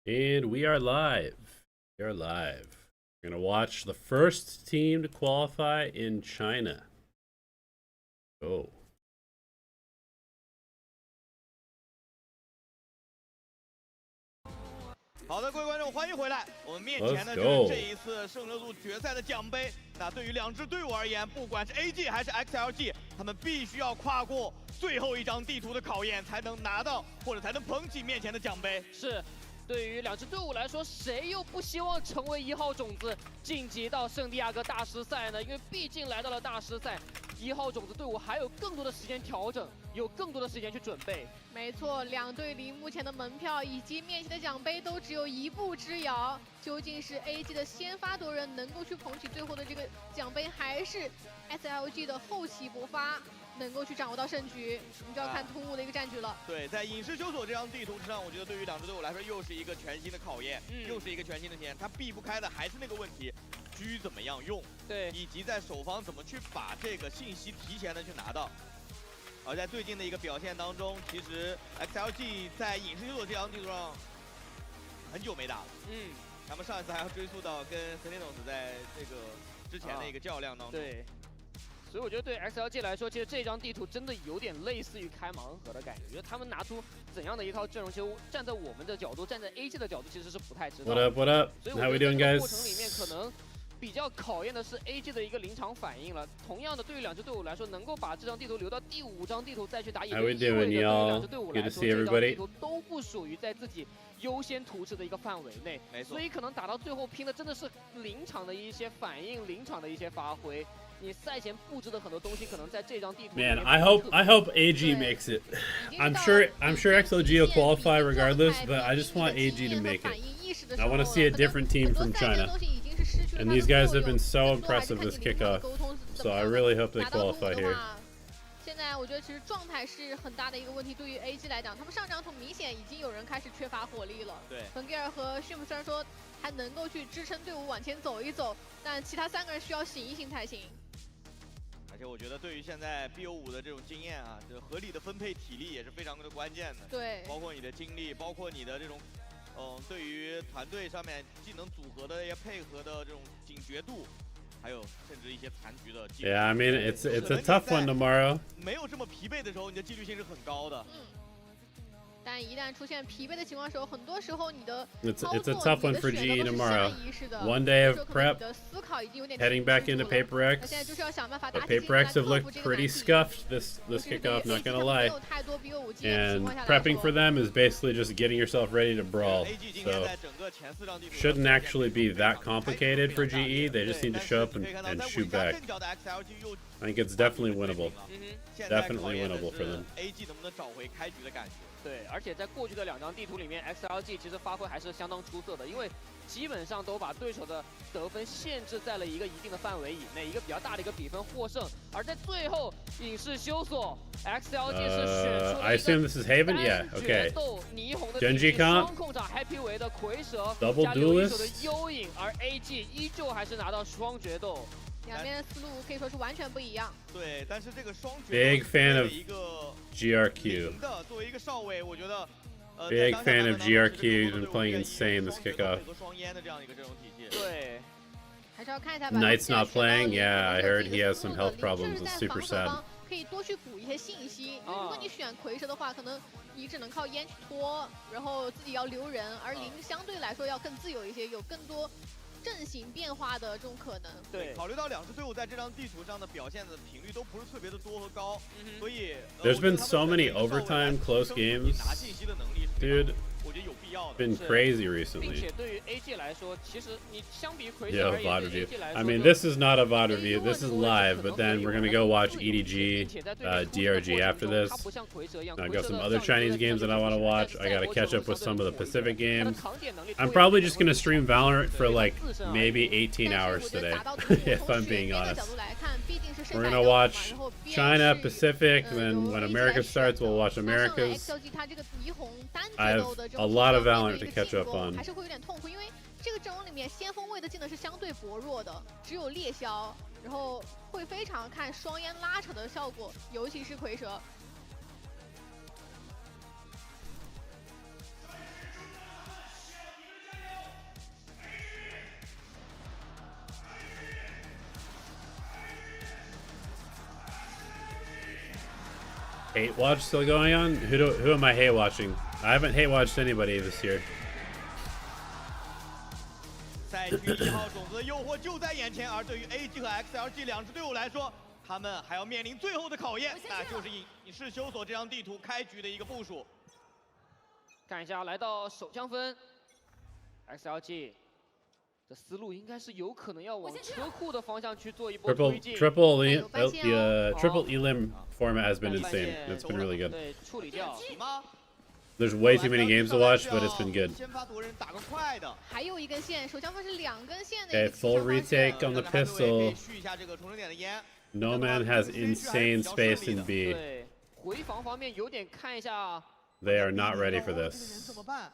And we are live. We are live. We're going to watch the first team to qualify in China. Go. 好的，各位观众，欢迎回来。我们面前呢就是这一次圣热度决赛的奖杯。那对于两支队伍而言，不管是 AG 还是 XLG， 他们必须要跨过最后一张地图的考验，才能拿到或者才能捧起面前的奖杯。是。 对于两支队伍来说，谁又不希望成为1号种子晋级到圣地亚哥大师赛呢？因为毕竟来到了大师赛，1号种子队伍还有更多的时间调整，有更多的时间去准备。没错，两队离目前的门票以及面前的奖杯都只有一步之遥。究竟是 AG 的先发夺人能够去捧起最后的这个奖杯，还是 SLG 的后起不发？ 能够去掌握到胜局，我们就要看突兀的一个战局了。对，在隐士修索这张地图之上，我觉得对于两支队伍来说又是一个全新的考验，又是一个全新的体验。它避不开的还是那个问题，狙怎么样用，对，以及在守方怎么去把这个信息提前的去拿到。而在最近的一个表现当中，其实 XLG 在隐士修索这张地图上很久没打了，他们上一次还要追溯到跟 Sentinels 在这个之前的一个较量当中。对。 所以我觉得对 XLG 来说，其实这张地图真的有点类似于开盲盒的感觉。我觉得他们拿出怎样的一套阵容，其实站在我们的角度，站在 AG 的角度，其实是不太知道。What up? What up? 所以我觉得这个过程里面可能比较考验的是 AG 的一个临场反应了。同样的，对于两支队伍来说，能够把这张地图留到第5张地图再去打，也就意味着对于两支队伍来说，这张地图都不属于在自己优先图示的一个范围内。所以可能打到最后拼的真的是临场的一些反应，临场的一些发挥。 你赛前布置的很多东西，可能在这张地图。Man, I hope AG makes it. I'm sure XLG will qualify regardless, but I just want AG to make it. I want to see a different team from China. And these guys have been so impressive this kickoff, so I really hope they qualify here. 现在我觉得其实状态是很大的一个问题，对于 AG 来讲，他们上张图明显已经有人开始缺乏火力了。对，本盖尔和迅姆虽然说还能够去支撑队伍往前走一走，但其他3个人需要醒一醒才行。 而且我觉得，对于现在 BO5的这种经验啊，这合理的分配体力也是非常的关键的。对，包括你的精力，包括你的这种，对于团队上面技能组合的一些配合的这种警觉度，还有甚至一些残局的。Yeah, I mean it's a tough one tomorrow. 没有这么疲惫的时候，你的纪律性是很高的。但一旦出现疲惫的情况时候，很多时候你的 It's a tough one for GE tomorrow. One day of prep, heading back into Paper X. But Paper X have looked pretty scuffed this kickoff, not gonna lie. And prepping for them is basically just getting yourself ready to brawl. So shouldn't actually be that complicated for GE. They just need to show up and shoot back. I think it's definitely winnable. Definitely winnable for them. AG 能不能找回开局的感觉？ 对，而且在过去的2张地图里面 ，XLG 其实发挥还是相当出色的，因为基本上都把对手的得分限制在了一个一定的范围以内，一个比较大的一个比分获胜。而在最后隐士修索 ，XLG 是选出了 I assume this is Haven, yeah, okay. 霓虹的 Genji 双控场 Happy 维的蝰蛇加刘一手的幽影，而 AG 依旧还是拿到双决斗。 两边的思路可以说是完全不一样。对，但是这个双决 Big fan of GRQ. 作为一个少尉，我觉得Big fan of GRQ. He's been playing insane this kickoff. 双烟的这样一个阵容体系。对，还是要看一下。Knight's not playing. Yeah, I heard he has some health problems. It's super sad. 可以多去补一些信息，因为如果你选蝰蛇的话，可能你只能靠烟去拖，然后自己要留人，而零相对来说要更自由一些，有更多 阵型变化的这种可能。对，考虑到两支队伍在这张地图上的表现的频率都不是特别的多和高，所以 There's been so many overtime close games, dude. 我觉得有必要的。 Been crazy recently. 并且对于 AG 来说，其实你相比蝰蛇 Yeah, 而言 VOD 对 review. AG 来 I 说 mean, this is not a VOD review. This is live, but then we're gonna go watch EDG, DRG after this. I got some other Chinese games that I want to watch. I gotta catch up with some of the Pacific games. I'm probably just gonna stream Valorant for like maybe 18 hours today, if I'm being honest. We're gonna watch China, Pacific, and then when America starts, we'll watch America's. I have a lot of Valorant to catch up on. 还是会有点痛苦，因为这个阵容里面先锋位的技能是相对薄弱的，只有猎枭，然后会非常看双烟拉扯的效果，尤其是蝰蛇。hate watch still going on? Who am I hate watching? I haven't hate watched anybody this year. 赛区1号种子的诱惑就在眼前，而对于 AG 和 XLG 两支队伍来说，他们还要面临最后的考验，那就是影视修索这张地图开局的一个部署。看一下来到首枪分 ，XLG 的思路应该是有可能要往车库的方向去做一波推进。Triple elim format has been insane. It's been really good. 对，处理掉。 There's way too many games to watch, but it's been good. 先发夺人打个快的。还有一根线，手枪分是2根线的。Okay, full retake on the pistol. 续一下这个重生点的烟。 No man has insane space in B. 对，回防方面有点看一下。 They are not ready for this. 怎么办？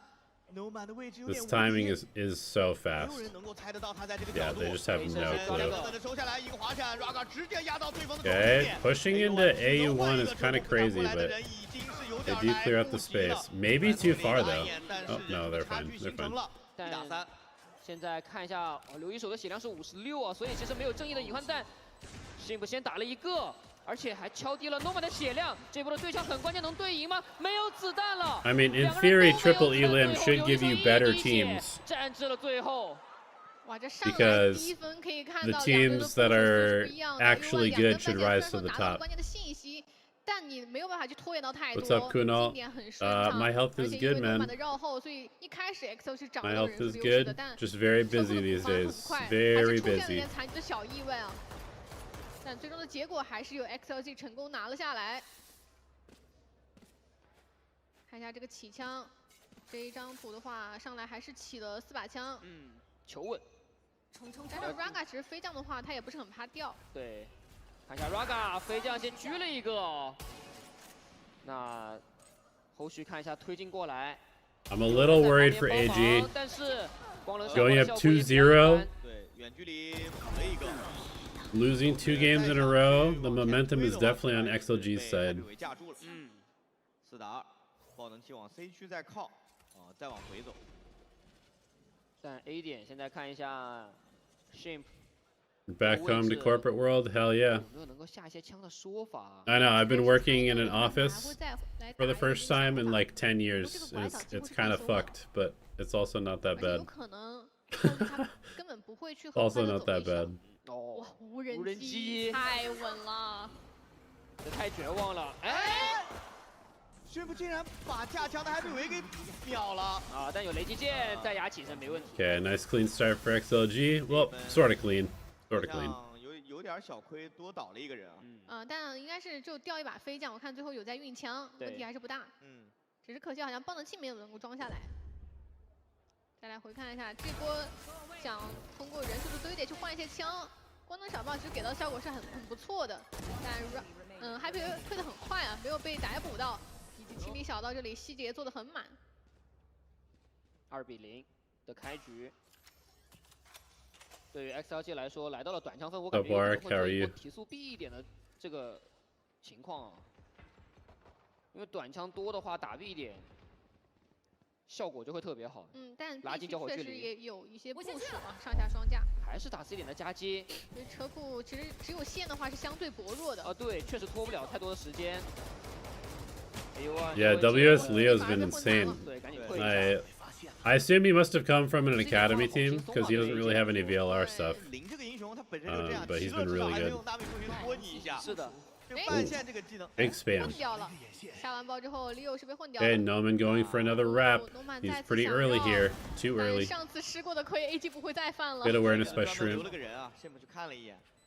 This timing is so fast. 没有人能够猜得到他在这个 Yeah, 角度。 they just have no clue. 收下来一个滑铲 ，Raga 直接压到对方的 Okay, pushing into AU1 is kind of crazy, but they do clear out the space. Maybe too far though. Oh no, they're fine. They're fine. 1打3。现在看一下，刘一手的血量是56啊，所以其实没有正义的隐患弹。Simp 先打了一个。 而且还敲低了 Nomad 的血量，这波的对枪很关键，能对赢吗？没有子弹了。 I mean, in theory, triple elim should give you better teams. 战至了最后。 Because the teams that are actually good should rise to the top. What's up, Kunal? My health is good, man. My health is good. Just very busy these days. Very busy. 但最终的结果还是由 XLG 成功拿了下来。看一下这个起枪，这一张图的话，上来还是起了4把枪。求稳。但是 Raga 其实飞将的话，他也不是很怕掉。对，看一下 Raga 飞将先狙了一个。那后续看一下推进过来。I'm a little worried for AG. 但是Going up 2-0. 对，远距离补了一个。 Losing 2 games in a row, the momentum is definitely on XLG's side. 4打2，爆能器往 C 区再靠，再往回走。但 A 点现在看一下 Simp Back home to corporate world, hell yeah. 有没有能够下一些枪的说法 I know, I've been working in an office for the first time in like 10 years. And it's kind of fucked, but it's also not that bad. 有可能他根本不会去 Also not that bad. 哦，无人机太稳了，这太绝望了！哎，宣布竟然把架枪的 Happy 维给秒了啊！但有雷击剑在牙起身没问题。Okay, nice clean start for XLG. Well, sort of clean, sort of clean. 有点小亏，多倒了一个人啊。但应该是就掉一把飞将，我看最后有在运枪，问题还是不大。只是可惜好像爆能器没有能够装下来。 再来回看一下这波，想通过人数的堆叠去换一些枪，光能小炮其实给到效果是很不错的，但Happy推得很快啊，没有被逮捕到，以及清理小到这里细节做得很满。2比0的开局，对于 XLG 来说，来到了短枪分，我感觉会做一波提速 B 一点的这个情况啊，因为短枪多的话打 B 点。 效果就会特别好。但拉近交火距离确实也有一些部署啊，上下双架。还是打 C 点的夹击。所以车库其实只有线的话是相对薄弱的。对，确实拖不了太多的时间。Yeah, WS Leo's been insane. I assume he must have come from an academy team because he doesn't really have any VLR stuff. But he's been really good. 是的。 Big spam. 下完包之后 ，Leo 是被混掉。Okay, Noman going for another wrap. He's pretty early here. Too early. 上次吃过的亏 ，AG 不会再犯了。 Good awareness by Shroom.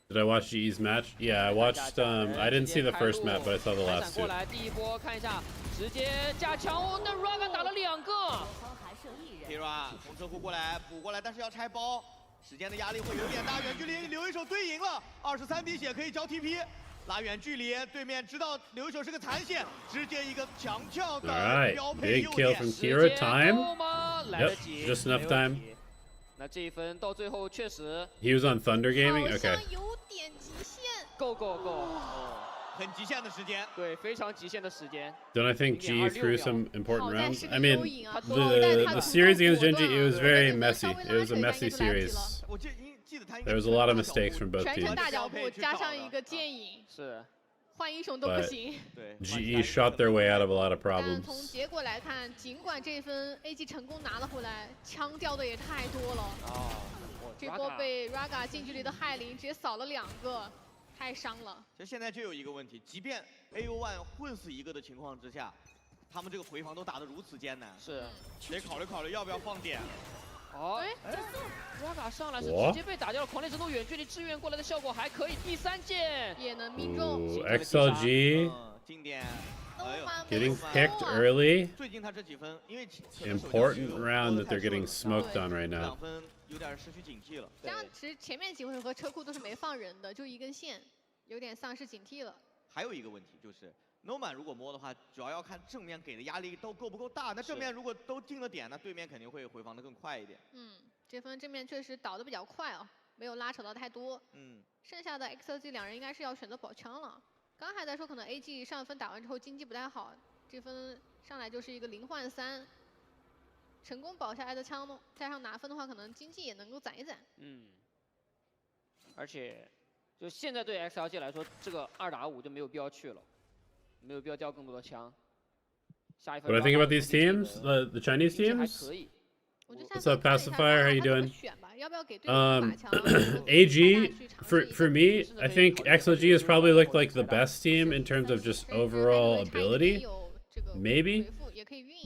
Did I watch GE's match? Yeah, I watched. I didn't see the first map, but I saw the last two. 第一波看一下，直接架墙，那 Raga 打了2个。Kira 从车库过来补过来，但是要拆包，时间的压力会有点大。远距离留一手对赢了，23滴血可以交 TP。 拉远距离，对面知道留一手是个残线，直接一个强跳的标配右点。 Big kill from Kira. Time. Yep, just enough time. 那这一分到最后确实。He was on Thunder Gaming. Okay. 有点极限。够。很极限的时间。对，非常极限的时间。 Don't I think GE threw some important rounds? I mean, the series against Genji, it was very messy. It was a messy series. There was a lot of mistakes from both teams. 大脚步加上一个剑影。是，换英雄都不 But 行。 GE shot their way out of a lot of 但从 problems. 结果来看，尽管这分 AG 成功拿了回来，枪掉的也太多了。这波被 Raga 近距离的害灵直接扫了2个，太伤了。其实现在就有一个问题，即便 AU1 混死一个的情况之下，他们这个回防都打得如此艰难，是得考虑考虑要不要放点。 哦，Raga 上来是直接被打掉了，狂烈之怒远距离支援过来的效果还可以，第3箭也能命中。 Ooh, XLG 经典。 getting picked early. 最近他这几分，因为 Important round that they're getting smoked on right now. 2分有点失去警惕了。这样其实前面几回合车库都是没放人的，就一根线，有点丧失警惕了。还有一个问题就是 ，Noman 如果摸的话，主要要看正面给的压力都够不够大。那正面如果都进了点，那对面肯定会回防的更快一点。这分正面确实倒的比较快啊，没有拉扯到太多。剩下的 XLG 2人应该是要选择保枪了。 刚刚还在说，可能 AG 上分打完之后经济不太好，这分上来就是一个0换3，成功保下来的枪加上拿分的话，可能经济也能够攒一攒。而且就现在对 XLG 来说，这个2打5就没有必要去了，没有必要掉更多的枪。下一分 What do I think about these teams? The Chinese 还 teams? 可以。 What's up, Pacifier? How you doing? 选吧，要不要给对方打枪 AG for me, I think XLG has probably looked like the best team in terms of just overall ability. Maybe,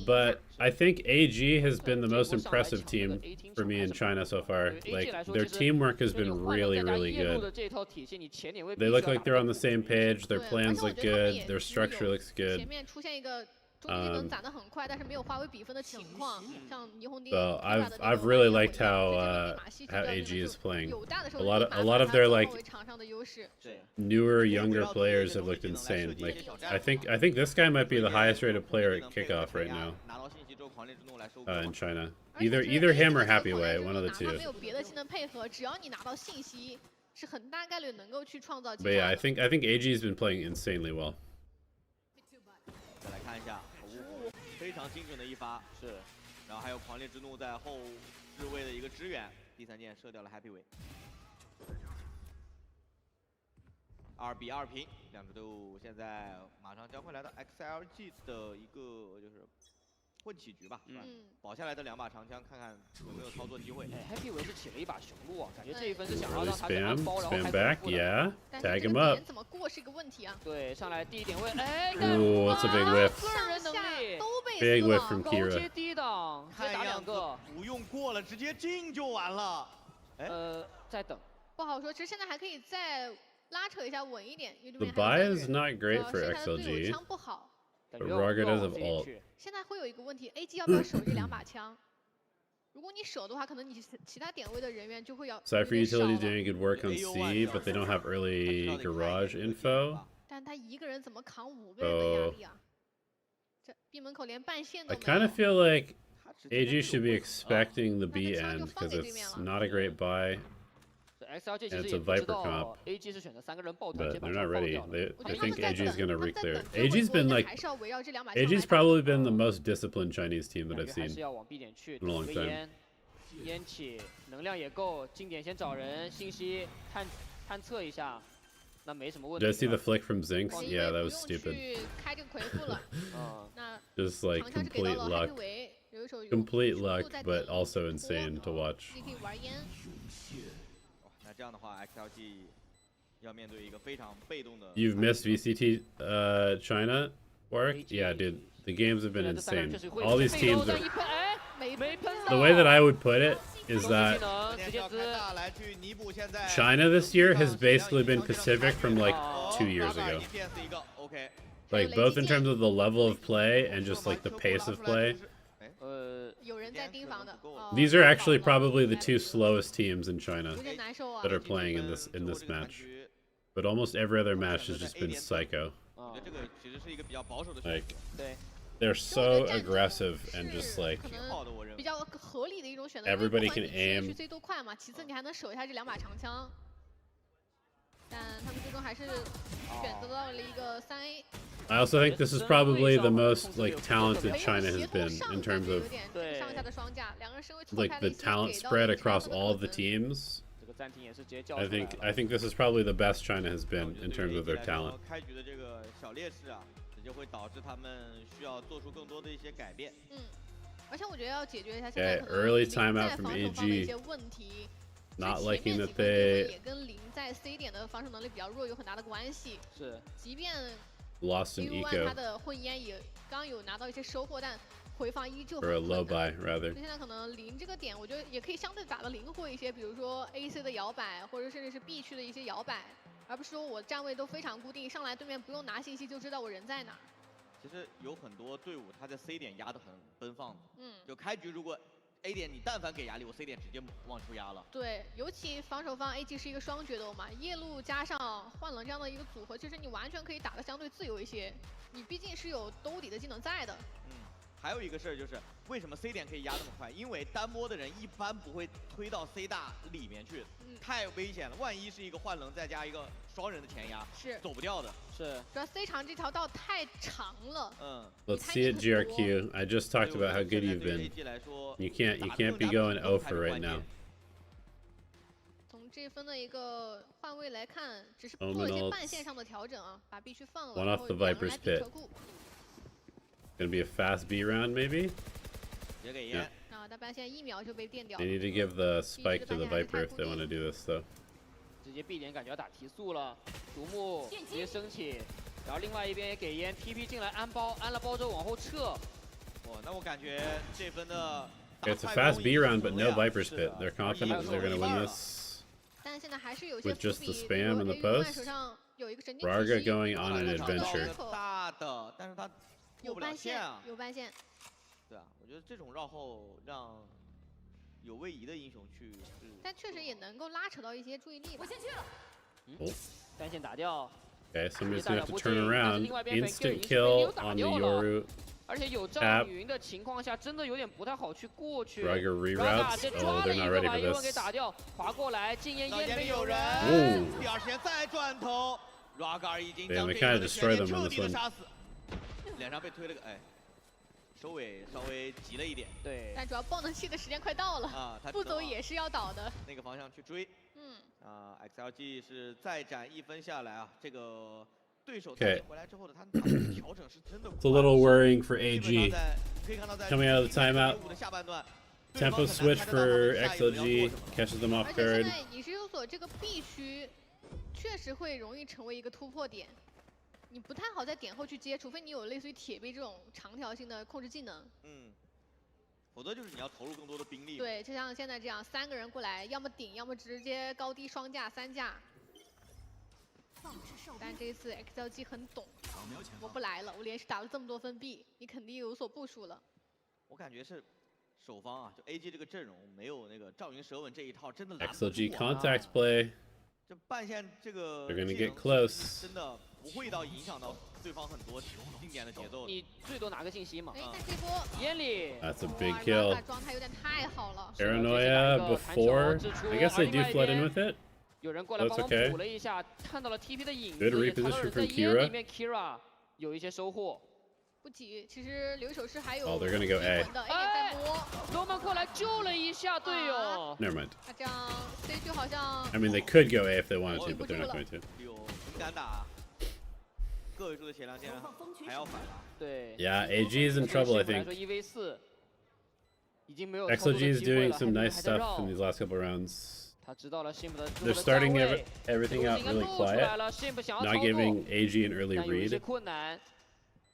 but I think AG has been the most impressive team for me in China so far. Like their teamwork has been really, really good. They look like they're on the same page. Their plans look good. Their structure looks good. 前面出现一个 中间能攒得很快，但是没有发挥比分的情况，像霓虹钉。 So I've really liked how AG is playing. A lot of their like newer, younger players have looked insane. Like I think this guy might be the highest rated player at kickoff right now in China. Either him or Happy Way, one of the two. 没有别的技能配合，只要你拿到信息，是很大概率能够去创造。 But yeah, I think AG's been playing insanely well. 再来看一下，非常精准的一发，是，然后还有狂烈之怒在后置位的一个支援，第3箭射掉了 Happy Way。2比2平，两支队伍现在马上将会来到 XLG 的一个就是混起局吧，保下来的2把长枪，看看有没有操作机会。Happy Way 是起了一把雄鹿啊，感觉这一分是想要 Really 让他安包，然后 spam 开 back, 功夫的。 yeah. 但是 Tag 这 him 个 up. 点怎么过是一个问题啊。对，上来第1点位，哎， Ooh, that's a big whiff. 个人能力，都被 Big 撕 whiff 了 from 高 Kira. 阶低档，直接打2个。不用过了，直接进就完了。再等。不好说，其实现在还可以再拉扯一下，稳一点。因为 The 这边还 buy 有 is 3人 not great 剩 for 下的队友 XLG. 枪不好。 But Roger does have ult. 现在会有一个问题 ，AG 要不要守这2把枪？如果你守的话，可能你其他点位的人员就会要。Cypher Utility doing good work on C, but they don't have early garage info. 但他一个人怎么扛5个人的压力啊？这 B 门口连半线都 I 没 kind 有 of。feel like AG should be expecting the B end because it's not a great buy, XLG 其 and 实 it's 也 a 不知 Viper 道 comp. AG 是选择3个人抱团， But 直接把 they're 枪 not 爆 ready. 掉了。 They 我觉 I 得他 think 们在 AG is 等 gonna 他们在 re-clear. 等最后一 AG's 波 been 应该 like 还是要围绕这2把枪 AG's 来打 probably been the most disciplined Chinese team that 感 I've 觉还 seen. 是要往 B 点去， in a long 点个 time. 烟，烟起，能量也够，近点先找人，信息探测一下，那没什么问题。 Did I see the flick from Zinx? 我以 Yeah, 为 that 不 was 用 stupid. 去开这个回复了。那 Just like 长枪是给到 complete 了 luck. Happy Way，有一手有 Complete 速度 luck, 在 but 第 also 一 insane to 波 watch. 自己可以玩烟。那这样的话 ，XLG 要面对一个非常被动的。 You've missed VCT China work? Yeah, dude. The games have been 这3个人 insane. 确实会 All these 背后 teams 再 are. 一喷，哎，没喷到。 The way that I would put it is 技 that 能直接要滋开大来去弥补现在。 China this year has basically been Pacific from like 2 years ago. 一 PS 一个 OK。 Like both in terms of the level of play and just like the pace of play. 有人在盯防的。 These are actually probably the 2 slowest teams in China 有点难受啊 that。are playing in this match. But almost every other match has just been psycho. 我觉得这个其实是一个比较保守的 Like 对。 they're so aggressive and just like 可能比较合理的一种选择。 everybody can 去 aim. 最多快嘛，其次你还能守一下这2把长枪。但他们最终还是选择到了一个3A。 I also think this is probably the most like talented China has been in terms of 上下的双架，2个人身位错 like 开了 the 一些， talent 给到 spread 了 across 全部的 all of 可 the 能。 teams. 暂停也是直接叫 I think this is probably the best China has been in terms of their talent. 开局的这个小劣势啊，直接会导致他们需要做出更多的一些改变。而且我觉得要解决一下现在可能 early 零在 timeout 防 from 守方的 AG 一些问题。 Not 所以 liking 前面 that 几个地 they 方也跟零在 C 点的防守能力比较弱有很大的关系。是，即便 lost an VOD 他 eco 的混烟也刚有拿到一些收获，但回防依旧 or a 很 low 困难。 buy rather. 所以现在可能零这个点，我觉得也可以相对打得灵活一些，比如说 AC 的摇摆，或者甚至是 B 区的一些摇摆，而不是说我站位都非常固定，上来对面不用拿信息就知道我人在哪儿。其实有很多队伍他在 C 点压得很奔放的，就开局如果 A 点你但凡给压力，我 C 点直接往出压了。对，尤其防守方 AG 是一个双决斗嘛，夜路加上幻冷这样的一个组合，其实你完全可以打得相对自由一些。你毕竟是有兜底的技能在的。还有一个事儿就是，为什么 C 点可以压那么快？因为单摸的人一般不会推到 C 大里面去，太危险了。万一是一个幻冷再加一个双人的前压，是走不掉的。是，主要 C 场这条道太长了。Let's see it, GRQ. I just talked about how good you've been. You can't be going over right now. 从这分的一个换位来看，只是做了一些半线上的调整啊，把 B 区放了， One 然 off 后 the 两人 Viper's 来顶 pit. 车库。 Gonna be a fast B round maybe. 直接给烟。啊，大半线1秒就被电掉 They 了。 need to give the spike to the Viper if they want to do this though. 直接 B 点感觉要打提速了，独木直接升起，然后另外一边也给烟 TP 进来安包，安了包之后往后撤。那我感觉这分的。 It's a fast B round, but no Viper's pit. They're confident that they're gonna win this. 但现在还是有些 With just the 伏笔 spam and the 比如 post. 手上有一个神经 Raga 体系 going on an adventure. 大的，但是他过不了线啊。有半线。对啊，我觉得这种绕后让有位移的英雄去，但确实也能够拉扯到一些注意力。我先去了。单线打掉。 Okay, somebody's gonna have to turn around. Instant kill on the Yoru. 而且有赵云的情况下，真的有点不太好去过去。Raga reroutes. Oh, they're not ready for 给 this. 打掉，划过来，禁烟烟没有人。第二时间再转头 ，Raga 已经将 they kind of destroy them on this one. 杀死，脸上被推了个哎，收尾稍微急了一点。对。但主要爆能器的时间快到了啊，他不走也是要倒的。那个方向去追。XLG 是再斩1分下来啊，这个。 Okay. It's a little worrying for AG. Coming out of the timeout. Tempo switch for XLG catches them off guard. 而且现在你是有所这个 B 区，确实会容易成为一个突破点。你不太好在点后去接，除非你有类似于铁臂这种长条性的控制技能。否则就是你要投入更多的兵力。对，就像现在这样，3个人过来，要么顶，要么直接高低双架、3架。 但这一次 XLG 很懂，我不来了，我连续打了这么多分 B， 你肯定有所部署了。我感觉是首方啊，就 AG 这个阵容没有那个赵云舌吻这一套真的拦不住。 XLG contact play. 这半线这个 They're gonna get close. 真的不会影响到对方很多经典的节奏。你最多拿个信息嘛。哎，但这波烟里 That's a big kill. 状态有点太好了。 Paranoia before. I guess they do flood in with it. 有人过来帮忙补了一下，看到了 TP 的影子， Good reposition from Kira. 里面 Kira 有一些收获。不急，其实留守是还有。Oh, they're gonna go A. 在摸。罗门过来救了一下队友。Never mind. 他这样 C 区好像。I mean, they could go A if they wanted to, but they're not going to. 有敢打，个位数的血量竟然还要反。对。Yeah, AG is in trouble, I think. 1v4，已经没有。XLG is doing some nice stuff in these last couple rounds. They're starting everything out really quiet, not giving AG an early read.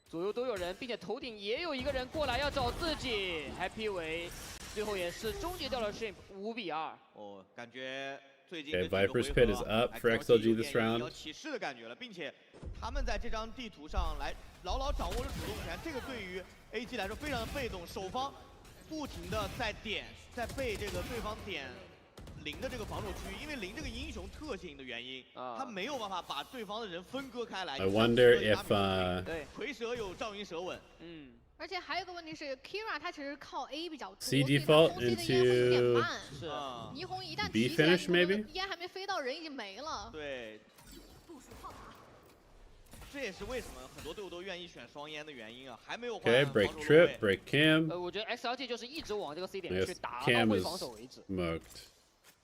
左右都有人，并且头顶也有一个人过来要找自己。Happy 为最后也是终结掉了 Shimp 5比2。哦，感觉最近 Viper's pit is up for XLG this round. 起势的感觉了，并且他们在这张地图上来牢牢掌握着主动权，这个对于 AG 来说非常的被动，守方不停的在被这个对方点。 零的这个防守区域，因为零这个英雄特性的原因，他没有办法把对方的人分割开来。I wonder if 对蝰蛇有赵云舌吻，而且还有个问题是 ，Kira 他其实靠 A 比较多 ，C default into 是霓虹一旦 B finish maybe 烟还没飞到，人已经没了。对，这也是为什么很多队伍都愿意选双烟的原因啊，还没有。Okay, break trip, break cam. 我觉得 XLG 就是一直往这个 C 点去打到会防守为止。Smoked.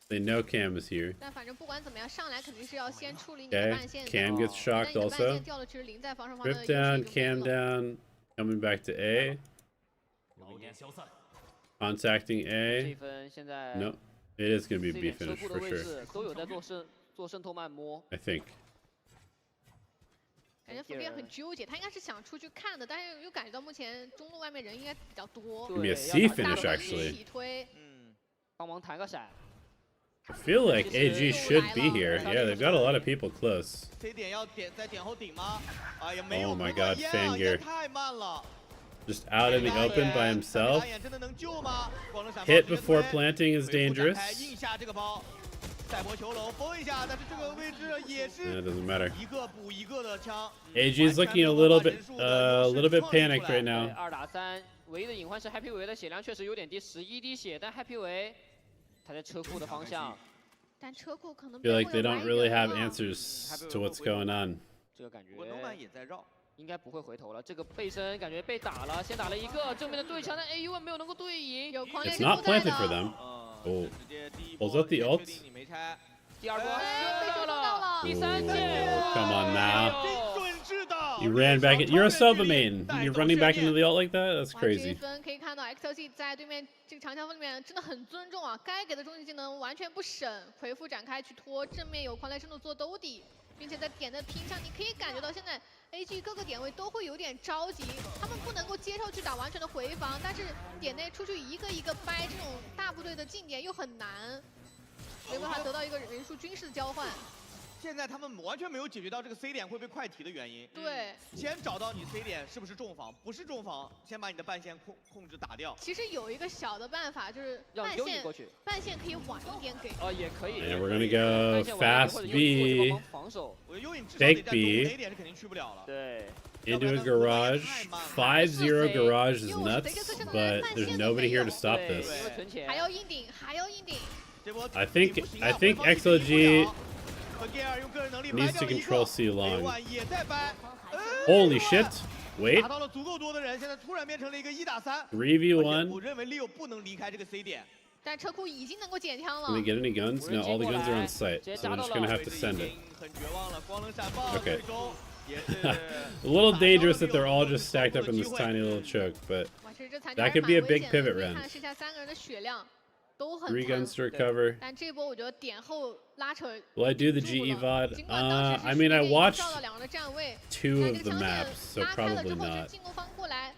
They know Cam is here. 但反正不管怎么样，上来肯定是要先处理你的 Okay, 半线的。 Cam gets 但 shocked 你的半 also. 线掉了，其实零在防守方的 Rip 优势 down, 就 Cam 没了。 down, coming back to A. Contacting 这 A. 一分现在 No, it is gonna be 这 B 点车 finish 库的 for 位 sure. 置都有在做渗透慢摸。 I think. 感觉冯店很纠结，他应该是想出去看的，但是又感觉到目前中路外面人应该比较多。 Gonna be a 对 C 要打 finish 大 actually. 一起推，帮忙弹个闪。 I feel like AG should be here. Yeah, they've got a lot of people close. C 点要在点后顶吗？啊，也没有。 Oh my god, Fangir. 太慢了。 Just out in the open by himself. 真的能救吗？光能闪爆 Hit before planting is dangerous. 印下这个包，赛博球楼封一下，但是这个位置也是 It doesn't matter. 一个补一个的枪。 AG is looking a little bit panicked right now. 2打3，唯一的隐患是 Happy 维的血量确实有点低，11滴血，但 Happy 维他在车库的方向。 但车库可能 I feel like they don't really have answers to what's going on. 这个感觉滚动板也在绕。 应该不会回头了。这个背身感觉被打了，先打了一个正面的对枪，但 AU 没有能够对赢。有狂烈 It's 之 not 父在 planted for 的。 them. 哦， Oh. 直接第一 Pulls 波 out the 确 ult. 定你没拆。第二波被射戳到了，第三箭。 Oh, come on now. 精准制导。 You ran back. You're a Sova main. You're running back into the ult like that? That's 哇，这一 crazy. 分可以看到 XLG 在对面这个长枪锋里面真的很尊重啊，该给的终极技能完全不省，回复展开去拖，正面有狂烈深度做兜底，并且在点的拼枪，你可以感觉到现在 AG 各个点位都会有点着急，他们不能够接受去打完全的回防，但是点内出去一个一个掰这种大部队的近点又很难，没办法得到一个人数均势的交换。 现在他们完全没有解决到这个 C 点会被快提的原因。对，先找到你 C 点是不是重防，不是重防，先把你的半线控制打掉。其实有一个小的办法，就是让半线丢你过去。半线可以晚一点给。也可以。 And we're gonna go 半线晚一点 fast 或者 B 用过去帮忙防守。我觉得幽影至少 Take 得在 B 中 A 点是肯定去不了了。对。 into a garage. 5-0 garage is nuts, but there's nobody here to stop this. 还要硬顶，还要硬顶。 I think XLG needs to control C long. Holy shit! Wait. 打到了足够多的人，现在突然变成了一个1打3。 3v1. 我认为 Leo 不能离开这个 C 点。但车库已经能够捡枪了。 Can we get any guns? No, all the guns are on site, so I'm just gonna have to send it. 很绝望了，光能闪爆， Okay. 最终也是 A little dangerous that they're all just stacked up in this tiny little choke, but 哇，其实这残 that 枪 could be a 蛮危 big 险的 pivot 你 round. 看剩下3个人的血量都很 3 残 guns to recover. 但这波我觉得点后拉扯 Will I do the 住 GE 了 VOD? 尽管当时 I 是 mean, I 已经 watched 照到2人的站位， 2但 of 这 the 个枪 maps, 线 so 拉开了之 probably 后，就是 not. 进攻方过来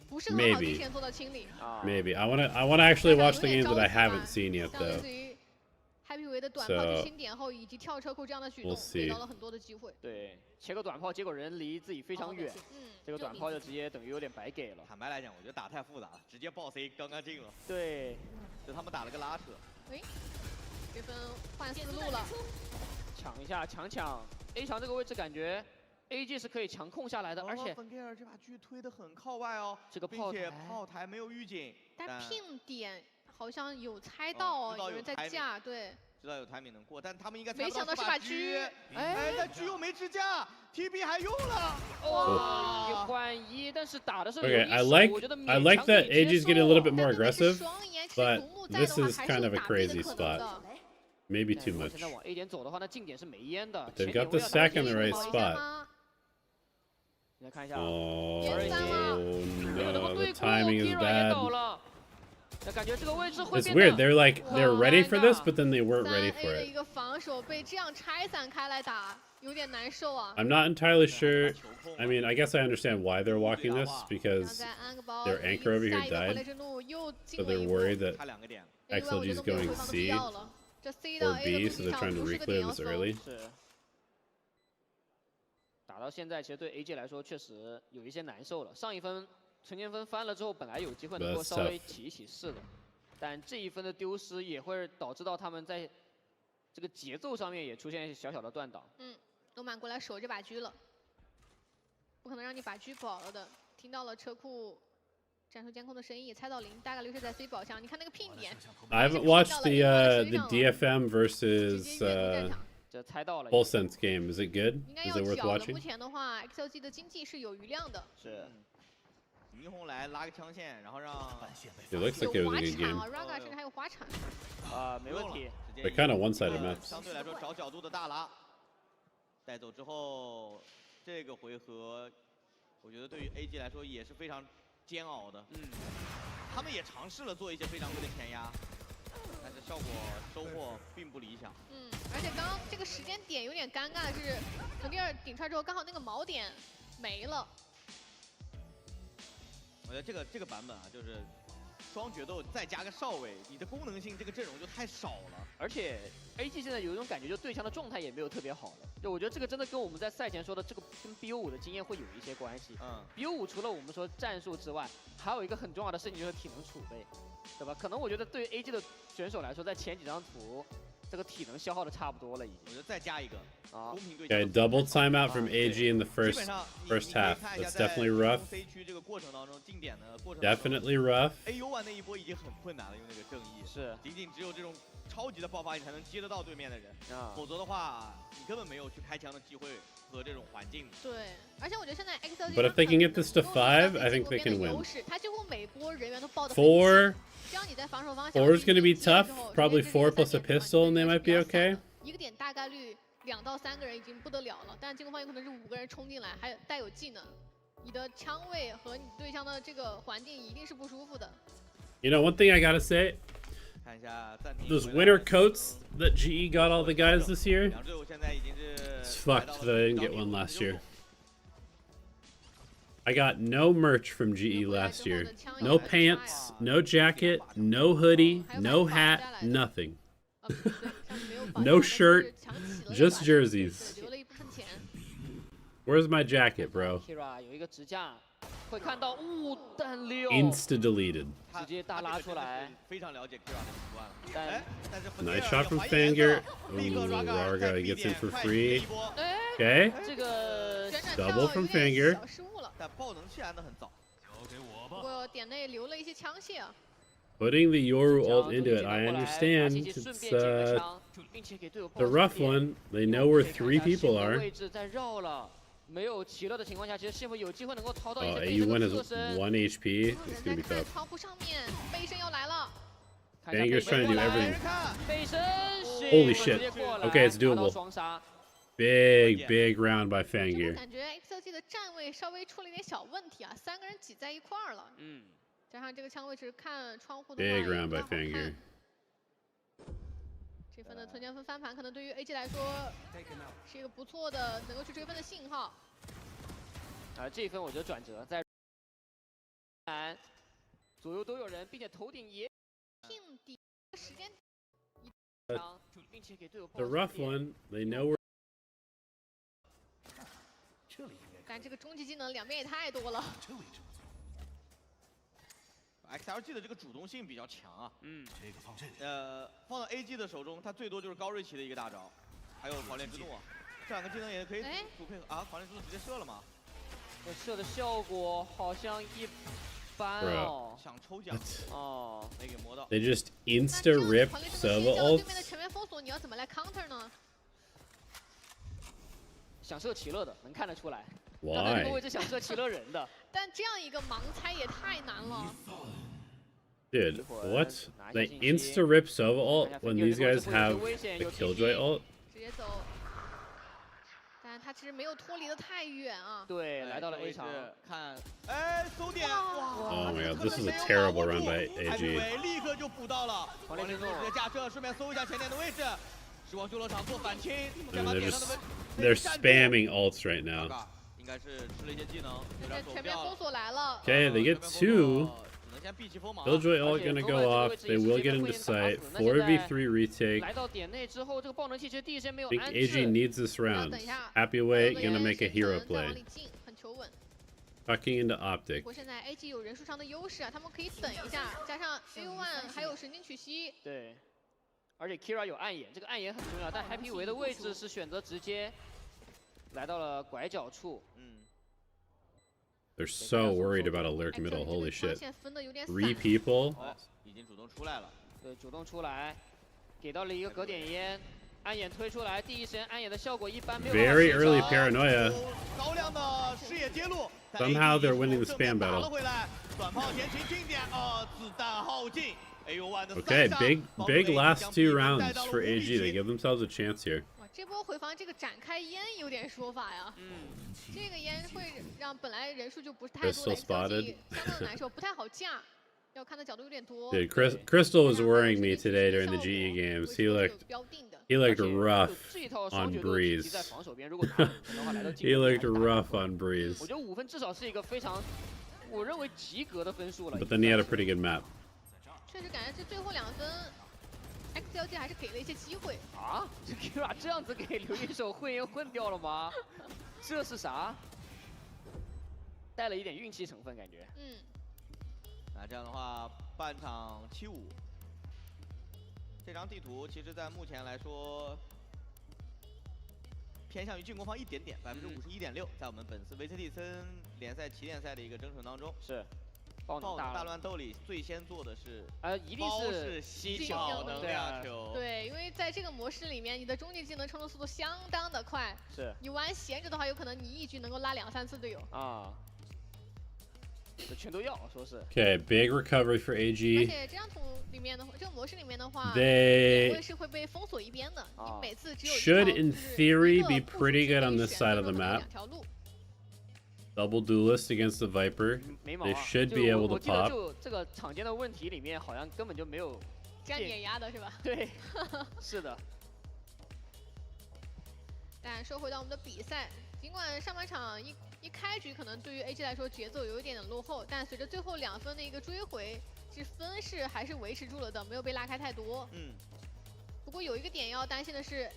不是很好第 Maybe. 一时间做到清理。 Maybe. I wanna actually 但 watch 有 the 点 games that 着 I 急 haven't 嘛 seen yet, 像类 though. 似于 Happy 维的短 So, 炮去清点后，以及跳车库这样的举动， we'll 给 see. 到了很多的机会。对，切个短炮，结果人离自己非常远，这个短炮就直接等于有点白给了。坦白来讲，我觉得打太复杂了，直接爆 C 刚刚进了。对，就他们打了个拉扯。哎，这分换思路了，抢一下，抢 A 场这个位置，感觉 AG 是可以强控下来的，而且芬盖尔这把狙推得很靠外哦，这个并且炮台没有预警，但pin点好像有猜到哦，有人在架，对。 知道有timing能过，但他们应该没想到是把狙，哎，但狙又没支架 ，TP 还用了，哇，1换1，但是打的是 Okay, I like that AG's getting a little bit more aggressive, but this is kind of a crazy spot. Maybe too much. 现在往 A 点走的话，那近点是没烟的。 They've got the sack in the right spot. 来看一下 Oh 没有能够 no, 对 the 过 timing is ，Kira 也 bad. 倒了。那感觉这个位置会 It's 变 weird. 得 They're ready for this, but then they weren't ready 3A for 的 it. 一个防守被这样拆散开来打，有点难受啊。 I'm not entirely sure. I mean, I guess I understand why they're walking this because their anchor over here died, so they're worried that XLG is going C or B, so they're trying to reclear this early. 是。打到现在，其实对 AG 来说确实有一些难受了。上一分陈建锋翻了之后，本来有机会能够稍微起一起势的，但这一分的丢失也会导致到他们在这个节奏上面也出现小小的断档。罗满过来守这把狙了，不可能让你把狙保了的。听到了车库战术监控的声音，也猜到零，大概率是在 C 宝箱。你看那个 pin 点。I haven't watched the DFM versus Full Sense game. Is it good? Is it worth watching? 目前的话 ，XLG 的经济是有余量的。是。霓虹来拉个枪线，然后让 It looks 有 like it was 滑 a good 铲 game. 啊 ，Raga 甚至还有滑铲。没问题。 They're kind of one-sided maps. 相对来说找角度的大拉带走之后，这个回合我觉得对于 AG 来说也是非常煎熬的。他们也尝试了做一些非常规的前压，但是效果收获并不理想。而且刚刚这个时间点有点尴尬的是，肯定尔顶出来之后，刚好那个锚点没了。我觉得这个版本啊，就是双决斗再加个少尉，你的功能性这个阵容就太少了。而且 AG 现在有一种感觉，就对枪的状态也没有特别好了。就我觉得这个真的跟我们在赛前说的这个跟 BO5的经验会有一些关系。BO5除了我们说战术之外，还有一个很重要的事情就是体能储备，对吧？可能我觉得对于 AG 的选手来说，在前几张图。 这个体能消耗的差不多了，已经。我觉得再加一个公平对 Okay, double timeout from AG in the first half. That's definitely rough. Definitely rough. AU1 那一波已经很困难了，用那个正义是仅仅只有这种超级的爆发，你才能接得到对面的人，否则的话，你根本没有去开枪的机会和这种环境。对，而且我觉得现在 XLG But if they can get this to 5, I think they can win. 他几乎每波人员都爆得 4. 4 is going to be tough. Probably 4 plus a pistol, and they might be okay. 一个点大概率2到3个人已经不得了了，但进攻方有可能是5个人冲进来，还带有技能，你的枪位和你对象的这个环境一定是不舒服的。You know, one thing I gotta say, those winter coats that GE got all the guys this year, it's fucked that I didn't get one last year. I got no merch from GE last year. No pants, no jacket, no hoodie, no hat, nothing. No shirt, just jerseys. Where's my jacket, bro? Insta deleted. Nice shot from Fanger. Ooh, Rarga gets in for free. Okay. Double from Fanger. 但爆能器按得很早。不过点内留了一些枪械啊。 Putting the Yoru ult into it, I understand. It's the rough one. They know where 3 people are. AU1 has 1 HP. It's gonna be tough. Banger's trying to do everything. Holy shit. Okay, it's doable. Big round by Fanger. 感觉 XLG 的站位稍微出了一点小问题啊，3个人挤在一块儿了。加上这个枪位置看窗户的话， Big round by Fanger. 这份的存钱分翻盘，可能对于 AG 来说是一个不错的能够去追分的信号。这一分我觉得转折在左右都有人，并且头顶也定底时间。并且给队友 The rough one, they know where. 但这个终极技能两边也太多了。 XLG 的这个主动性比较强啊，放到 AG 的手中，他最多就是高瑞奇的一个大招，还有狂恋之怒啊，这2个技能也可以主配合啊。狂恋之怒直接射了吗？射的效果好像一般哦，想抽奖哦，没给摸到。 They just insta rip Sova ult. 对面的全面封锁，你要怎么来 counter 呢？想射奇乐的，能看得出来。 Why? 站在这个位置想射奇乐人的。但这样一个盲猜也太难了。 Dude, what? They insta rip Sova ult when these guys have the Killjoy ult? 直接走。但他其实没有脱离的太远啊。对，来到了 A 场。看，哎，搜点，哇 Oh my god, this is a terrible run by AG. 立刻就补到了。狂恋之怒直接架设，顺便搜一下前点的位置。时光修罗场做反清， They're spamming ults right now. 应该是吃了一些技能，全面封锁来了。 Okay, they get 2. Killjoy ult gonna go off. They will get into sight. 4v3 retake. 来到点内之后，这个爆能器其实第一时间没有 I think AG needs this round. Happy Way gonna make a hero play. 很求稳。 Tucking into optic. 不过现在 AG 有人数上的优势啊，他们可以等一下，加上 AU1 还有神经取息。对。 而且 Kira 有暗眼，这个暗眼很重要，但 Happy Way 的位置是选择直接来到了拐角处。They're so worried about a lurk middle. Holy shit. 3 people. 已经主动出来了。对，主动出来，给到了一个隔点烟，暗眼推出来，第一时间暗眼的效果一般没有。 Very early paranoia. 高亮的视野揭露， Somehow they're winning the spam battle. Okay, big last 2 rounds for AG. They give themselves a chance here. 这波回防这个展开烟有点说法呀。这个烟会让本来人数就不是太多的 XLG 相对来说不太好架，要看的角度有点多。Dude, Crystal was worrying me today during the GE games. He looked rough on Breeze. He looked rough on Breeze. 我觉得5分至少是一个非常，我认为及格的分数了。 But then he had a pretty good map. 确实感觉这最后2分 XLG 还是给了一些机会啊！这 Kira 这样子给刘一手混烟混掉了吗？这是啥？带了一点运气成分感觉。那这样的话，半场7-5，这张地图其实在目前来说偏向于进攻方一点点，51.6%，在我们本次 VCT 森联赛起点赛的一个征程当中是。 爆能大乱斗里最先做的是，一定是吸巧能量球。对，因为在这个模式里面，你的终极技能冲刺速度相当的快。是。你玩闲着的话，有可能你一局能够拉2、3次队友。啊。这全都要，说是。Okay, big recovery for AG. 而且这张图里面的话，这个模式里面的话， they 是会被封锁一边的。你每次只有 should in theory be pretty good on this side of the map. Double duelist against the Viper. They should be able to pop. 就这个场间的问题里面，好像根本就没有这样碾压的是吧？对，是的。但说回到我们的比赛，尽管上半场一开局可能对于 AG 来说节奏有一点落后，但随着最后2分的一个追回，这分势还是维持住了的，没有被拉开太多。不过有一个点要担心的是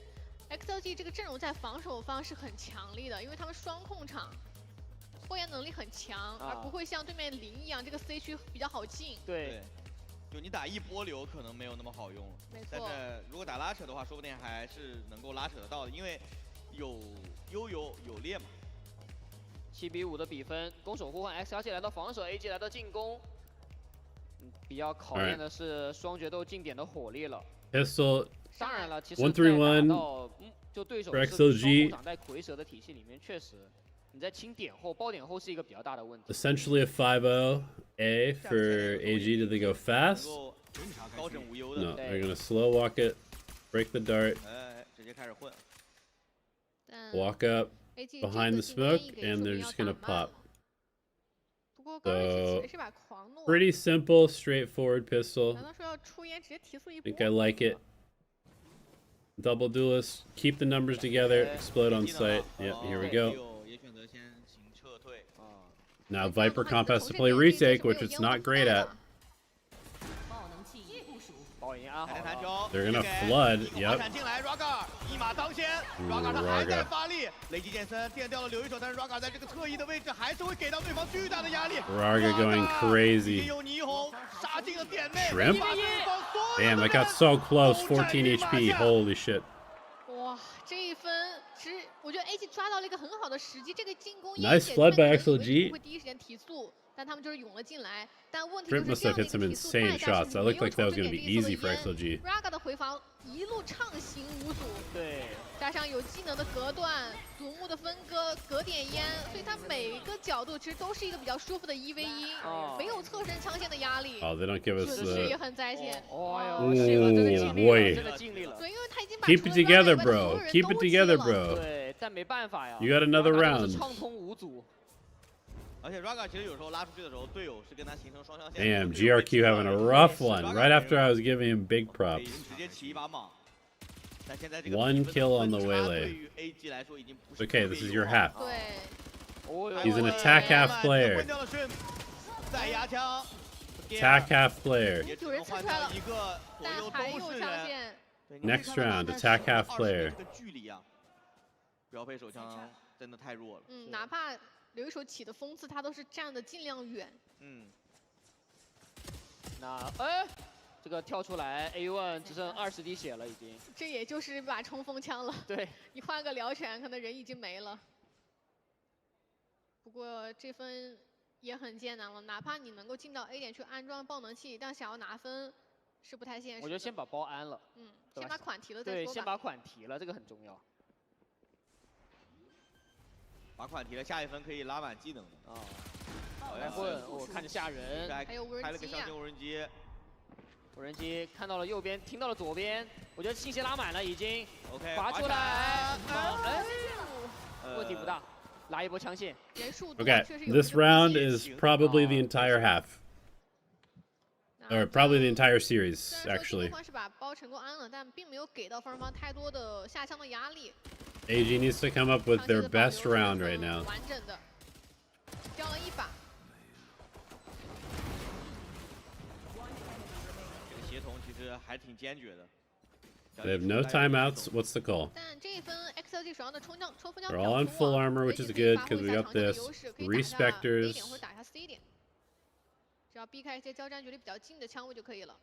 ，XLG 这个阵容在防守方是很强力的，因为他们双控场。 拖延能力很强，而不会像对面0一样，这个 C 区比较好进。对，就你打一波流可能没有那么好用了。没错。但是如果打拉扯的话，说不定还是能够拉扯得到的，因为有悠游有烈嘛。7比5的比分，攻守互换 ，XLG 来到防守 ，AG 来到进攻。比较考验的是双决斗进点的火力了。Pistol. 当然了，其实1-3-1. 就对手 XLG 长带蝰蛇的体系里面，确实。 你在清点后、爆点后是一个比较大的问题。 Essentially a 5-0 A for AG. Do they go fast? 高枕无忧 No, they're gonna slow walk it, break the dart, 直接开始混 walk up behind the smoke, and they're just gonna pop. So pretty simple, straightforward pistol. I think I like it. Double duelist, keep the numbers together, explode on sight. Yep, here we go. Now Viper Comp has to play retake, which it's not great at. They're gonna flood. Yep. Raga going crazy. Shrimp? Damn, that got so close. 14 HP. Holy shit. 哇，这一分其实我觉得 AG 抓到了一个很好的时机，这个进攻 Nice flood by XLG. 会第一时间提速，但他们就是涌了进来。但问题 Shrimp 就是 must have hit some insane shots. That looked like that was going to be easy for XLG. Raga 的回防一路畅行无阻，对，加上有技能的隔断、独木的分割、隔点烟，所以它每一个角度其实都是一个比较舒服的1v1，没有侧身枪线的压力。Oh, they don't give us 损失也很在线。哦哟，真的尽力了。对，因为他已经把 Keep it together, bro. Keep it together, bro. 对，但没办法呀。 You got another round. 畅通无阻。 而且 Raga 其实有时候拉出去的时候，队友是跟他形成双向线。 Damn, GRQ having a rough one. Right after I was giving him big props. 直接起一把莽。 One kill on the waylay. Okay, this is your half. He's an attack half player. Attack half player. Next round, attack half player. 标配手枪真的太弱了。哪怕留一手起的锋刺，他都是站的尽量远。那这个跳出来 ，A1 只剩20滴血了，已经。这也就是一把冲锋枪了。对，你换个疗程，可能人已经没了。不过这分也很艰难了，哪怕你能够进到 A 点去安装爆能器，但想要拿分是不太现实。我觉得先把包安了。先把款提了再说吧。对，先把款提了，这个很重要。罚款提了，下一分可以拉满技能的。啊，来混，我看着吓人。还有无人机呀，无人机。无人机看到了右边，听到了左边，我觉得信息拉满了已经。 OK， 滑出来，哎，问题不大，来一波枪线。 Okay, this round is probably the entire half. Or probably the entire series, actually. AG needs to come up with their best round right now. They have no timeouts. What's the call? They're all on full armor, which is good because we got this. Respecters. 只要避开一些交战距离比较近的枪位就可以了。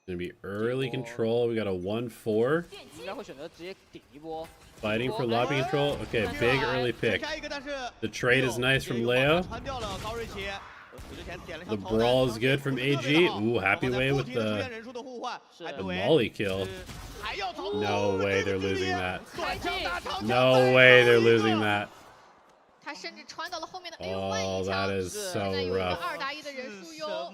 Gonna be early control. We got a 1-4. 应该会选择直接顶一波。 Fighting for lobby control. Okay, big early pick. The trade is nice from Leo. The brawl is good from AG. Ooh, happy way with the molly kill. No way they're losing that. No way they're losing that. 他甚至穿到了后面的 A1 Oh, that is so rough. 2打1的人数哟。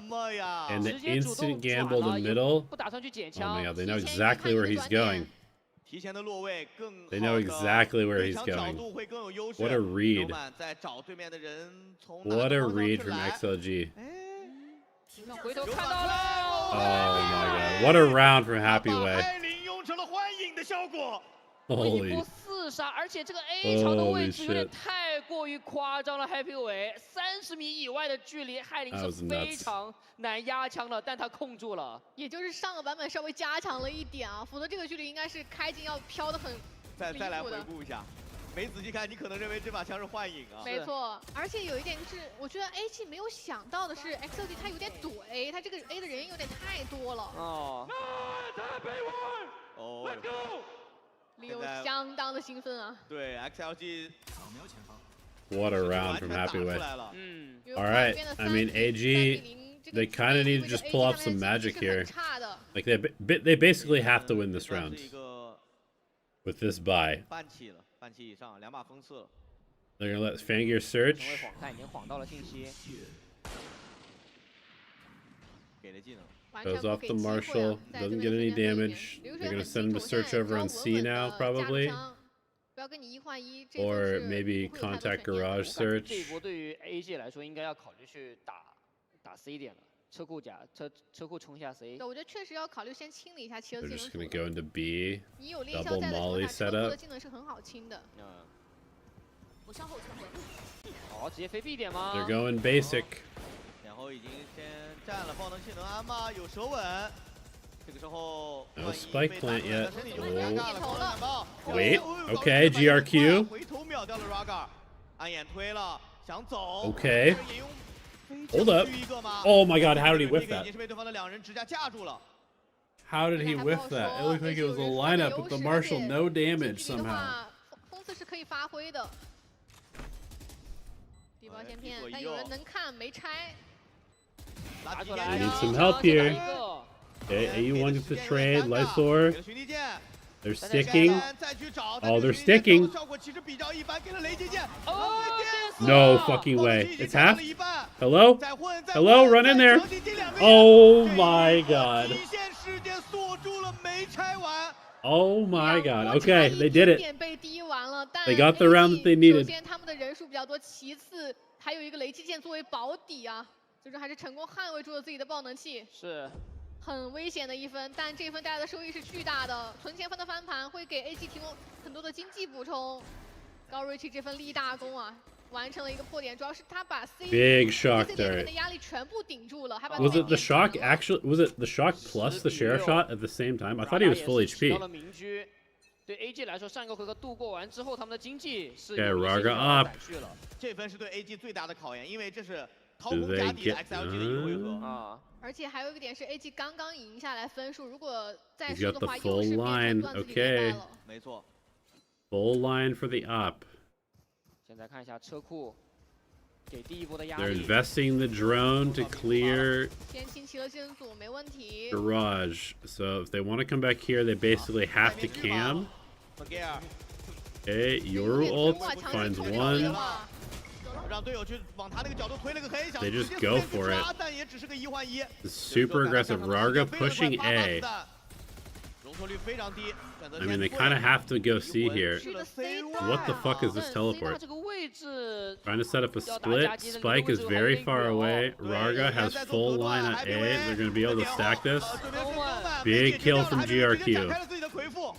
And the instant gamble in the middle. 不打算去捡 Oh 枪。 my god, they know exactly where he's going. They know exactly where he's going. What a read. What a read from XLG. Oh my god. What a round from Happy Way. Holy. 4杀，而且这个 A 场的位置有点太过于夸张了。Happy 维30米以外的距离，海林是非常难压枪的，但他控住了。也就是上个版本稍微加强了一点啊，否则这个距离应该是开镜要飘得很再来回顾一下，没仔细看，你可能认为这把枪是幻影啊。没错，而且有一点是，我觉得 A 没有想到的是 XLG 他有点怼，他这个 A 的人有点太多了。哦。哦。 Leo 相当的兴奋啊！对 ，XLG。 What a round from Happy Way. All right, I mean AG, they kind of need to just pull off some magic here. Like they basically have to win this round with this buy. They're gonna let Fangear search. Goes off the Marshall, doesn't get any damage. They're gonna send him to search over on C now, probably. Or maybe contact garage search. 这一波对于 AG 来说，应该要考虑去打 C 点了，车库冲一下 C。对，我觉得确实要考虑先清理一下汽车技 They're 能 just gonna go into B. 你有猎 Double 枭在的情 molly 况下，车库 setup. 的技能是很好清的。好，直接飞 B 点吗 They're going basic. 然后已经先占了爆能器能安吗？有手稳。这个时候 No spike plant yet. Oh. Wait. Okay. GRQ. 回头秒掉了 Raga， 暗眼推了，想走。 Okay. Hold up. Oh my god, how did he whiff that? 已经是被对方的两人支架架住了。 How did he whiff that? It looked like it was a lineup with the Marshall, no damage somehow. 风刺是可以发挥的。地包先骗，但有人能看没拆。 I need some help here. Okay, AU1 gets the trade. Lythor. They're sticking. Oh, they're sticking. No fucking way. It's half? Hello? Hello? Run in there. Oh my god. Oh my god. Okay, they did it. They got the round that they needed. 首先他们的人数比较多，其次还有一个雷击剑作为保底啊。 最终还是成功捍卫住了自己的爆能器，是很危险的一分，但这一分带来的收益是巨大的。存钱分的翻盘会给 AG 提供很多的经济补充。高瑞奇这份立大功啊，完成了一个破点，主要是他把 Big shock 的压力全部顶住了。Was it the shock actually? Was it the shock plus the sheriff shot at the same time? I thought he was full HP. 对 AG 来说，上一个回合度过完之后，他们的经济是 Raga up. 这分是对 AG 最大的考验，因为这是。 Do they get? 而且还有一个点是 AG 刚刚赢下来分数，如果再 He's 输 got 的 the 话， full 又是变 line. 成段子里面 Okay. 了。没错。Full line for the op. 现在看一下车库，给第一波的压 They're 力。 investing the drone to clear 先清齐了建组，没问题。 garage. So if they want to come back here, they basically have to cam. Okay, Yoru ult finds one. 让队友去往他那个角度推了个黑，想 They 直 just 接 go 随便去 for it. 抓，但也只是个1换1。 Super aggressive Rarga pushing A. 容错率非常低，选择 I mean, they kind of have to go C here. 去了 C 位 What the fuck is this teleport? 这个位置 Trying to set up a split. Spike is very far away. Rarga has full line at A. They're going to be able to stack this. Big kill from GRQ. 开了自己的回复，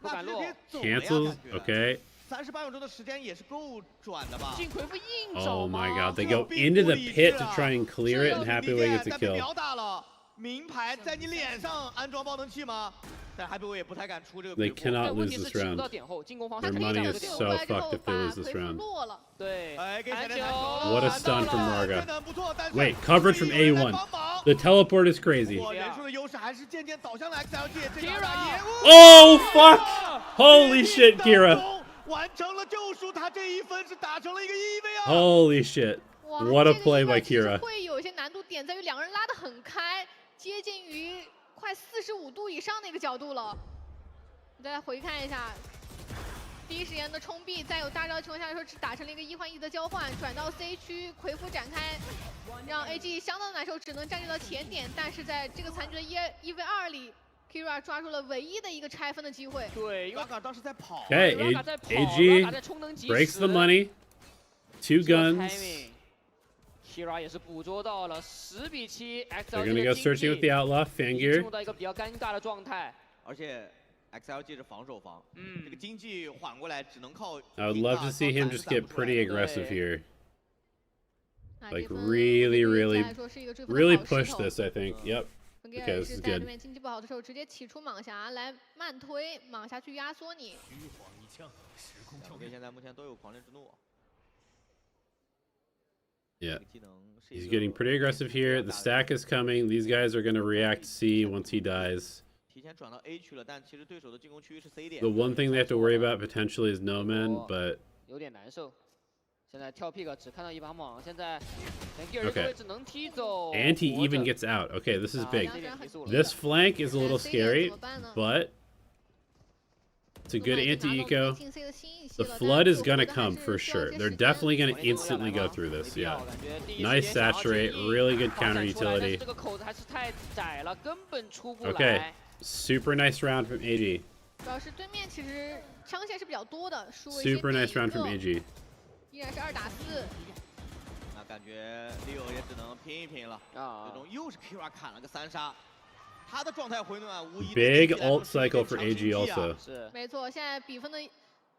不敢落 Cancels. Okay. 38秒钟的时间也是够转的吧？ 进回复硬找 Oh my 吗 god. They go into the pit to try and clear it, and Happyway gets a 但 kill. 表打了名牌在你脸上安装爆能器吗？但 Happyway 也不太敢出这个 They 回复。 cannot 但问 lose 题是 this 起不 round. 到点后，进攻方向 Their 可以 money 找 is 这个 so 点后 fucked if they lose this round. 对， What a stun from Rarga. 真的不错，但是 Wait, coverage from 有人来 A1. 帮忙 The teleport is crazy. 哇人数的优势还是渐渐导向了 XLG 这个打野。 Oh, fuck! Holy shit, Kira. 完成了救赎，他这一分是打成了一个1v2。 Holy shit. What a play by Kira. 会有些难度点在于两个人拉得很开，接近于快45度以上的一个角度了。我再回看一下，第一时间的冲壁，在有大招的情况下来说，只打成了一个1换1的交换，转到 C 区回复展开，让 AG 相当难受，只能占据到前点。但是在这个残局的1v2里 ，Kira 抓住了唯一的一个拆分的机会。对，因为 Rarga 当时在跑。 Okay, Rarga 在跑 AG ，Rarga 在充能及时 breaks the money. 2 guns. Kira 也是捕捉到了10比7 They're ，XLG gonna 的 go searching with the outlaw, 进 Fangir. 入到一个比较尴尬的状态。而且 XLG 是防守方，这个经济缓过来只能靠。 I would love to see him just get pretty aggressive here. 那 Like 这分 really, 对 really, 来说是一个追分的 really 好势 push 头 this, I think. Yep. Fangir Okay, 也 this 是 is 在 good. 对面经济不好的时候，直接起出蟒侠来慢推，蟒侠去压缩你。OK， 现在目前都有狂烈之怒。 Yeah. 这个技能是 He's 一个 getting pretty aggressive here. The stack is coming. These guys are going to react C once he dies. 提前转到 A 区了，但其实对手的进攻区域是 C 点。 The one thing they have to worry about potentially is no man, but 有点难受。现在跳 pick 只看到一把蟒，现在 Fangir 这 Okay. 个位置能踢走。 and he 活着 even gets out. Okay, this is big. 这点结束了 This flank is a little 现在 C 点 scary, 怎么办呢？ but it's a good 路马已经拿到 anti-eco. 进 C 的新一息 The 了 flood 但 is 是 gonna 我觉得还 come 是 for 需要 sure. 一些 They're 时间 definitely gonna instantly go through this. Yeah. Nice saturate, really good counter utility. 这个口子还是太窄了，根本出不 Okay, 来。 super nice round from AG. 主要是对面其实枪线是比较多的，输了一些 Super nice 第一 round from 个 AG. 依然是2打4。那感觉 Leo 也只能拼一拼了。啊最终又是 Kira 砍了个3杀，他的状态回暖无疑。 Big ult cycle for AG also. 是。没错，现在比分的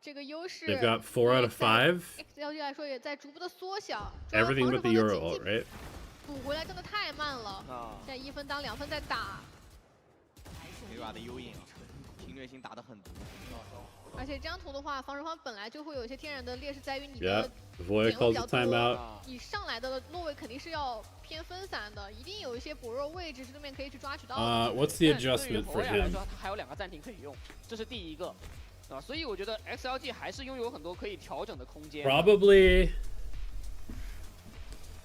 这个优势 They've got 4 out of 5. XLG 来说也在逐步的缩小。 Everything but the Euro ult, right? 补回来真的太慢了。啊。现在1分当2分在打， Kira 的优影，侵略性打得很足。而且这张图的话，防守方本来就会有一些天然的劣势，在于你 Yeah. 的 Void calls a timeout. 你上来的落位肯定是要偏分散的，一定有一些薄弱位置是对面可以去抓取到的。 What's the 但对于 adjustment 侯 for 雅来 him? 说，他还有2个暂停可以用，这是第一个。啊，所以我觉得 XLG 还是拥有很多可以调整的空间。 Probably.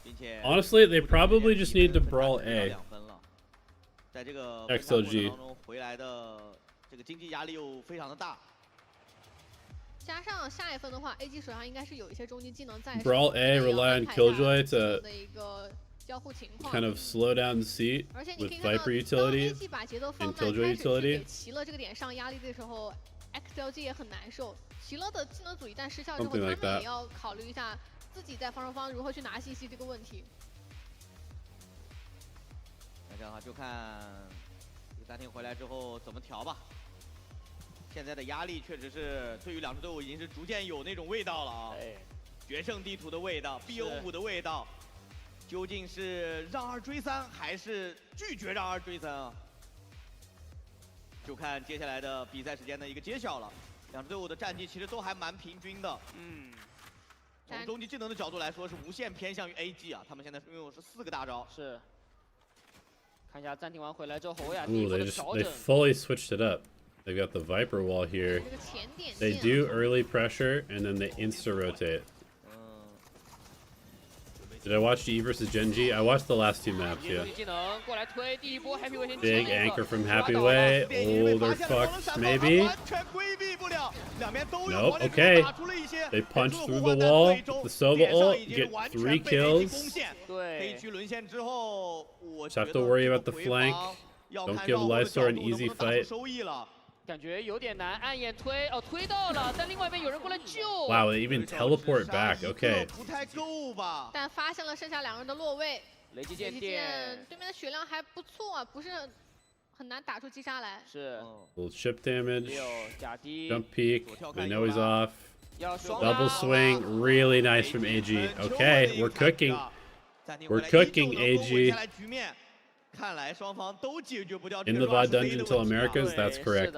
并且 Honestly, they probably just need to brawl A. 2分了，在这个 XLG 当中回来的这个经济压力又非常的大。 加上下一分的话 ，AG 手上应该是有一些终极技能在手。 Brawl A, rely on Killjoy to 的一个交互情况。 kind of slow down C 而且你 with 可以看到， Viper 当 utility. AG 把节奏放 and 慢， Killjoy 开始去 utility 给齐了这个点上压力的时候 ，XLG 也很难受。齐了的技能组一旦失效之后， Something 他 like 们 that 也要考虑一下自己在防守方如何去拿信息这个问题。那这样的话就看这个暂停回来之后怎么调吧。现在的压力确实是对于两支队伍已经是逐渐有那种味道了啊，决胜地图的味道 ，BO5 的味道，究竟是让2追3还是拒绝让2追3啊？就看接下来的比赛时间的一个揭晓了。两支队伍的战绩其实都还蛮平均的，从终极技能的角度来说是无限偏向于 AG 啊，他们现在拥有是4个大招。是。看一下暂停完回来之后，侯雅第一 Ooh, 波 they 的 just 调 they 整。 fully switched it up. They've got the Viper wall here. 这个前点 They 线 do early pressure and then they insta rotate. Did I watch GE versus Genji? I watched the last 2 maps, yeah. Big anchor from Happy Way. Oh, they're fucked, maybe? Nope, okay. They punch through the wall. The Sova ult, get 3 kills. Just have to worry about the flank. Don't give Lysor an easy fight. Wow, they even teleport back. Okay. 但发现了剩下2人的落位。雷击剑对面的血量还不错啊，不是很难打出击杀来。是。Little chip damage. Jump peek. I know he's off. Double swing. Really nice from AG. Okay, we're cooking. We're cooking, AG. In the VOD dungeon till Americas, that's correct.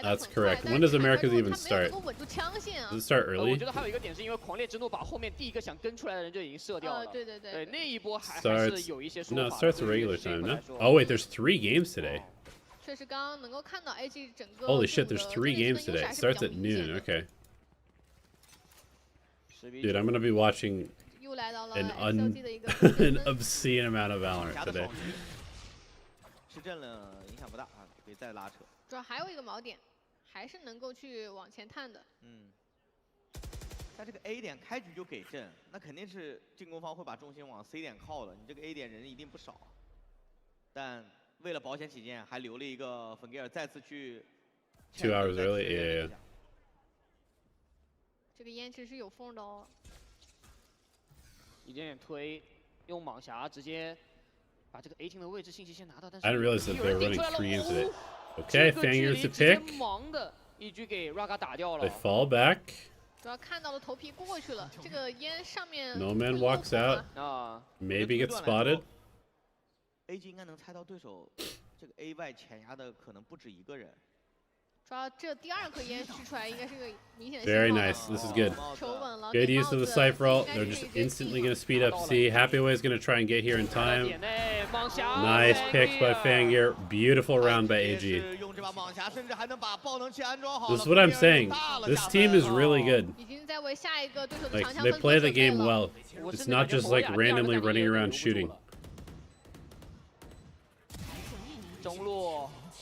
That's correct. When does Americas even start? Does it start early? No, it starts at regular time, no? Oh wait, there's 3 games today. Holy shit, there's 3 games today. It starts at noon, okay. Dude, I'm gonna be watching an obscene amount of Valorant today. 失阵了，影响不大啊，可以再拉扯。主要还有一个锚点，还是能够去往前探的。在这个 A 点开局就给阵，那肯定是进攻方会把重心往 C 点靠的。你这个 A 点人一定不少，但为了保险起见，还留了一个粉格尔再次去。2 hours early, yeah. 这个烟其实是有缝的哦。一点点推，用蟒侠直接。 把这个 A 厅的位置信息先拿到，但是 I didn't realize that they were running 3 games today. Okay, Fangir to pick. They fall back. 主要看到了头皮过去了，这个烟上面。No man walks out. Maybe gets spotted. AG 应该能猜到对手这个 A 外前压的可能不止1个人。 主要这第2颗烟取出来应该是个明显的。 Very nice. This is good. Good use of the Cypher ult. They're just instantly going to speed up C. Happy Way is going to try and get here in time. Nice pick by Fangir. Beautiful round by AG. This is what I'm saying. This team is really good. Like, they play the game well. It's not just like randomly running around shooting.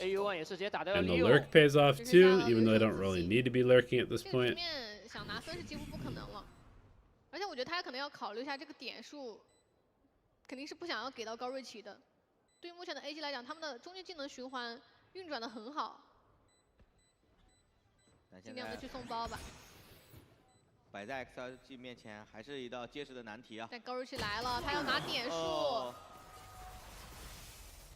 And the lurk pays off too, even though I don't really need to be lurking at this point. 想拿分是几乎不可能了，而且我觉得他可能要考虑一下这个点数，肯定是不想要给到高瑞奇的。对于目前的 AG 来讲，他们的中间技能循环运转的很好，尽量的去送包吧。摆在 XLG 面前还是一道结实的难题啊。但高瑞奇来了，他要拿点数。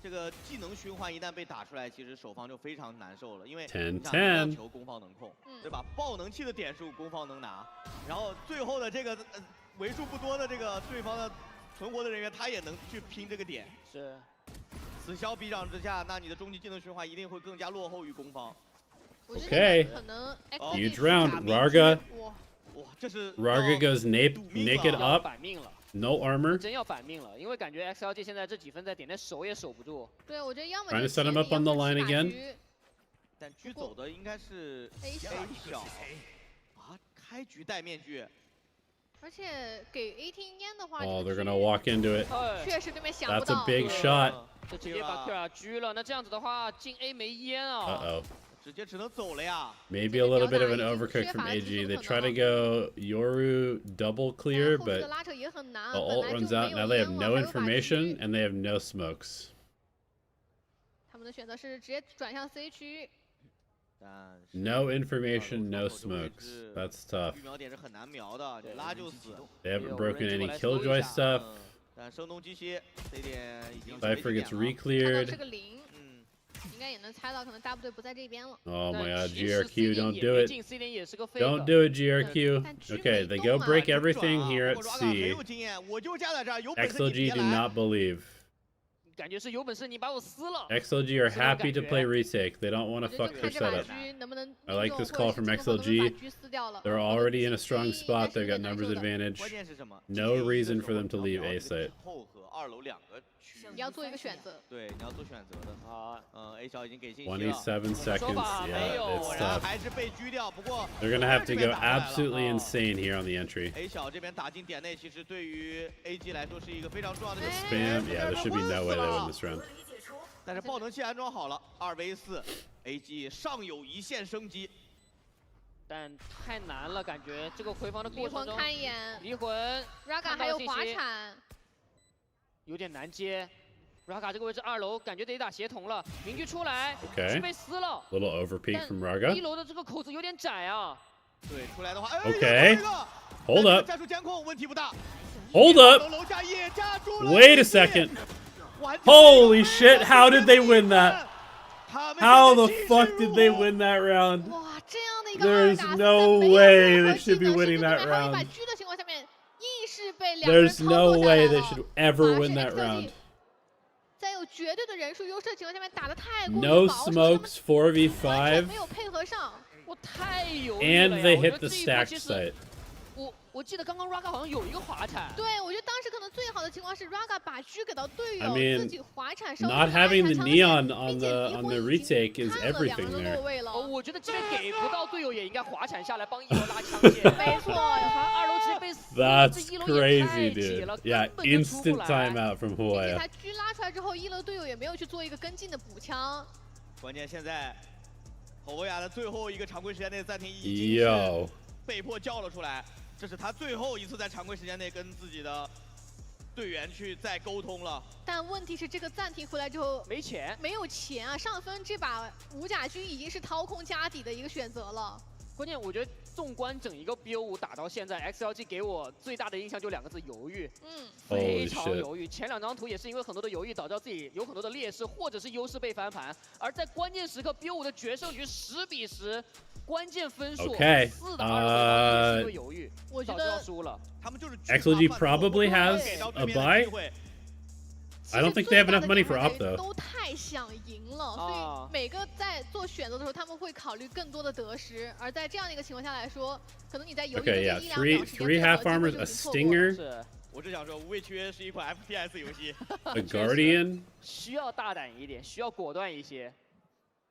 这个技能循环一旦被打出来，其实守方就非常难受了，因为10-10求攻方能控，对吧？爆能器的点数攻方能拿，然后最后的这个为数不多的这个对方的存活的人员，他也能去拼这个点。是。此消彼长之下，那你的终极技能循环一定会更加落后于攻方。Okay. Huge round, Rarga. 哇，这是 Rarga goes naked up. No armor. 真要反命了，因为感觉 XLG 现在这几分在点内守也守不住。对，我觉得要么 trying to set him up on the line again. 但狙走的应该是 A 小啊，开局戴面具。而且给 A 厅烟的话， Oh, they're gonna walk into it. 确实对面想不 That's 到。a big shot. 这直接把 Q 狙了，那这样子的话进 A 没烟啊。Uh-oh. 直接只能走了呀。 Maybe a little bit of an overcook from AG. They try to go Yoru double clear, but the ult runs out. Now they have no information and they have no smokes. 他们的选择是直接转向 C 区。 No information, no smokes. That's tough. They haven't broken any killjoy stuff. Cypher gets re-cleared. Oh my god, GRQ, don't do it. Don't do it, GRQ. Okay, they go break everything here at C. XLG do not believe. XLG are happy to play retake. They don't want to fuck their setup. I like this call from XLG. They're already in a strong spot. They've got numbers advantage. No reason for them to leave A site. 你要做一个选择。对，你要做选择的。27 seconds. Yeah, it's tough. 还是被狙掉，不过 They're gonna have to go absolutely insane here on the entry. A 小这边打进点内，其实对于 AG 来说是一个非常重要的 Spam. Yeah, there should be no way they win this round. 但是爆能器安装好了，2v4，AG 尚有一线生机。但太难了，感觉这个回防的过程中，离魂看一眼，离魂 Raga 还有滑铲，有点难接。Raga 这个位置2楼，感觉得打协同了。明狙出来， Okay. 是被撕了。Little overpeak from 1 Raga. 楼的这个口子有点窄啊。对，出来的话 Okay. Hold up. 战术监控问题不大。 Hold up. 楼下也架住了 Wait a second. Holy shit! How did they win that? How the fuck did they win that round? 哇，这样的一个 There's no way they should be winning that 还有一 round. 把狙的情况下面，硬是被2 There's 人 no 操作下 way 来 they 了 should ever 反而 win 是 that XLG round. 在有绝对的人数优势的情况下面，打得太过于 No 保守， smokes, 完全 4v5, 没有配合上。我太犹豫了 and 呀 they 我觉 hit 得 the 这一波 stack 其实 site. 我记得刚刚 Raga 好像有一个滑铲。对，我觉得当时可能最好的情况是 Raga 把狙给到队 I 友， mean, 自己滑铲上。 Not having the neon on 并且 the 离 on 魂 the 已经 retake is 看了2 everything 人的 there. 落位了。我觉得即便给不到队友，也应该滑铲下来帮1楼拉枪线。没错2楼直接被撕了，这 That's 1楼也太 crazy, 挤 dude. 了， Yeah, 根本就出不 instant 来。 timeout from 并且 Huaya. 他狙拉出来之后，1楼队友也没有去做一个跟进的补枪。关键现在侯维亚的最后一个常规时间内暂停已经是 Yo. 被迫叫了出来，这是他最后一次在常规时间内跟自己的队员去再沟通了。但问题是，这个暂停回来之后没钱，没有钱啊！上分这把无甲狙已经是掏空家底的一个选择了。关键我觉得纵观整一个 BO5打到现在 ，XLG 给我最大的印象就2个字：犹豫。非 Holy 常 shit. 犹豫。前2张图也是因为很多的犹豫，导致自己有很多的劣势或者是优势被翻盘。而在关键时刻 ，BO5 的决胜局10比10，关键分数 Okay, 4打2的因为犹豫，我觉早就要得输了。他们就是 XLG probably has a buy. I don't think they have enough money for up though. 都太想赢了，所以每个在做选择的时候，他们会考虑更多的得失。而在这样的一个情况下来说，可能你在犹豫的 Okay, 这 yeah, 1-2秒 three half armors, a stinger, 是，我只想说，无畏契约是一款 FPS 游戏。a guardian. 需要大胆一点，需要果断一些。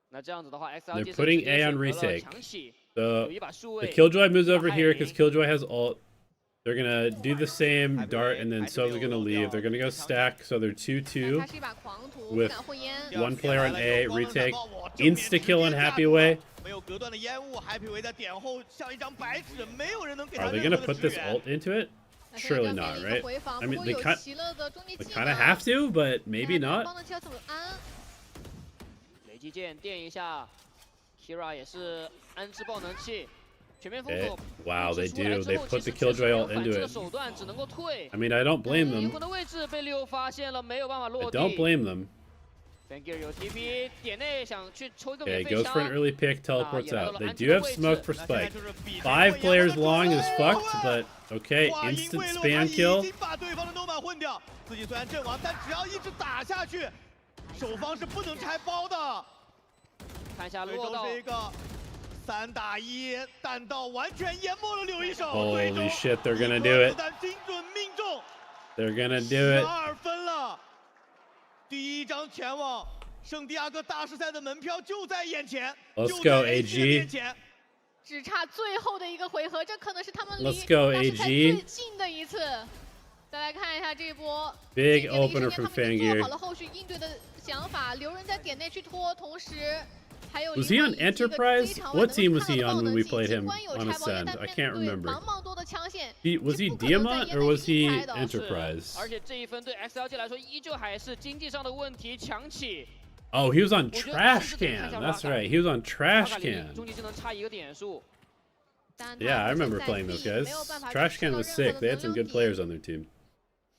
那这样子的话 They're ，XLG putting A on 是直接 retake. 选择了强起， The 有一把数 the 位。 Killjoy moves over here because Killjoy has ult. They're gonna do the same dart and then So's gonna leave. They're gonna go stack, so they're 2-2. 它是一把狂徒，不 with 敢混烟。 One player on A, retake, insta kill on Happy Way. 没有隔断的烟雾，Happy Way 在点后像一张白纸，没有人能给他 Are they 任 gonna 何的 put 支 this 援。 ult into it? 那现在 Surely 要 not, 面临一 right? 个回防 I 不 mean, 过 they 有 kind 齐了的终结 they 技 kind of 能 have to, but maybe 看看 not. 帮的枪怎么安？雷击剑垫一下 ，Kira 也是安置爆能器，全面封 Okay. 锁。 Wow, they 出来 do. 之 They 后 put the 其实确实 Killjoy 没有 ult 反制 into 的 it. 手段，只能够退。 I mean, I don't blame 离 them. 魂的位置被6发现了，没有办法 I 落地。 don't blame them. Bangir 有 TP，点内想去抽一个 Okay, 免费 goes for an 枪。 early pick, teleports out. They do have smoke for 那现在 spike. 就是比这个 5 players 不一样的 long 主 is 宰 fucked, but okay, 话音 instant 未落，他 spam 已 kill. 经把对方的 Nomad 混掉，自己虽然阵亡，但只要一直打下去，守方是不能拆包的。看一下最落到终是一个3打1，弹道完全淹没了刘一手。 Holy shit, they're gonna do it. 子弹精准命中， They're gonna do it. 12分了。第1张前往圣地亚哥大师赛的门票就在眼前， Let's 就 go, 在 AG 的 AG 面前。只差最后的一个回合，这可能是他们离 Let's go, 大师赛 AG 最近的一次。再来看一下这一波 Big 进阶的一 opener 瞬间 from 他们已经 Fangir. 做好了后续应对的想法，留人在点内去拖，同时还有 Was he on 离魂以及一个 Enterprise? 非常 What 稳 team 能 was he 看到 on 的 when we 爆能 played 器 him 尽管有 on 拆包，但 Ascend? I 面 can't 对 remember. 茫茫多的枪线， Was 是 he 不可能在 Diamant 烟 or 内 was 硬 he 开的。 Enterprise? 而且这一分对 XLG 来说依旧还是经济上的问题，强起。 Oh, he was on 我觉得 trash 甚至可以看 can. 一下 That's Raga right. He was on trash Raga 离 can. 终极技能差1个点数。但 Yeah, I 他 remember 现在 playing those 并 guys. 没有办法 Trash 去 can 受到 was 任 sick. 何 They 的 had some 能 good 量 players 点 on their team.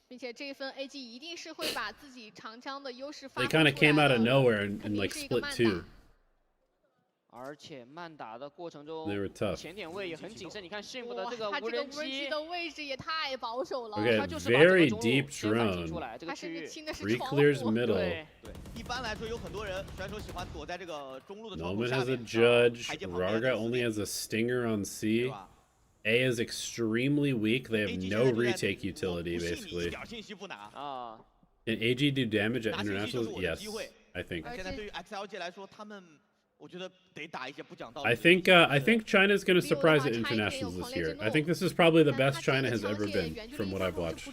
并且这一分 AG 一定是会把自己长枪的优势发 They 挥出 kind 来 of came out 的 of nowhere and 肯定 like 是一个 split 慢 two. 打。而且慢打的过程中 They were tough. 前点位也很谨慎。你看 Shimp 的哇，这个无人他这个无人机机，的位置也太保守了， Okay, 他就是把整个 very 中路 deep 先反清 drone. 出来这个他甚区域。至清的是 Re 窗 clears 户。 middle. 对，对，一般来说有很多人选手喜欢躲在这个中路的窗户 Noman 下 has a 面， judge. 台阶旁边 Raga 的 only has a stinger on 对 C. 吧 A is extremely weak. They have AG no 现在就在 retake 我 utility, 不信你一 basically. 点信息不拿，啊， Can AG do damage at 拿信息就是 internationals? 我的 Yes. 机会。I think. 现在对于 XLG 来说，他们我觉得得打一些不讲道理。I think China's going to surprise at internationals this year. I think this is probably the best China has ever been from what I've watched.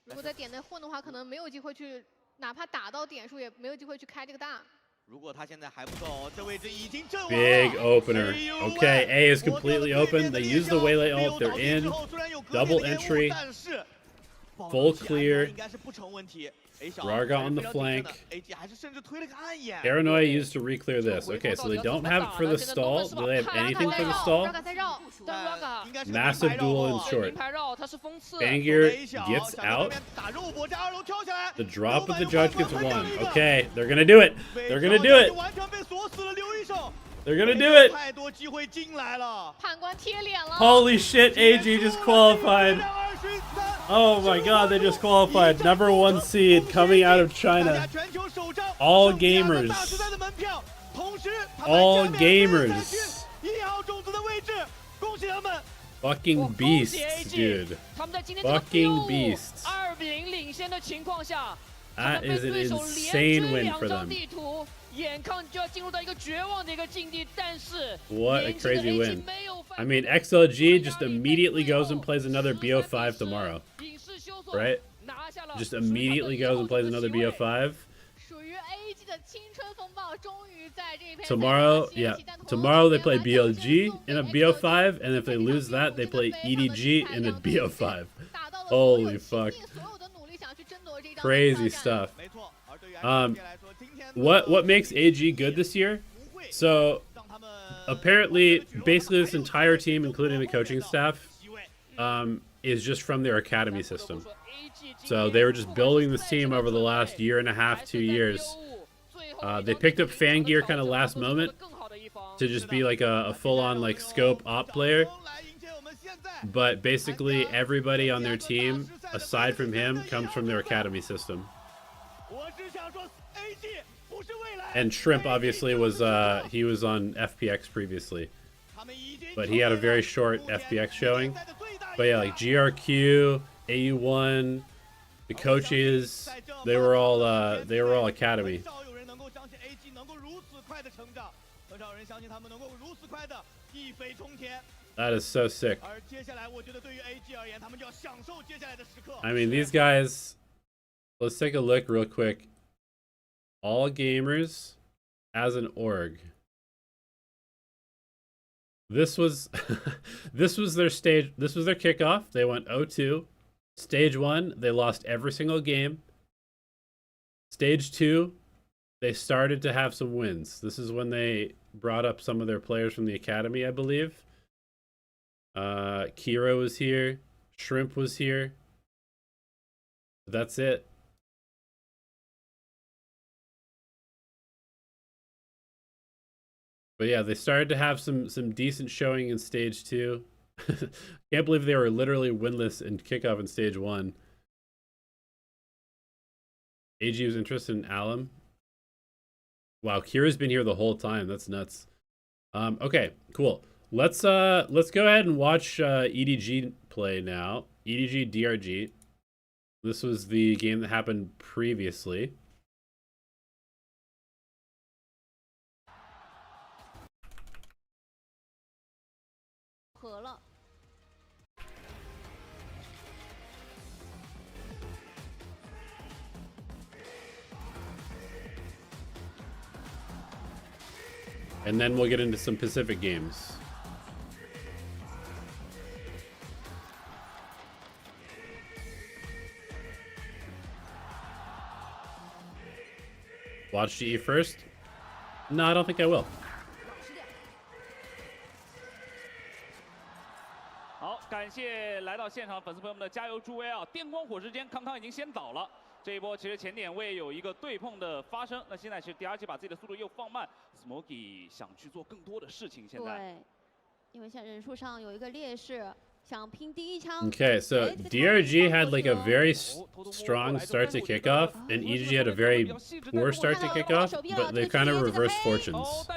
如果在点内混的话，可能没有机会去，哪怕打到点数也没有机会去开这个大。如果他现在还不够，这位置已经阵亡了。 Big opener. Okay, A is completely open. They use the waylay ult. They're in. Double entry. Full clear. Raga on the flank. Paranoia used to re-clear this. Okay, so they don't have it for the stall. Do they have anything for the stall? Massive duel in short. Bangir gets out. The drop of the judge gets one. Okay, they're gonna do it. They're gonna do it. They're gonna do it. Holy shit, AG just qualified. Oh my god, they just qualified. #1 seed coming out of China. All gamers. All gamers. Fucking beasts, dude. Fucking beasts. That is an insane win for them. What a crazy win. I mean, XLG just immediately goes and plays another BO5 tomorrow. Right? Just immediately goes and plays another BO5. Tomorrow, yeah. Tomorrow they play BLG in a BO5, and if they lose that, they play EDG in a BO5. Holy fuck. Crazy stuff. What makes AG good this year? So apparently, basically this entire team, including the coaching staff, is just from their academy system. So they were just building this team over the last year and a half, 2 years. They picked up fan gear kind of last moment to just be like a full-on like scope op player. But basically everybody on their team, aside from him, comes from their academy system. And Shrimp obviously was he was on FPX previously, but he had a very short FPX showing. But yeah, like GRQ, AU1, the coaches, they were all academy. That is so sick. I mean, these guys, let's take a look real quick. All gamers as an org. This was this was their stage, this was their kickoff. They went 0-2. Stage 1, they lost every single game. Stage 2, they started to have some wins. This is when they brought up some of their players from the academy, I believe. Kira was here. Shrimp was here. That's it. But yeah, they started to have some decent showing in stage 2. Can't believe they were literally winless in kickoff in stage 1. AG was interested in Alum. Wow, Kira's been here the whole time. That's nuts. Okay, cool. Let's go ahead and watch EDG play now. EDG DRG. This was the game that happened previously. And then we'll get into some Pacific games. Watch GE first? No, I don't think I will. 好，感谢来到现场粉丝朋友们的加油助威啊！电光火石间，康康已经先倒了。这一波其实前点位有一个对碰的发生，那现在是DRG把自己的速度又放慢 ，Smokey 想去做更多的事情。现在，对，因为现在人数上有一个劣势。 Okay, so DRG had like a very strong start to kickoff, and EDG had a very poor start to kickoff, but they kind of reversed fortunes.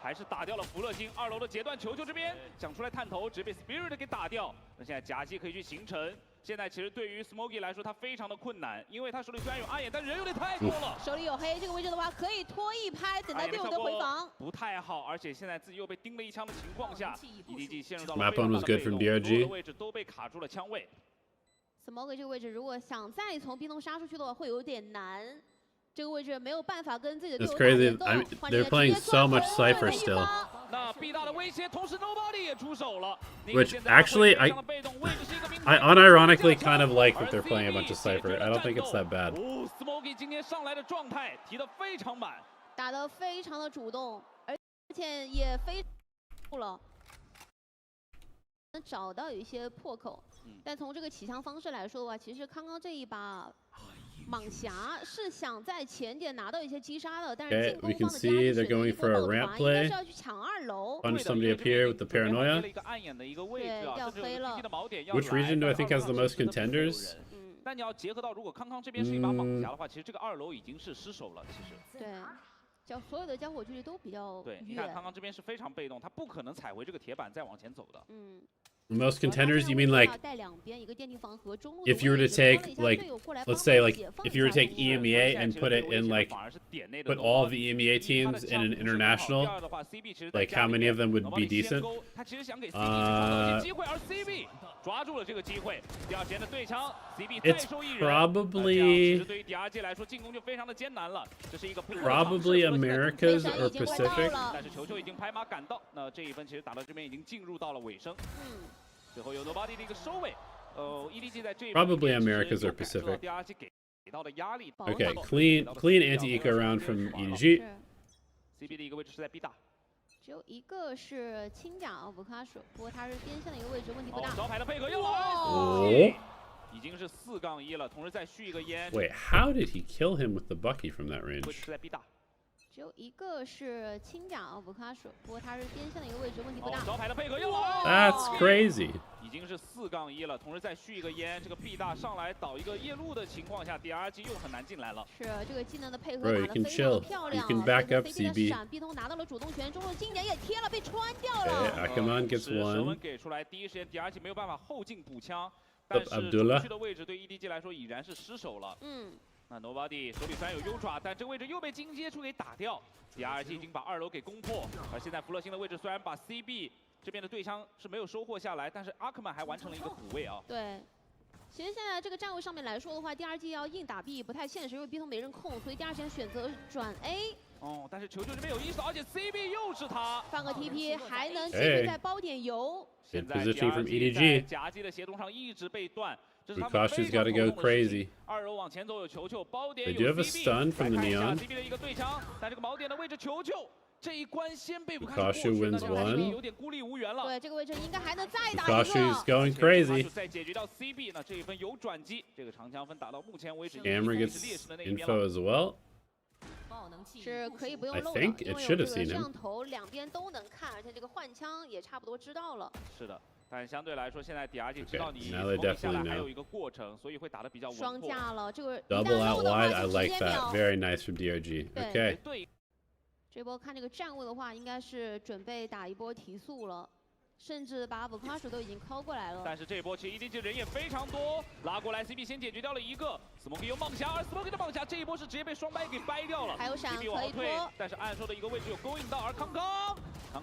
还是打掉了福乐星2楼的截断球球这边想出来探头，直接被 Spirit 给打掉。那现在夹击可以去形成现在其实对于 Smokey 来说，他非常的困难，因为他手里虽然有暗眼，但人有点太多了。手里有黑，这个位置的话可以拖一拍，等待队友的回防。不太好，而且现在自己又被盯了一枪的情况下 ，EDG 陷入到了 Map on was good from DRG 位置都被卡住了枪位。Smokey 这个位置如果想再从冰洞杀出去的话，会有点难。这个位置没有办法跟自己的队友 It's 打 crazy. 联动 I mean, they're playing so much Cypher still. 那 B 大的威胁，同时 Nobody 也出手了。 Which actually, I unironically kind of like that they're playing a bunch of Cypher. I don't think it's that bad. Smokey 今天上来的状态提得非常满，打得非常的主动，而且也非常了，能找到一些破口。但从这个起枪方式来说的话，其实康康这一把。 蟒侠是想在前点拿到一些击杀的，但是进攻 we can 方的 see they're going for a ramp 应该 play. 是要去抢2楼。 Punch somebody up here with the paranoia. 对，掉黑了。 Which region do I think has the most contenders? 但你要结合到，如果康康这边是一把蟒侠的话，其实这个2楼已经是失手了。其实对，所有的交火距离都比较对，你看康康这边是非常被动，他不可能踩回这个铁板再往前走的。The most contenders? You mean like if you were to take like, let's say like if you were to take EMEA and put it in like put all of the EMEA teams in an international, like how many of them would be decent? It's probably Americas or Pacific. 但是球球已经拍马赶到，那这一分其实打到这边已经进入到了尾声。最后有 Nobody 的一个收尾。EDG 在这一 Probably Americas or Pacific. DRG 给到的压力。 Okay, clean anti-eco round from EDG. CB 的一个位置是在 B 大。 只有一个是轻甲奥布卡手，不过他是边线的一个位置，问题不大。招牌的配合又来， Oh. 已经是4-1了，同时再续一个烟。 Wait, how did he kill him with the Bucky from that 位置 range? 是在 B 大。 只有一个是轻甲奥布卡手，不过他是边线的一个位置，问题不大。招牌的配合又来， That's crazy. 已经是4-1了，同时再续一个烟。这个 B 大上来倒一个夜路的情况下 ，DRG 又很难进来了。是这个技能的配合 Bro, 打 you 得 can 非常的 chill. 漂 You 亮。 can back up CB CB. 闪，B通拿到了主动权，中路经典也贴了，被穿掉 Okay, 了。 Akamon gets 蛇 one. 纹给出来，第一时间 DRG 没有办法后进补枪，但是 Abdullah 中区的位置对 EDG 来说已然是失手了。那 Nobody 手里虽然有优爪，但这个位置又被金接触给打掉。DRG 已经把2楼给攻破，而现在福乐星的位置虽然把 CB 这边的对枪是没有收获下来，但是阿克曼还完成了一个补位啊。对，其实现在这个站位上面来说的话，DRG 要硬打 B 不太现实，因为 B 通没人控，所以DRG选择转 A。但是球球这边有意识到，而且 CB 又是他，放个 TP 还能继续在包点油。现在 positioning from DRG EDG 在夹击的协同上一直被断。 Ukashi's got to go crazy. 2楼往前走有球球，包点 They 有 do have a stun from the neon. CB 的一个对枪，但这个锚点的位置球球这一关先被 Ukashi wins one. 有点孤立无援了。对，这个位置应该还能再打一个。 Ukashi's going crazy. 再解决掉 CB， 那这一分有转机，这个长枪分打到目前为止 Camera 劣 gets 势的那一边 info 了。 as well. 是可以不用 I 漏的， think 因 it 为 should 有 have 这 seen 个 him. 摄像头两边都能看，而且这个换枪也差不多知道了。是的。 但是相对来说，现在 DRG 知道你 now they 从下来 definitely 还 know. 有一个过程，所以会打得比较稳妥。双架了，这个 Double out wide. I like that. Very nice from DRG. Okay. 对，这波看这个站位的话，应该是准备打一波提速了，甚至把武卡手都已经call过来了。但是这波其实 EDG 人也非常多，拉过来 CB 先解决掉了一个 ，Smokey 有蟒侠，而 Smokey 的蟒侠这一波是直接被双掰给掰掉了。还有闪 CB 往后退可以拖，但是暗手的一个位置有勾引到，而康康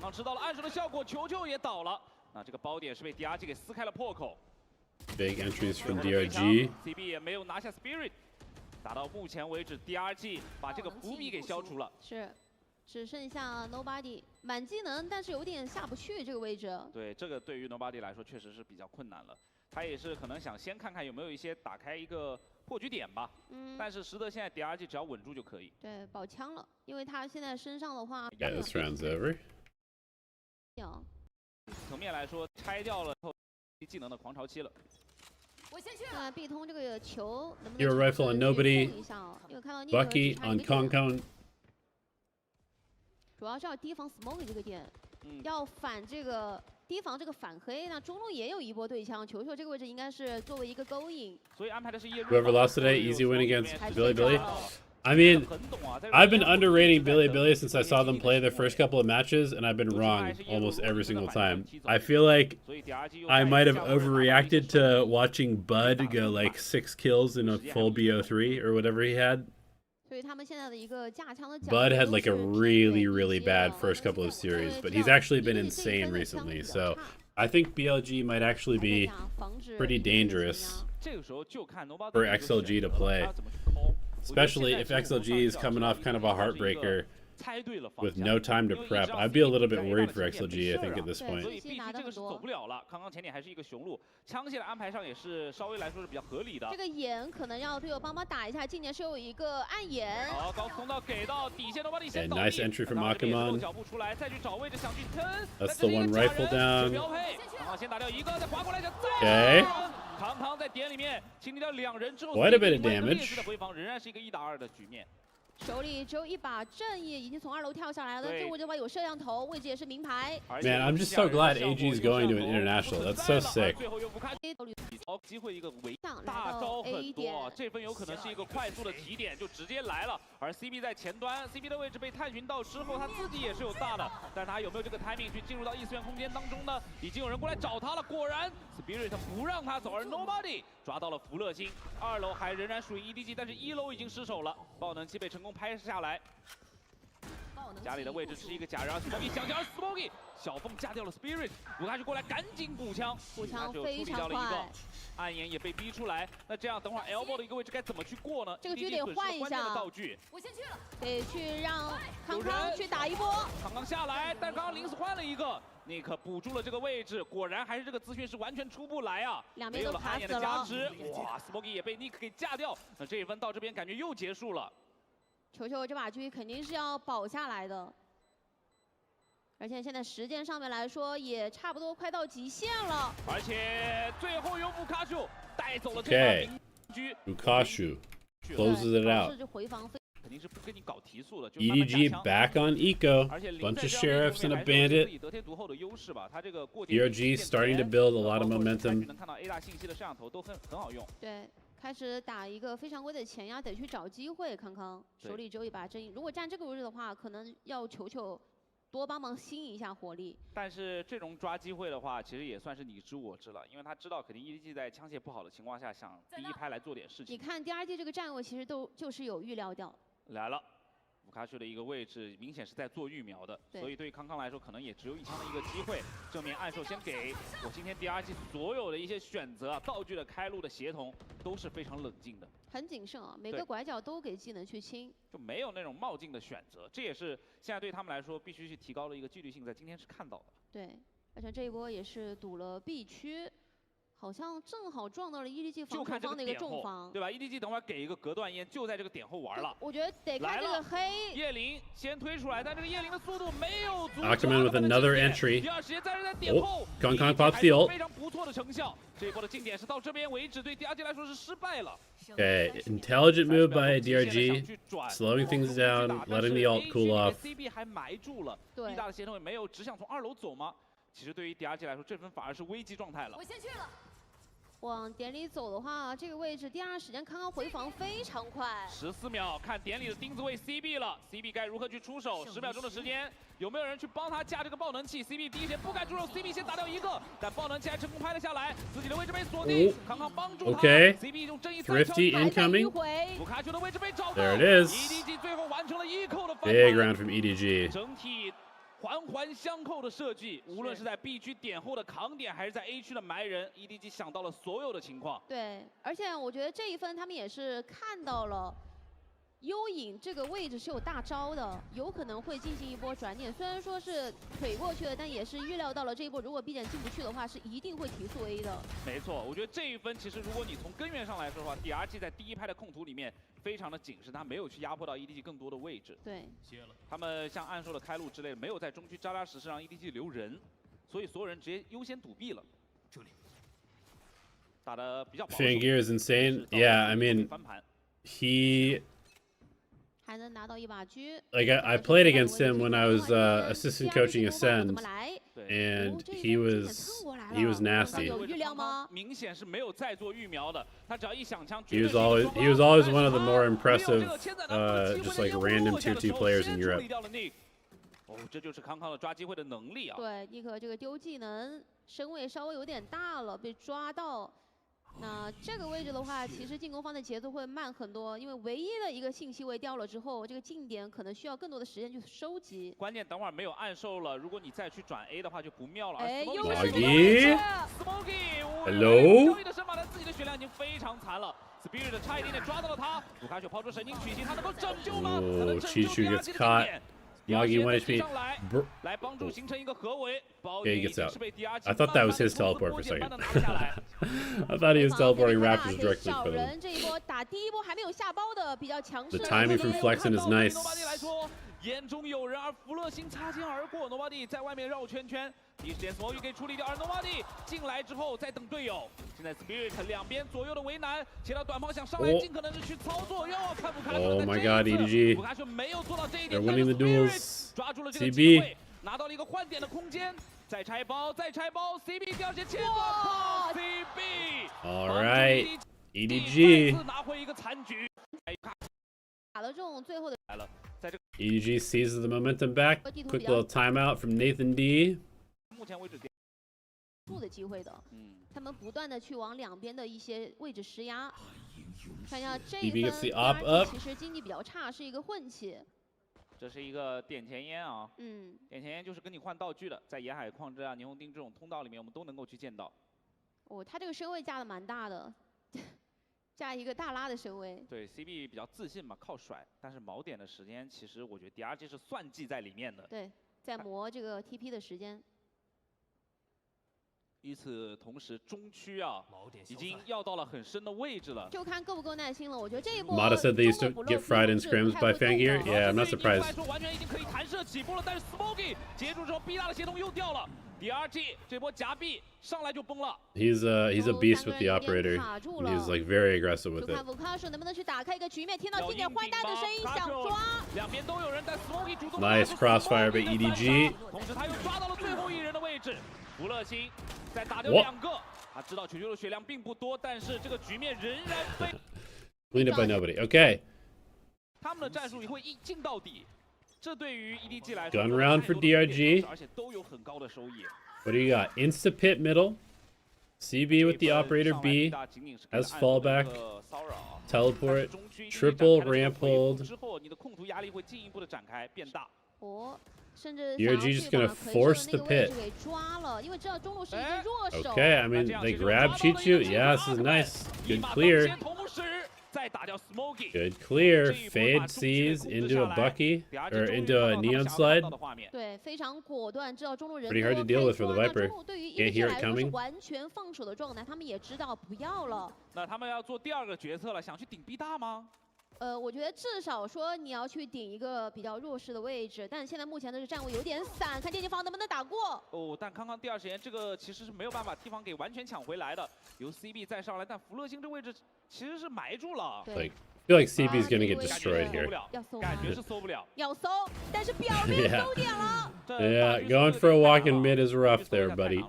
吃到了暗手的效果，球球也倒了。那这个包点是被 DRG 给撕开了破口。 Big entries from DRG. CB 也没有拿下 Spirit， 打到目前为止 DRG 把这个伏笔给消除了。是。 只剩下 Nobody 满技能，但是有点下不去这个位置。对，这个对于 Nobody 来说确实是比较困难了。他也是可能想先看看有没有一些打开一个破局点吧。但是实则现在 DRG 只要稳住就可以。对，保枪了，因为他现在身上的话。 Yeah, this round's over. 层面来说，拆掉了后技能的狂潮期了。 那 B 通这个球能不能 Hero rifle on nobody. 一下哦，因为看到 Bucky on Concon. 主要是要提防 Smokey 这个点，要反这个提防这个反黑。那中路也有一波对枪，球球这个位置应该是作为一个勾引。所以安排的是夜路。 Whoever lost today, easy win against Billy Billy. I mean, I've been underrating Billy since I saw them play their first couple of matches, and I've been wrong almost every single time. I feel like I might have overreacted to watching Bud go like 6 kills in a full BO3 or whatever he had. Bud had like a really bad first couple of series, but he's actually been insane recently. So I think BLG might actually be pretty dangerous for XLG to play. Especially if XLG is coming off kind of a heartbreaker with no time to prep. I'd be a little bit worried for XLG, I think, at this point. 所以毕竟这个是走不了了。刚刚前点还是一个雄鹿，枪械的安排上也是稍微来说是比较合理的。这个眼可能要队友帮忙打一下，近点是有一个暗眼。好，高速通道给到底线，nobody 先 And nice entry from Akamon. 脚步出来，再去找位置想去吞。 That's the one rifle down. 标配，刚刚先打掉一个，再划过来想再。 Okay. 康康在点里面清理掉2人之后 Quite a bit of damage. 劣势的回防仍然是一个1打2的局面。 手里只有一把正义，已经从2楼跳下来了。这位这把有摄像头，位置也是名牌。Man, I'm just so glad AG is going to an international. That's so sick. 机会一个围大招很多，这分有可能是一个快速的提点，就直接来了。而 CB 在前端 ，CB 的位置被探寻到之后，他自己也是有大的，但他有没有这个 timing 去进入到异次元空间当中呢？已经有人过来找他了，果然 Spirit 不让他走，而 Nobody 抓到了福乐星。2楼还仍然属于 EDG， 但是1楼已经失手了，爆能器被成功拍下来。 家里的位置是一个假人 ，Smoky 想而 Smoky 小凤架掉了 Spirit， 卢卡就过来赶紧补枪，补枪就处理掉了一个，暗眼也被逼出来。那这样等会儿 Elbow 的一个位置该怎么去过呢？这个局得换一下道具，我先去了，得去让康康去打一波。康康下来，但刚刚临时换了一个。 尼克补住了这个位置，果然还是这个资讯是完全出不来啊！两边都卡死了。加持，哇 ，Smoky 也被尼克给架掉。那这一分到这边感觉又结束了。球球这把狙肯定是要保下来的，而且现在时间上面来说也差不多快到极限了。而且最后由乌卡秀带走了这把名狙。Ukashu closes it out. 回防 EDG back on Eco. Bunch of sheriffs and a bandit. DRG starting to build a lot of momentum. 对，开始打一个非常规的前压，得去找机会。康康手里只有一把正义，如果站这个位置的话，可能要球球多帮忙吸引一下火力。但是这种抓机会的话，其实也算是你知我知了，因为他知道肯定 EDG 在枪械不好的情况下，想第一拍来做点事情。你看 DRG 这个站位，其实就是有预料到。 来了，乌卡秀的一个位置明显是在做预瞄的，所以对于康康来说，可能也只有1枪的一个机会。正面暗手先给我今天 DRG 所有的一些选择啊，道具的开路的协同都是非常冷静的，很谨慎啊，每个拐角都给技能去清，就没有那种冒进的选择。这也是现在对他们来说必须去提高的一个纪律性，在今天是看到的。对，而且这一波也是堵了 B 区。 好像正好撞到了 EDG 防守方的一个重防，对吧 ？EDG 等会儿给一个隔断烟，就在这个点后玩了。我觉得得看这个黑。叶灵先推出来，但这个叶灵的速度没有足够。Akamon with another entry. 第2时间在点后， Kong pops the ult. 非常不错的成效。这一波的进点是到这边为止，对 DRG 来说是失败了。 Okay, intelligent move by DRG, slowing things down, letting the ult cool off. CB 还埋住了，力大的协同也没有，只想从2楼走吗？其实对于 DRG 来说，这分反而是危机状态了。我先去了。 往点里走的话，这个位置第2时间康康回防非常快。14秒，看点里的钉子位 CB 了 ，CB 该如何去出手？10秒钟的时间，有没有人去帮他架这个爆能器 ？CB 第一时间不敢出手 ，CB 先打掉一个，但爆能器还成功拍了下来，自己的位置被锁定，康康帮助他 ，CB 用正义Thrifty incoming. 卢卡丘的位置被找到 There it is. EDG 最后完成了1扣的翻盘。 Big round from EDG. 整体。 环环相扣的设计，无论是在 B 区点后的扛点，还是在 A 区的埋人 ，EDG 想到了所有的情况。对，而且我觉得这一分他们也是看到了幽影这个位置是有大招的，有可能会进行一波转点。虽然说是腿过去了，但也是预料到了这一波如果 B 点进不去的话，是一定会提速 A 的。没错，我觉得这一分其实如果你从根源上来说的话 ，DRG 在第一拍的控图里面。 非常的谨慎，他没有去压迫到 EDG 更多的位置。对，他们像暗兽的开路之类的，没有在中区扎扎实实让 EDG 留人，所以所有人直接优先堵 B 了。这里打得比较保守。Fangir is insane. Yeah, I mean, he. 还能拿到一把狙。Like I played against him when I was assistant coaching Ascend, and he was He was nasty. 有预料吗？明显是没有在做预瞄的，他只要一响枪， He was always one of the more impressive, just like random tier 2 players in Europe. 哦，这就是康康的抓机会的能力啊！对，尼克这个丢技能，身位稍微有点大了，被抓到。那这个位置的话，其实进攻方的节奏会慢很多，因为唯一的一个信息位掉了之后，这个近点可能需要更多的时间去收集。关键等会儿没有暗售了，如果你再去转 A 的话就不妙了。哎，又是 Smoky。Hello。交易的身法，他自己的血量已经非常残了。Spirit 差一点点抓到了他，卢卡修抛出神经曲线，他能够拯救吗？Oh, Chichu gets caught. Smoggy 1 HP. Yeah, he gets out. I thought that was his teleport for a second. I thought he was teleporting Raptors directly for them. The timing from flexing is nice. 眼中有人，而福乐星擦肩而过 ，Nobody 在外面绕圈圈，第一时间 Smoggy 给处理掉，而 Nobody 进来之后在等队友。现在 Spirit 两边左右的为难，切到短炮想上来，尽可能的去操作，要看不看。Oh my God, EDG. 卢卡修没有做到这一 They're 点， winning the duels. 抓住了这个机会， CB 拿到了一个换点的空间，再拆包，再拆包 ，CB 第二节切断 ，CB。All right, EDG. 拿回一个残局。打了这种最后的。 EDG seizes the momentum back. Quick little timeout from Nathan D. 目前为止，的机会的，他们不断的去往两边的一些位置施压。看一下这一分，其实经济比较差，是一个混器。这是一个点钱烟啊，点钱烟就是跟你换道具的，在沿海矿之啊、霓虹町这种通道里面，我们都能够去见到。哦，他这个身位架的蛮大的。加一个大拉的身位，对 CB 比较自信嘛，靠甩。但是锚点的时间，其实我觉得 DRG 是算计在里面的。对，在磨这个 TP 的时间。与此同时，中区啊，已经要到了很深的位置了。就看够不够耐心了。我觉得这一波。Mata said they used to get fried in scrims by Fangir. Yeah, I'm not surprised. 完全已经可以弹射起步了，但是 Smoggy 接住之后 B 大的协同又掉了。 DRG 这波夹壁上来就崩了。He's a beast with the operator. He's like very aggressive with it. 看卢卡修能不能去打开一个局面，听到经典换弹的声音，想抓。两边都有人，但 Smoggy 主动。Nice crossfire by EDG. 同时他又抓到了最后一人的位置。福乐星再打掉2个，他知道球球的血量并不多，但是这个局面仍然非。Cleaned up by nobody. Okay. 他们的战术也会一进到底。 这对于 EDG 来说 Gun round for DRG. 而且都有很高的收益。 What do you got? Insta pit middle. CB with the operator B. Has fallback. Teleport. Triple ramp hold. 之后，你的控图压力会进一步的展开变大。哦，甚至 DRG just gonna force the pit. 给抓了，因为知道中路是一个弱手。Okay, I mean they grab Chichu. Yeah, this is nice. Good clear. 再打掉 Smoggy. Good clear. Fade sees into a Bucky or into a Neon Slide. 对，非常果断，知道中路人 Pretty hard to deal with for the Viper. 对于 Can't hear it 来说是 coming. 完全放手的状态，他们也知道不要了。那他们要做第二个决策了，想去顶 B 大吗？ 我觉得至少说你要去顶一个比较弱势的位置，但现在目前的站位有点散，看电竞方能不能打过。哦，但康康第二时间这个其实是没有办法替方给完全抢回来的，由 CB 再上来，但福乐星这位置其实是埋住了。Like, I feel like CB's gonna get destroyed here. 感觉是搜不了。要搜，但是表面搜点了。Yeah, going for a walk in mid is rough there, buddy.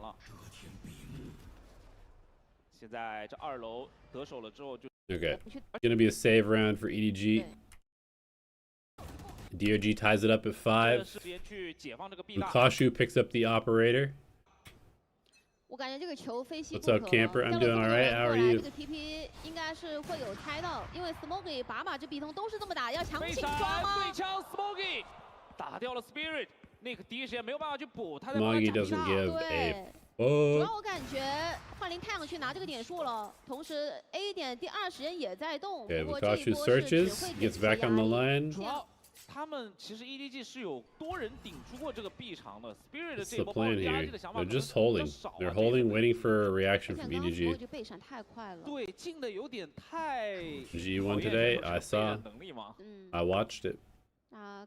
现在这2楼得手了之后就。 Okay, gonna be a save round for EDG. DRG ties it up at 5. Lukashu picks up the operator. 我感觉这个球飞西 What's up, Camper? I'm doing alright. How are you? 这个 TP 应该是会有猜到，因为 Smoggy 把这笔筒都是这么打，要强行抓吗？对枪 Smoggy 打掉了 Spirit， 那个第一时间没有办法去补，他在 Smoggy doesn't give a 主 fuck. 要我感觉幻灵太阳去拿这个点数了，同时 A 点第2时间也在动。 Okay, Lukashu searches, gets back on the line. 主要他们其实 EDG 是有多人顶出过这个 B 场的 Spirit 的 What's 这 the 波 plan here? They're just holding. They're holding, waiting for a reaction from EDG. 背闪太快了。对，进的有点太。G1 today, I saw. I watched it.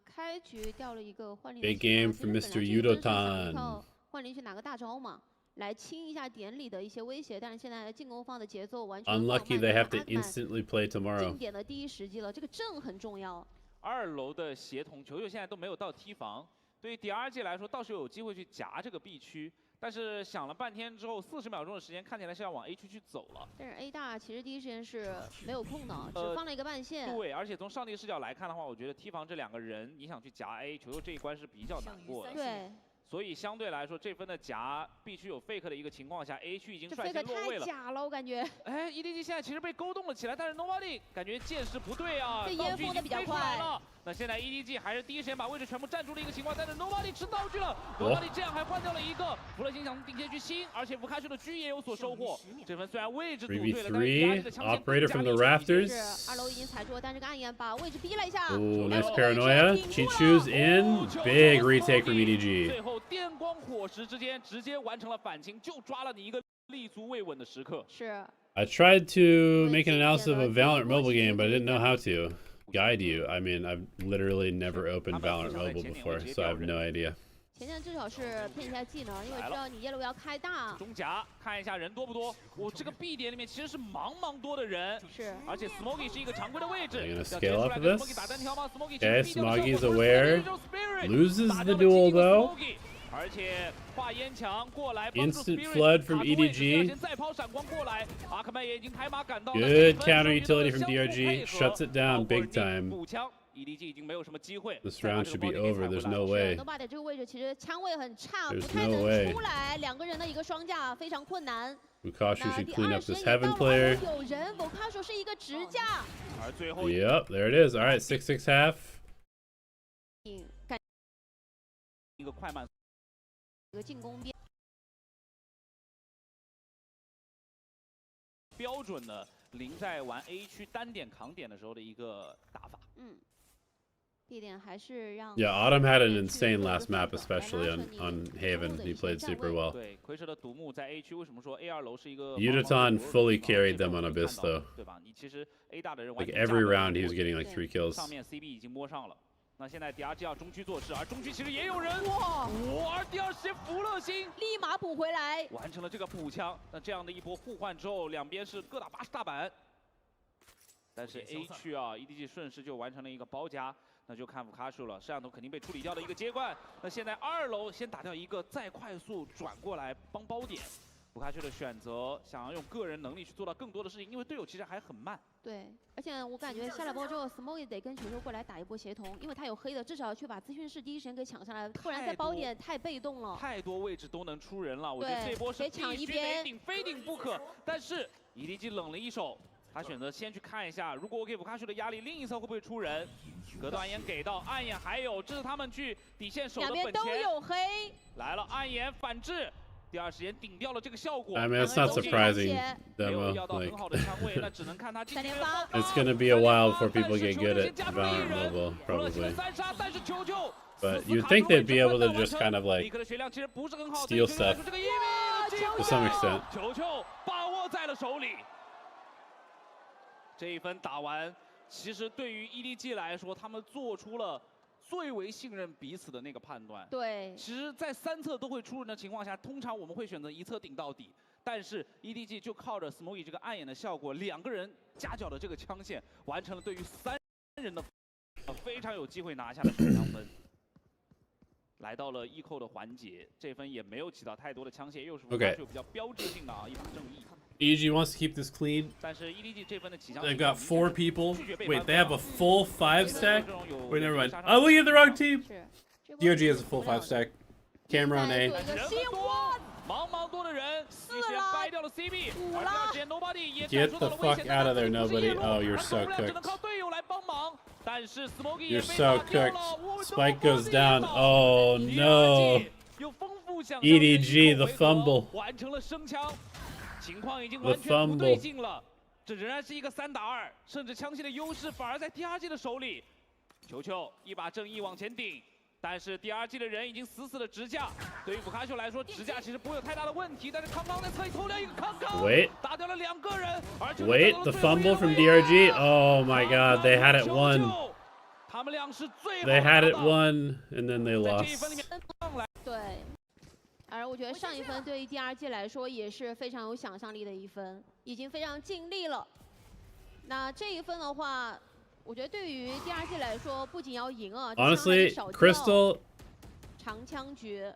开局掉了一个幻灵。 Big game for Mr. Yudotan. 幻灵去拿个大招嘛，来清一下点里的一些威胁，但是现在进攻方的节奏完全。Unlucky they have to instantly play tomorrow. 进点的第一时机了，这个阵很重要。 2楼的协同球球现在都没有到踢防，对于 DRG 来说倒是有机会去夹这个 B 区，但是想了半天之后，40秒钟的时间看起来是要往 A 区去走了。但是 A 大其实第一时间是没有空的，只放了一个半线。对，而且从上帝视角来看的话，我觉得 T 防这2个人，你想去夹 A 球球这一关是比较难过的。对。 所以相对来说，这分的夹必须有 fake 的一个情况下 ，A 区已经率先落位了。太假了，我感觉。哎 ，EDG 现在其实被勾动了起来，但是 Nobody 感觉见势不对啊，这烟封的比较快了。那现在 EDG 还是第一时间把位置全部占住了一个情况，但是 Nobody 吃道具了 ，Nobody 这样还换掉了一个弗勒星想顶下去新，而且不开秀的狙也有所收获。这分虽然位置赌对了，但是 DRG 的枪线 Operator from the rafters. 是2楼已经踩住了，但是个暗眼把位置逼了一下。Ooh, nice paranoia. Chichu's in. Big retake from EDG. 最后电光火石之间直接完成了反清，就抓了你一个立足未稳的时刻。是。I tried to make an analysis of a Valorant mobile game, but I didn't know how to guide you. I mean, I've literally never opened Valorant mobile before, so I have no idea. 前线至少是配一下技能，因为知道你yellow要开大。中甲看一下人多不多？我这个 B 点里面其实是茫多的人，是。而且 Smokey 是一个常规的位置。Gonna scale up this. Okay, Smoggy's aware. Loses the duel though. 而且画烟墙过来 Instant flood from EDG. 再抛闪光过来，阿克曼也已经拍马赶到。Good counter utility from DRG. Shuts it down big time. 补枪 EDG 已经没有什么机会。 This round should be over. There's no way. Nobody 这个位置其实枪位很差， There's 不太 no 能 way. 出来，2个人的一个双架非常困难。 Bukashu 那 should 第 clean 2 up 时 this 间也 Heaven 到了， player. 有人 Bukashu 是一个直架。而最后 Yep, there it is. All right, 6-6 half. 一个快慢。 一个进攻边，标准的林在玩 A 区单点扛点的时候的一个打法。地点还是让 Yeah, Autumn had an insane last map, especially on Haven. He played super well. 对，蝰蛇的独木在 A 区，为什么说 A2 楼是一个 Udaton fully carried them on Abyss though. 对吧？你其实 A 大的人 Like every round, he was getting like 3 kills. 上面 CB 已经摸上了。 那现在 DRG 要中区做事，而中区其实也有人哇！而第2时间福乐星立马补回来，完成了这个补枪。那这样的一波互换之后，两边是各打80大板。但是 A 区啊 ，EDG 顺势就完成了一个包夹，那就看Bukashu了，摄像头肯定被处理掉的一个接冠。那现在2楼先打掉一个，再快速转过来帮包点。 Bukashu 的选择想要用个人能力去做到更多的事情，因为队友其实还很慢。对，而且我感觉下了包之后 ，Smokey 得跟球球过来打一波协同，因为他有黑的，至少去把资讯室第一时间给抢下来，不然在包点太被动了。太多位置都能出人了，我觉得这波是必须得顶，非顶不可。但是 EDG 冷了一手，他选择先去看一下，如果我给Bukashu的压力，另一侧会不会出人？隔断暗眼给到，暗眼还有，这是他们去底线守的本钱。两边都有黑。来了，暗眼反制。 第2时间顶掉了这个效果。 I mean, it's not surprising, Demo. Like, it's gonna be a while before people get good at Valorant Mobile, probably. But you'd think they'd be able to just kind of like steal stuff to some extent. 球球把握在了手里。这一分打完，其实对于 EDG 来说，他们做出了 最为信任彼此的那个判断。对，其实，在3侧都会出人的情况下，通常我们会选择一侧顶到底。但是 EDG 就靠着 Smokey 这个暗眼的效果，2个人夹角的这个枪线，完成了对于3人的非常有机会拿下的首枪分。来到了E扣的环节，这分也没有起到太多的枪械，又是比较标志性的啊一把正义。 EG wants to keep this clean. 但是 EDG 这分的起枪 They've got 4 people. Wait, they have a full 5 stack? Wait, never mind. I'm looking at the wrong team. DRG has a full 5 stack. Camera on A. 茫多的人，一时间掰掉了 CB， 而第2时间 Nobody 也 Get the fuck out of there, nobody. Oh, you're so cooked. 只能靠队友来帮忙，但是 Smokey 也 You're 被 so 打掉 cooked. 了。 Spike goes down. Oh no. 有丰富想象 EDG the fumble. 完成了升枪，情况已经完全不对劲了。这仍然是一个3打2，甚至枪械的优势反而在DRG的手里。球球一把正义往前顶。 但是DRG的人已经死的直架，对于Bukashu来说，直架其实不会有太大的问题。但是康康在侧翼偷掉一个康康，打掉了2个人。Wait, the fumble from DRG. Oh my God, they had it won. 他们俩是最 They had it won, and then they lost. 对，而我觉得上一分对于DRG来说也是非常有想象力的一分，已经非常尽力了。那这一分的话。 我觉得对于DRG来说，不仅要赢啊 ，Honestly, Crystal 长枪决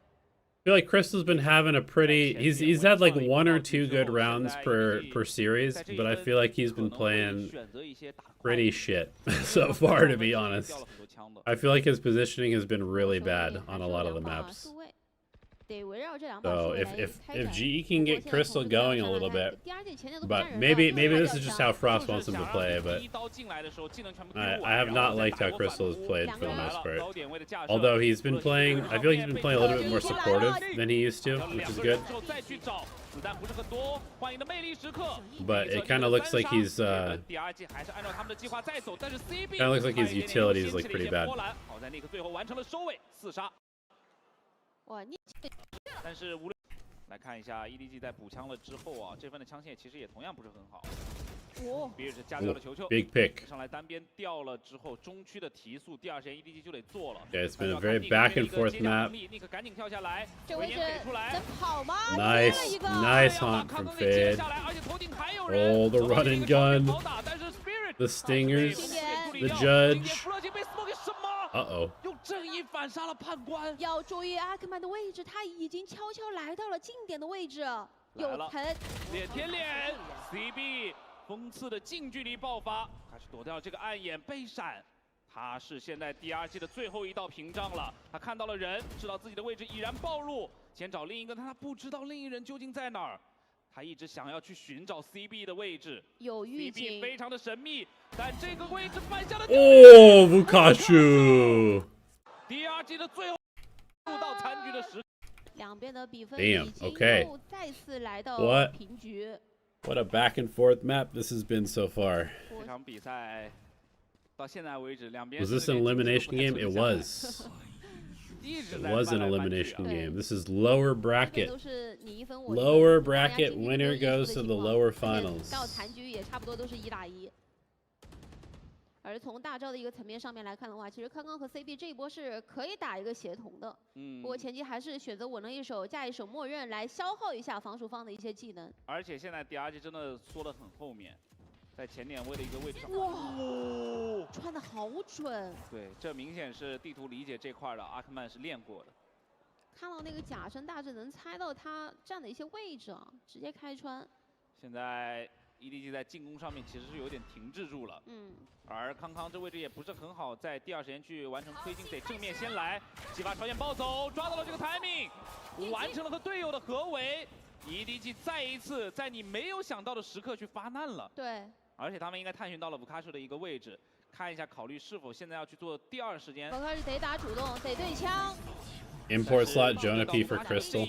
feel like Crystal's been having a pretty. He's had like 1 or 2 good rounds per series, but I feel like he's been playing pretty shit so far, to be honest. I feel like his positioning has been really bad on a lot of the maps. So if GE can get Crystal going a little bit, but maybe this is just how Frost wants him to play, but I have not liked how Crystal has played for the most part. Although he's been playing, I feel like he's been playing a little bit more supportive than he used to, which is good. But it kind of looks like he's kind of looks like his utility is like pretty bad. 但是无论来看一下 EDG 在补枪了之后啊，这份的枪线其实也同样不是很好。比尔是夹掉了球球 ，big pick 上来单边掉了之后，中区的提速，第2时间 EDG 就得做了。Yeah, it's been a very back and forth map. 尼克赶紧跳下来，这位置真跑吗？ Nice hunt from Fade. Oh, the run and gun, the stingers, the judge. Uh-oh. 用正义反杀了判官。要注意阿克曼的位置，他已经悄悄来到了近点的位置。有疼，脸贴脸 ，CB 锋刺的近距离爆发，他去躲掉这个暗眼被闪。他是现在 DRG 的最后一道屏障了。他看到了人，知道自己的位置已然暴露，先找另一个，但他不知道另一人究竟在哪儿。他一直想要去寻找 CB 的位置，有预警， CB 非常的神秘，但这个位置犯下了。Oh, Vukashu! DRG 的最后到残局的时。两边的比分 Damn, 已经 okay. 又再次来到平局。What a back and forth map this has been so far. 这场比赛到现在为止，两边 Was this an elimination game? It was. It was an elimination game. This is lower bracket. Lower bracket winner goes to the lower finals. 到残局也差不多都是1打1。而从大招的一个层面上面来看的话，其实康康和 CB 这一波是可以打一个协同的。不过前期还是选择稳了一手，架一手默认来消耗一下防守方的一些技能。而且现在 DRG 真的缩得很后面。 在前点位的一个位置上，哇，穿得好准！对，这明显是地图理解这块的，阿克曼是练过的。看到那个假身，大致能猜到他站的一些位置啊，直接开穿。现在 EDG 在进攻上面其实是有点停滞住了，而康康这位置也不是很好，在第2时间去完成推进，得正面先来，激发朝鲜暴走，抓到了这个 timing， 完成了和队友的合围。EDG 再一次在你没有想到的时刻去发难了。对。 而且他们应该探寻到了 Vukashu 的一个位置，看一下考虑是否现在要去做第2时间。Vukashu 得打主动，得对枪。Import slot Jonah P for Crystal.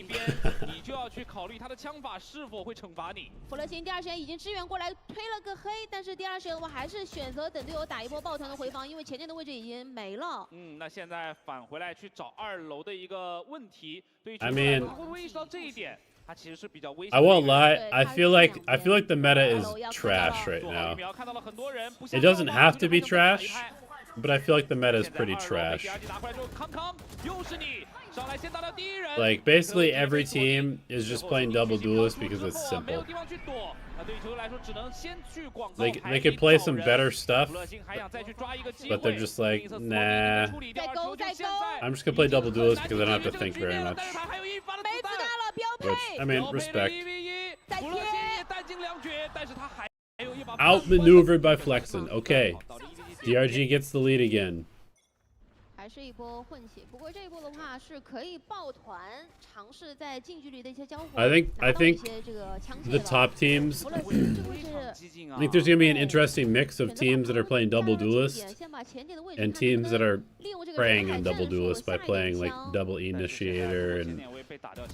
你就要去考虑他的枪法是否会惩罚你。弗勒辛第2时间已经支援过来，推了个黑，但是第2时间的话还是选择等队友打一波抱团的回防，因为前面的位置已经没了。那现在返回来去找2楼的一个问题，对于 I mean, 会不会意识到这一点？ I won't lie. I feel like the meta is trash right now. It doesn't have to be trash, but I feel like the meta is pretty trash. Like basically every team is just playing double duelist because it's simple. They could play some better stuff, but they're just like, nah. I'm just gonna play double duelist because I don't have to think very much. Which, I mean, respect. Outmaneuvered by Flexen. Okay. DRG gets the lead again. 还是一波混血，不过这一波的话是可以抱团尝试在近距离的一些交火。I think the top teams. I think there's gonna be an interesting mix of teams that are playing double duelist and teams that are preying on double duelist by playing like double initiator and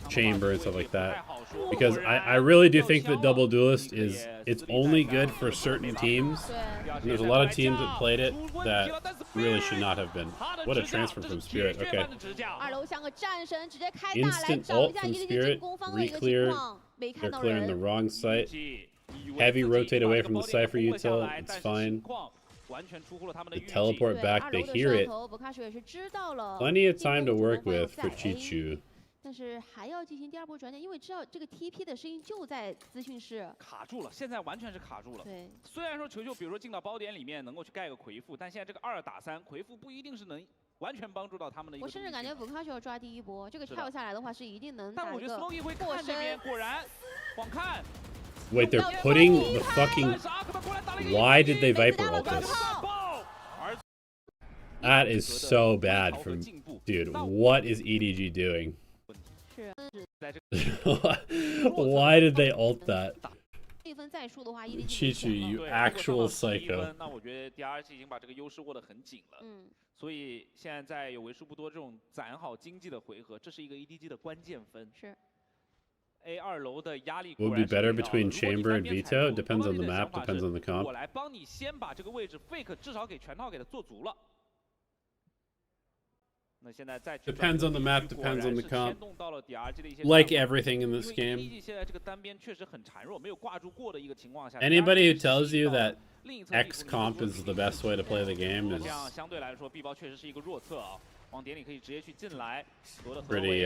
chamber and stuff like that. Because I really do think that double duelist it's only good for certain teams. And there's a lot of teams that played it that really should not have been. What a transfer from Spirit. Okay. Instant ult from Spirit. Re-clear. They're clearing the wrong site. Heavy rotate away from the Cypher util. It's fine. They teleport back. They hear it. Plenty of time to work with for Chichu. 但是还要进行第2波转点，因为知道这个 TP 的声音就在资讯室。卡住了，现在完全是卡住了。对，虽然说球球比如说进到包点里面能够去盖个魁父，但现在这个2打3，魁父不一定是能完全帮助到他们的一个。我甚至感觉Vukash要抓第一波，这个跳下来的话是一定能打一个。但我觉得 Smokey 会看这边，果然晃看。 Wait, they're putting the fucking. Why did they Viper ult this? That is so bad from dude. What is EDG doing? Why did they ult that? Chichu, you actual psycho. 那我觉得 DRX 已经把这个优势握得很紧了。所以现在在有为数不多这种攒好经济的回合，这是一个 EDG 的关键分。是。 A2楼的压力 Would be better between Chamber and Veto. Depends on the map. Depends on the comp. 我来帮你先把这个位置 fake 至少给全套给它做足了。 Depends on the map, depends on the comp. Like everything in this game. Anybody who tells you that X comp is the best way to play the game is pretty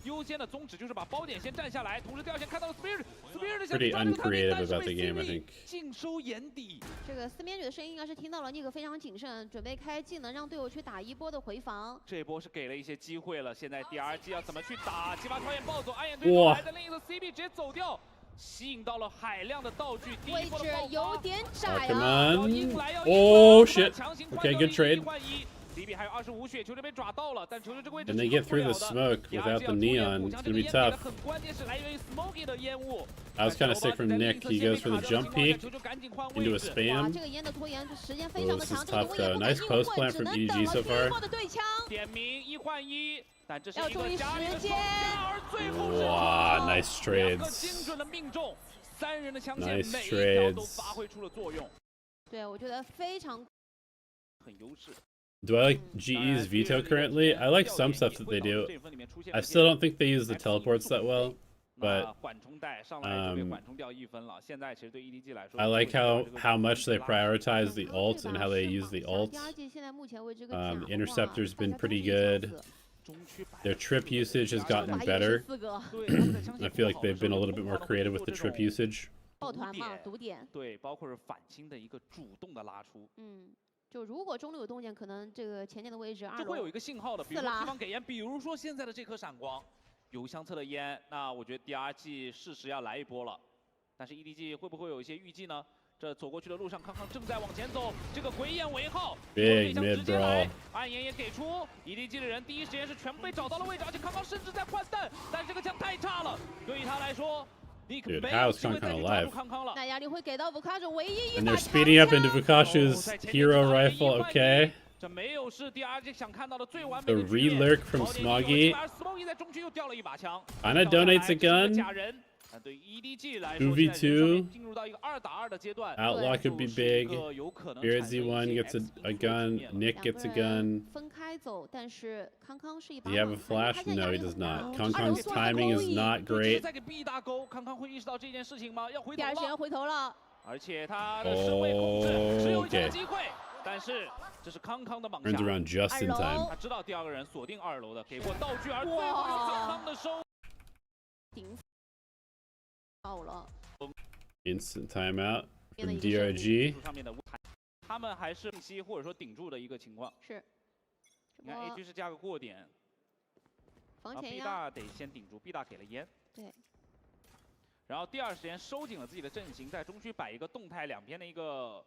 优先的宗旨就是把包点先占下来，同时第二线看到了 Spirit pretty uncreative about the game, I think. 尽收眼底。这个四面女的声音应该是听到了，Nick非常谨慎，准备开技能让队友去打一波的回防。这一波是给了一些机会了，现在 DRG 要怎么去打？激发超眼暴走，暗眼对手来的另一个 CB 直接走掉。 吸引到了海量的道具，位置有点窄啊！ Come on! Oh shit! Okay, good trade. And they get through the smoke without the neon. It's gonna be tough. I was kind of sick from Nick. He goes for the jump peek into a spam. Oh, this is tough though. Nice post plant from EDG so far. 要注意时间。哇 ，nice trades。Nice trades。对，我觉得非常很优势。 Do I like GE's veto currently? I like some stuff that they do. I still don't think they use the teleports that well, but I like how much they prioritize the ults and how they use the ults. Interceptor's been pretty good. Their trip usage has gotten better. I feel like they've been a little bit more creative with the trip usage. 抱团嘛，毒点。对，包括是反清的一个主动的拉出。就如果中路有动静，可能这个前点的位置2楼就会有一个信号的，比如说对方给烟，比如说现在的这颗闪光，油箱侧的烟，那我觉得 DRG 适时要来一波了。但是 EDG 会不会有一些预计呢？这走过去的路上，康康正在往前走，这个鬼眼为号，对象直接来，暗眼也给出 ，EDG 的人第一时间是全部被找到了位置，而且康康甚至在换弹，但这个枪太差了，对于他来说。 Dude, how is Kankan alive? And they're speeding up into Vukash's hero rifle, okay. The re-lurk from Smoggy. Kinda donates a gun. 2v2. Outlaw could be big. Spirit Z1 gets a gun. Nick gets a gun. Does he have a flash? No, he does not. Kongkong's timing is not great. Okay. Turns around just in time. Instant timeout from DRG. 他们还是吸或者说顶住的一个情况。是。你看 AG 是加个过点，防前 B 大得先顶住 ，B 大给了烟。对。然后第二时间收紧了自己的阵型，在中区摆一个动态两边的一个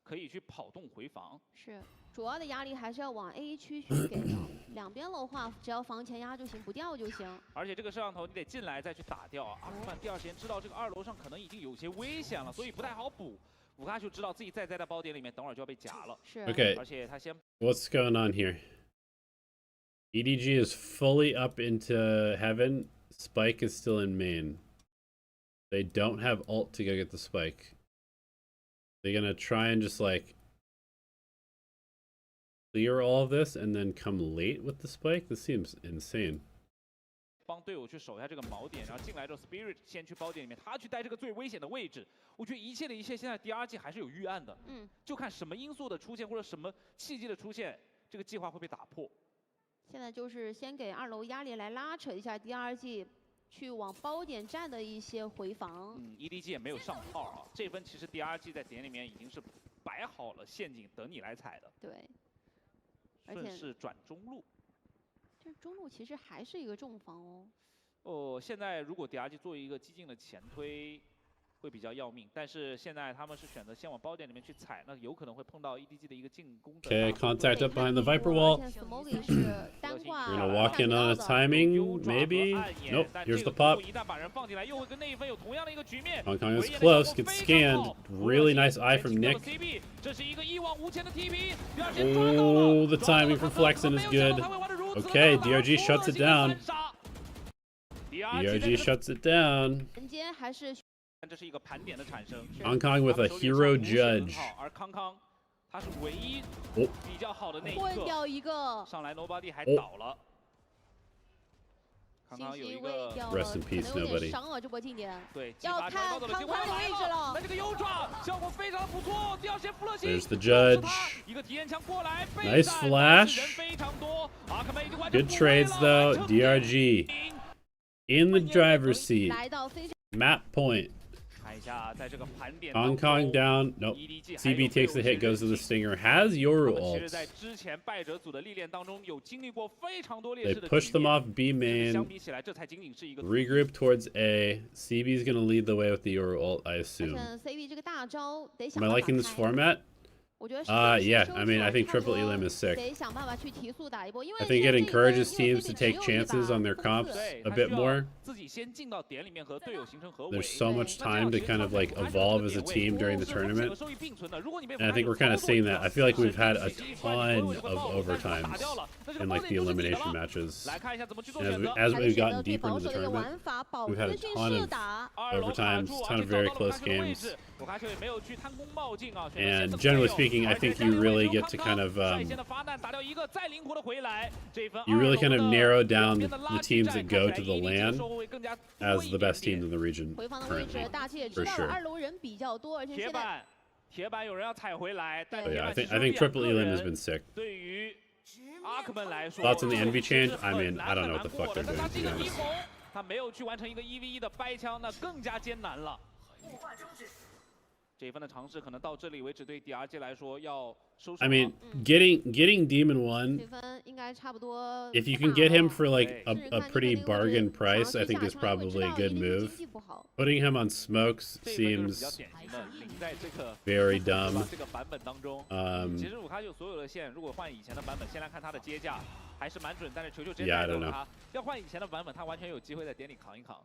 可以去跑动回防。是。主要的压力还是要往 A 区去给的，两边的话只要防前压就行，不掉就行。而且这个摄像头你得进来再去打掉啊。2第二时间知道这个2楼上可能已经有些危险了，所以不太好补。武卡就知道自己再在包点里面，等会儿就要被夹了。是。Okay. 而且他先。What's going on here? EDG is fully up into heaven. Spike is still in main. They don't have ult to go get the spike. They're gonna try and just like clear all of this and then come late with the spike? This seems insane. 帮队友去守下这个锚点，然后进来之后 ，Spirit 先去包点里面，他去带这个最危险的位置。我觉得一切的一切，现在 DRG 还是有预案的，就看什么因素的出现或者什么契机的出现，这个计划会被打破。现在就是先给2楼压力来拉扯一下 DRG 去往包点站的一些回防。EDG 也没有上号啊，这分其实 DRG 在点里面已经是摆好了陷阱等你来踩的。对。顺势转中路。这中路其实还是一个重防哦。现在如果 DRG 做一个激进的前推，会比较要命。但是现在他们是选择先往包点里面去踩，那有可能会碰到 EDG 的一个进攻。Okay, contact up behind the Viper wall. You're gonna walk in on a timing, maybe? Nope, here's the pop. Hong Kong is close, gets scanned. Really nice eye from Nick. Oh, the timing from Flexen is good. Okay, DRG shuts it down. DRG shuts it down. Hong Kong with a hero judge. 他是唯一比较好的那一个，上来 Nobody 还倒了。康康有一个 Rest in peace, Nobody. 伤了这波近点。对，要看康康的位置了。那这个优抓效果非常不错，第二线弗勒西。 There's the judge. 一个体验枪过来 Nice flash. Good trades though. DRG in the driver's seat. Map point. Hong Kong down. Nope. CB takes the hit, goes to the Stinger. Has Yoru ult. They push them off B main. Regroup towards A. CB's gonna lead the way with the Yoru ult, I assume. Am I liking this format? Yeah, I mean, I think triple elim is sick. I think it encourages teams to take chances on their comps a bit more. There's so much time to kind of like evolve as a team during the tournament. And I think we're kind of seeing that. I feel like we've had a ton of overtimes in like the elimination matches. And as we've gotten deeper into the tournament, we've had a ton of overtimes, a ton of very close games. And generally speaking, I think you really get to kind of narrow down the teams that go to the LAN as the best teams in the region currently, for sure. But yeah, I think triple elim has been sick. Thoughts on the envy change? I mean, I don't know what the fuck they're doing, to be honest. 他没有去完成一个1v1的掰枪，那更加艰难了。这一番的尝试可能到这里为止，对 DRG 来说要收手。I mean, getting Demon 1, if you can get him for like a pretty bargain price, I think is probably a good move. Putting him on smokes seems very dumb. 其实5K所有的线，如果换以前的版本，先来看他的接架还是蛮准，但是球真带走了他。要换以前的版本，他完全有机会在点里扛一扛。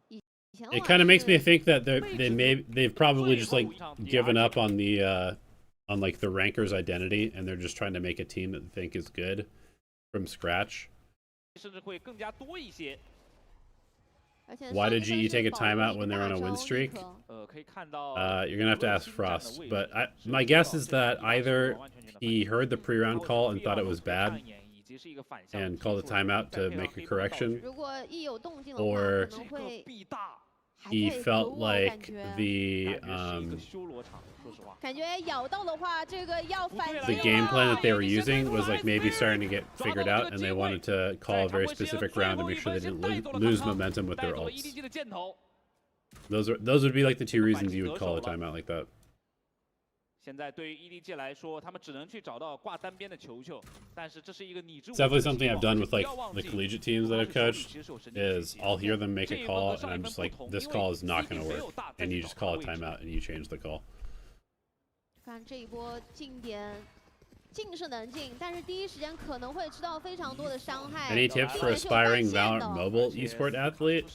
It kind of makes me think that they've probably just like given up on the on like the rankers identity, and they're just trying to make a team that they think is good from scratch. Why did GE take a timeout when they're on a win streak? You're gonna have to ask Frost, but my guess is that either he heard the pre-round call and thought it was bad and called a timeout to make a correction, or he felt like the game plan that they were using was like maybe starting to get figured out, and they wanted to call a very specific round to make sure they didn't lose momentum with their ults. Those would be like the two reasons you would call a timeout like that. 现在对于 EDG 来说，他们只能去找到挂单边的球球，但是这是一个你知我知。 It's definitely something I've done with like the collegiate teams that I've coached. Is I'll hear them make a call, and I'm just like, this call is not going to work, and you just call a timeout and you change the call. 看这一波近点，进是能进，但是第一时间可能会吃到非常多的伤害。 Any tips for aspiring Valorant mobile esport athlete?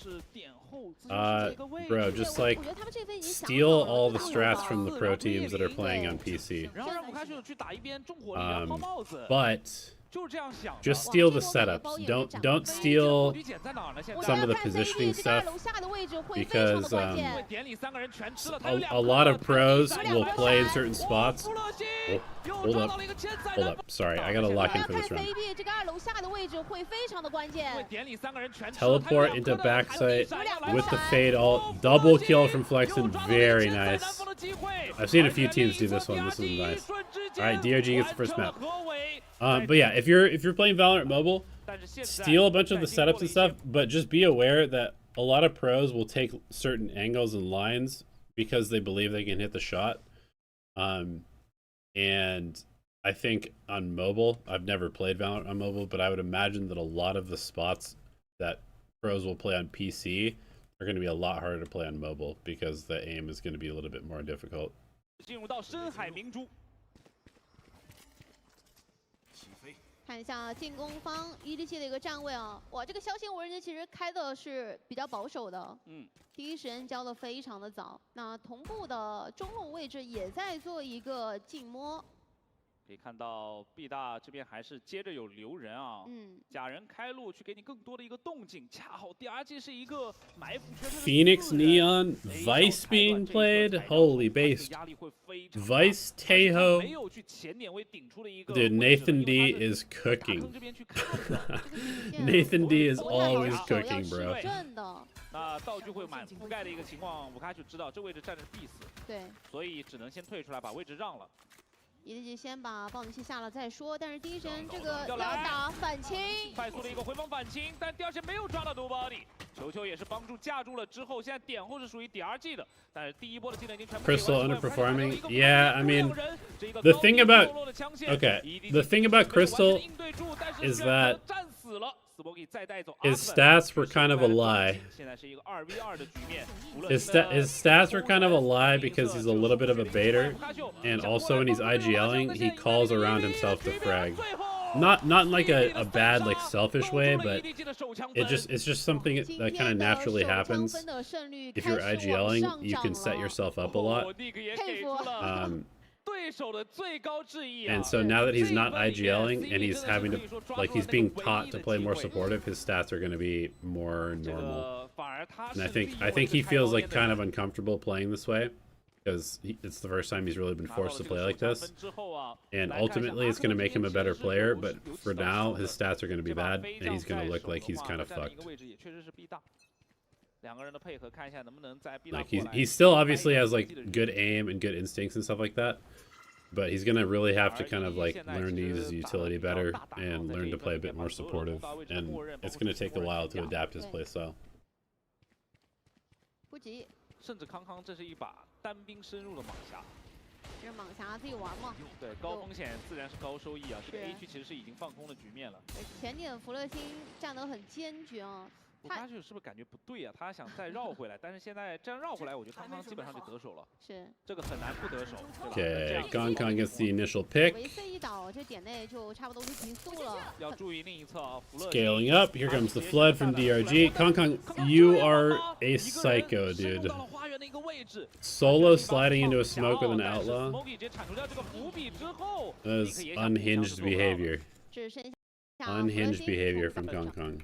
Bro, just like steal all the strats from the pro teams that are playing on PC. But just steal the setups. Don't steal some of the positioning stuff, because a lot of pros will play in certain spots. Oh, hold up. Sorry, I gotta lock in for this round. Teleport into backside with the fade ult. Double kill from Flexen. Very nice. I've seen a few teams do this one. This is nice. Alright, DRG gets the first map. But yeah, if you're playing Valorant Mobile, steal a bunch of the setups and stuff, but just be aware that a lot of pros will take certain angles and lines because they believe they can hit the shot. And I think on mobile, I've never played Valorant on mobile, but I would imagine that a lot of the spots that pros will play on PC are going to be a lot harder to play on mobile because the aim is going to be a little bit more difficult. 进入到深海明珠。看一下进攻方EDG的一个站位啊，哇，这个枭星无人机其实开的是比较保守的，第一时间交的非常的早。那同步的中路位置也在做一个静摸。 可以看到 B 大这边还是接着有留人啊，假人开路去给你更多的一个动静，恰好 DRG 是一个埋伏圈。Phoenix Neon Vice being played, holy base. Vice Tejo. Dude, Nathan D is cooking. Nathan D is always cooking, bro. 那道具会满覆盖的一个情况，我开始知道这位置站着必死，对，所以只能先退出来把位置让了。 EDG 先把爆能器下了再说，但是第一时间这个要打反清，快速的一个回防反清，但第二时间没有抓到 Nobody， 球球也是帮助架住了之后，现在点后是属于 DRG 的，但是第一波的技能已经全部。Crystal underperforming. Yeah, I mean, the thing about Crystal is that his stats were kind of a lie. His stats were kind of a lie because he's a little bit of a baiter, and also when he's IGLing, he calls around himself to frag. Not in like a bad like selfish way, but it's just something that kind of naturally happens. If you're IGLing, you can set yourself up a lot. And so now that he's not IGLing and he's having to, like, he's being taught to play more supportive, his stats are going to be more normal. And I think he feels like kind of uncomfortable playing this way because it's the first time he's really been forced to play like this. And ultimately, it's going to make him a better player. But for now, his stats are going to be bad, and he's going to look like he's kind of fucked. Like he still obviously has like good aim and good instincts and stuff like that, but he's gonna really have to kind of like learn to use his utility better and learn to play a bit more supportive, and it's gonna take a while to adapt his playstyle. 甚至康康这是一把单兵深入的蟒侠，这是蟒侠自己玩嘛？对，高风险自然是高收益啊。这个 A 区其实是已经放空的局面了。前点弗勒星站得很坚决啊。 他是不是感觉不对啊？他想再绕回来，但是现在这样绕回来，我觉得康康基本上就得手了。是，这个很难不得手。Okay, Gongkong gets the initial pick. 维 C 一倒，这点内就差不多是平速了。要注意另一侧啊，福勒。Scaling up, here comes the flood from DRG. Gongkong, you are a psycho, dude. Solo sliding into a smoke with an outlaw. That is unhinged behavior. Unhinged behavior from Gongkong.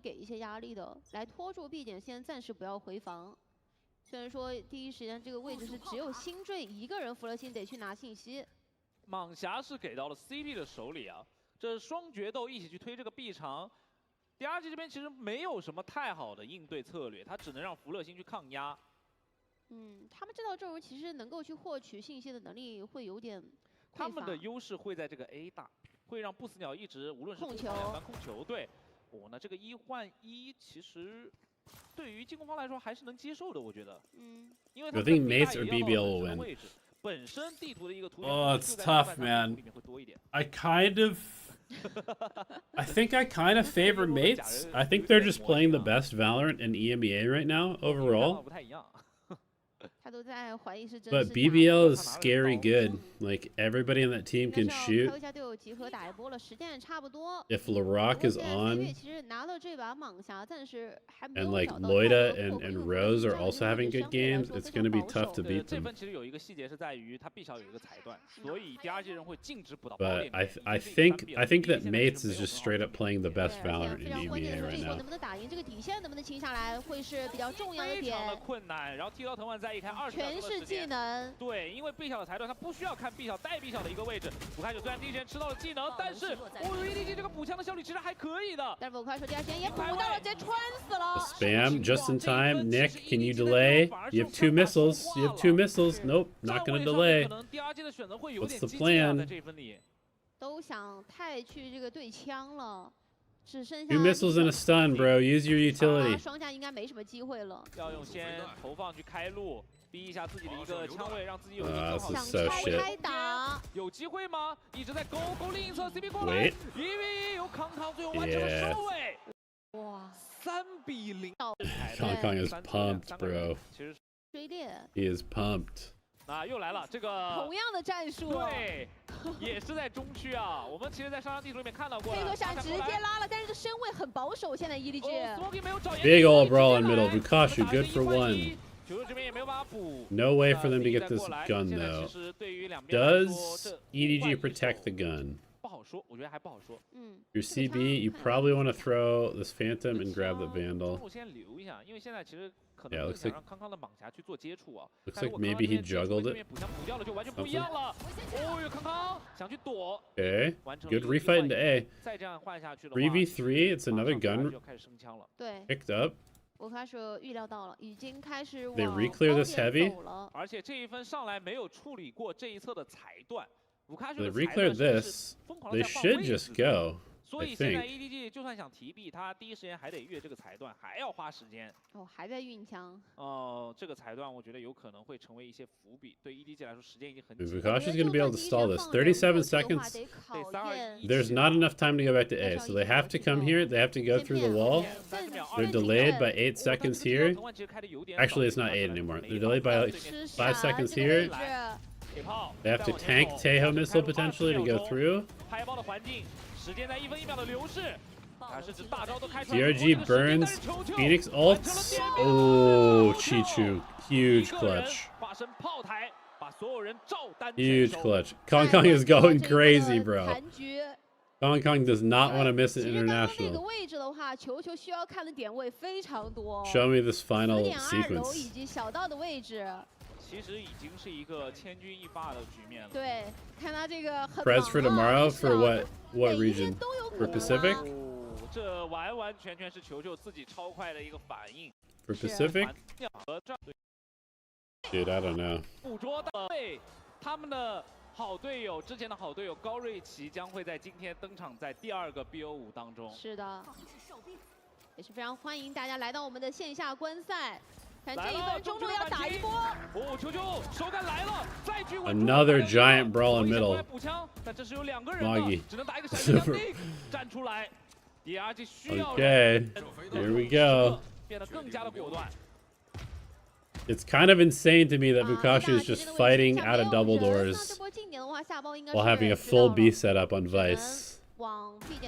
给一些压力的，来拖住 B 点，先暂时不要回防。虽然说第一时间这个位置是只有星坠一个人，弗勒星得去拿信息。蟒侠是给到了 CP 的手里啊，这双决斗一起去推这个 B 场。DRG 这边其实没有什么太好的应对策略，他只能让福勒星去抗压。他们这套阵容其实能够去获取信息的能力会有点匮乏。他们的优势会在这个 A 大，会让不死鸟一直无论是控球、控球，对。 那这个1换1其实对于进攻方来说还是能接受的，我觉得。因为 I think Mates or BBL will win. 本身地图的一个图 Oh, it's tough, man. I think I kind of favor Mates. I think they're just playing the best Valorant in EMEA right now overall. But BBL is scary good. Like, everybody on that team can shoot. If Larocque is on, and like Loida and Rose are also having good games, it's going to be tough to beat them. But I think that Mates is just straight up playing the best Valorant in EMEA right now. 全是技能，对，因为 B 小的裁断他不需要看 B 小带 B 小的一个位置。五开始虽然第一时间吃到了技能，但是EDG 这个补枪的效率其实还可以的。但是五开始第二时间也补到了，直接穿死了。Spam just in time. Nick, can you delay? You have 2 missiles. You have 2 missiles. Nope, not gonna delay. What's the plan? 都想太去这个对枪了。 只剩下 2 missiles and a stun, bro. Use your utility. 双架应该没什么机会了。要用先投放去开路，逼一下自己的一个枪位，让自己有一个更好的想拆打，有机会吗？一直在勾另一侧 CP 过来，1v1由康康最后完成了收尾。哇，3比0。Kong Kong is pumped, bro. 追猎 He is pumped. 啊，又来了这个同样的战术，对，也是在中区啊。我们其实，在上张地图里面看到过。配合闪直接拉了，但是这身位很保守，现在EDG。Big ol' brawl in middle. Vukashu, good for one. 球球这边也没有办法补。 No way for them to get this gun though. Does EDG protect the gun? 不好说，我觉得还不好说。Your CB, you probably want to throw this Phantom and grab the Vandal. 先留一下，因为现在其实可能 Yeah, 想让康康的蟒侠去做接触啊。Looks like maybe he juggled it. 补枪补掉了就完全不一样了。哦哟，康康想去躲。 Okay, good refight into A. 再这样换下去的话 3v3, it's another gun 就开始升枪了。对 picked up. 我开始预料到了，已经开始往 They reclear this heavy. 而且这一分上来没有处理过这一侧的裁断。They reclear this. They should just go. 所以现在 EDG 就算想提币，他第一时间还得越这个裁断，还要花时间。哦，还在运枪。这个裁断我觉得有可能会成为一些伏笔，对 EDG 来说时间已经很紧。Vukashu is going to be able to stall this. 37 seconds. There's not enough time to go back to A, so they have to come here. They have to go through the wall. They're delayed by 8 seconds here. Actually, it's not 8 anymore. They're delayed by like 5 seconds here. They have to tank Taeho missile potentially to go through. DRG burns. Phoenix ults. Oh, Chichu. Huge clutch. Huge clutch. Kong Kong is going crazy, bro. Kong Kong does not want to miss an international. Show me this final sequence. 其实已经是一个千钧一发的局面了。对，看他这个很 Prez for tomorrow for what region? For Pacific? 这完完全全是球球自己超快的一个反应。 For Pacific? Dude, I don't know. 捕捉到他们的好队友，之前的好队友高瑞奇将会在今天登场在第2个 BO5 当中。是的，也是非常欢迎大家来到我们的线下观赛。 看这1分钟内要打一波！哦，球球手感来了，再去 Another giant brawl in middle. 补枪，但这是有2个人的，只能打一个闪电站出来。DRG 需要 Okay, here we go. 变得更加的果断。 It's kind of insane to me that Vukashu is just fighting out of double doors while having a full B setup on Vice.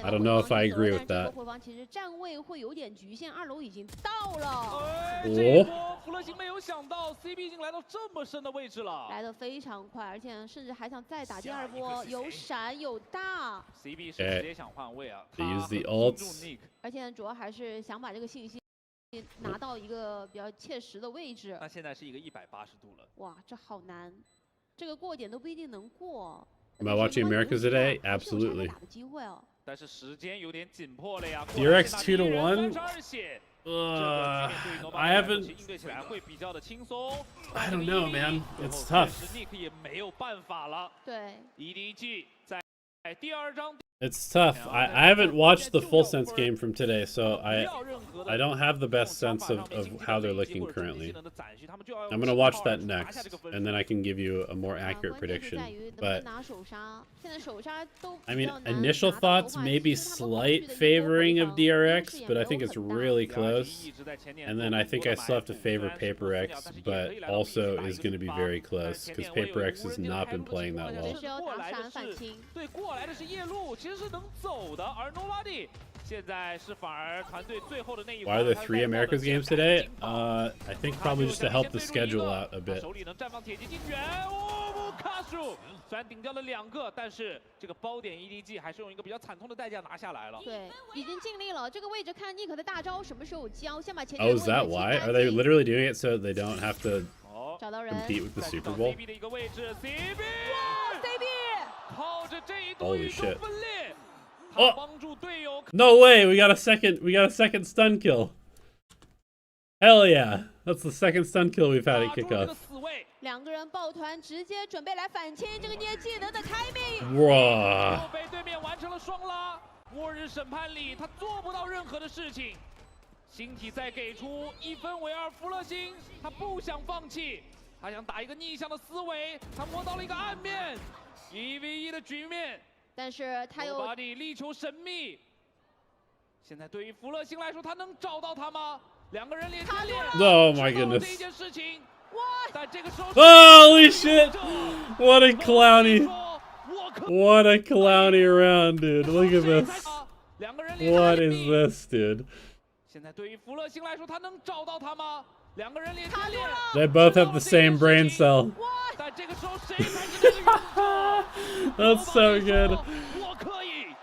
I don't know if I agree with that. 其实站位会有点局限，2楼已经到了。这一波弗勒星没有想到 CB 已经来到这么深的位置了，来得非常快，而且甚至还想再打第2波，有闪有大。CB 是直接想换位啊 They use the ults. 而且主要还是想把这个信息拿到一个比较切实的位置。那现在是一个180度了。哇，这好难，这个过点都不一定能过。 Am I watching Americas today? Absolutely. 但是时间有点紧迫了呀。 DRX 2 to 1. I haven't. I don't know, man. It's tough. 也没有办法了。对。EDG 在第2章。 It's tough. I haven't watched the full sense game from today, so I don't have the best sense of how they're looking currently. I'm gonna watch that next, and then I can give you a more accurate prediction. But I mean, initial thoughts maybe slight favoring of DRX, but I think it's really close. And then I think I still have to favor Paper X, but also is going to be very close because Paper X has not been playing that well. 其实是能走的，而 Nobody 现在是反而团队最后的那一 Why are there 3 Americas games today? I think probably just to help the schedule out a bit. 手里能绽放铁骑精元，哦，卡数虽然顶掉了2个，但是这个包点 EDG 还是用一个比较惨痛的代价拿下来了。对，已经尽力了。这个位置看 Nick 的大招什么时候交，先把前。Oh, is that why? Are they literally doing it so they don't have to compete with the Super Bowl? Holy shit! Oh! No way! We got a second stun kill. Hell yeah! That's the second stun kill we've had at kickoff. 2个人抱团，直接准备来反清这个捏技能的 timing。哇！被对面完成了双拉，末日审判里他做不到任何的事情。星体再给出1分为2，弗勒星他不想放弃。他想打一个逆向的思维，他摸到了一个暗面，1v1的局面。但是他又Nobody 力求神秘。现在对于福乐星来说，他能找到他吗？两个人脸对脸。Oh my goodness. 这件事情。但这个时候 Holy shit! What a clowny! What a clowny round, dude. Look at this. What is this, dude? 现在对于福乐星来说，他能找到他吗？两个人脸对脸。They both have the same brain cell. 但这个时候谁才是这个勇者 That's so good. 我可以。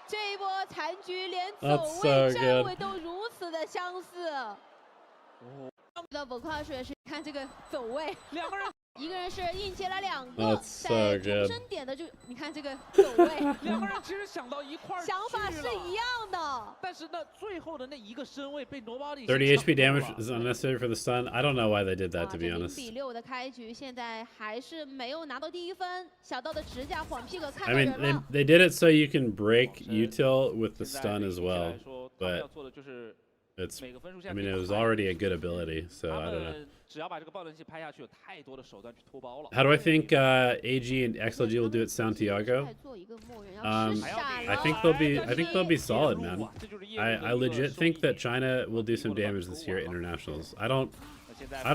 这一波残局连走 That's 位、 so 站 good. 位都如此的相似。的不跨水也是看这个走位，两个人。一个人是硬接了2个， That's so 在 good. 中身点的就你看这个走位，两个人其实想到一块儿，想法是一样的。但是呢，最后的那一个身位被 Nobody 30 HP damage is unnecessary for the stun. I don't know why they did that, to be 0 honest. 比6的开局，现在还是没有拿到第1分。小刀的指甲晃屁股看 I 到 mean, 人了。 they did it so you can break util with the stun as well, but it's, I mean, it was already a good ability, so I don't know. 只要把这个爆弹器拍下去，有太多的手段去脱包了。 How do I think AG and XLG will do at Santiago? I think they'll be solid, man. I legit think that China will do some damage this year at internationals. I don't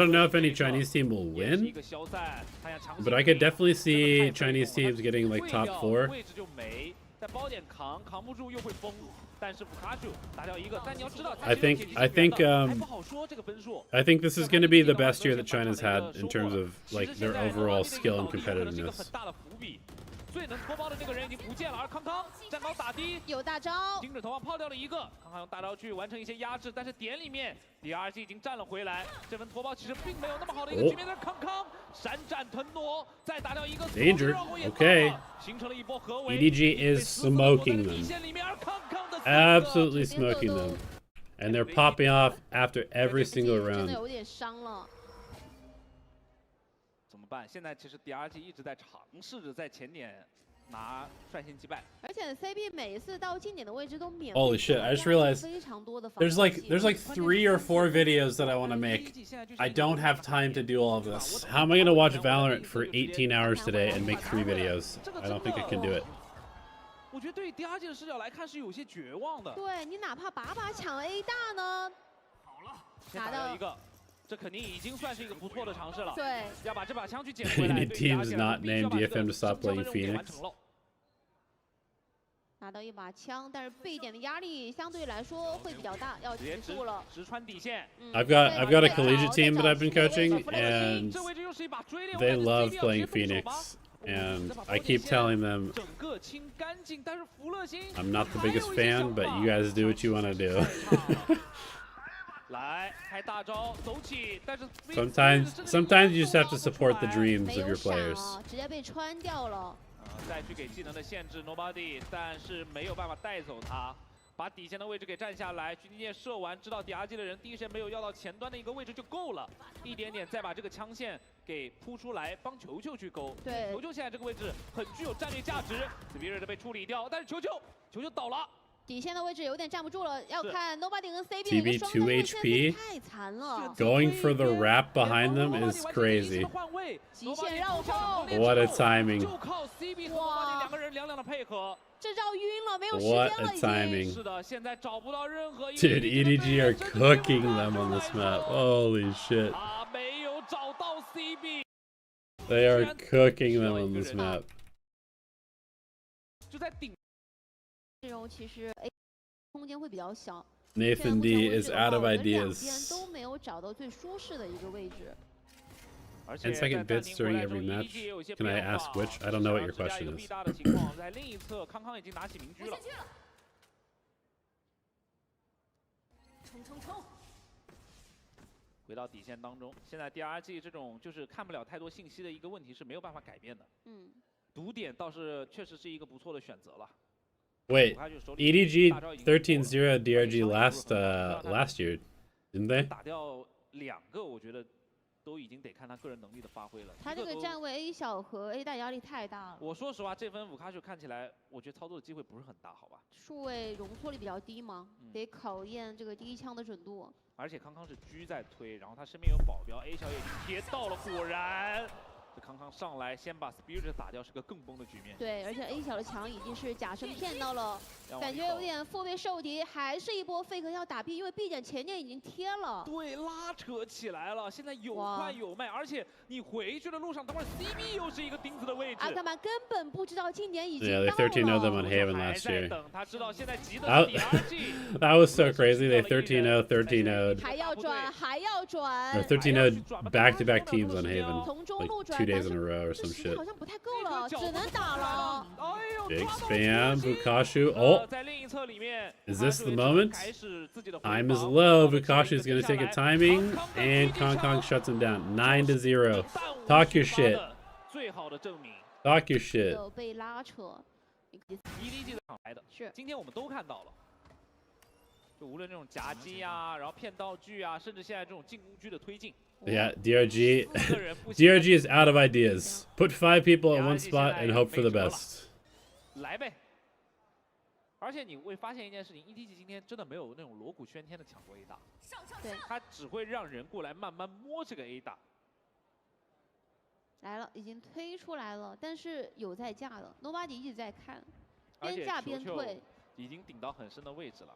know if any Chinese team will win, but I could definitely see Chinese teams getting like top 4. 在包点扛不住又会疯，但是Fukaku打掉一个，但你要知道 I think this is going to be the best year that China's had in terms of like their overall skill and competitiveness. 最能脱包的那个人已经不见了，而康康站高打低，有大招，盯着头上抛掉了一个，康康用大招去完成一些压制，但是点里面 DRG 已经站了回来，这份脱包其实并没有那么好的一个局面，但是康康闪展腾挪，再打掉一个 Danger. Okay. 形成了一波合围 EDG is smoking them. Absolutely smoking them. And they're popping off after every single 真的 round. 有点伤了。怎么办？现在其实 DRG 一直在尝试着在前点拿率先击败，而且 CB 每一次到近点的位置都免费。 Holy shit, I just realized 非常多的 there's like 3 or 4 videos that I want to make. I don't have time to do all of this. How am I going to watch Valorant for 18 hours today and make 3 videos? I don't think I can do it. 我觉得对于 DRG 的视角来看是有些绝望的。对你哪怕把抢 A 大呢？好了，拿到一个。这肯定已经算是一个不错的尝试了。对，要把这把枪去捡回来。 Any teams not named DFM to stop playing Phoenix? 拿到一把枪，但是 B 点的压力相对来说会比较大，要结束了。直穿底线。I've got a collegiate team that I've been coaching, and they love playing Phoenix. And I keep telling them I'm not the biggest fan, but you guys do what you want to do. Sometimes you just have to support the dreams of your players. 直接被穿掉了。再去给技能的限制 Nobody， 但是没有办法带走他。把底线的位置给占下来，狙击箭射完，知道 DRG 的人第一时间没有要到前端的一个位置就够了，一点点再把这个枪线给铺出来，帮球球去勾。对，球球现在这个位置很具有战略价值 ，Spirit 被处理掉，但是球球倒了。 底线的位置有点站不住了，要看 Nobody 跟 CB 2 HP. 太残了。 Going for the wrap behind them is crazy. 极限绕后 What a timing. 就靠 CB 和 Nobody 两个人两的配合。 这招晕了，没有时 What 间 a 了已 timing. 经。是的，现在找不到任何一个 Dude, EDG are cooking them on this map. Holy shit. 他没有找到 CB。 They are cooking them on this map. 就在顶。这种其实 A 空间会比较小。 Nathan D is out of ideas. 两边都没有找到最舒适的一个位置。 10 second bits during every match. Can I ask which? I don't know what your question is. 在另一侧，康康已经拿起明狙了。回到底线当中，现在 DRG 这种就是看不了太多信息的一个问题是没有办法改变的。堵点倒是确实是一个不错的选择了。 Wait, EDG 13-0 DRG last year, didn't they? 打掉2个，我觉得都已经得看他个人能力的发挥了。他这个站位 A 小和 A 大压力太大了。我说实话，这分武卡秀看起来，我觉得操作的机会不是很大，好吧？数位容错率比较低嘛，得考验这个第一枪的准度。而且康康是狙在推，然后他身边有保镖 ，A 小也已经贴到了，果然。 这康康上来先把 Spirit 打掉，是个更崩的局面。对，而且 A 小的墙已经是假身骗到了，感觉有点腹背受敌，还是一波 fake 要打 B， 因为 B 点前点已经贴了。对，拉扯起来了，现在有快有慢，而且你回去的路上，等会儿 CB 又是一个钉子的位置。阿克曼根本不知道近点已经Yeah, they 13-0 them on Haven last year. 等他知道现在急的 That was so crazy. They 13-0, 13-0. 还要转，还要转。Or 13-0 back-to-back teams on Haven, like 2 days in a row or some shit. 好像不太够了，只能打了。 Big spam, Bukashu. Oh, 在另一侧里面 is this the moment? Time is low. Bukashu is gonna take a timing, and Kong Kong shuts him down. 9-0. Talk your shit. 最好的证明。 Talk your shit. 被拉扯。EDG 的场来的，是。今天我们都看到了。 就无论这种夹击啊，然后骗道具啊，甚至现在这种进攻狙的推进。Yeah, DRG. DRG is out of ideas. Put 5 people at one spot and hope for the best. 来呗。而且你会发现一件事情 ，EDG 今天真的没有那种锣鼓喧天的抢过 A 大，对，他只会让人过来慢慢摸这个 A 大。来了，已经推出来了，但是有在架的 ，Nobody 一直在看，边架边退。 已经顶到很深的位置了，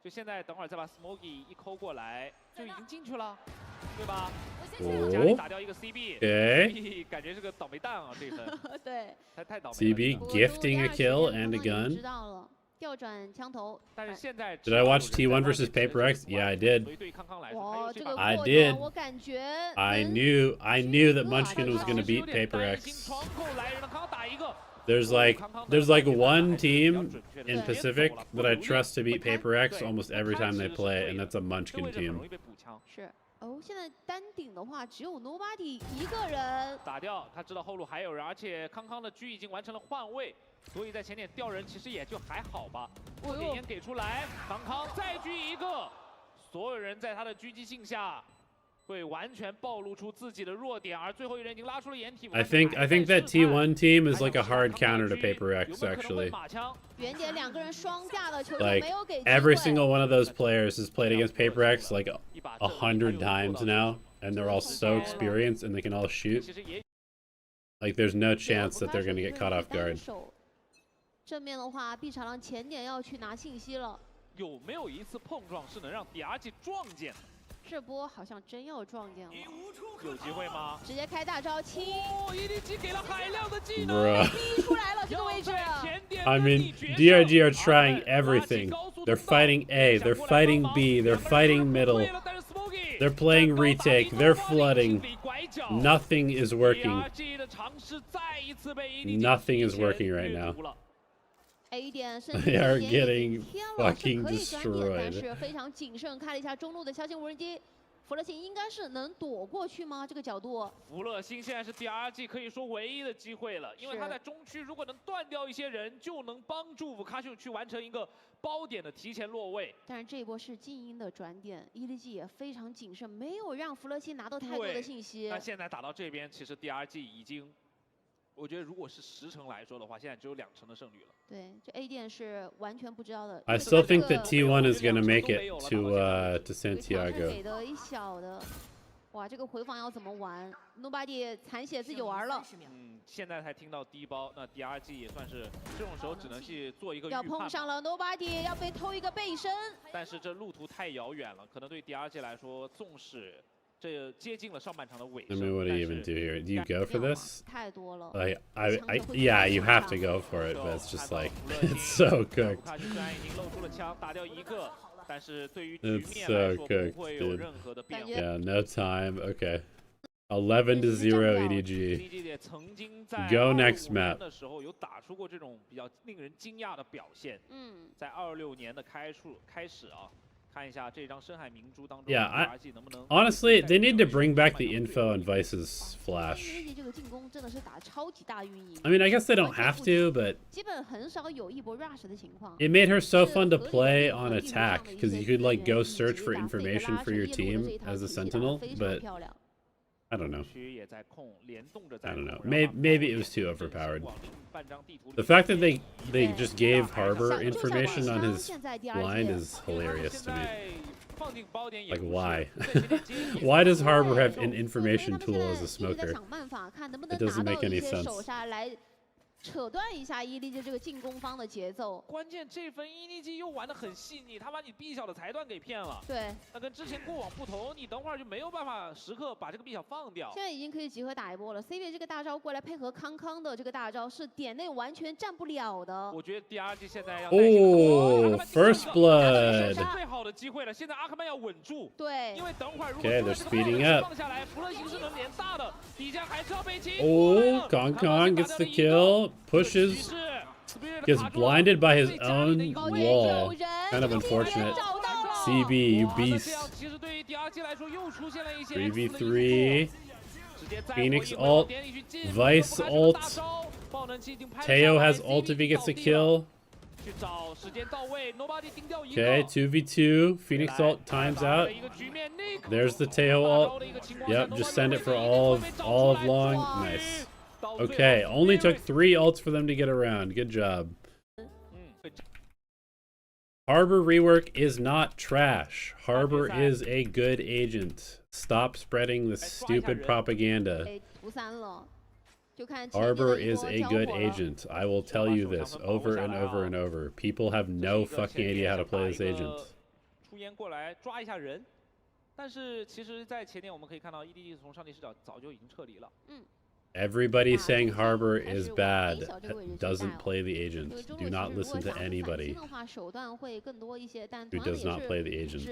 就现在等会儿再把 Smokey 一抠过来，就已经进去了，对吧？家里打掉一个 CB， 感觉是个倒霉蛋啊，这一分。对，太倒霉了。CB gifting a kill and a gun. 知道了，调转枪头。但是现在 Did I watch T1 versus Paper X? Yeah, I did. 哇，这个 I did. 我感觉 I knew that Munchkin was gonna beat Paper X. There's like one team in Pacific that I trust to beat Paper X almost every time they play, and that's a Munchkin team. 是哦，现在单顶的话只有 Nobody 一个人打掉，他知道后路还有人，而且康康的狙已经完成了换位，所以在前点吊人其实也就还好吧。落点烟给出来，康康再狙一个，所有人在他的狙击性下。 会完全暴露出自己的弱点，而最后一人已经拉出了掩体。I think that T1 team is like a hard counter to Paper X actually. 原点两个人双架的球 Like every single one of those players has played against Paper X like 100 times now, and they're all so experienced and they can all shoot. Like there's no chance that they're gonna get caught off guard. 正面的话，B场上前点要去拿信息了。有没有一次碰撞是能让 DRG 撞见的？ 这波好像真要撞见了，有机会吗？直接开大招清。哦 ，EDG 给了海量的技能，逼出来了这个位置。I mean, DRG are trying everything. They're fighting A, they're fighting B, they're fighting middle. They're playing retake, they're flooding. Nothing is working. Nothing is working right now. They are getting fucking destroyed. 但是非常谨慎，看了一下中路的小型无人机，弗勒辛应该是能躲过去吗？这个角度。弗勒辛现在是 DRG 可以说唯一的机会了，因为他在中区如果能断掉一些人，就能帮助武卡秀去完成一个包点的提前落位。但是这一波是静音的转点 ，EDG 也非常谨慎，没有让弗勒辛拿到太多的信息。那现在打到这边，其实 DRG 已经。 我觉得如果是10成来说的话，现在只有2成的胜率了。对，这 A 点是完全不知道的。I still think that T1 is gonna make it to Santiago. 给的一小的，哇，这个回防要怎么玩 ？Nobody 残血自己玩了。现在才听到低包，那 DRG 也算是这种时候只能去做一个预要判。碰上了 Nobody 要被偷一个背身。但是这路途太遥远了，可能对 DRG 来说，纵使。 这接近了上半场的尾声。 I mean, what do you even do here? Do you go for this? 太多了。Yeah, you have to go for it, but it's just like it's so cooked. 虽然已经露出了枪，打掉一个，但是对于局 It's 面 so 来说 cooked, 不会有 dude. 任何的变化。Yeah, no time. Okay. 11-0 EDG. EDG 也曾经在 Go next map 的时候有打出过这种比较令人惊讶的表现。在26年的开始啊。 Yeah, honestly, they need to bring back the info and Vice's flash. I mean, I guess they don't have to, but it made her so fun to play on attack because you could like go search for information for your team as a sentinel. But I don't know. 区也在控，联动着在 I 控 don't know. 然后 Maybe it was too overpowered. 往另半张地图里 The fact that they just gave Harbor information on his blind is hilarious to me. 放进包点也 Like 不是 why? 对现在接也 Why does 对 Harbor have 就 an 所以 information 他们 tool 现 as 在 a 一直在 smoker? 想办法，看能不 It 能 doesn't 拿 make 到 any 一些 sense. 手杀来扯断一下伊利的这个进攻方的节奏。关键这分伊利基又玩得很细腻，他把你 B 小的裁断给骗了。对，那跟之前过往不同，你等会儿就没有办法时刻把这个 B 小放掉。现在已经可以集合打一波了。C 位这个大招过来配合康康的这个大招，是点内完全占不了的。我觉得 DRG 现在要 Oh, first blood. 是最好的机会了。现在阿克曼要稳住。对，因为等会儿如果 Okay, they're speeding up. 放下来，福勒形是能连大的，底下还是要被擒。 Oh, Kong Kong gets the kill, pushes, gets blinded by his own wall. Kind of unfortunate. CB, you beast. 其实对于 DRG 来说又出现了一些 3v3. Phoenix ult, Vice ult. Teo has ult if he gets a kill. Okay, 2v2. Phoenix ult times out. There's the Teo ult. Yep, just send it for all of long. Nice. Okay, only took 3 ults for them to get around. Good job. Harbor rework is not trash. Harbor is a good agent. Stop spreading the stupid propaganda. Harbor is a good agent. I will tell you this over and over and over. People have no fucking idea how to play this agent. 出烟过来抓一下人，但是其实，在前点我们可以看到 EDG 从上帝视角早就已经撤离了。Everybody saying Harbor is bad doesn't play the agent. Do not listen to anybody who does not play the agent.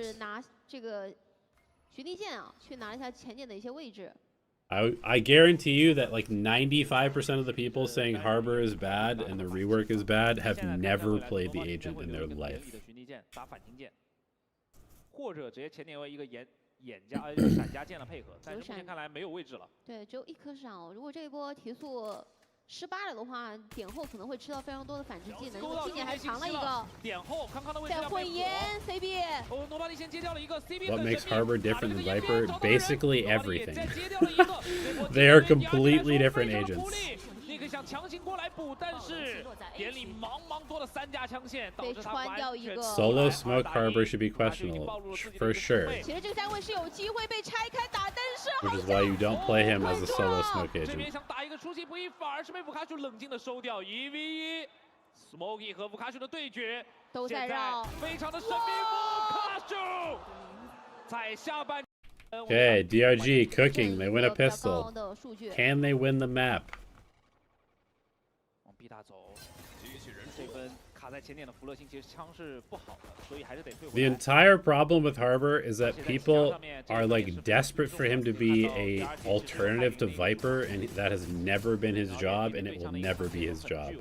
I guarantee you that like 95% of the people saying Harbor is bad and the rework is bad have never played the agent in their life. 或者直接前点位一个闪加剑的配合，但是目前看来没有位置了。对，只有一颗闪。如果这一波提速失败了的话，点后可能会吃到非常多的反制技能。今年还藏了一个点后，康康的位置在混烟 CB。哦，诺巴利先接掉了一个 CB。What makes Harbor different than Viper? Basically everything. They are completely different agents. 可以想强行过来补，但是点里茫茫多的3家枪线，导致他完全 Solo smoke Harbor should be questionable for sure. 其实这个站位是有机会被拆开打，但是 Which is why you don't play him as a solo smoke 这边 agent. 想打一个出其不意，反而是被福卡丘冷静的收掉1v1。Smokey 和福卡丘的对决都在绕，非常的神秘。福卡丘在下半。 Okay, DRG cooking. They win a pistol. Can they win the map? 往 B 大走，这分卡在前点的福勒星其实枪是不好的，所以还是得退回 The entire problem with Harbor is that people are like desperate for him to be a alternative to Viper, and that has never been his job, and it will never be his job.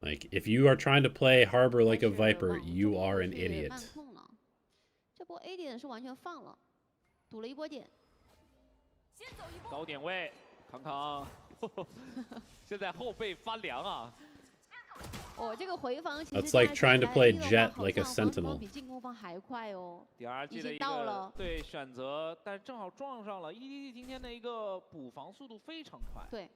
Like, if you are trying to play Harbor like a Viper, you are an idiot. 这波 A 点是完全放了，赌了一波点。高点位，康康，现在后背发凉啊！哦，这个回防其实 That's like trying to play Jet like a Sentinel. 比进攻方还快哦。DRG 的一个对选择，但正好撞上了 EDG 今天的一个补防速度非常快。对。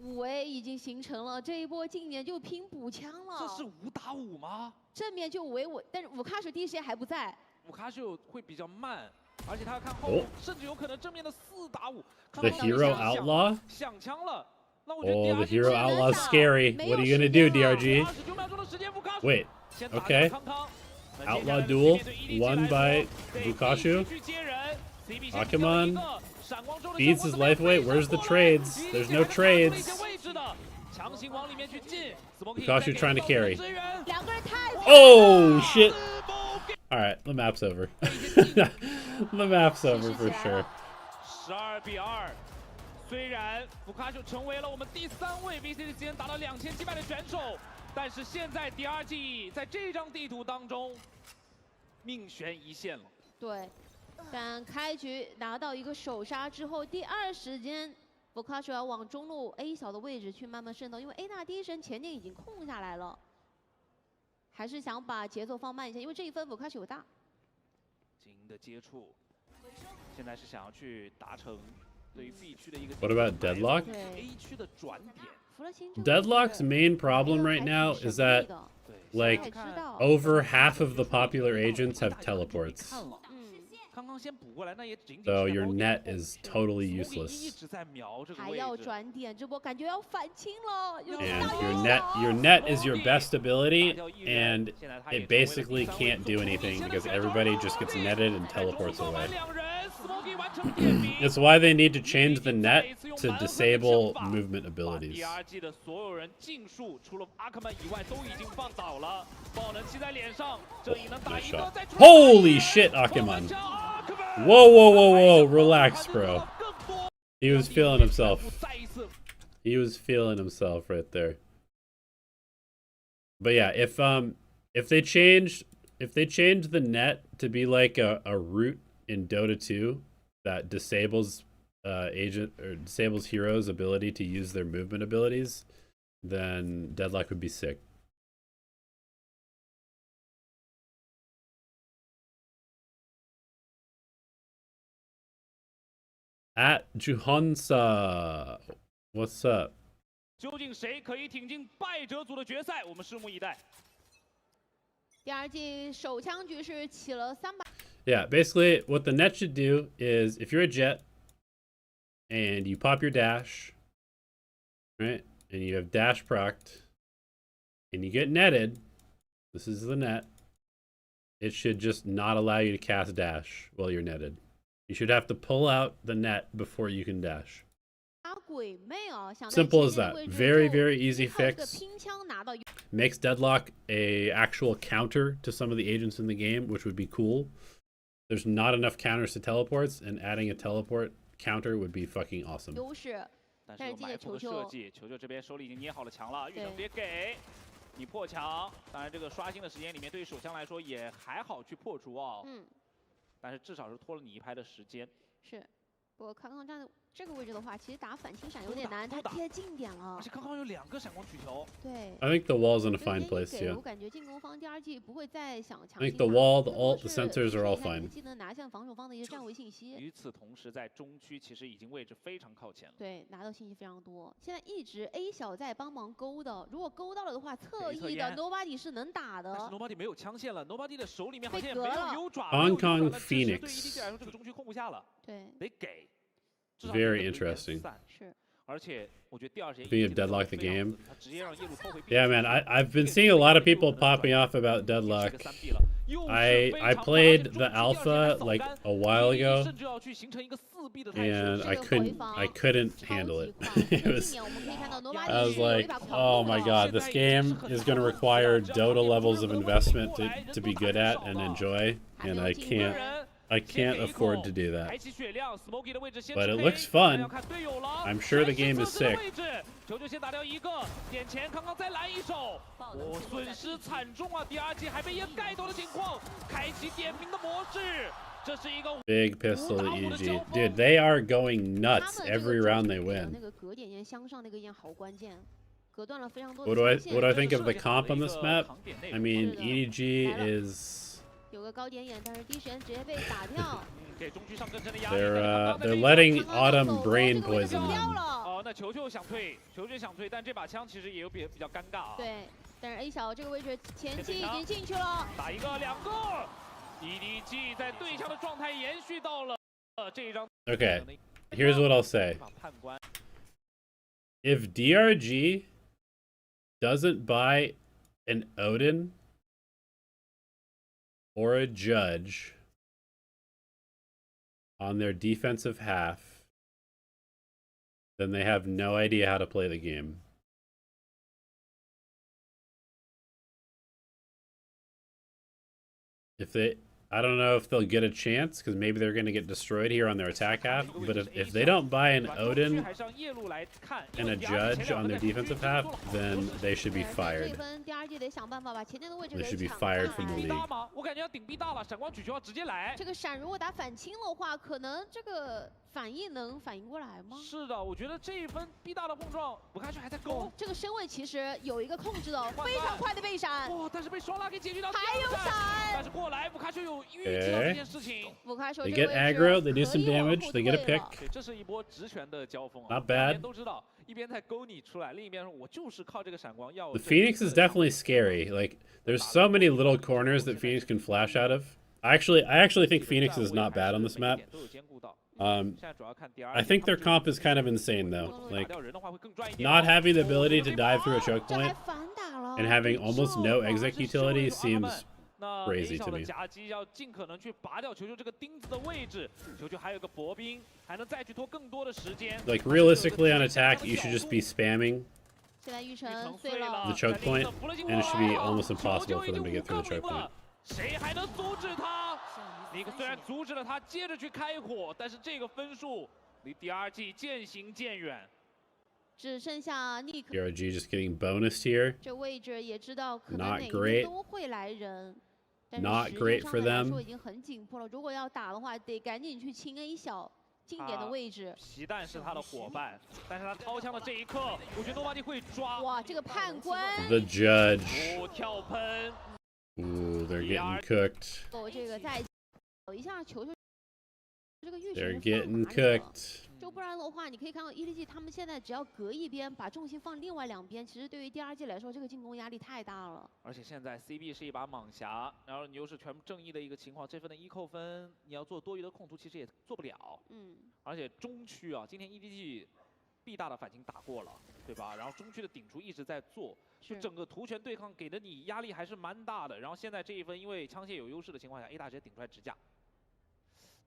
5A 已经形成了，这一波今年就拼补枪了。这是5打5吗？正面就5A，但是5卡手第一时间还不在。5卡手会比较慢，而且他要看后，甚至有可能正面的4打5。The hero outlaw? 响枪了。 Oh, the hero outlaw's scary. What are you gonna do, DRG? Wait. Okay. Outlaw duel, won by Bukashu. Pokemon feeds his life away. Where's the trades? There's no trades. Bukashu trying to carry. Oh, shit. Alright, the map's over. The map's over for sure. 12比2。 虽然福卡丘成为了我们第3位 VC 之间达到2700的选手，但是现在 DRG 在这张地图当中命悬一线了。对，但开局拿到一个首杀之后，第2时间福卡丘要往中路 A 小的位置去慢慢渗透，因为 A 大第一神前点已经控下来了，还是想把节奏放慢一下，因为这一分福卡丘有大。精的接触。现在是想要去达成对于 B 区的一个 What about Deadlock? A 区的转点。 Deadlock's main problem right now is that like over half of the popular agents have teleports. So your net is totally useless. And your net is your best ability, and it basically can't do anything because everybody just gets netted and teleports away. It's why they need to change the net to disable movement abilities. Nice shot. Holy shit, Akiman. Whoa, whoa, whoa, whoa. Relax, bro. He was feeling himself. He was feeling himself right there. But yeah, if they changed the net to be like a root in Dota 2 that disables disables heroes' ability to use their movement abilities, then Deadlock would be sick. At Juhonsa, what's up? 究竟谁可以挺进败者组的决赛？我们拭目以待。第二季手枪局是起了300。Yeah, basically what the net should do is if you're a jet and you pop your dash, right, and you have dash procced, and you get netted, this is the net, it should just not allow you to cast dash while you're netted. You should have to pull out the net before you can dash. Simple as that. Very, very easy fix. Makes Deadlock a actual counter to some of the agents in the game, which would be cool. There's not enough counters to teleports, and adding a teleport counter would be fucking awesome. 但是有埋伏的设计，球球这边手里已经捏好了墙了，玉成直接给你破墙。当然，这个刷新的时间里面，对于手枪来说也还好去破除哦。但是至少是拖了你一拍的时间。是，不过康康站这个位置的话，其实打反清闪有点难，他贴近点了。而且康康有2个闪光曲球。对。I think the wall's in a fine place, yeah. 我感觉进攻方第二季不会再想强。I think the wall, the ult, the sensors are all fine. 技能拿下防守方的一些站位信息。与此同时，在中区其实已经位置非常靠前了。对，拿到信息非常多。现在一直 A 小在帮忙勾的，如果勾到了的话，侧翼的 Nobody 是能打的。但是 Nobody 没有枪线了 ，Nobody 的手里面好像也没有优爪。Hong Kong Phoenix. ADG 来说，这个中区控不下了。对，得给。 Very interesting. Being a Deadlock the game. Yeah, man, I've been seeing a lot of people popping off about Deadlock. I played the alpha like a while ago, and I couldn't handle it. I was like, oh my god, this game is going to require Dota levels of investment to be good at and enjoy, and I can't afford to do that. But it looks fun. I'm sure the game is sick. Big pistol EG. Dude, they are going nuts every round they win. What do I think of the comp on this map? I mean, EDG is... They're letting Autumn brain poison them. 那球球想退，但这把枪其实也有比较尴尬啊。对，但是 A 小这个位置前期已经进去了，打一个2个 ，EDG 在对枪的状态延续到了这一张。Okay, here's what I'll say. If DRG doesn't buy an Odin or a judge on their defensive half, then they have no idea how to play the game. I don't know if they'll get a chance, because maybe they're going to get destroyed here on their attack half, but if they don't buy an Odin and a judge on their defensive half, then they should be fired. They should be fired from the league. 我感觉要顶 B 大了，闪光曲球要直接来。这个闪如果打反清的话，可能这个反应能反应过来吗？是的，我觉得这一分 B 大的碰撞，武开去还在勾。这个身位其实有一个控制的，非常快的背闪。哇，但是被双拉给解决掉。还有闪，但是过来武开去有预知到这件事情。武开说 They get aggro, they do some damage, they get a pick. 对，这是一波直拳的交锋啊。 Not bad. 两边都知道，一边在勾你出来，另一边说我就是靠这个闪光要。 The Phoenix is definitely scary. Like, there's so many little corners that Phoenix can flash out of. I actually think Phoenix is not bad on this map. I think their comp is kind of insane though. Like, not having the ability to dive through a choke point and having almost no exec utility seems crazy to me. 夹击要尽可能去拔掉球球这个钉子的位置，球球还有个薄冰，还能再去拖更多的时间。 Like, realistically on attack, you should just be spamming 现在玉成 the 碎了， choke point, and it should be almost impossible for them to get through the choke point. 谁还能阻止他？尼克虽然阻止了他，接着去开火，但是这个分数离DRG渐行渐远。只剩下尼克。DRG just getting bonused here. 这位置也知道可能 Not 哪一 great. 边都会来人，但 Not 是时 great 间 for 上来 them. 说已经很紧迫了。如果要打的话，得赶紧去清 A 小近点的位置。皮蛋是他的伙伴，但是他掏枪的这一刻，我觉得诺巴蒂会抓。哇，这个判官。 The judge. 跳喷。 Ooh, they're getting cooked. 哦，这个再走一下球球，这个玉 They're 成 getting cooked. 就不然的话，你可以看到 EDG 他们现在只要隔一边，把重心放另外两边，其实对于DRG 来说，这个进攻压力太大了。而且现在 CB 是一把莽侠，然后你又是全部正义的一个情况，这分的1扣分，你要做多余的控图，其实也做不了。而且中区啊，今天 EDG B 大的反击打过了，对吧？然后中区的顶出一直在做，就整个图拳对抗给的你压力还是蛮大的。然后现在这一分，因为枪械有优势的情况下 ，A 大直接顶出来直架。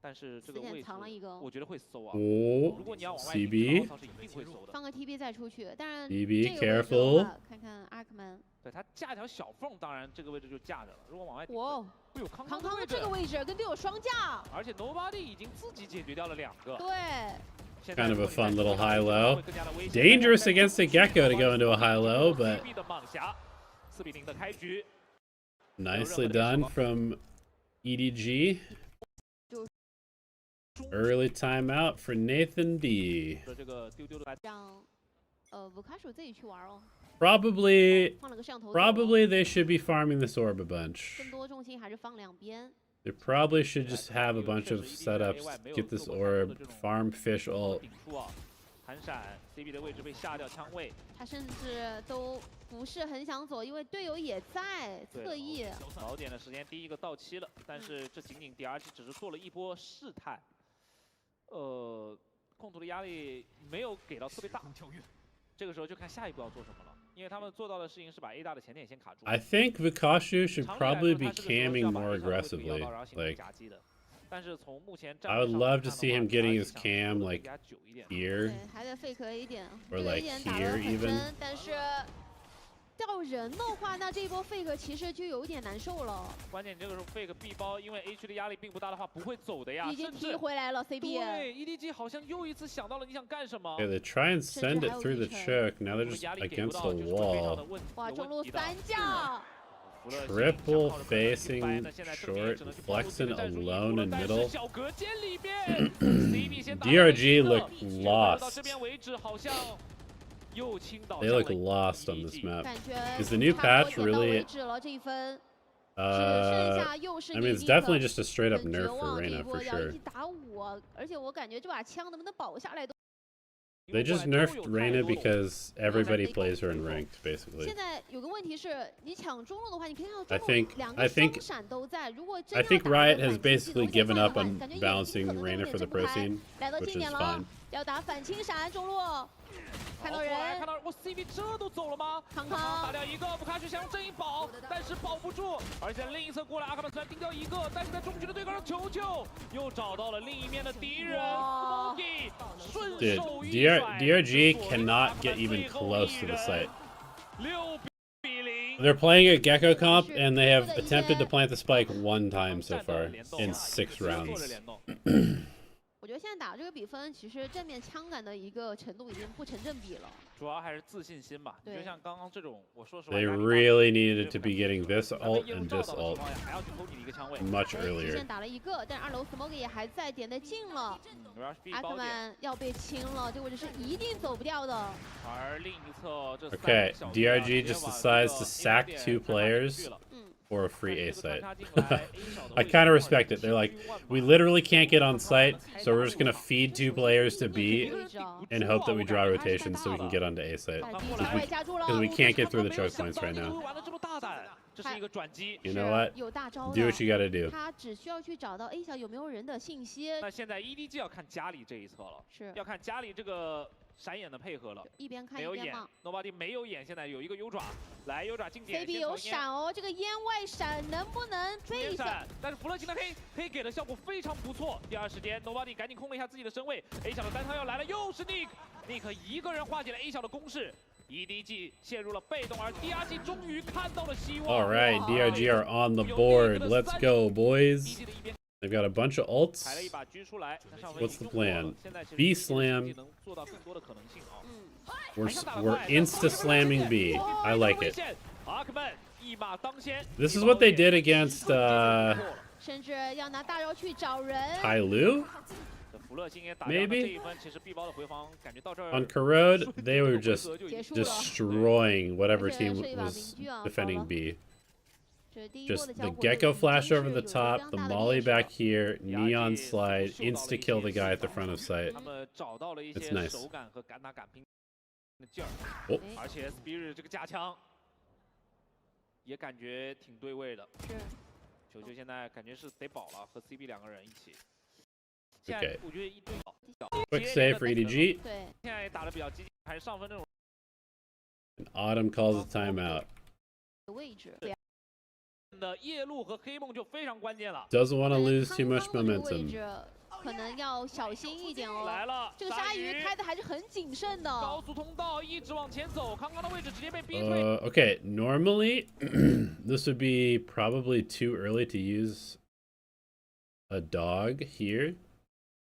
但是这个位置，我觉得会搜啊。如果你要往外 CB 是一定会搜的。放个 TB 再出去，当然 CB careful。看看阿克曼，对他架条小缝，当然这个位置就架着了。如果往外，哇，会有康康的这个位置跟队友双架，而且 Nobody 已经自己解决掉了2个。对。 Kind of a fun little high-low. Dangerous against a Gecko to go into a high-low, but nicely done from EDG. Early timeout for Nathan D. Probably they should be farming this orb a bunch. They probably should just have a bunch of setups, get this orb, farm fish ult. 弹闪 ，CB 的位置被下掉枪位。他甚至都不是很想走，因为队友也在侧翼。早点的时间，第一个到期了，但是这仅仅 DRG 只是做了一波试探。控图的压力没有给到特别大。这个时候就看下一步要做什么了，因为他们做到的事情是把 A 大的前点先卡住。I think Vikashu should probably be camming more aggressively. Like, I would love to see him getting his cam like here, or like here even. 但是掉人的话，那这一波 fake 其实就有点难受了。关键你这个时候 fake B 包，因为 A 区的压力并不大的话，不会走的呀。已经踢回来了 CB。对 ，EDG 好像又一次想到了你想干什么。Okay, they try and send it through the choke. Now they're just against the wall. 哇，中路3架。 Triple facing short, flexing alone in middle. DRG look lost. They look lost on this map. Is the new patch really? I mean, it's definitely just a straight up nerf for Reyna for sure. They just nerfed Reyna because everybody plays her in ranked, basically. I think Riot has basically given up on balancing Reyna for the pro scene, which is fine. 看到人，看到我 CB 这都走了吗？康康打掉一个，不卡去想用正义保，但是保不住，而且另一侧过来，阿卡曼虽然盯掉一个，但是在中区的对抗上，球球又找到了另一面的敌人 ，Smoky 顺手一甩 DRG cannot get even close to the site. They're playing a Gecko comp, and they have attempted to plant the spike 1 time so far in 6 rounds. 觉得现在打这个比分，其实正面枪感的一个程度已经不成正比了。主要还是自信心吧。就像刚刚这种，我说实话 They really needed to be getting this ult and this ult 还要去偷你的一个枪位 much 直 earlier. 线打了一个，但是2楼 Smoke 也还在，点的近了。阿克曼要被清了，这个位置是一定走不掉的。而另一侧这 Okay, DRG just decides to sack 2 players for a free A site. I kind of respect it. They're like, we literally can't get on site, so we're just gonna feed 2 players to B and hope that we draw rotations so we can get onto A site. Because we can't get through the choke points right now. You know what? Do what you gotta do. 他只需要去找到 A 小有没有人的信息。那现在 EDG 要看家里这一侧了，是要看家里这个闪眼的配合了。一边看没有眼一边骂。 ，Nobody 没有眼，现在有一个优爪，来优爪近点。 CB 有闪哦，这个烟外闪能不能追一下？但是弗勒金的黑给的效果非常不错。第二时间 Nobody 赶紧空了一下自己的身位 ，A 小的单挑要来了，又是 Nick 一个人化解了 A 小的攻势。 EDG 陷入了被动，而 DRG 终于看到了希望。All right, DRG are on the board. Let's go, boys. They've got a bunch of ults. What's the plan? B slam. We're insta slamming B. I like it. This is what they did against 甚至要拿大招去找人。 Tai Lu? Maybe? On Corrode, they were just destroying whatever team was defending B. Just the Gecko flash over the top, the Molly back here, Neon slide, insta-kill the guy at the front of sight. It's nice. Oh. 而且 Spirit 这个架枪也感觉挺对位的。是。球球现在感觉是得保了，和 CB 2个人一起。 Okay. 我觉得一对 Quick save for EDG. 对。现在打得比较激进，还是上分这种。 Autumn calls a timeout. 位置。的夜路和黑梦就非常关键了。 Doesn't want to lose too much momentum. 可能要小心一点哦。来了，这个鲨鱼开的还是很谨慎的。高速通道一直往前走，康康的位置直接被逼退。Okay, normally this would be probably too early to use a dog here,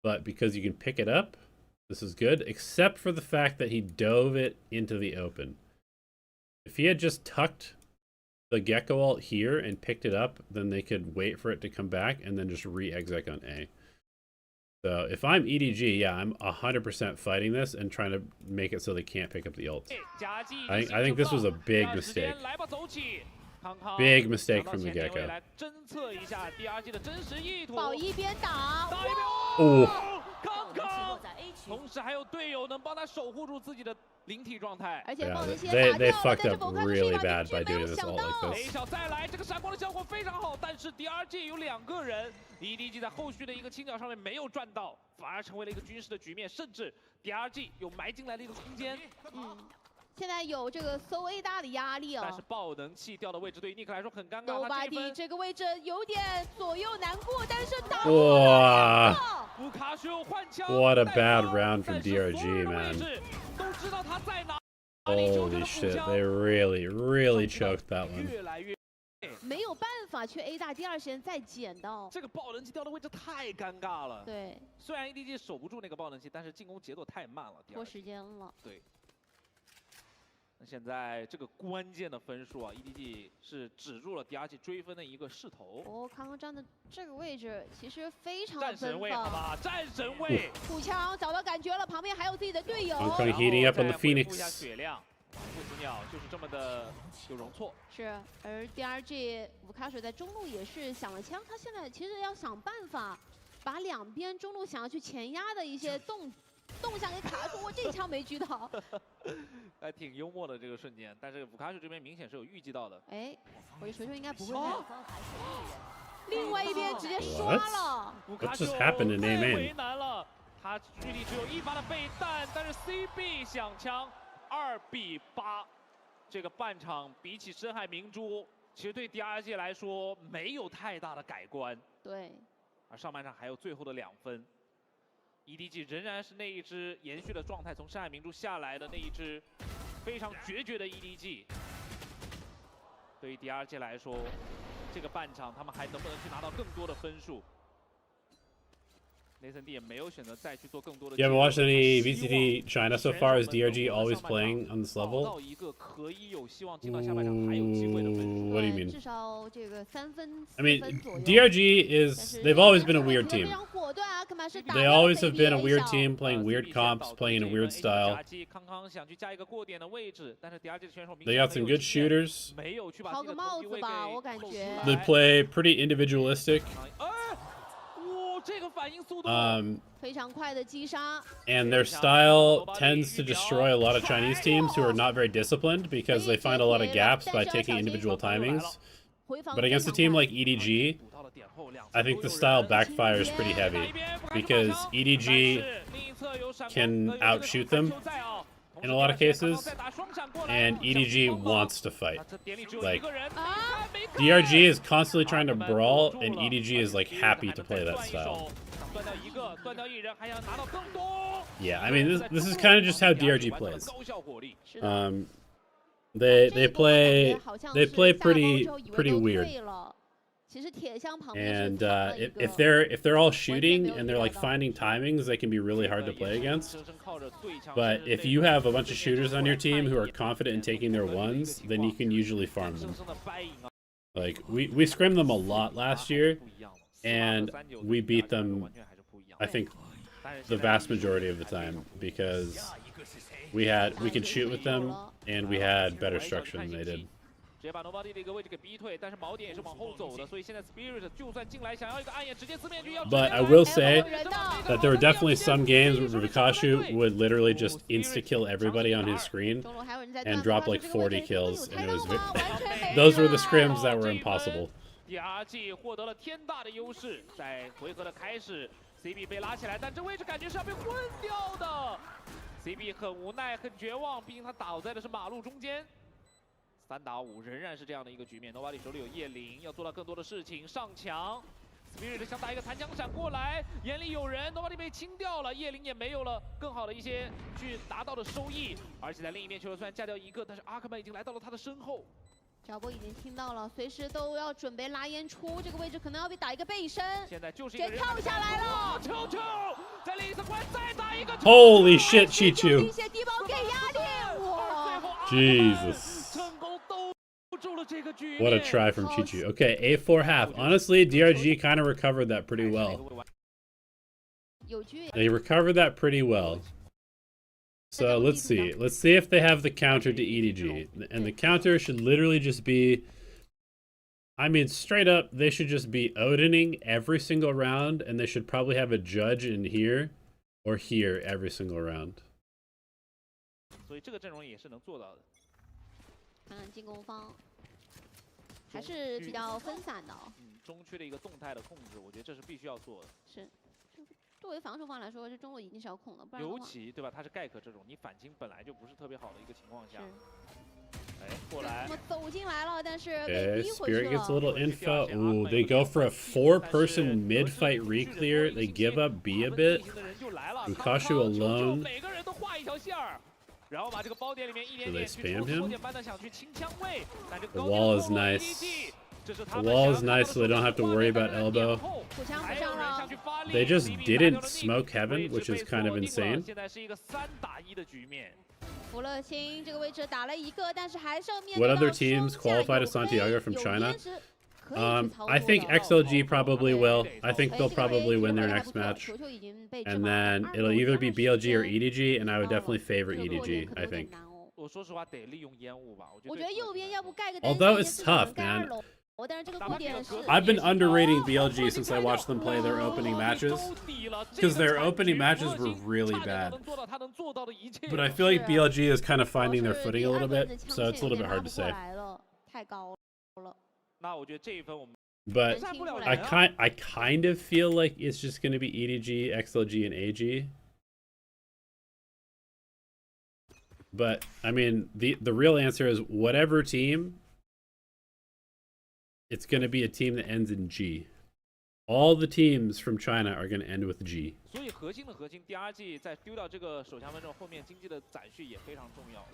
but because you can pick it up, this is good, except for the fact that he dove it into the open. If he had just tucked the Gecko ult here and picked it up, then they could wait for it to come back and then just re-exec on A. So if I'm EDG, yeah, I'm 100% fighting this and trying to make it so they can't pick up the ult. I think this was a big mistake. Big mistake from the Gecko. Oh. 同时还有队友能帮他守护住自己的灵体状态。Yeah, they fucked up really bad by doing this ult like this. A 小再来，这个闪光的效果非常好，但是 DRG 有2个人 ，EDG 在后续的一个清角上面没有赚到，反而成为了一个均势的局面，甚至 DRG 有埋进来的一个空间。现在有这个 so A 大的压力啊。但是爆能器掉的位置对于 Nick 来说很尴尬。Nobody 这个位置有点左右难过，但是打哇！ What a bad round from DRG, man. Holy shit, they really choked that one. 没有办法去 A 大第2时间再捡到。这个爆能器掉的位置太尴尬了。对。虽然 EDG 守不住那个爆能器，但是进攻节奏太慢了。拖时间了。对。 那现在这个关键的分数啊 ，EDG 是止住了 DRG 追分的一个势头。哦，康康站的这个位置其实非常战神位，好吧，战神位。补枪找到感觉了，旁边还有自己的队友。Kong heating up on the Phoenix. 血量，不死鸟就是这么的有容错。是，而 DRG 五卡水在中路也是响了枪，他现在其实要想办法把2边中路想要去前压的一些动向给卡住，我这枪没狙到。还挺幽默的这个瞬间，但是五卡水这边明显是有预计到的。哎，我觉得球球应该不会。另外一边直接刷了。五卡水太为难了，他距离只有1发的备弹，但是 CB 响枪2比8，这个半场比起深海明珠，其实对 DRG 来说没有太大的改观。对。而上半场还有最后的2分。 EDG 仍然是那一支延续的状态，从深海明珠下来的那一支非常决绝的 EDG。对于 DRG 来说，这个半场他们还能不能去拿到更多的分数？ You haven't watched any VCT China so far? Is DRG always playing on this level? What do you mean? I mean, DRG is, they've always been a weird team. They always have been a weird team, playing weird comps, playing in a weird style. They got some good shooters. They play pretty individualistic. And their style tends to destroy a lot of Chinese teams who are not very disciplined because they find a lot of gaps by taking individual timings. But against a team like EDG, I think the style backfires pretty heavy because EDG can outshoot them in a lot of cases, and EDG wants to fight. Like, DRG is constantly trying to brawl, and EDG is like happy to play that style. Yeah, I mean this is kind of just how DRG plays. They play pretty weird. And if they're all shooting and they're like finding timings, they can be really hard to play against. But if you have a bunch of shooters on your team who are confident in taking their ones, then you can usually farm them. Like we scrimmed them a lot last year, and we beat them, I think, the vast majority of the time because we could shoot with them and we had better structure than they did. But I will say that there were definitely some games where Vikashu would literally just insta-kill everybody on his screen and drop like 40 kills, and it was those were the scrims that were impossible. CB 很无奈，很绝望，毕竟他倒在的是马路中间。3打5仍然是这样的一个局面 ，Nobody 手里有叶灵，要做到更多的事情，上墙。Spirit 想打一个弹墙闪过来，眼里有人 ，Nobody 被清掉了，叶灵也没有了更好的一些去达到的收益，而且在另一边球虽然架掉一个，但是阿克曼已经来到了他的身后。 脚步已经听到了，随时都要准备拉烟出，这个位置可能要被打一个背身。现在就是跳下来了，球球在另一侧关再打一个。Holy shit, Chichu! 一些低保给压力，哇 Jesus! 成功兜住了这个局面。 What a try from Chichu. Okay, A4 half. Honestly, DRG kind of recovered that pretty well. They recovered that pretty well. So let's see. Let's see if they have the counter to EDG. And the counter should literally just be, I mean, straight up, they should just be Odining every single round, and they should probably have a judge in here or here every single round. 所以这个阵容也是能做到的。看看进攻方还是比较分散的。中区的一个动态的控制，我觉得这是必须要做的。是。 作为防守方来说，这中路一定是要控的，不然尤其对吧？他是盖克这种，你反清本来就不是特别好的一个情况下。哎，过来。走进来了，但是 Okay, Spirit gets a little info. Ooh, they go for a 4-person mid-fight re-clear. They give up B a bit. Vikashu alone. Do they spam him? The wall is nice. The wall is nice, so they don't have to worry about elbow. They just didn't smoke heaven, which is kind of insane. What other teams qualify to Santiago from China? I think XLG probably will. I think they'll probably win their next match. And then it'll either be BLG or EDG, and I would definitely favor EDG, I think. Although it's tough, man. I've been underrating BLG since I watched them play their opening matches, because their opening matches were really bad. But I feel like BLG is kind of finding their footing a little bit, so it's a little bit hard to say. But I kind of feel like it's just going to be EDG, XLG, and AG. But I mean, the real answer is whatever team. It's going to be a team that ends in G. All the teams from China are going to end with G. 所以核心的核心，第二季在丢掉这个手枪分之后，后面经济的攒蓄也非常重要。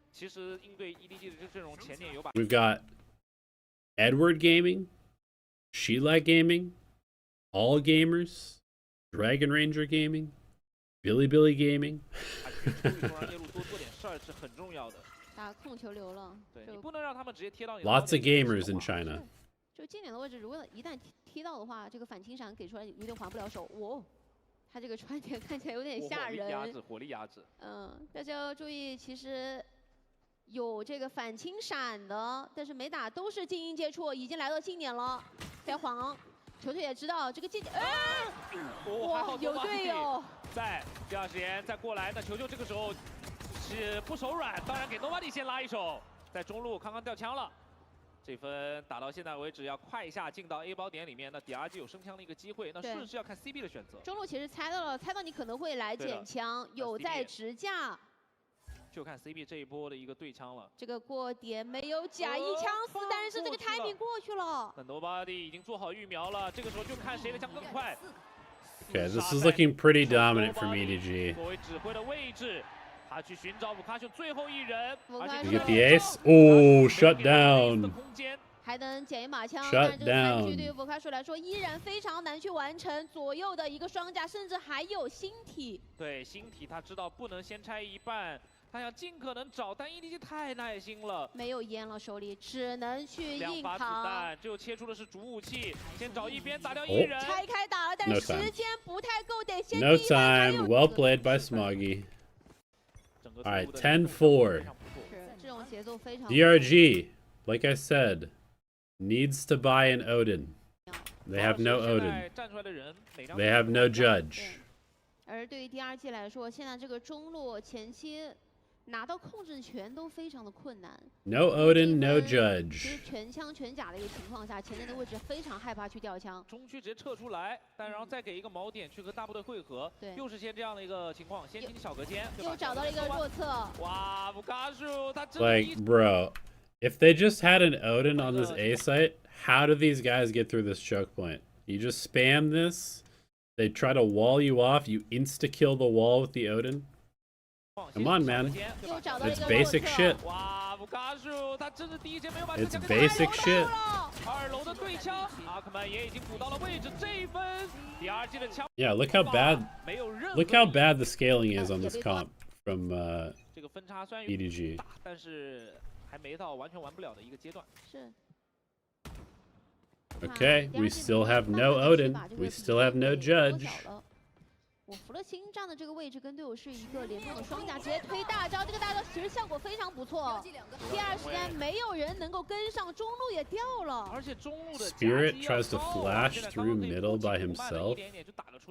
其实应对 EDG 的这阵容，前年有把。We've got Edward Gaming, Sheila Gaming, All Gamers, Dragon Ranger Gaming, Billy Gaming. 让夜路多做点事儿是很重要的。打控球流了，对你不能让他们直接贴到你。Lots of gamers in China. 就近点的位置，如果一旦踢到的话，这个反青闪给出来有点还不了手。哦，他这个穿点看起来有点吓人。火力压制。大家要注意，其实有这个反青闪的，但是没打都是近硬接触，已经来到近点了。该黄，球队也知道这个近点，哇，有队友。在第二时间再过来，那球这个时候是不手软，当然给 Nobody 先拉一手，在中路康康掉枪了。这分打到现在为止，要快一下进到 A 包点里面，那 DRG 有升枪的一个机会，那顺势要看 CB 的选择。中路其实猜到你可能会来捡枪，有在直架，就看 CB 这一波的一个对枪了。这个过点没有假一枪死，但是这个 timing 过去了。那 Nobody 已经做好预苗了，这个时候就看谁的枪更快。Okay, this is looking pretty dominant from EDG. 作为指挥的位置。他去寻找Vocation最后一人， You get the ace? Oh, shut down. 还能捡一把枪， Shut 但这个残局 down. 对于Vocation来说依然非常难去完成。左右的一个双甲，甚至还有星体。对，星体他知道不能先拆一半，他想尽可能找，但 EDG 太耐心了，没有烟了手里，只能去硬扛。2发子弹，最后切出的是主武器，先找一边打掉一人，拆开打了，但是时间不太够，得先 No time. Well played by Smoggy. All right, 10-4. DRG, like I said, needs to buy an Odin. They have no Odin. They have no judge. 而对于 DRG 来说，现在这个中路前期拿到控制权都非常的困难。No Odin, no 其 judge. 实全枪全甲的一个情况下，前面的位置非常害怕去掉枪。中区直接撤出来，但然后再给一个锚点去和大部队汇合。对，又是先这样的一个情况，先进小隔间，又找到了一个弱侧。哇，Vocation他真 Like, bro, if they just had an Odin on this A site, how do these guys get through this choke point? You just spam this, they try to wall you off, you insta-kill the wall with the Odin? Come on, man. It's basic shit. It's basic shit. Yeah, look how bad the scaling is on this comp from EDG. Okay, we still have no Odin. We still have no judge. 我服了心站的这个位置跟队友是一个联动的双甲，直接推大招，这个大招其实效果非常不错。第二时间没有人能够跟上，中路也掉了。而且中路的 Spirit tries to flash through middle by himself.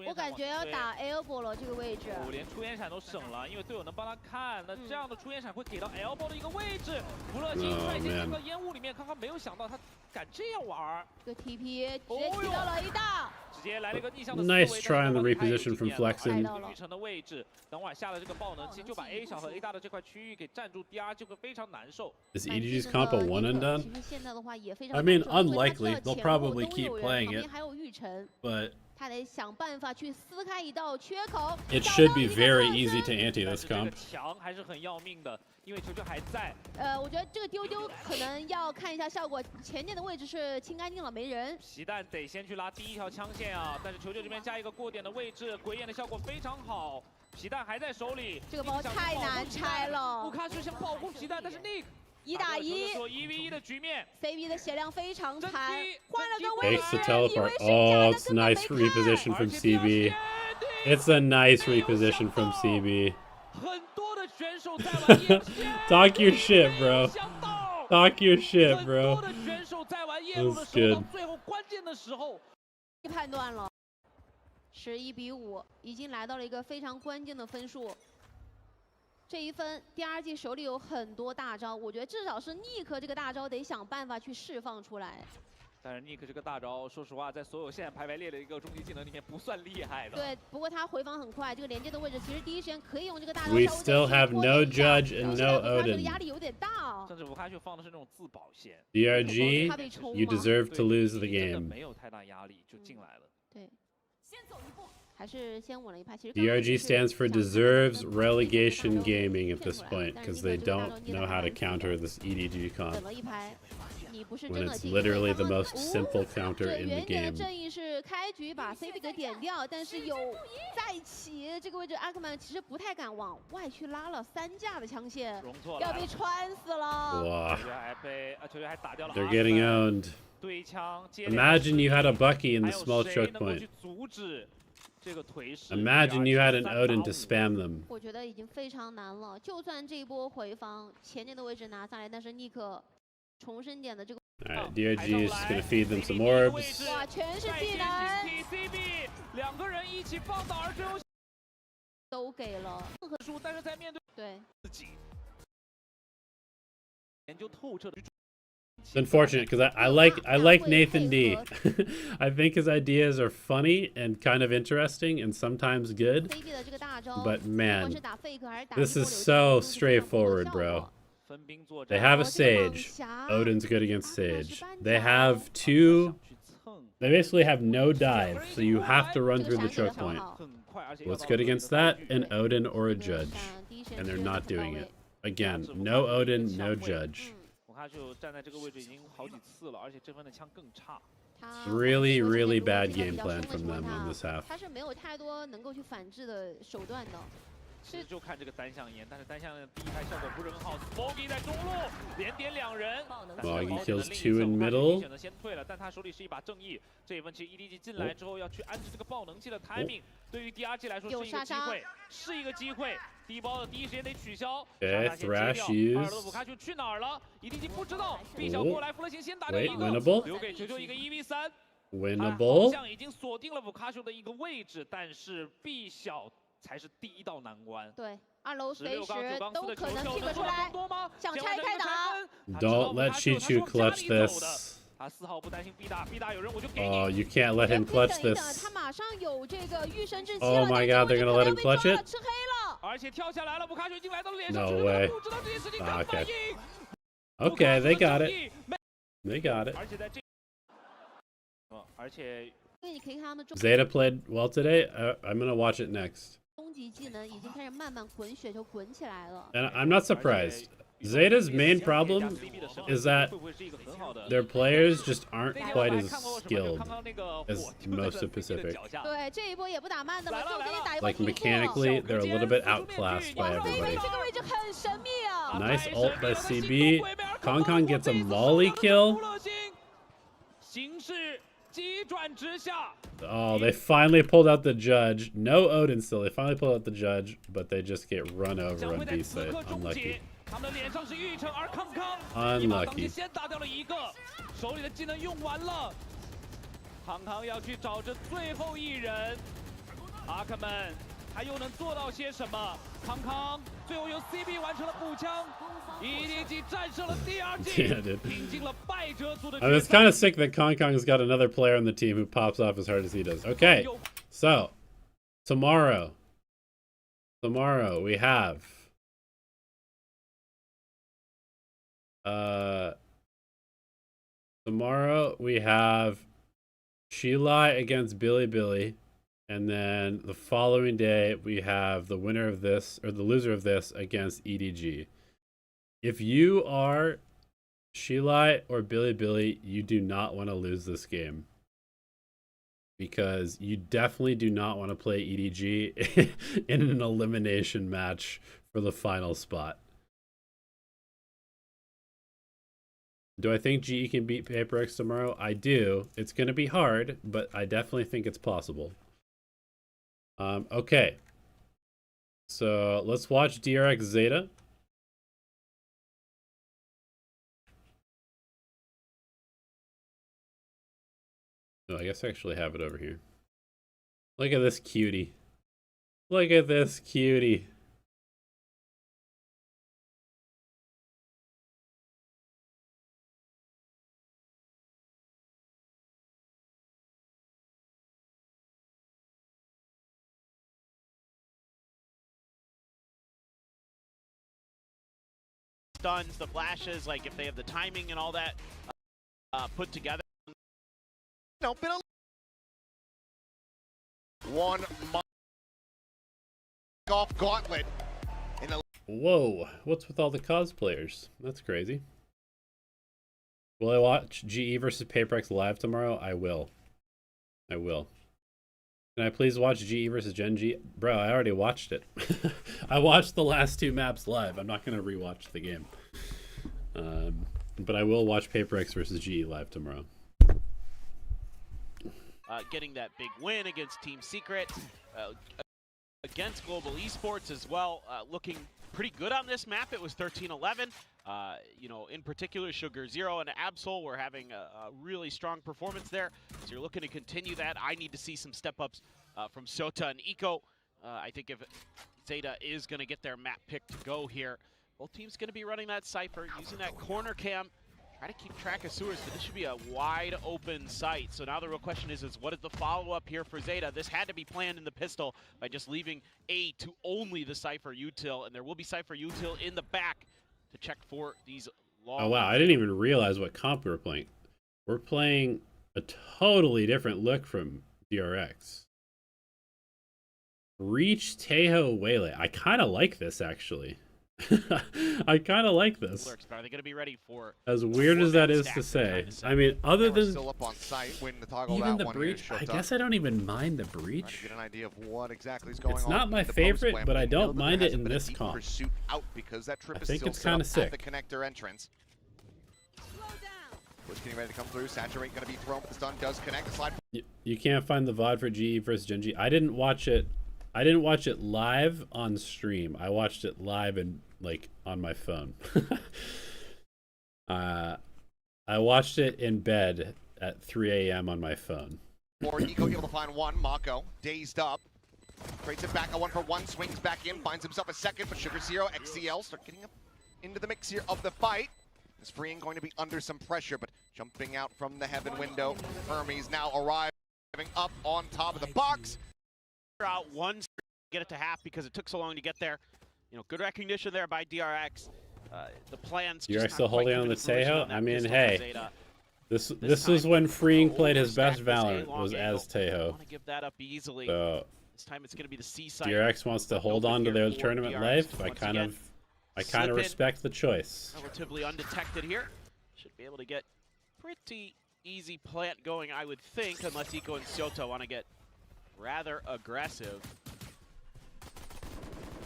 我感觉要打 elbow 了这个位置。连出烟闪都省了，因为队友能帮他看。那这样的出烟闪会给到 elbow 的一个位置。弗勒金率先进到烟雾里面，刚刚没有想到他敢这样玩。这个 TP 直接踢到了一大。 直接来了一个逆向的 Nice try on the reposition from flexing. 玉成的位置，等会下了这个爆能期，就把 A 小和 A 大的这块区域给占住 ，DR 就会非常难受。Is EDG's comp a one and done? I mean, unlikely. They'll probably keep playing it, but 他得想办法去撕开一道缺口。It should be very easy to anti this comp. 墙还是很要命的，因为球球还在。我觉得这个丢可能要看一下效果，前点的位置是清干净了，没人。皮蛋得先去拉第一条枪线啊，但是球球这边加一个过点的位置，鬼眼的效果非常好。皮蛋还在手里，这个包太难拆了。布卡是想保护皮蛋，但是Nick 1打1， 1v1的局面 ，CB 的血量非常残，换了个位 Takes the teleport. Oh, it's nice reposition from CB. It's a nice reposition from CB. 很多的选手在玩夜 Talk your shit, bro. Talk your shit, bro. 很多的选手在玩夜路的时候，到最后关键的时候，判断了，11比5，已经来到了一个非常关键的分数。 这一分，DRG 手里有很多大招，我觉得至少是Nick这个大招得想办法去释放出来。但是Nick这个大招，说实话，在所有现在排列的一个终极技能里面不算厉害的。对，不过他回防很快，这个连接的位置其实第一时间可以用这个大招。 We still have no judge and no Odin. 压力有点大哦。甚至我开去放的是那种自保线。DRG, you deserve to lose the game. 没有太大压力就进来了。对。先走一步。 还是先稳了一拍。其实 DRG stands for deserves relegation gaming at this point because they don't know how to counter this EDG comp. 等了一拍， when it's literally the most simple counter in the game. 正义是开局把 CB 给点掉，但是有再起这个位置，阿克曼其实不太敢往外去拉了，3架的枪线要被穿死了。哇， They're getting owned. Imagine you had a Bucky in the small choke point. Imagine you had an Odin to spam them. 我觉得已经非常难了，就算这一波回防前点的位置拿下来，但是尼克重生点的这个。 Alright, DRG is just gonna feed them some orbs. 哇，全是技能，两个人一起放倒，而最后都给了。但是在面对对自己研究透彻的。 It's unfortunate because I like Nathan D. I think his ideas are funny and kind of interesting and sometimes good. But man, this is so straightforward, bro. They have a Sage. Odin's good against Sage. They have two. They basically have no dive, so you have to run through the choke point. What's good against that? An Odin or a Judge. And they're not doing it. Again, no Odin, no Judge. Really, really bad game plan from them in this half. 他是没有太多能够去反制的手段的。 其实就看这个单向烟，但是单向烟第一排效果不是很好。Smokey 在中路连点2人 Smokey kills 2 in middle. 选择先退了，但他手里是一把正义。这一份其实 EDG 进来之后要去安置这个爆能器的 timing， 对于 DRG 来说是一个机会，是一个机会。低包的第一时间得取消。Okay, Thrash used. 2卢卡就去哪儿了 ？EDG 不知道。B 小过来，弗勒辛先打掉一个， winnable. 留给球球一个1v3。 Winnable. 好像已经锁定了卢卡修的一个位置，但是 B 小。 才是第一道难关。对，2楼随时都可能拼得出来，想拆开打。Don't let Chichu clutch this. 他丝毫不担心 B 大 ，B 大有人我就给你。Oh, you can't let him clutch this. 他马上有这个御神之气 Oh my God, they're gonna let him clutch it. 吃黑了，而且跳下来了，布卡丘已经来到了脸上， No way. 不知道这件事情怎么反应。 Okay, they got it. They got it. 而且在这，而且，因为你可以看他们 Zeta played well today. I'm gonna watch it next. 终极技能已经开始慢慢滚雪球滚起来了。 And I'm not surprised. Zeta's main problem is that their players just aren't quite as skilled as most of Pacific. 对，这一波也不打慢的了，就给你打一波 Like mechanically, they're a little bit outclassed by everybody. 这个位置很神秘啊。 Nice ult by CB. Kong gets a molly kill. 形势急转直下。 Oh, they finally pulled out the Judge. No Odin still. They finally pulled out the Judge, but they just get run over on B side. Unlucky. 他们的脸上是玉成，而康康 Unlucky. 先打掉了一个，手里的技能用完了，康康要去找着最后一人，阿克们他又能做到些什么？康康最后由 CB 完成了补枪，EDG 战胜了 DRG， 挺进了败者组的决赛。I mean, it's kind of sick that Kong's got another player on the team who pops off as hard as he does. Okay, so tomorrow we have Shilai against Billy, and then the following day we have the winner of this, or the loser of this, against EDG. If you are Shilai or Billy, you do not want to lose this game. Because you definitely do not want to play EDG in an elimination match for the final spot. Do I think GE can beat PaperX tomorrow? I do. It's going to be hard, but I definitely think it's possible. Okay. So let's watch DRX Zeta. Oh, I guess I actually have it over here. Look at this cutie. Look at this cutie. Stuns, the flashes, like if they have the timing and all that put together. No, been a one golf gauntlet. Whoa, what's with all the cosplayers? That's crazy. Will I watch GE versus PaperX live tomorrow? I will. I will. Can I please watch GE versus Gen G? Bro, I already watched it. I watched the last 2 maps live. I'm not going to rewatch the game. But I will watch PaperX versus GE live tomorrow. Getting that big win against Team Secret, against Global Esports as well, looking pretty good on this map. It was 13-11. You know, in particular, Sugar Zero and Absol were having a really strong performance there. So you're looking to continue that. I need to see some step-ups from Sota and Eco. I think if Zeta is going to get their map pick to go here, both teams going to be running that Cypher, using that corner cam. Try to keep track of sewers, but this should be a wide open site. So now the real question is what is the follow-up here for Zeta? This had to be planned in the pistol by just leaving A to only the Cypher util, and there will be Cypher util in the back to check for these long... Oh wow, I didn't even realize what comp we were playing. We're playing a totally different look from DRX. Reach, Tejo, Waylay. I kind of like this, actually. I kind of like this. Are they going to be ready for? As weird as that is to say, I mean, other than still up on site, waiting to toggle even that the one breach, I guess I don't even mind the breach. Get an idea of what exactly is going on. It's not my favorite, but I don't mind it in this comp. Pursuit out because that trip I think is it's kind of sick. The connector entrance. Push getting ready to come through. Saturate going to be thrown, but the stun does connect. The slide. You can't find the VOD for GE versus Gen G. I didn't watch it. I didn't watch it live on stream. I watched it live and like on my phone. I watched it in bed at 3 a.m. on my phone. Or Eco able to find one. Mako dazed up. Trades it back a 1-for-1. Swings back in. Finds himself a second. But Sugar Zero, XCL start getting up into the mix here of the fight. Is Freeing going to be under some pressure, but jumping out from the heaven window. Hermes now arriving up on top of the box. Out one, get it to half because it took so long to get there. You know, good recognition there by DRX. The plans. DRX still holding on the Tejo. I mean, hey, this is when Freeing played his best Valorant was as Tejo. Want to give that up easily. So this time it's going to be the C side. DRX wants to hold on to their tournament life. I kind of respect the choice. Relatively undetected here. Should be able to get pretty easy plant going, I would think, unless Eco and Sota want to get rather aggressive.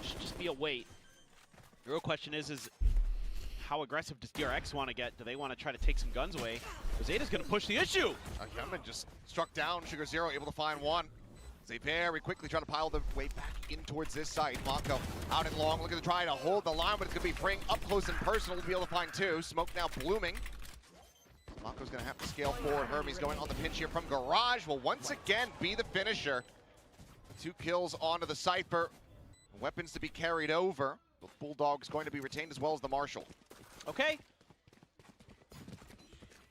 Should just be a wait. The real question is how aggressive does DRX want to get? Do they want to try to take some guns away? Zeta's going to push the issue. Gunman just struck down. Sugar Zero able to find one. They very quickly try to pile their way back in towards this side. Mako out and long, looking to try to hold the line, but it's going to be Freeing up close and personal to be able to find two. Smoke now blooming. Mako's going to have to scale forward. Hermes going on the pinch here from Garage will once again be the finisher. 2 kills onto the Cypher. Weapons to be carried over. The Bulldog's going to be retained as well as the Marshal. Okay.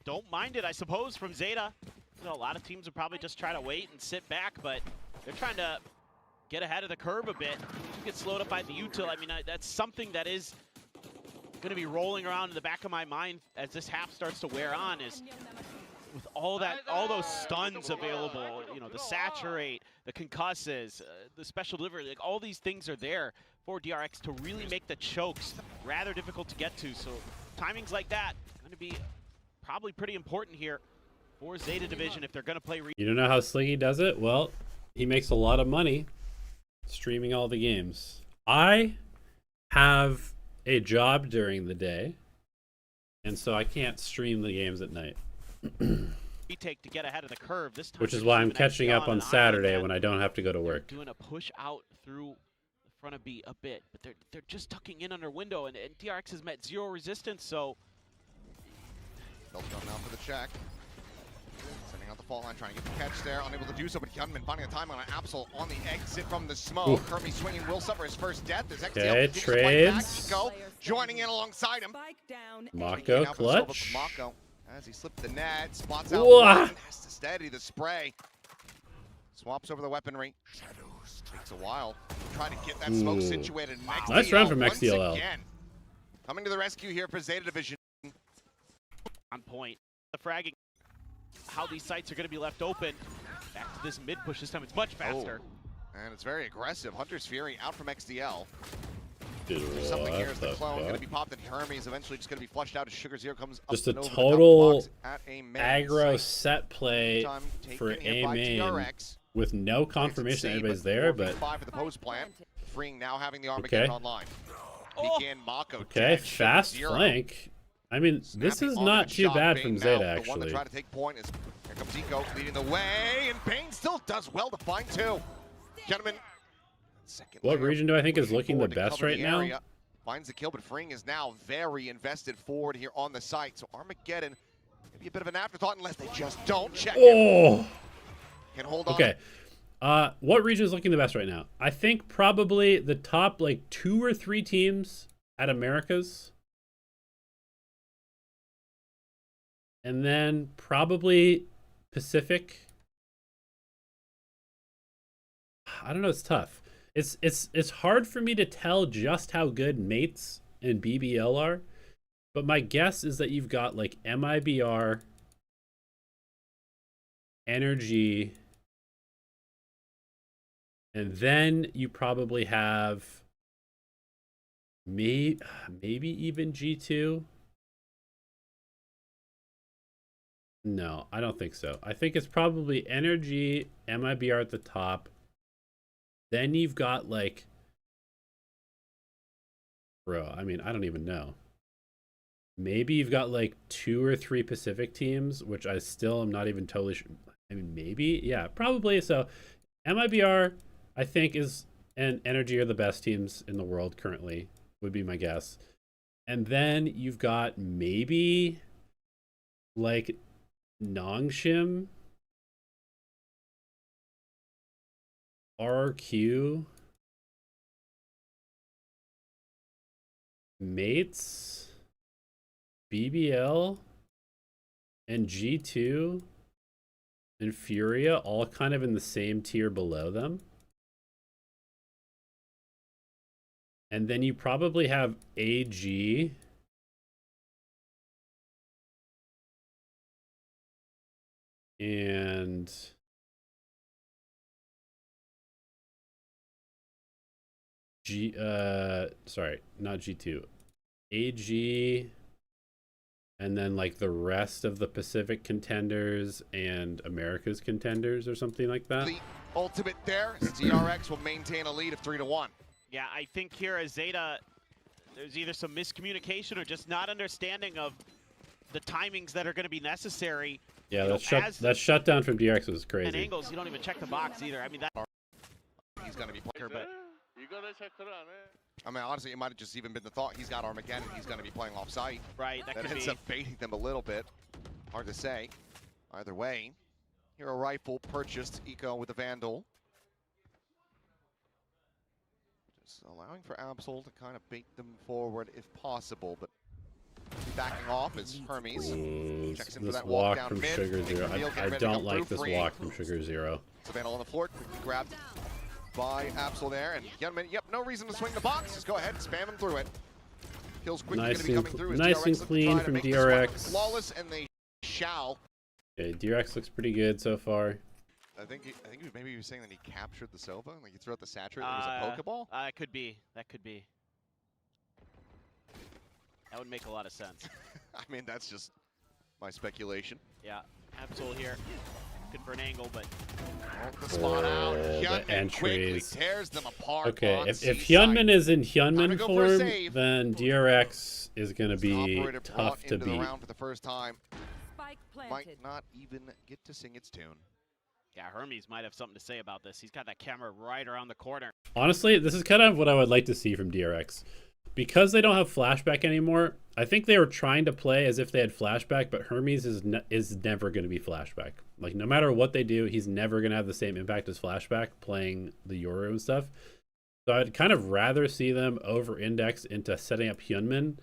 Don't mind it, I suppose, from Zeta. You know, a lot of teams would probably just try to wait and sit back, but they're trying to get ahead of the curve a bit. You get slowed up by the util. I mean, that's something that is going to be rolling around in the back of my mind as this half starts to wear on, is with all those stuns available, you know, the saturate, the concusses, the special delivery, like all these things are there for DRX to really make the chokes rather difficult to get to. So timings like that going to be probably pretty important here for Zeta Division if they're going to play. You don't know how Sliggy does it? Well, he makes a lot of money streaming all the games. I have a job during the day, and so I can't stream the games at night. Take to get ahead of the curve this time, which is why I'm catching up on Saturday when I don't have to go to work. Doing a push out through the front of B a bit, but they're just tucking in under window, and DRX has met 0 resistance, so They'll go now for the check. Sending out the fall line, trying to get the catch there, unable to do so, but Gunman finding a time on an Absol on the exit from the smoke. Hermes swinging will suffer his first death. There's XCL trades. Eco joining in alongside him. Mako clutch. Mako as he slipped the net, spots out one, has to steady the spray. Swaps over the weaponry. Takes a while. Try to get that smoke situated. Nice run from XDLL. Coming to the rescue here for Zeta Division. On point. The fragging. How these sites are going to be left open. Back to this mid push this time. It's much faster. And it's very aggressive. Hunter's Fury out from XDL. There's something here as the clone going to be popped, and Hermes eventually just going to be flushed out as Sugar Zero comes up. Just a and over the total box at a aggro set play for A main with no confirmation that anybody's there, but for the post plant. Freeing now having the Armageddon online. Begin Mako. Okay, fast flank. I mean, this is not too bad from Zeta, actually. The one to try to take point is, here comes Eco leading the way, and Bane still does well to find two. Gentlemen, what region do I think is looking the best right now? Finds the kill, but Freeing is now very invested forward here on the site. So Armageddon, maybe a bit of an afterthought unless they just don't check it. Can hold on. Okay. What region is looking the best right now? I think probably the top like 2 or 3 teams at Americas. And then probably Pacific. I don't know, it's tough. It's hard for me to tell just how good Mates and BBL are, but my guess is that you've got like MIBR, Energy, and then you probably have maybe even G2. No, I don't think so. I think it's probably Energy, MIBR at the top. Then you've got like, bro, I mean, I don't even know. Maybe you've got like 2 or 3 Pacific teams, which I still am not even totally sure. I mean, maybe, yeah, probably. So MIBR, I think, and Energy are the best teams in the world currently, would be my guess. And then you've got maybe like Nongshim, RQ, Mates, BBL, and G2 and Furia all kind of in the same tier below them. And then you probably have AG, and sorry, not G2, AG, and then like the rest of the Pacific contenders and America's contenders or something like that. The ultimate there, DRX will maintain a lead of 3-1. Yeah, I think here as Zeta, there's either some miscommunication or just not understanding of the timings that are going to be necessary. Yeah, that shutdown from DRX was crazy. And angles, you don't even check the box either. I mean, that he's going to be playing, but I mean, honestly, it might have just even been the thought he's got Armageddon, he's going to be playing off site. Right, that ends up baiting them a little bit. Hard to say. Either way, hero rifle purchased, Eco with the Vandal. Just allowing for Absol to kind of bait them forward if possible, but backing off as Hermes checks in for that walk down from mid. Sugar Zero. I don't like this walk from Sugar Zero. So Vandal on the floor, quickly grabbed by Absol there, and yep, no reason to swing the box. Just go ahead and spam him through it. Kills quickly going to be coming through. Nice and clean from DRX. Flawless, and they shall. Okay, DRX looks pretty good so far. I think maybe he was saying that he captured the Sova, like he threw out the Saturate. It was a Pokeball. That could be. That could be. That would make a lot of sense. I mean, that's just my speculation. Yeah, Absol here. Looking for an angle, but the spot out. The entries tears them apart. Okay, if Hyunmin is in Hyunmin form, then DRX is going to be tough to beat. For the first time, might not even get to sing its tune. Yeah, Hermes might have something to say about this. He's got that camera right around the corner. Honestly, this is kind of what I would like to see from DRX. Because they don't have flashback anymore, I think they were trying to play as if they had flashback, but Hermes is never going to be flashback. Like, no matter what they do, he's never going to have the same impact as flashback playing the Yoru and stuff. So I'd kind of rather see them over-index into setting up Hyunmin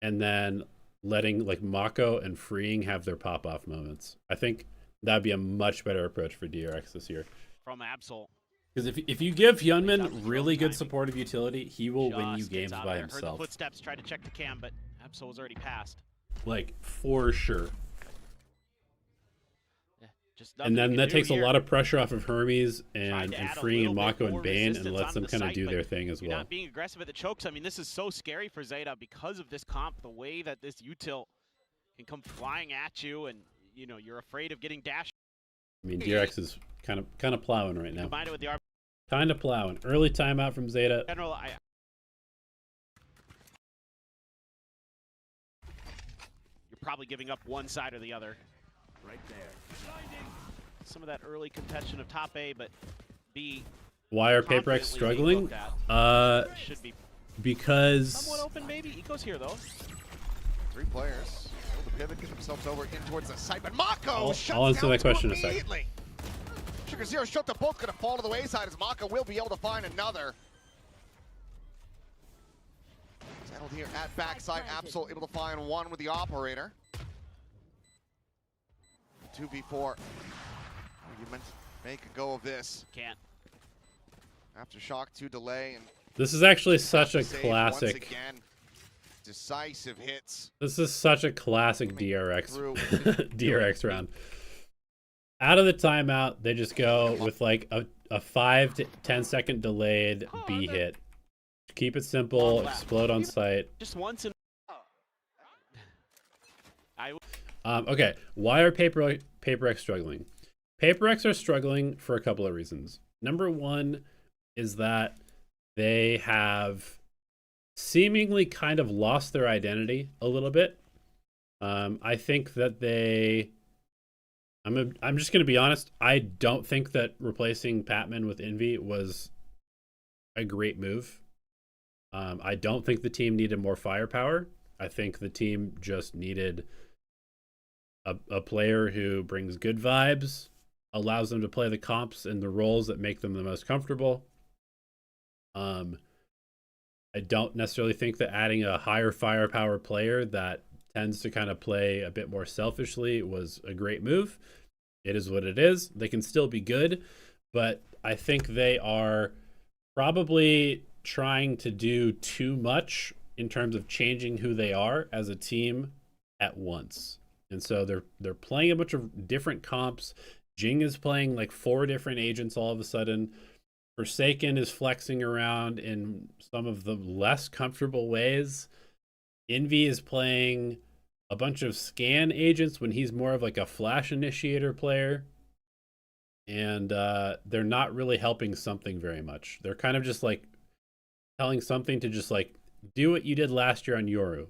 and then letting like Mako and Freeing have their pop-off moments. I think that'd be a much better approach for DRX this year. From Absol. Because if you give Hyunmin really good supportive utility, he will win you games by himself. Heard the footsteps, tried to check the cam, but Absol was already passed. Like, for sure. Yeah. And then that takes a lot of pressure off of Hermes and freeing Mako and Bane and lets them kind of do their thing as well. Not being aggressive at the chokes. I mean, this is so scary for Zeta because of this comp, the way that this util can come flying at you, and you know you're afraid of getting dashed. I mean, DRX is kind of plowing right now. Combine it with the Kind of plowing. Early timeout from Zeta. General, you're probably giving up one side or the other. Right there. Some of that early contention of top A, but B. Why are PaperX struggling? Should be because somewhat open, maybe. Eco's here though. 3 players. Able to pivot, get themselves over in towards the site, but Mako shuts I'll answer down that question in a immediately. Sugar Zero shot the both gonna fall to the wayside as Mako will be able to find another. Settled here at backside. Absol able to find one with the operator. 2v4. You meant to make a go of this. Can't. Aftershock 2 delay, and this is actually such a once classic. again, decisive hits. This is such a classic DRX DRX round. Out of the timeout, they just go with like a 5 to 10 second delayed B hit. Keep it simple, explode on site. Just once in. Okay, why are PaperX struggling? PaperX are struggling for a couple of reasons. Number one is that they have seemingly kind of lost their identity a little bit. I think that they... I'm just going to be honest. I don't think that replacing Patman with Envy was a great move. I don't think the team needed more firepower. I think the team just needed a player who brings good vibes, allows them to play the comps and the roles that make them the most comfortable. I don't necessarily think that adding a higher firepower player that tends to kind of play a bit more selfishly was a great move. It is what it is. They can still be good, but I think they are probably trying to do too much in terms of changing who they are as a team at once. And so they're playing a bunch of different comps. Jing is playing like 4 different agents all of a sudden. Forsaken is flexing around in some of the less comfortable ways. Envy is playing a bunch of scan agents when he's more of like a flash initiator player. And they're not really helping something very much. They're kind of just like telling something to just like do what you did last year on Yoru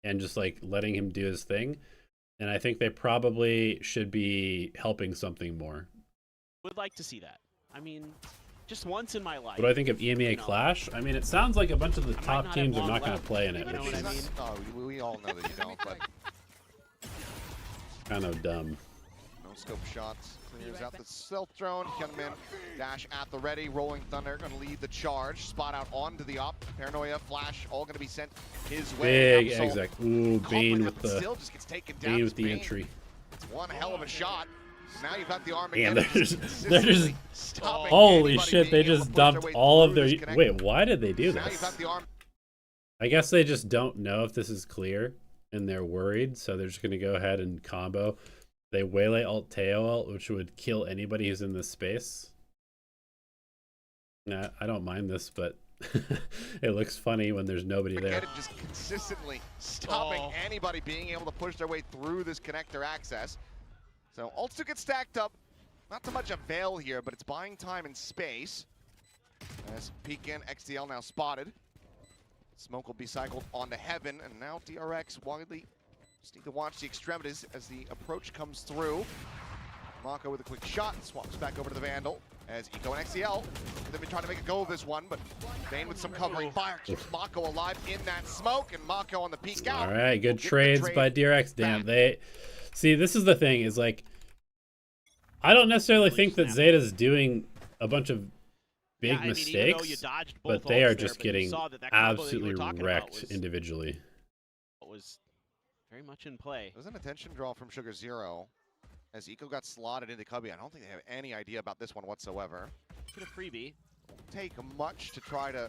and just like letting him do his thing. And I think they probably should be helping something more. Would like to see that. I mean, just once in my life. What do I think of EMEA Clash? I mean, it sounds like a bunch of the top teams are not going to play in it. You know what I mean? Oh, we all know that you don't, but kind of dumb. no scope shots. Clears out the stealth drone. Hyunmin dash at the ready. Rolling Thunder going to lead the charge. Spot out onto the op. Paranoia, Flash, all going to be sent his way. Big exec. Ooh, Bane with the still just gets taken down. Bane with the entry. It's one hell of a shot. Now you've got the arm And again. they're just holy shit, they just dumped all of their... Wait, why did they do Now you've this? got the arm. I guess they just don't know if this is clear and they're worried, so they're just going to go ahead and combo. They waylay alt Teo ult, which would kill anybody who's in this space. Nah, I don't mind this, but it looks funny when there's nobody there. Just consistently stopping anybody being able to push their way through this connector access. So ults do get stacked up. Not too much avail here, but it's buying time and space. As Pekin, XDL now spotted. Smoke will be cycled onto Heaven, and now DRX widely just need to watch the extremities as the approach comes through. Mako with a quick shot, swaps back over to the Vandal as Eco and XDL. They've been trying to make a go of this one, but Bane with some covering fire keeps Mako alive in that smoke, and Mako on the peek out. All right, good trades by DRX. Damn, they... See, this is the thing, is like... I don't necessarily think that Zeta's doing a bunch of big mistakes, but they are just getting absolutely wrecked individually. It was very much in play. There's an attention draw from Sugar Zero as Eco got slotted into Cubby. I don't think they have any idea about this one whatsoever. Get a freebie. Won't take much to try to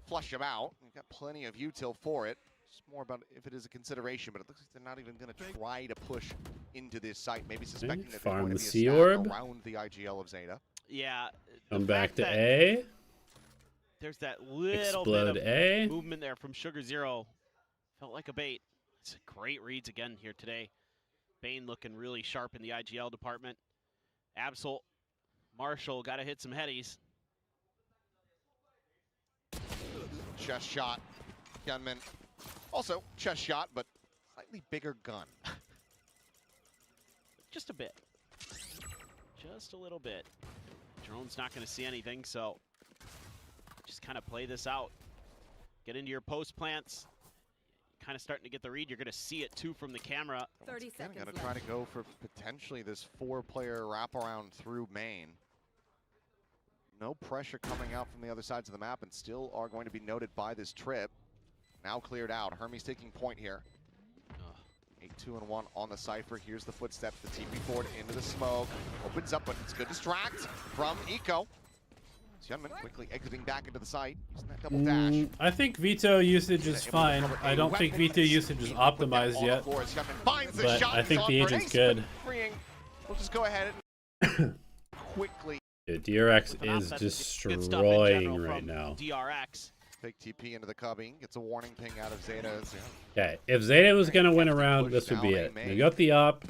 flush him out. We've got plenty of util for it. It's more about if it is a consideration, but it looks like they're not even going to try to push into this site. Maybe suspecting that Farm there's the going to be a Sea stack Orb. around the IGL of Zeta. Yeah. Come back to A. There's that little Explode bit of A. movement there from Sugar Zero. Felt like a bait. It's great reads again here today. Bane looking really sharp in the IGL department. Absol, Marshall got to hit some headies. Chest shot. Gunman. Also, chest shot, but slightly bigger gun. Just a bit. Just a little bit. Drone's not going to see anything, so just kind of play this out. Get into your post plants. Kind of starting to get the read. You're going to see it too from the camera. 30 seconds Going to left. try to go for potentially this 4-player wraparound through main. No pressure coming out from the other sides of the map, and still are going to be noted by this trip. Now cleared out. Hermes taking point here. 8-2-1 on the Cypher. Here's the footsteps. The TP forward into the smoke. Opens up, but it's good distract from Eco. Hyunmin quickly exiting back into the site. Using that double dash. I think veto usage is fine. I don't think veto usage is optimized yet, but I think the agent's good. We'll just go ahead and quickly. Dude, DRX is destroying right now. DRX. Fake TP into the cubby. Gets a warning ping out of Zeta. Okay, if Zeta was going to win a round, this would be it. They got the op.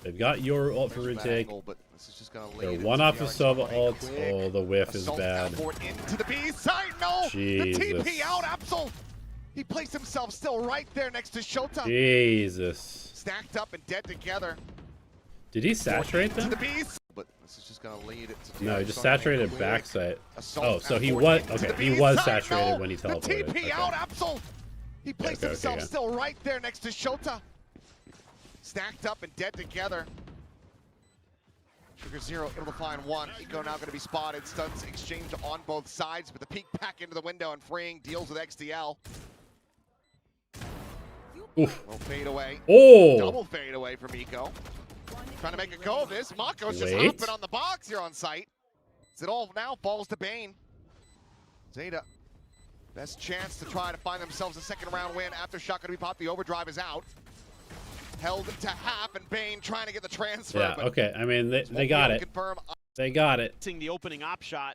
They've got your ult for retake. They're one off of Sova ult. Oh, the whiff is bad. Into the B side. No! Jesus. The TP out, Absol! He placed himself still right there next to Shota. Jesus. Stacked up and dead together. Did he saturate them? But this is just gonna lead it to No, he just saturated backside. Oh, so he was okay. He was saturated when he teleported. The TP out, Absol! He placed himself still right there next to Shota. Stacked up and dead together. Sugar Zero able to find one. Eco now going to be spotted. Stuns exchanged on both sides, but the peek back into the window and freeing deals with XDL. Oof. Little fade away. Oh! Double fade away from Eco. Trying to make a go of this. Mako's just hopping on the box here on site. As it all now falls to Bane. Zeta, best chance to try to find themselves a second round win after shot going to be popped. The overdrive is out. Held to half, and Bane trying to get the transfer. Yeah, okay. I mean, they got it. They got it. The opening op shot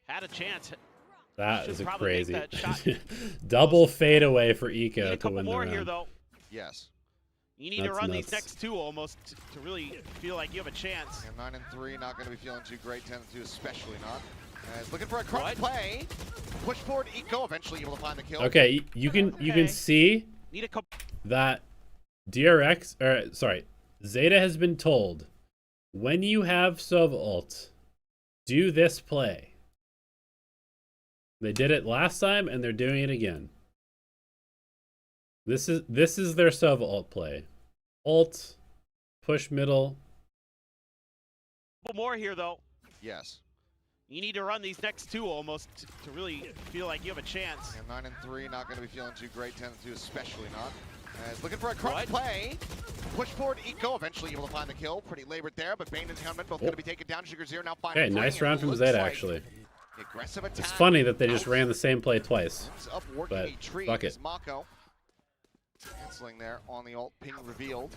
had a chance. That is a crazy. Double fade away for Eco to win the round. Here, though. Yes. You need to run these next two almost to really feel like you have a chance. Yeah, 9 and 3, not going to be feeling too great. 10 and 2, especially not. He's looking for a cross play. Push forward, Eco eventually able to find the kill. Okay, you can see that DRX, or sorry, Zeta has been told, when you have Sov ult, do this play. They did it last time, and they're doing it again. This is their Sov ult play. Ult, push middle. More here though. Yes. You need to run these next two almost to really feel like you have a chance. Yeah, 9 and 3, not going to be feeling too great. 10 and 2, especially not. He's looking for a cross play. Push forward, Eco eventually able to find the kill. Pretty labored there, but Bane and Hyunmin both going to be taken down. Sugar Zero now finding. Okay, nice round from Zeta actually. Aggressive attack. It's funny that they just ran the same play twice. But fuck it. Mako canceling there on the ult. Ping revealed.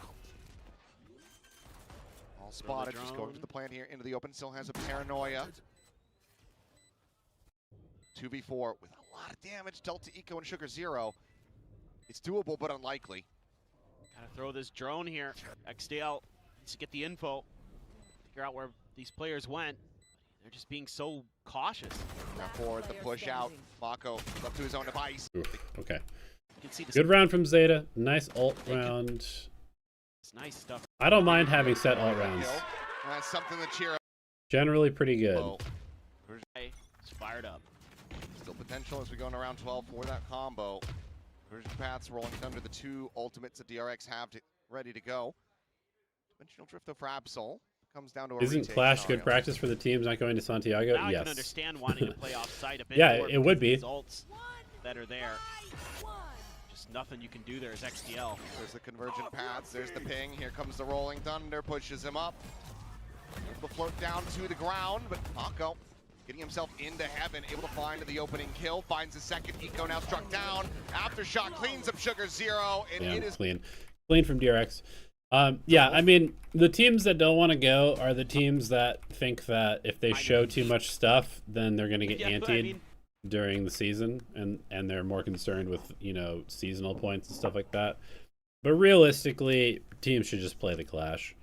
All spotted. Just going to the plant here into the open. Still has a paranoia. 2v4 with a lot of damage dealt to Eco and Sugar Zero. It's doable, but unlikely. Gotta throw this drone here. XDL needs to get the info. Figure out where these players went. They're just being so cautious. Now forward, the push out. Mako up to his own device. Oof, okay. You can see Good round from Zeta. Nice ult round. It's nice stuff. I don't mind having set ult rounds. That's something to cheer up. Generally pretty good. It's fired up. Still potential as we go into round 12 for that combo. Version paths rolling under the two ultimates that DRX have ready to go. Dimensional drift though for Absol. Comes down to a Isn't Clash good practice for the teams not going to Santiago? Now yes. I can understand wanting to play off-site a bit yeah, more it would be. Results that are there. Just nothing you can do there as XDL. There's the convergent paths. There's the ping. Here comes the rolling thunder. Pushes him up. Able to float down to the ground, but Mako getting himself into heaven, able to find the opening kill, finds a second. Eco now struck down. Aftershock cleans up Sugar Zero, and Yeah, it is clean from DRX. Yeah, I mean, the teams that don't want to go are the teams that think that if they show too much stuff, then they're going to get antied during the season, and they're more concerned with, you know, seasonal points and stuff like that. But realistically, teams should just play the Clash.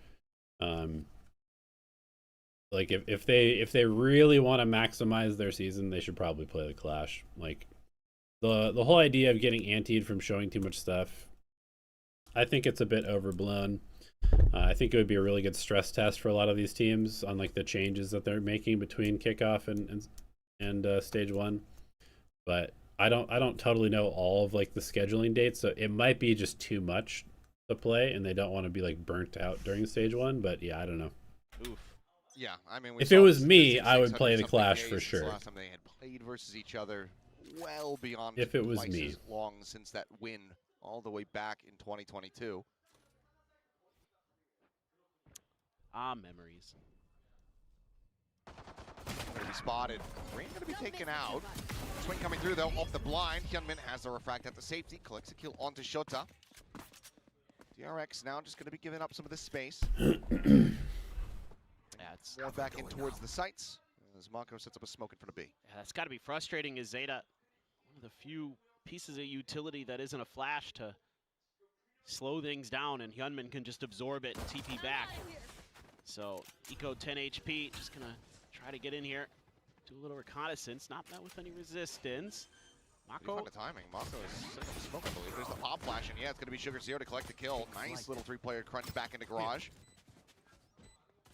Like if they really want to maximize their season, they should probably play the Clash. Like the whole idea of getting antied from showing too much stuff, I think it's a bit overblown. I think it would be a really good stress test for a lot of these teams on like the changes that they're making between kickoff and stage 1. But I don't totally know all of like the scheduling dates, so it might be just too much to play, and they don't want to be like burnt out during stage 1. But yeah, I don't know. Oof. Yeah, I mean, if it was me, I would play the Clash for sure. The last time they had played versus each other, well beyond if it was me. Long since that win all the way back in 2022. Memories. Gonna be spotted. Green gonna be taken out. Swing coming through though, off the blind. Hyunmin has the refract at the safety, collects a kill onto Shota. DRX now just gonna be giving up some of this space. It's more back in towards the sights as Mako sets up a smoke in front of B. Yeah, that's got to be frustrating as Zeta, one of the few pieces of utility that isn't a flash to slow things down, and Hyunmin can just absorb it and TP back. So Eco 10 HP, just gonna try to get in here, do a little reconnaissance, not met with any resistance. Mako. Find the timing. Mako is setting up a smoke, I believe. There's the pop flash, and yeah, it's gonna be Sugar Zero to collect the kill. Nice little 3-player crunch back into Garage.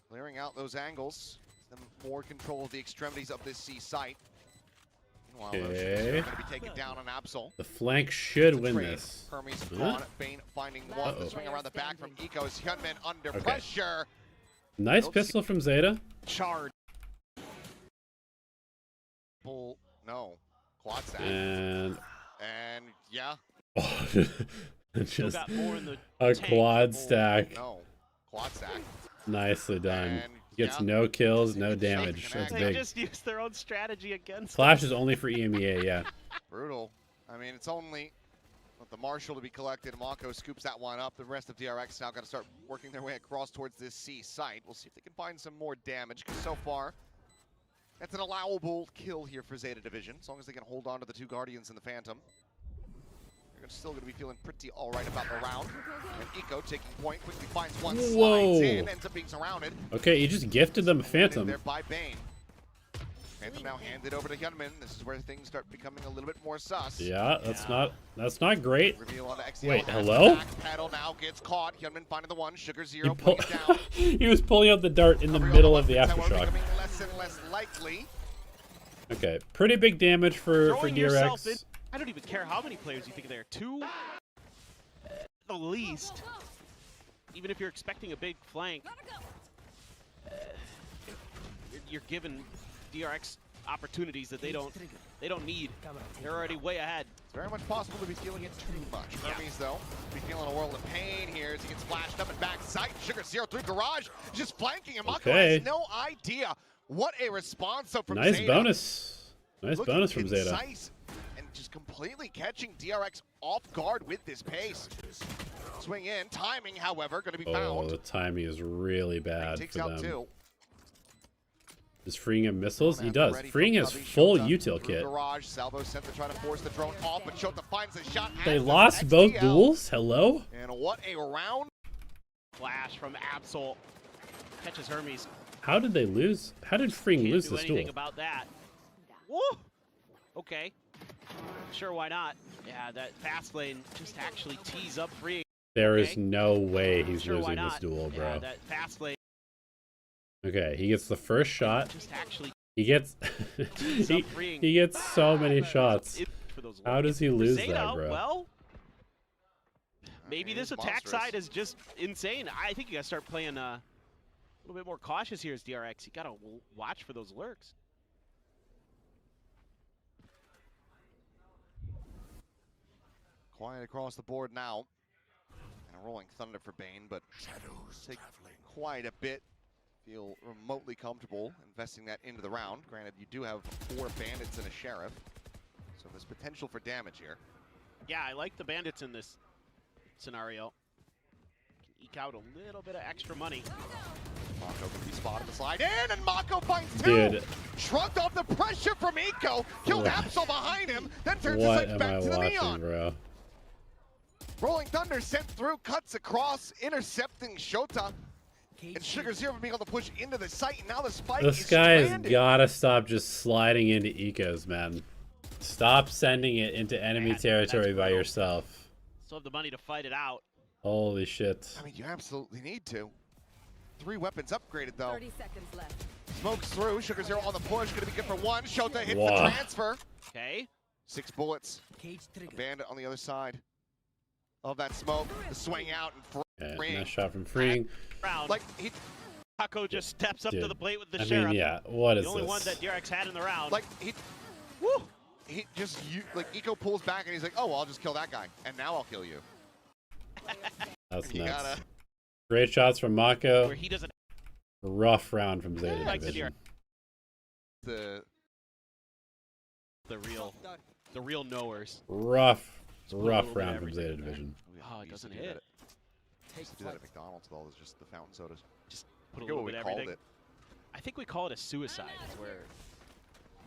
Clearing out those angles, then more control of the extremities of this C site. Meanwhile, okay. Going to be taken down on Absol. The flank should win this. Hermes on Bane finding one. The swing around the back from Eco's Hyunmin under pressure. Nice pistol from Zeta. Charge. No. Quad stack. And yeah. Just got more in the a tank. quad stack. No. Quad stack. Nicely done. And Gets no kills, no damage. That's They big. just used their own strategy against Clash is only for EMEA, yeah. Brutal. I mean, it's only the Marshall to be collected. Mako scoops that one up. The rest of DRX now going to start working their way across towards this C site. We'll see if they can find some more damage, because so far, that's an allowable kill here for Zeta Division, as long as they can hold on to the 2 Guardians and the Phantom. They're still going to be feeling pretty all right about the round. And Eco taking point, quickly finds one, slides in, ends up being surrounded. Okay, you just gifted them a Phantom. There by Bane. Phantom now handed over to Hyunmin. This is where things start becoming a little bit more sus. Yeah, that's not great. Reveal onto XDL. Wait, hello? Back pedal now gets caught. Hyunmin finding the one. Sugar Zero pulling it down. He was pulling out the dart in the middle of the aftershock. Less and less likely. Okay, pretty big damage for DRX. I don't even care how many players you think there are. 2 at the least. Even if you're expecting a big flank, you're giving DRX opportunities that they don't need. They're already way ahead. It's very much possible to be feeling it too much. Hermes, though, be feeling a world of pain here as he gets flashed up and back sight. Sugar Zero through Garage, just flanking him. Mako has no idea. What a response from nice Zeta. Bonus. Nice Looking bonus from Zeta. And just completely catching DRX off guard with this pace. Swing in. Timing, however, going to be found. Oh, the timing is really bad takes for out them. 2. Is freeing him missiles? He does. Freeing has full util kit. Garage. Salvo sent to try to force the drone off, but Shota finds the shot. They lost both duels? Hello? And what a round. Flash from Absol. Catches Hermes. How did they lose? How did Freeing lose this duel? Can't do anything about that. Woo! Okay. Sure, why not? Yeah, that fast lane just actually tees up Freeing. There is no way he's losing this duel, bro. Yeah, that fast lane. Okay, he gets the first shot. Just actually he gets he gets so many shots. How does he lose that, bro? Well, maybe this attack side is just insane. I think you gotta start playing a little bit more cautious here as DRX. You gotta watch for those lurks. Quiet across the board now. And a rolling thunder for Bane, but take quite a bit feel remotely comfortable investing that into the round. Granted, you do have 4 bandits and a sheriff, so there's potential for damage here. Yeah, I like the bandits in this scenario. Can eke out a little bit of extra money. Mako can be spotted the slide in, and Mako finds 2. Dude. Shrugged off the pressure from Eco. Killed Absol behind him, then turns his What sights am back I to the watching, Neon. bro? Rolling Thunder sent through, cuts across, intercepting Shota. And Sugar Zero being able to push into the site, and now the spike This is guy has stranded. gotta stop just sliding into ecos, man. Stop sending it into enemy territory by yourself. Still have the money to fight it out. Holy shit. I mean, you absolutely need to. 3 weapons upgraded, though. 30 seconds left. Smokes through, Sugar Zero on the push, gonna be good for 1. Shota hits Wow. the transfer. Okay. 6 bullets. A bandit on the other side of that smoke. The swing out and Okay, free. nice shot from Freeing. Round. Like, he, Taco just steps up to Dude, the plate with the I sheriff. mean, yeah, what is the only this? one that DRX had in the round. like, he just, like, Eco pulls back and he's like, oh, well, I'll just kill that guy. And now I'll kill you. That's You nuts. gotta, Great shots from Mako. where he doesn't Rough round from Zeta like the Division. the real knowers. Rough put a little rough bit of round from everything Zeta in there. Division. Oh, it we used to doesn't do hit. that. Used to do that at McDonald's, though. It's just the fountain sodas. Put a I forget little what bit we of called everything. it. I think we call it a suicide. Where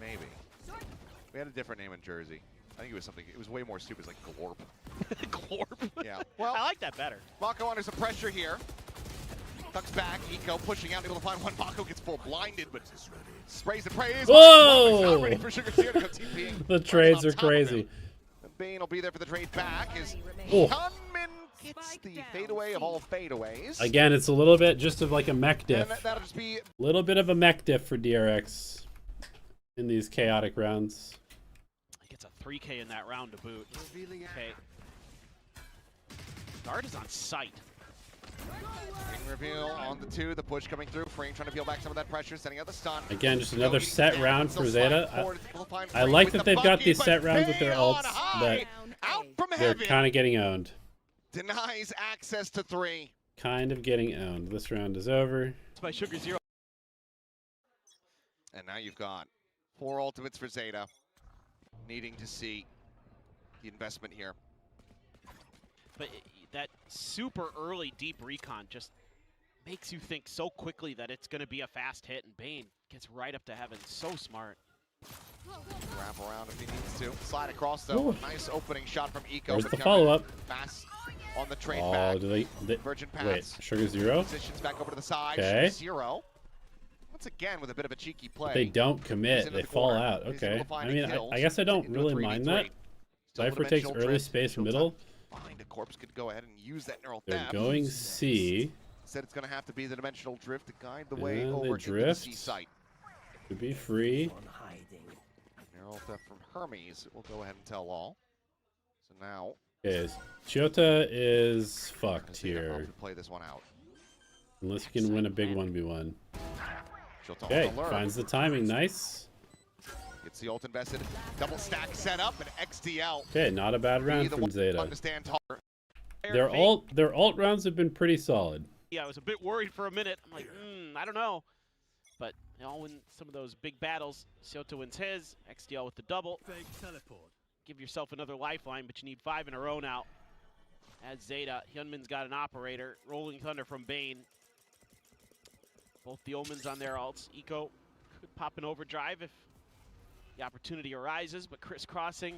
Maybe. We had a different name in Jersey. I think it was something, it was way more stupid. It was like Glorp. Glorp. Yeah. I Well, like that better. Mako under some pressure here. Ducks back, Eco pushing out, able to find one. Mako gets full blinded, but sprays and prays. Whoa! Not ready for Sugar Zero to go TPing. The trades On are top of crazy. him. And Bane will be there for the trade back. As Oh. Hunman gets the fadeaway of all fadeaways. Again, it's a little bit just of like a mech And diff. that'll just be A little bit of a mech diff for DRX in these chaotic rounds. He gets a 3K in that round to boot. Okay. Guard is on site. ring reveal on the 2. The push coming through. Frame trying to peel back some of that pressure, sending out the stun. Again, just another He's set down, round still for sliding Zeta. forward, able to find I Frame like with that the they've got bucket, these but set rounds with their Bane on ults, high, but out from they're heaven. kind of getting owned. Denies access to 3. Kind of getting owned. This round is over. It's by Sugar Zero. And now you've got 4 ultimates for Zeta. Needing to see the investment here. But that super early deep recon just makes you think so quickly that it's going to be a fast hit, and Bane gets right up to heaven. So smart. Wrap around if he needs to. Slide across though. Ooh. Nice opening shot from Eco. There's but the Young follow-up. Fast on the trade Oh, back. do they Virgin wait, pass. Sugar Zero? Positions back over to the side. Okay. Zero. Once again with a bit of a cheeky play. They don't He's commit. into They the fall corner. out. He's able Okay. to find I a mean, kill. I guess I don't Into a really 3v3. mind that. Still Cypher takes dimensional early drift. space Showtime middle. Find a corpse could go ahead and use that neural They're theft. going C. Said it's going to have to be the dimensional drift to guide the way Yeah, they over into the drift. C site. To be free. Neural theft from Hermes. We'll go ahead and tell all. So now, Okay, Chota is fucked Zeta here. have to play this one out. Unless you can win a big 1v1. Shota on Okay, alert. finds the timing. Nice. Gets the ult invested. Double stack set up and XDL. Okay, not a bad round Be the from one to Zeta. understand taller. Their ult rounds have been pretty solid. Yeah, I was a bit worried for a minute. I'm like, I don't know. But you know, win some of those big battles. Sota wins his. XDL with the double. Give yourself another lifeline, but you need 5 in a row now. As Zeta, Hyunmin's got an operator. Rolling Thunder from Bane. Both the Omens on their ults. Eco could pop an overdrive if the opportunity arises, but crisscrossing.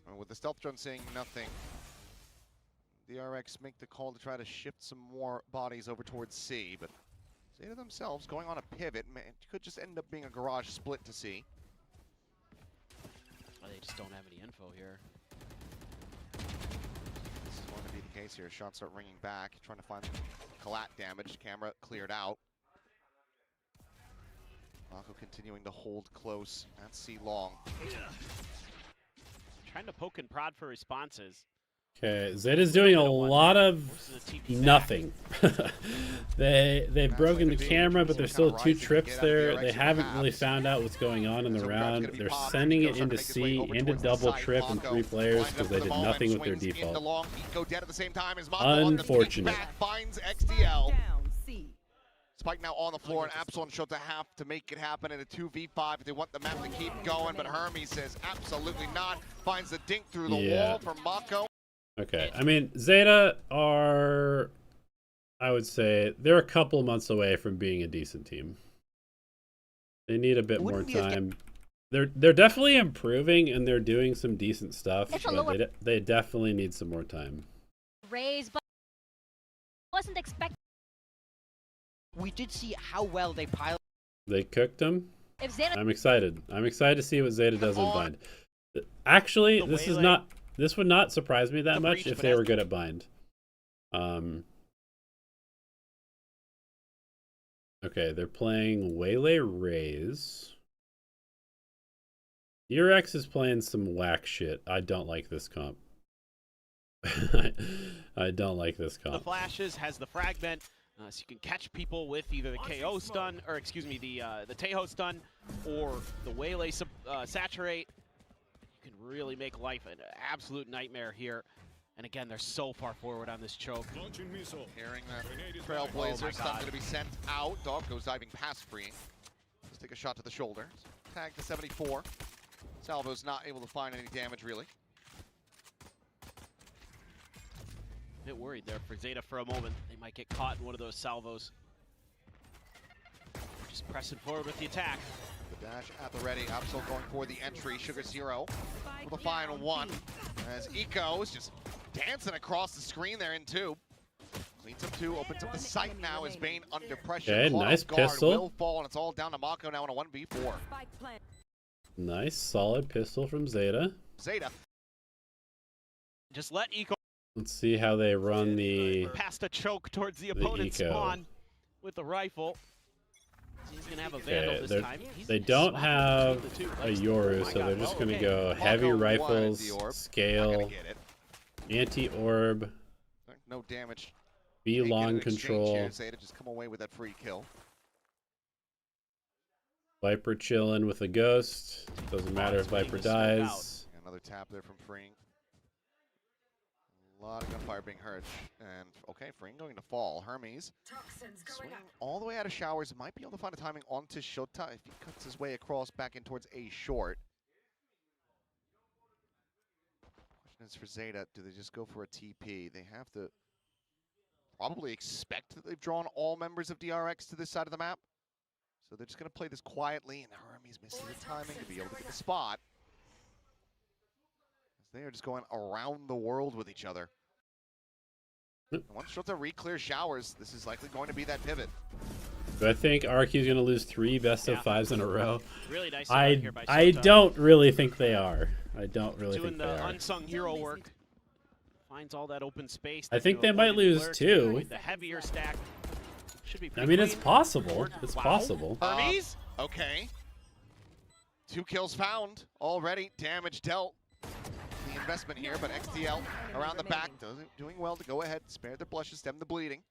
And with the stealth drone seeing nothing, DRX make the call to try to shift some more bodies over towards C, but Zeta themselves going on a pivot. Man, it could just end up being a garage split to C. Oh, they just don't have any info here. This is going to be the case here. Shots start ringing back, trying to find collat damage. Camera cleared out. Mako continuing to hold close at C long. Trying to poke and prod for responses. Okay, Zeta's doing a lot of nothing. They've broken the camera, but there's still 2 trips there. They haven't really found out what's going on in the round. They're sending it into C, into double trip and 3 players because they did nothing with their default. Eco dead at the same time as Unfortunate. finds XDL. Spike now on the floor, and Absol and Shota have to make it happen in a 2v5 if they want the map to keep going, but Hermes says absolutely not. Finds the dink through the wall for Mako. Okay, I mean, Zeta are, I would say, they're a couple months away from being a decent team. They need a bit more time. They're definitely improving, and they're doing some decent stuff, but they definitely need some more time. Raise, but wasn't expecting. We did see how well they pilot. They cooked them. If Zeta, I'm excited. I'm excited to see what Zeta does in bind. Actually, this would not surprise me that much if they were good at bind. Okay, they're playing Waylay Raze. DRX is playing some whack shit. I don't like this comp. I don't like this comp. The flashes has the fragment, so you can catch people with either the KO stun, or excuse me, the Teho stun, or the Waylay saturate. You can really make life an absolute nightmare here. And again, they're so far forward on this choke. Hearing that Trailblazer stun going to be sent out. Dog goes diving past Free. Let's take a shot to the shoulder. Tag to 74. Salvo's not able to find any damage really. A bit worried there for Zeta for a moment. They might get caught in one of those salvos. Just pressing forward with the attack. The dash at the ready. Absol going for the entry. Sugar Zero with a final one. As Eco is just dancing across the screen there in two. Cleans up two, opens up the site now as Bane under pressure. Okay, nice pistol. Will fall, and it's all down to Mako now in a 1v4. Nice, solid pistol from Zeta. Zeta. Just let Eco. Let's see how they run the past a choke towards the opponent's spawn with the rifle. He's gonna have a Vandal this time. They don't have a Yoru, so they're just gonna go heavy rifles, scale, anti-orb, no damage. B long control. Zeta just come away with that free kill. Viper chilling with a ghost. Doesn't matter if Viper dies. Another tap there from Freeing. A lot of gunfire being heard. And okay, Freeing going to fall. Hermes swinging all the way out of showers. Might be able to find a timing onto Shota if he cuts his way across back in towards A short. Question is for Zeta, do they just go for a TP? They have to probably expect that they've drawn all members of DRX to this side of the map. So they're just going to play this quietly, and Hermes missing the timing to be able to get the spot. As they are just going around the world with each other. And once Shota re-clears showers, this is likely going to be that pivot. But I think RQ is going to lose 3 best-of-5s in a row. Really nice I don't really think they are. I don't really think they are. Doing the unsung hero work. Finds all that open space. I think they might lose 2. The heavier stack. Should be I mean, it's possible. It's possible. Hermes? Okay. 2 kills found already. Damage dealt. The investment here, but XTL around the back doing well to go ahead, spare the blushes, stem the bleeding.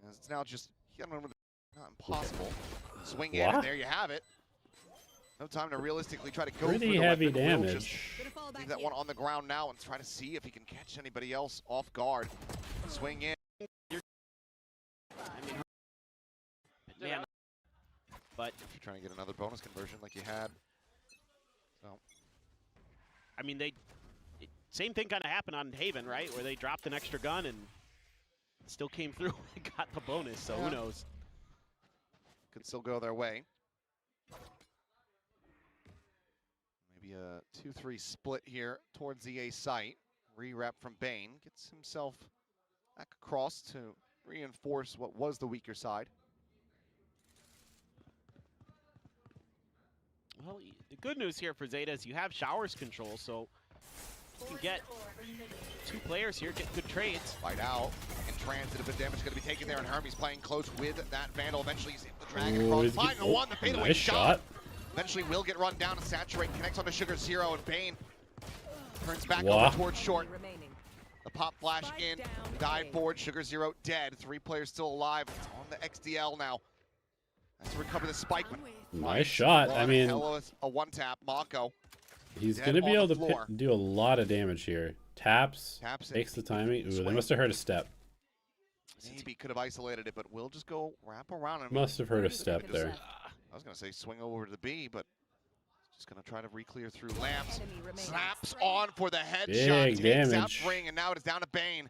As it's now just not impossible. Swing in, and there you have it. No time to realistically try to go for the heavy weapon. damage. Leave that one on the ground now and try to see if he can catch anybody else off guard. Swing in. Man, but if you're trying to get another bonus conversion like you had, so I mean, same thing kind of happened on Haven, right? Where they dropped an extra gun and still came through and got the bonus. So who knows? Could still go their way. Maybe a 2-3 split here towards the A site. Re-rep from Bane gets himself back across to reinforce what was the weaker side. Well, the good news here for Zeta is you have showers control, so you can get 2 players here, get good trades. Fight out. In transit, a bit of damage going to be taken there, and Hermes playing close with that Vandal. Eventually, he's able to drag it across. Final one, the fadeaway shot. Eventually will get run down and saturate, connects onto Sugar Zero, and Bane turns back over towards short. The pop flash in, dive forward, Sugar Zero dead. 3 players still alive. It's on the XDL now. Has to recover the spike. Nice shot. I mean, a one-tap. Mako. He's going to be able to do a lot of damage here. Taps, takes the timing. Ooh, they must have heard a step. Maybe could have isolated it, but we'll just go wrap around him. Must have heard a step there. I was going to say swing over to the B, but just going to try to re-clear through lamps. Snaps on for the headshot. Big Takes damage. out Ring, and now it is down to Bane.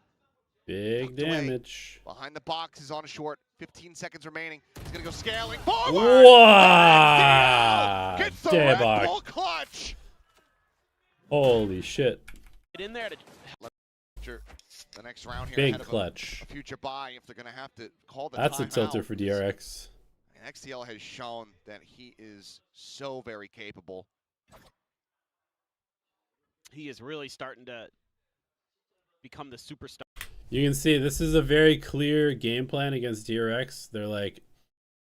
Big damage. Behind the box is on short. 15 seconds remaining. He's going to go scaling forward. Wow! Gets the Red Bull clutch. Holy shit. Get in there to the next round here. Big clutch. A future buy if they're going to have to call the That's a timeout. tilter for DRX. And XTL has shown that he is so very capable. he is really starting to become the superstar. You can see this is a very clear game plan against DRX. They're like,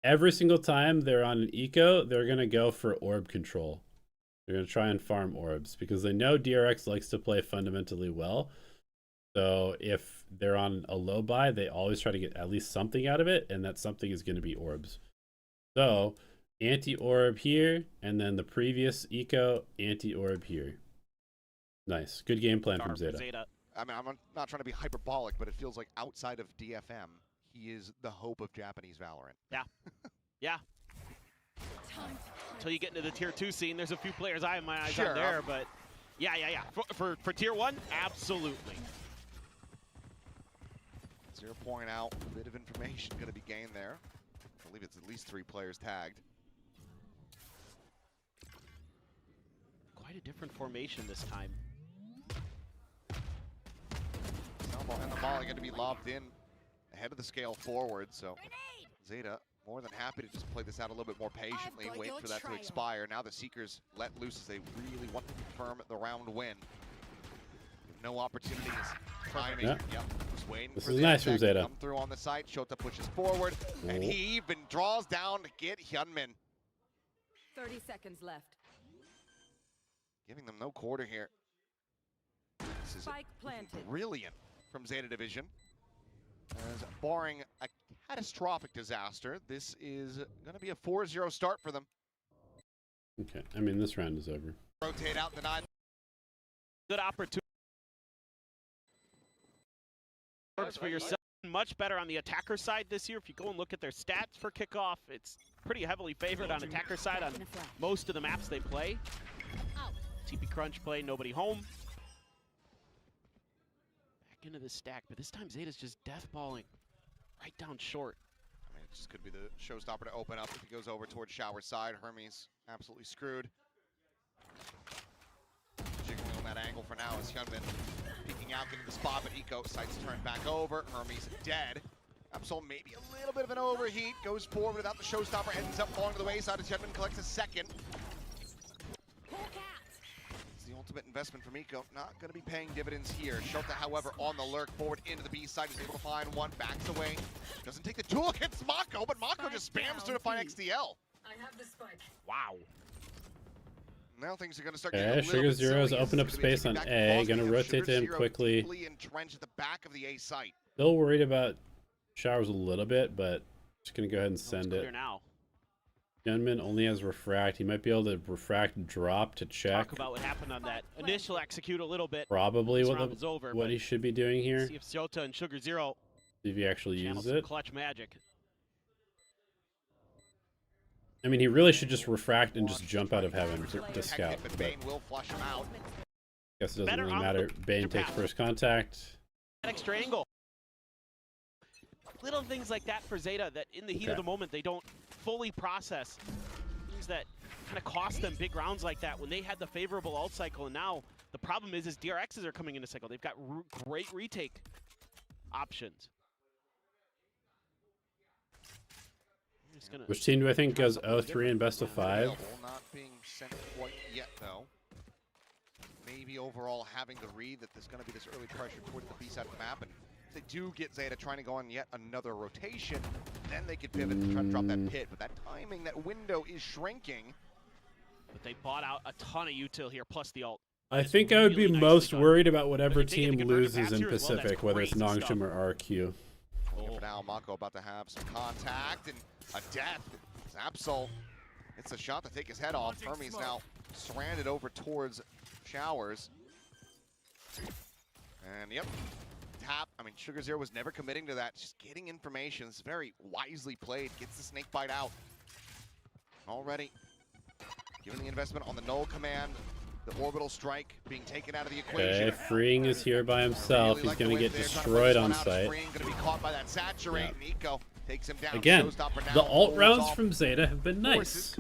every single time they're on an eco, they're going to go for orb control. They're going to try and farm orbs because they know DRX likes to play fundamentally well. So if they're on a low buy, they always try to get at least something out of it, and that something is going to be orbs. So anti-orb here, and then the previous eco, anti-orb here. Nice. Good game plan from Zeta. I mean, I'm not trying to be hyperbolic, but it feels like outside of DFM, he is the hope of Japanese Valorant. Yeah. Yeah. Until you get into the tier 2 scene, there's a few players I have my eyes on there, but yeah. For tier 1, absolutely. 0 point out, a bit of information going to be gained there. I believe it's at least 3 players tagged. Quite a different formation this time. And the volley going to be lobbed in ahead of the scale forward, so Zeta more than happy to just play this out a little bit more patiently, wait for that to expire. Now the Seekers let loose as they really want to confirm the round win. No opportunities. Timing. Yeah. Yep. Just waiting this for is the nice from Zeta. Come through on the site. Shota pushes forward, and he even draws down to get Hyunmin. 30 seconds left. Giving them no quarter here. This is brilliant from Zeta Division. As barring a catastrophic disaster, this is going to be a 4-0 start for them. Okay, I mean, this round is over. Rotate out the 9. Good opportunity for yourself. Much better on the attacker side this year. If you go and look at their stats for kickoff, it's pretty heavily favored on attacker side on most of the maps they play. TP Crunch play, nobody home. Back into the stack, but this time Zeta's just deathballing right down short. I mean, it just could be the showstopper to open up if he goes over towards shower side. Hermes absolutely screwed. Jiggling on that angle for now is Hyunmin peeking out, getting the spot, but Eco sights turned back over. Hermes dead. Absol maybe a little bit of an overheat, goes forward without the showstopper, ends up falling to the wayside as Hyunmin collects a second. It's the ultimate investment from Eco, not going to be paying dividends here. Shota, however, on the lurk, forward into the B side, is able to find one, backs away. Doesn't take the duel against Mako, but Mako just spams to find XDL. I have the spike. Wow. Now things are going to start getting a little Sugar bit Zero's silly. open up space on A. Gonna rotate to him quickly. Entrenched at the back of the A site. Still worried about showers a little bit, but just gonna go ahead and send it. Now. Gunman only has refract. He might be able to refract drop to check. Talk about what happened on that initial execute a little bit. Probably what what he should be doing here. See if Zota and Sugar Zero See if he actually uses it. Clutch magic. I mean, he really should just refract and just jump out of heaven to scout. But Bane will flush him out. Guess it doesn't really matter. Bane takes first contact. Extra angle. Little things like that for Zeta that in the heat of the moment they don't fully process. Things that kind of cost them big rounds like that when they had the favorable ult cycle, and now the problem is DRXs are coming into cycle. They've got great retake options. Which team do I think goes 0-3 in best of 5? Not being sent quite yet, though. Maybe overall having the read that there's going to be this early pressure towards the B side of the map, and if they do get Zeta trying to go on yet another rotation, then they could pivot and try to drop that pit. But that timing, that window is shrinking. But they bought out a ton of util here, plus the ult. I think I would be most worried about whatever team loses in Pacific, whether it's Nongshim or RQ. For now, Mako about to have some contact and a death. Zapsol, it's a shot to take his head off. Hermes now stranded over towards Showers. And yep, tap. I mean, Sugar Zero was never committing to that. Just getting information. It's very wisely played. Gets the snake bite out. Already given the investment on the null command. The orbital strike being taken out of the equation. Okay, Freeing is here by himself. He's going to get destroyed on site. Again, the ult rounds from Zeta have been nice.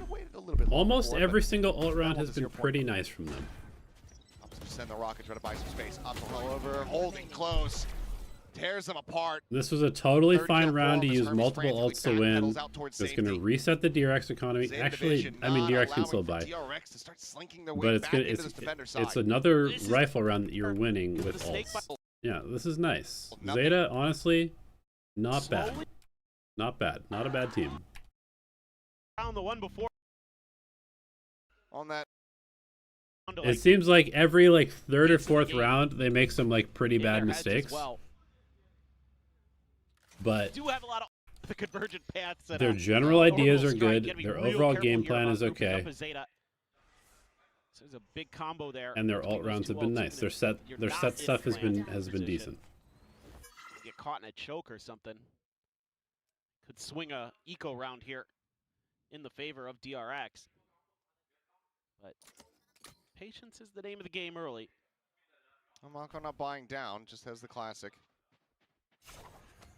Almost every single ult round has been pretty nice from them. Send the rocket, try to buy some space. Up and over, holding close. Tears them apart. This was a totally fine round to use multiple ults to win. It's going to reset the DRX economy. Actually, I mean, DRX can still buy. But it's another rifle round that you're winning with ults. Yeah, this is nice. Zeta, honestly, not bad. Not bad. Not a bad team. Round the one before. On that. It seems like every third or fourth round they make some pretty bad mistakes. But do have a lot of the convergent paths that, their general ideas are good. Their overall game plan is okay. There's a big combo there. And their ult rounds have been nice. Their set stuff has been decent. Get caught in a choke or something. Could swing a eco round here in the favor of DRX. But patience is the name of the game early. Mako not buying down, just has the classic.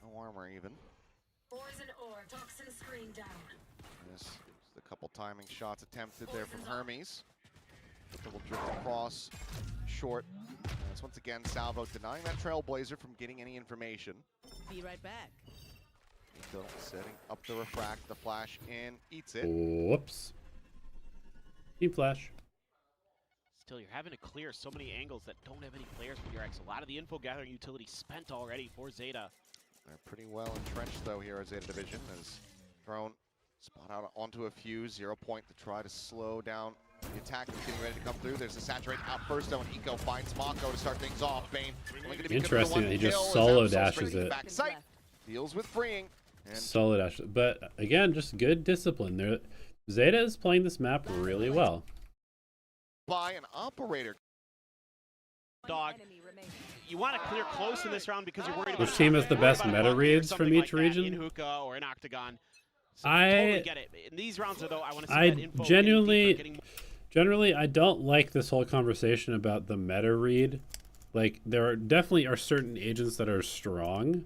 No armor even. Poison ore, toxin screen down. Yes, a couple timing shots attempted there from Hermes. Double dribble across, short. It's once again Salvo denying that Trailblazer from getting any information. Be right back. Still setting up the refract, the flash in, eats it. Whoops. Team flash. Still, you're having to clear so many angles that don't have any players for DRX. A lot of the info gathering utility spent already for Zeta. They're pretty well entrenched though here at Zeta Division, as thrown spot out onto a fuse, 0 point to try to slow down the attack that's getting ready to come through. There's a saturate out first though, and Eco finds Mako to start things off. Bane interesting that he just solo dashes it. Deals with freeing. And solo dash, but again, just good discipline. Zeta is playing this map really well. By an operator. Dog. You want to clear close in this round because you're worried about which team has the best meta reads from each region. In hookah or in octagon. So I totally get it. In these rounds though, I want to see that info generally I don't like this whole conversation about the meta read. There definitely are certain agents that are strong,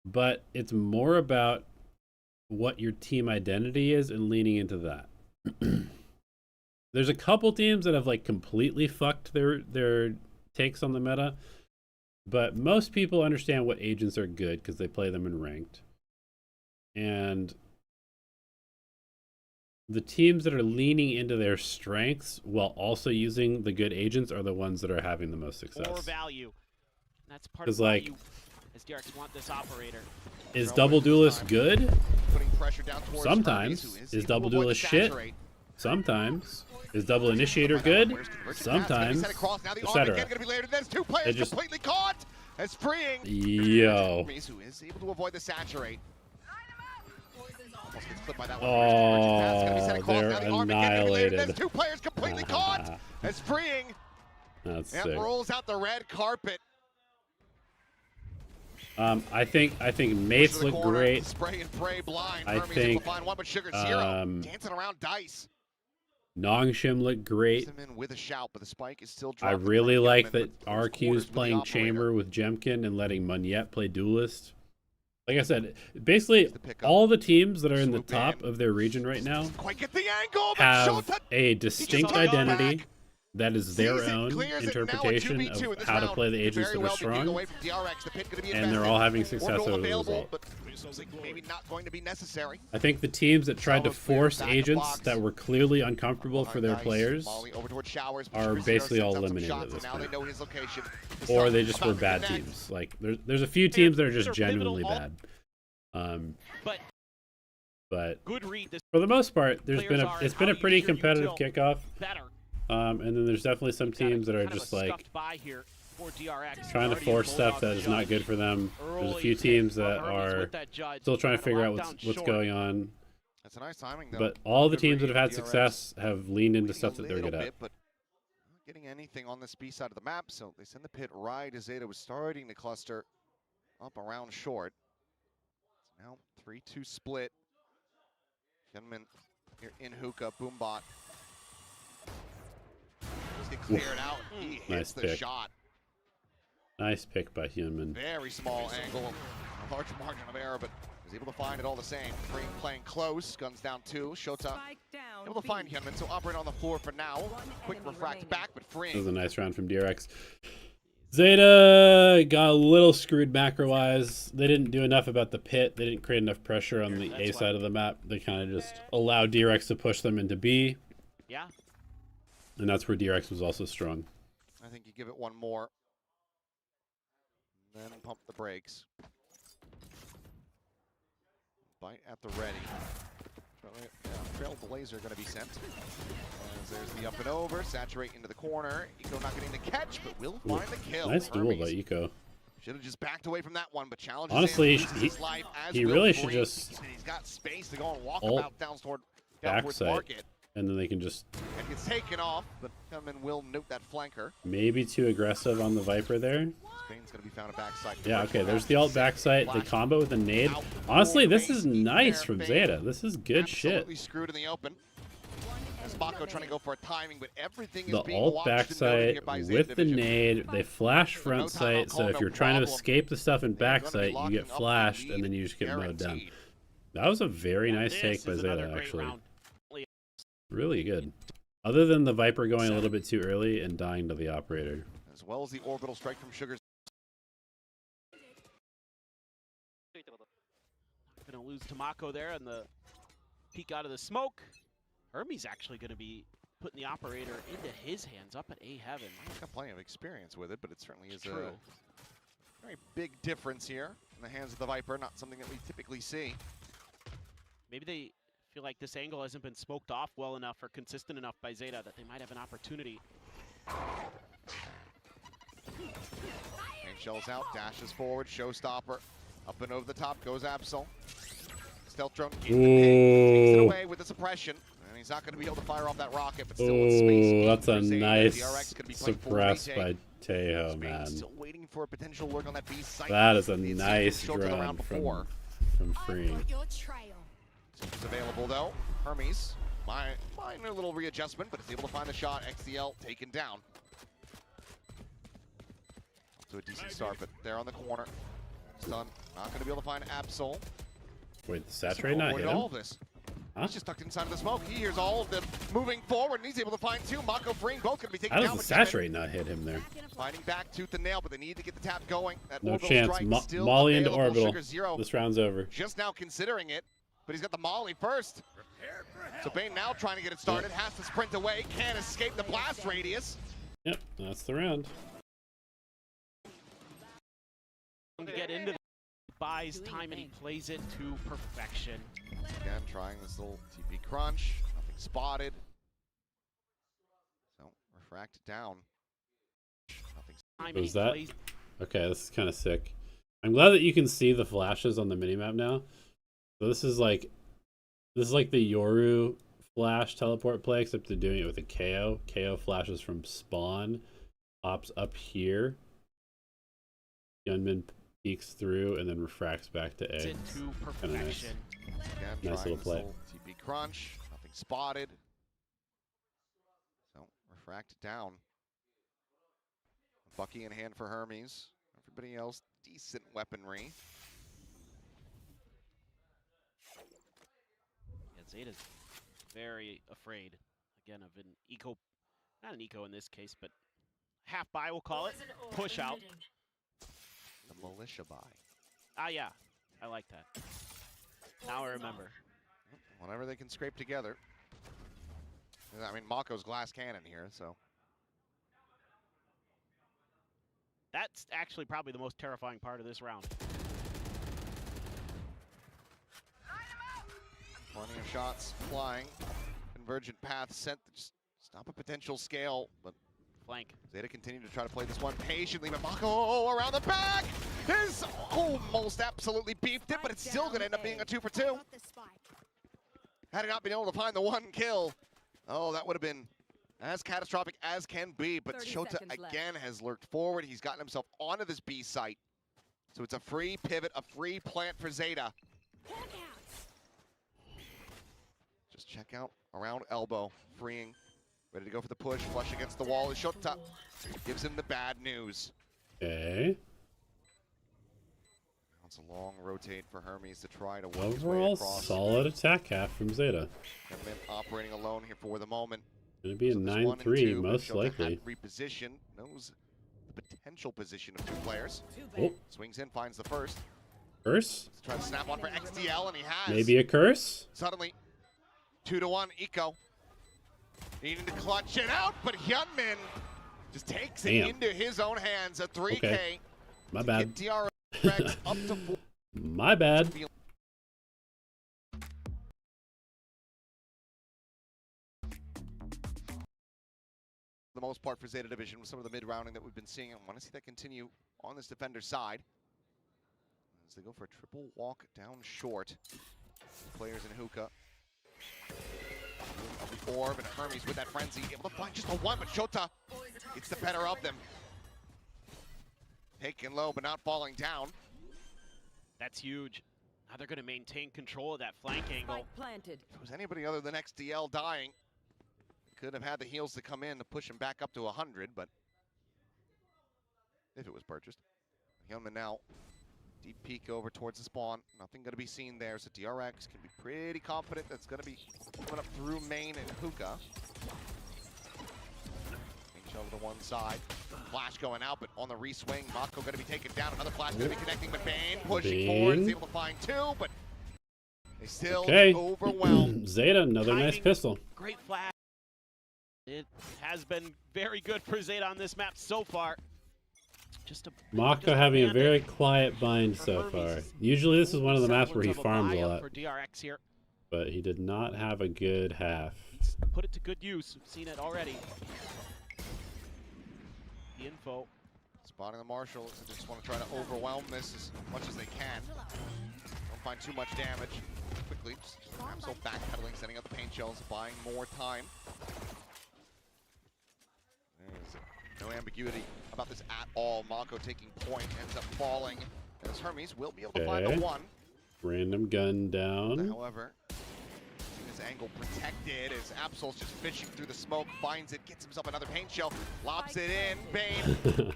but it's more about what your team identity is and leaning into that. There's a couple teams that have completely fucked their takes on the meta, but most people understand what agents are good because they play them in ranked. And the teams that are leaning into their strengths while also using the good agents are the ones that are having the most success. More value. That's part of why you, as DRX, want this operator. Is Double Duelist good? Putting pressure down towards sometimes. Is Double Duelist shit? Sometimes. Is Double Initiator good? Sometimes. Etc. It just completely caught as freeing. Yo. Who is able to avoid the saturate. Oh, they're annihilated. Two players completely caught as freeing. That's sick. Rolls out the red carpet. I think mates look great. Spray and pray blind. I think dancing around dice. Nongshim looked great. With a shout, but the spike is still I really like that RQ's playing Chamber with Jemkin and letting Munyet play Duelist. Like I said, basically all the teams that are in the top of their region right now have a distinct identity that is their own interpretation of how to play the agents that are strong, and they're all having success as a result. Maybe not going to be necessary. I think the teams that tried to force agents that were clearly uncomfortable for their players are basically all eliminated at this point. Or they just were bad teams. There's a few teams that are just genuinely bad. But for the most part, it's been a pretty competitive kickoff. And then there's definitely some teams that are just trying to force stuff that is not good for them. There's a few teams that are still trying to figure out what's going on. That's a nice timing, though. But all the teams that have had success have leaned into stuff that they're good at. getting anything on this B side of the map, so they send the pit right as Zeta was starting to cluster up around short. It's now 3-2 split. Hyunmin here in hookah, Boombot. Just get cleared out. He hits Nice the pick. shot. Nice pick by Hyunmin. Very small angle, a large margin of error, but was able to find it all the same. Free playing close, guns down 2. Shota able to find Hyunmin, so operate on the floor for now. Quick refract back, but free. This was a nice round from DRX. Zeta got a little screwed macro-wise. They didn't do enough about the pit. They didn't create enough pressure on the A side of the map. They kind of just allowed DRX to push them into B. Yeah. And that's where DRX was also strong. I think you give it one more. Then pump the brakes. Bite at the ready. Trailblazer going to be sent. As there's the up and over, saturate into the corner. Eco not getting the catch, but will find the kill. Nice duel by Eco. Should have just backed away from that one, but challenges. Honestly, he really should just. He's got space to go and walk about down towards backside, market. And then they can just. And gets taken off, but Hyunmin will note that flanker. Maybe too aggressive on the Viper there. Spain's going to be found a backside. Yeah, okay, there's the alt backside, the combo with the nade. Honestly, this is nice from Zeta. This is good shit. Absolutely screwed in the open. As Mako trying to go for a timing, but everything is The being alt watched backside with the nade, they flash front sight, so if you're trying to escape the stuff in backside, you get flashed and then you just get mowed down. That was a very nice take by Zeta, actually. Really good. Other than the Viper going a little bit too early and dying to the operator. As well as the orbital strike from Sugars. Gonna lose to Mako there and the peek out of the smoke. Hermes actually gonna be putting the operator into his hands up at A heaven. He's got plenty of experience with it, but it certainly is a very big difference here in the hands of the Viper, not something that we typically see. Maybe they feel like this angle hasn't been smoked off well enough or consistent enough by Zeta that they might have an opportunity. Shells out, dashes forward, showstopper. Up and over the top goes Absol. Stealth drone in the ping, takes it away with the suppression. And he's not going to be able to fire off that rocket, but still with space. That's a nice suppress by Tejo, man. Still waiting for a potential lurk on that B site. That is a nice drone from Freeing. It's available though. Hermes, minor little readjustment, but is able to find the shot. XDL taken down. To a decent start, but there on the corner. Stun. Not going to be able to find Absol. Wait, the saturate not hit him? All of this. Huh? He's just tucked inside of the smoke. He hears all of them moving forward, and he's able to find 2. Mako freeing, both going to be taken down. How does the saturate not hit him there? Fighting back tooth and nail, but they need to get the tap going. That no chance. Molly into orbital. This round's over. Just now considering it, but he's got the Molly first. So Bane now trying to get it started. Has to sprint away. Can't escape the blast radius. Yep, that's the round. To get into the buys time and he plays it to perfection. Again, trying this little TP crunch. Nothing spotted. So, refract it down. What was that? Okay, this is kind of sick. I'm glad that you can see the flashes on the minimap now. So this is like the Yoru flash teleport play, except they're doing it with a KO. KO flashes from spawn, ops up here. Gunman peeks through and then refracts back to A. Kind of nice. Nice little play. TP crunch, nothing spotted. So refract it down. Bucky in hand for Hermes. Everybody else, decent weaponry. Yeah, Zeta's very afraid, again, of an eco, not an eco in this case, but half buy, we'll call it. Push out. The militia buy. Ah, yeah. I like that. Now I remember. Whatever they can scrape together. I mean, Mako's glass cannon here, so. That's actually probably the most terrifying part of this round. Plenty of shots flying. Convergent path sent to just stop a potential scale, but flank. Zeta continue to try to play this one patiently, but Mako around the back is almost absolutely beefed it, but it's still going to end up being a 2 for 2. Had he not been able to find the 1 kill, oh, that would have been as catastrophic as can be, but Shota again has lurked forward. He's gotten himself onto this B site. So it's a free pivot, a free plant for Zeta. Just check out around elbow, freeing. Ready to go for the push, flush against the wall is Shota. Gives him the bad news. Okay. Now it's a long rotate for Hermes to try to work his way Overall, across. solid attack half from Zeta. Been operating alone here for the moment. Gonna be a So there's 9-3 1 and 2, but most Shota likely. had reposition, knows the potential position of 2 players. Oh, Swings in, finds the first. curse? Try to snap on for XDL, and he has. Maybe a curse? Suddenly, 2-1, Eco. Needing to clutch it out, but Hyunmin just takes it Damn. into his own hands. A 3K. Okay. My bad. Get DRX up to 4. My bad. The most part for Zeta Division with some of the mid-rounding that we've been seeing. I want to see that continue on this defender side. As they go for a triple walk down short. Players in hookah. Of the orb and Hermes with that frenzy. Able to find just a 1, but Shota gets the better of them. Taken low, but not falling down. That's huge. Now they're going to maintain control of that flank angle. Planted. If it was anybody other than XDL dying, could have had the heals to come in to push him back up to 100, but if it was purchased. Hyunmin now, deep peek over towards the spawn. Nothing going to be seen there, so DRX can be pretty confident that's going to be coming up through main and hookah. Main shell to the one side. Flash going out, but on the re-swing, Mako going to be taken down. Another flash going to be connecting, but Bane pushing forward. He's able to find 2, but they still overwhelmed. Zeta, another nice pistol. Great flash. It has been very good for Zeta on this map so far. Mako having a very quiet bind so far. Usually this is one of the maps where he farms a lot. For DRX here. But he did not have a good half. Put it to good use. We've seen it already. The info. Spotting the Marshal. They just want to try to overwhelm this as much as they can. Don't find too much damage. Quickly, just Absol backpedaling, setting up the paint shells, buying more time. There's no ambiguity about this at all. Mako taking point, ends up falling. As Hermes will be able to find the 1. Random gun down. However, his angle protected as Absol's just fishing through the smoke, finds it, gets himself another paint shell, lobs it in, Bane.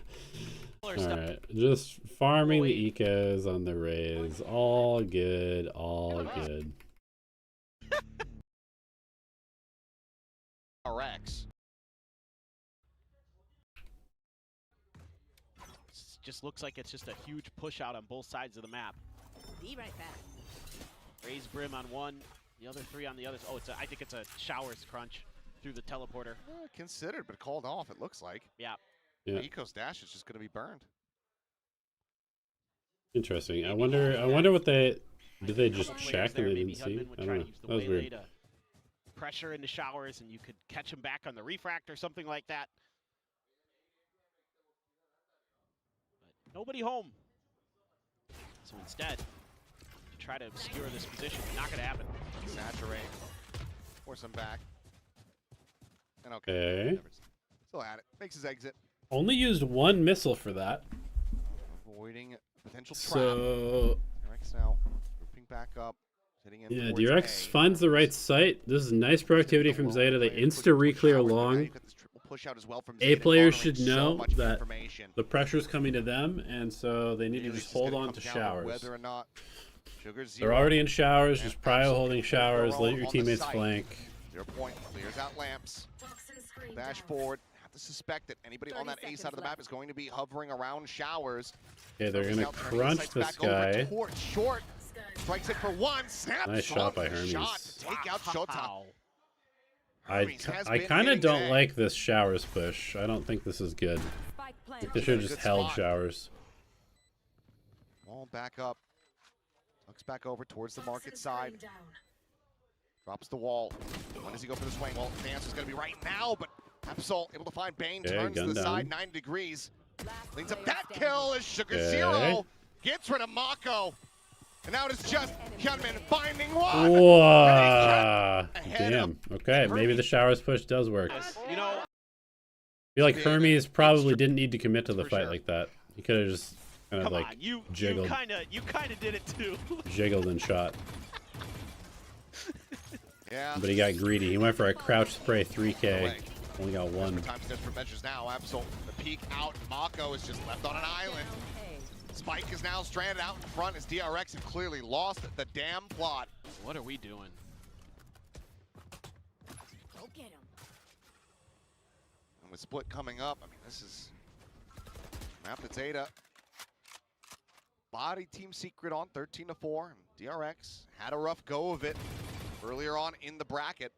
Alright, just farming the ecos on the Rays. All good, all good. RX. Just looks like it's just a huge push out on both sides of the map. Be right back. Raise Brim on one, the other 3 on the others. Oh, I think it's a showers crunch through the teleporter. Considered, but called off, it looks like. Yeah. Eco's dash is just going to be burned. Interesting. I wonder what they did. They just check and they didn't see. I don't know. That was weird. Pressure into showers, and you could catch him back on the refract or something like that. But nobody home. So instead, try to obscure this position. Not going to happen. Saturate. Force him back. And okay. Still at it. Makes his exit. Only used 1 missile for that. Avoiding potential trap. So DRX now grouping back up. Yeah, DRX finds the right site. This is nice proactivity from Zeta. They insta-re-clear long. A players should know that the pressure is coming to them, and so they need to just hold on to showers. They're already in showers, just prio holding showers, let your teammates flank. 0 point, clears out lamps. Dashboard. Have to suspect that anybody on that A side of the map is going to be hovering around showers. Okay, they're going to crunch this guy. Short. Strikes it for 1. Snaps. Nice shot by Hermes. Shot to take out Shota. I kind of don't like this showers push. I don't think this is good. They should have just held showers. Wall back up. Looks back over towards the market side. Drops the wall. When does he go for the swing? Well, the answer's going to be right now, but Absol able to find Bane. Turns to the side 9 degrees. Leans up that kill as Sugar Zero gets rid of Mako. And now it's just Hyunmin finding 1. Whoa. Damn. Damn. Okay, maybe the showers push does work. You know, I feel like Hermes probably didn't need to commit to the fight like that. He could have just kind of come like on, you jiggled, you kind of did it too. jiggled and shot. Yeah. But he got greedy. He went for a crouch spray 3K. Only got one. Times desperate measures now. Absol, the peek out. Mako is just left on an island. Spike is now stranded out in front as DRX have clearly lost the damn plot. What are we doing? Go get him. And with split coming up, I mean, this is map to Zeta. Body Team Secret on 13-4. And DRX had a rough go of it earlier on in the bracket.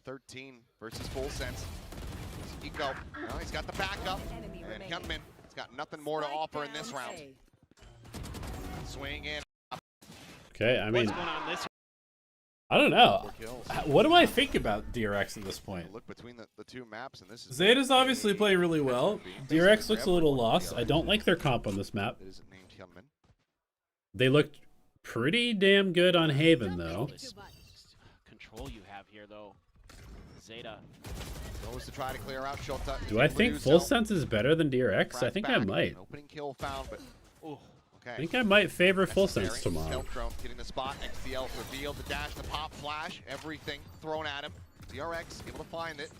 8-13 versus Full Sense. Eco, well, he's got the backup, and Hyunmin has got nothing more to offer in this round. Swing in. Okay, I mean, What's going on this? I don't know. What do I think about DRX at this point? Look between the two maps, and this is Zeta's obviously playing really well. DRX looks a little lost. I don't like their comp on this map. It isn't named Hyunmin. They looked pretty damn good on Haven, though. Control you have here, though. Zeta. Goes to try to clear out Shota. Do I think Full Sense is better than DRX? I think I might. Opening kill found, but I think I might favor Full Sense tomorrow. Stealth drone getting the spot. XDL revealed the dash, the pop, flash, everything thrown at him. DRX able to find it.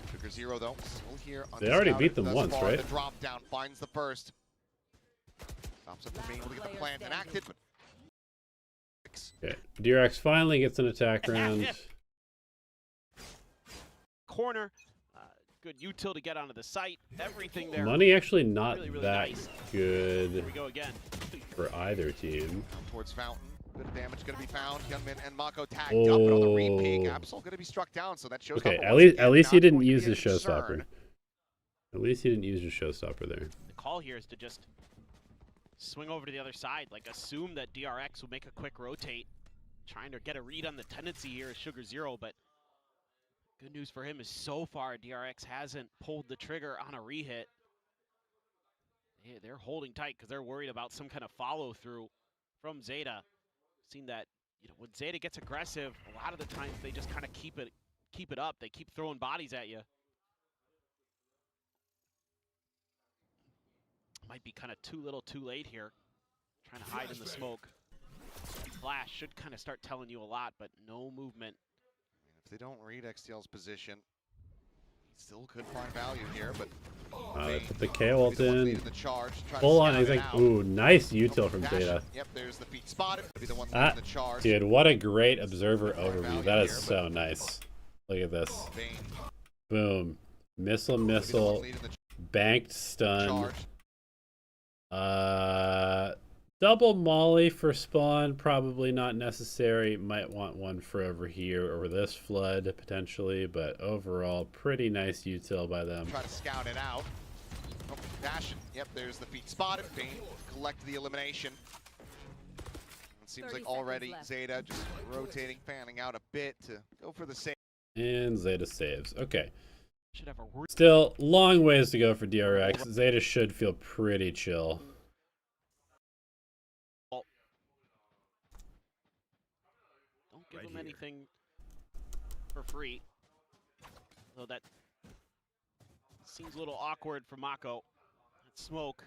Sugar Zero though, still here. They already beat them once, right? The drop down finds the first. Stops up from being able to get the plant enacted, but Okay. DRX finally gets an attack round. Corner. Good util to get onto the site. Everything there. Money actually not really that nice. good Here we go again. for either team. towards Fountain. Bit of damage going to be found. Hyunmin and Mako tagged up, but on the re-peek, Absol going to be struck down, so that shows. Okay, at least he didn't use the showstopper. At least he didn't use the showstopper there. The call here is to just swing over to the other side. Like, assume that DRX will make a quick rotate. Trying to get a read on the tendency here is Sugar Zero, but good news for him is so far DRX hasn't pulled the trigger on a rehit. Yeah, they're holding tight because they're worried about some kind of follow-through from Zeta. Seen that, you know, when Zeta gets aggressive, a lot of the times they just kind of keep it up. They keep throwing bodies at you. Might be kind of too little, too late here. Trying to hide in the smoke. Flash should kind of start telling you a lot, but no movement. If they don't read XTL's position, he still could find value here, but They put the K ult in. charge, Full on, he's like, ooh, nice util from Zeta. Yep, there's the feet spotted. Be the one leading the charge. Dude, what a great observer overview. That is so nice. Look at this. Boom. Missile, banked stun. Double molly for spawn, probably not necessary. Might want one for over here or this flood potentially, but overall pretty nice util by them. Try to scout it out. Oh, dashing. Yep, there's the feet spotted. Bane collect the elimination. It seems like already Zeta just rotating, fanning out a bit to go for the save. And Zeta saves. Okay. Still long ways to go for DRX. Zeta should feel pretty chill. Give them anything for free. Though that seems a little awkward for Mako. That smoke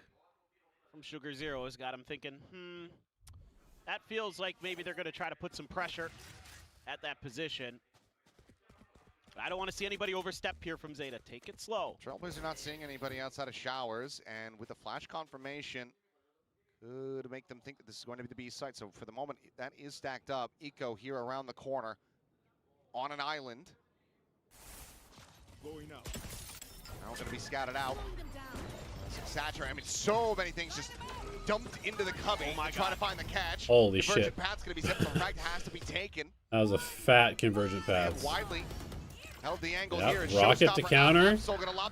from Sugar Zero has got him thinking, that feels like maybe they're going to try to put some pressure at that position. But I don't want to see anybody overstep here from Zeta. Take it slow. Trailblazers are not seeing anybody outside of showers, and with the flash confirmation, could make them think that this is going to be the B site. So for the moment, that is stacked up. Eco here around the corner on an island. Going up. Now going to be scouted out. Satcher, I mean, so many things just dumped into the cubby. Trying to find the catch. Holy shit. Convergent path's going to be set. The frag has to be taken. That was a fat convergent path. Widely held the angle yep, here. Rocket to counter.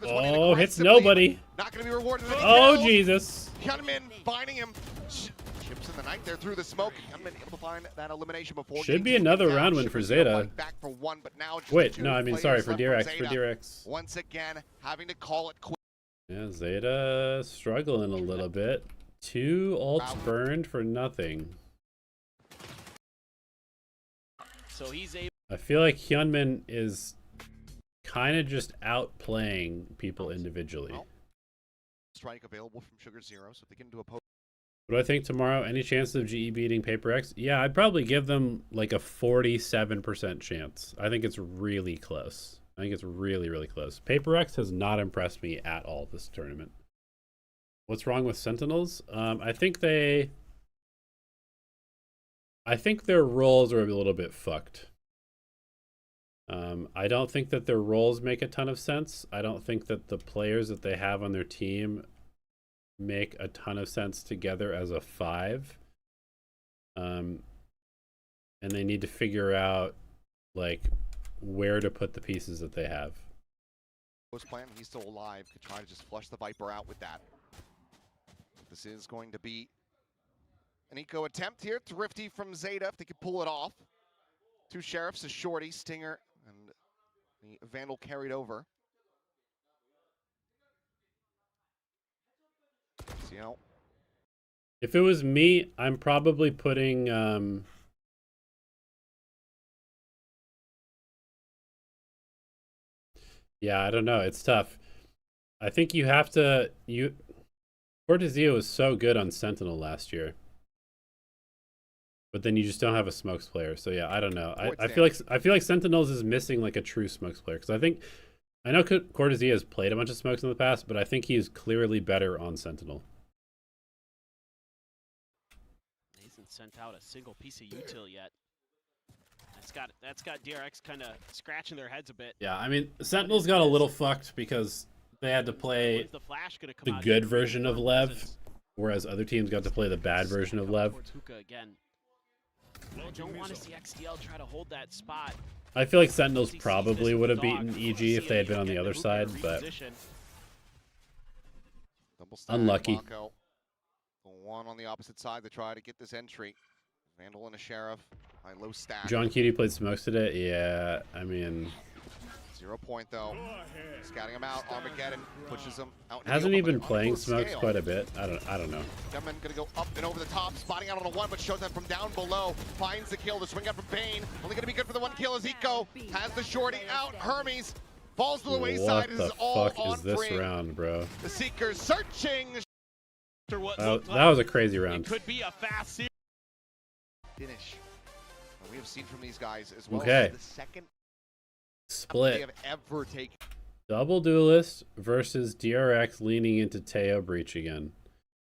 Oh, hits nobody. Nobody. Not going to be rewarded. Oh, Jesus. Hyunmin finding him. Chips in the night there through the smoke. Hyunmin able to find that elimination before. Should be another round win for Zeta. Back for one, but now wait, no, I mean, sorry, for DRX. For DRX. Once again, having to call it quit. Yeah, Zeta struggling a little bit. 2 ults burned for nothing. So he's able. I feel like Hyunmin is kind of just outplaying people individually. Well, strike available from Sugar Zero, so if they get into a post. What do I think tomorrow? Any chance of GE beating Paper X? Yeah, I'd probably give them like a 47% chance. I think it's really close. I think it's really, really close. Paper X has not impressed me at all this tournament. What's wrong with Sentinels? I think their roles are a little bit fucked. I don't think that their roles make a ton of sense. I don't think that the players that they have on their team make a ton of sense together as a 5. And they need to figure out like where to put the pieces that they have. Post plan, he's still alive. Could try to just flush the Viper out with that. This is going to be an eco attempt here. Thrifty from Zeta if they could pull it off. 2 Sheriffs, a Shorty, Stinger, and the Vandal carried over. So, you know. If it was me, I'm probably putting yeah, I don't know. It's tough. I think you have to Cortezia was so good on Sentinel last year. But then you just don't have a smokes player. So yeah, I don't know. I feel like Sentinels is missing like a true smokes player, because I know Cortezia has played a bunch of smokes in the past, but I think he's clearly better on Sentinel. He hasn't sent out a single piece of util yet. That's got DRX kind of scratching their heads a bit. Yeah, I mean, Sentinels got a little fucked because they had to play the good version of Lev, whereas other teams got to play the bad version of Lev. I don't want to see XDL try to hold that spot. I feel like Sentinels probably would have beaten EG if they had been on the other side, but unlucky. The one on the opposite side to try to get this entry. Vandal and a Sheriff. High low stack. John Cutie played smokes today. Yeah, I mean, 0 point though. Scouting him out. Armageddon pushes him out. Hasn't he been playing smokes quite a bit? I don't know. Gunman gonna go up and over the top, spotting out on a 1, but shows that from down below. Finds the kill. The swing out from Bane. Only gonna be good for the 1 kill as Eco has the shorty out. Hermes falls to the wayside. This is all on What the fuck is this round, bro? The Seekers searching. That was a crazy round. It could be a fast series. Finish. We have seen from these guys as well. Okay. The second split. they have ever taken. Double duelist versus DRX leaning into Teo Breach again.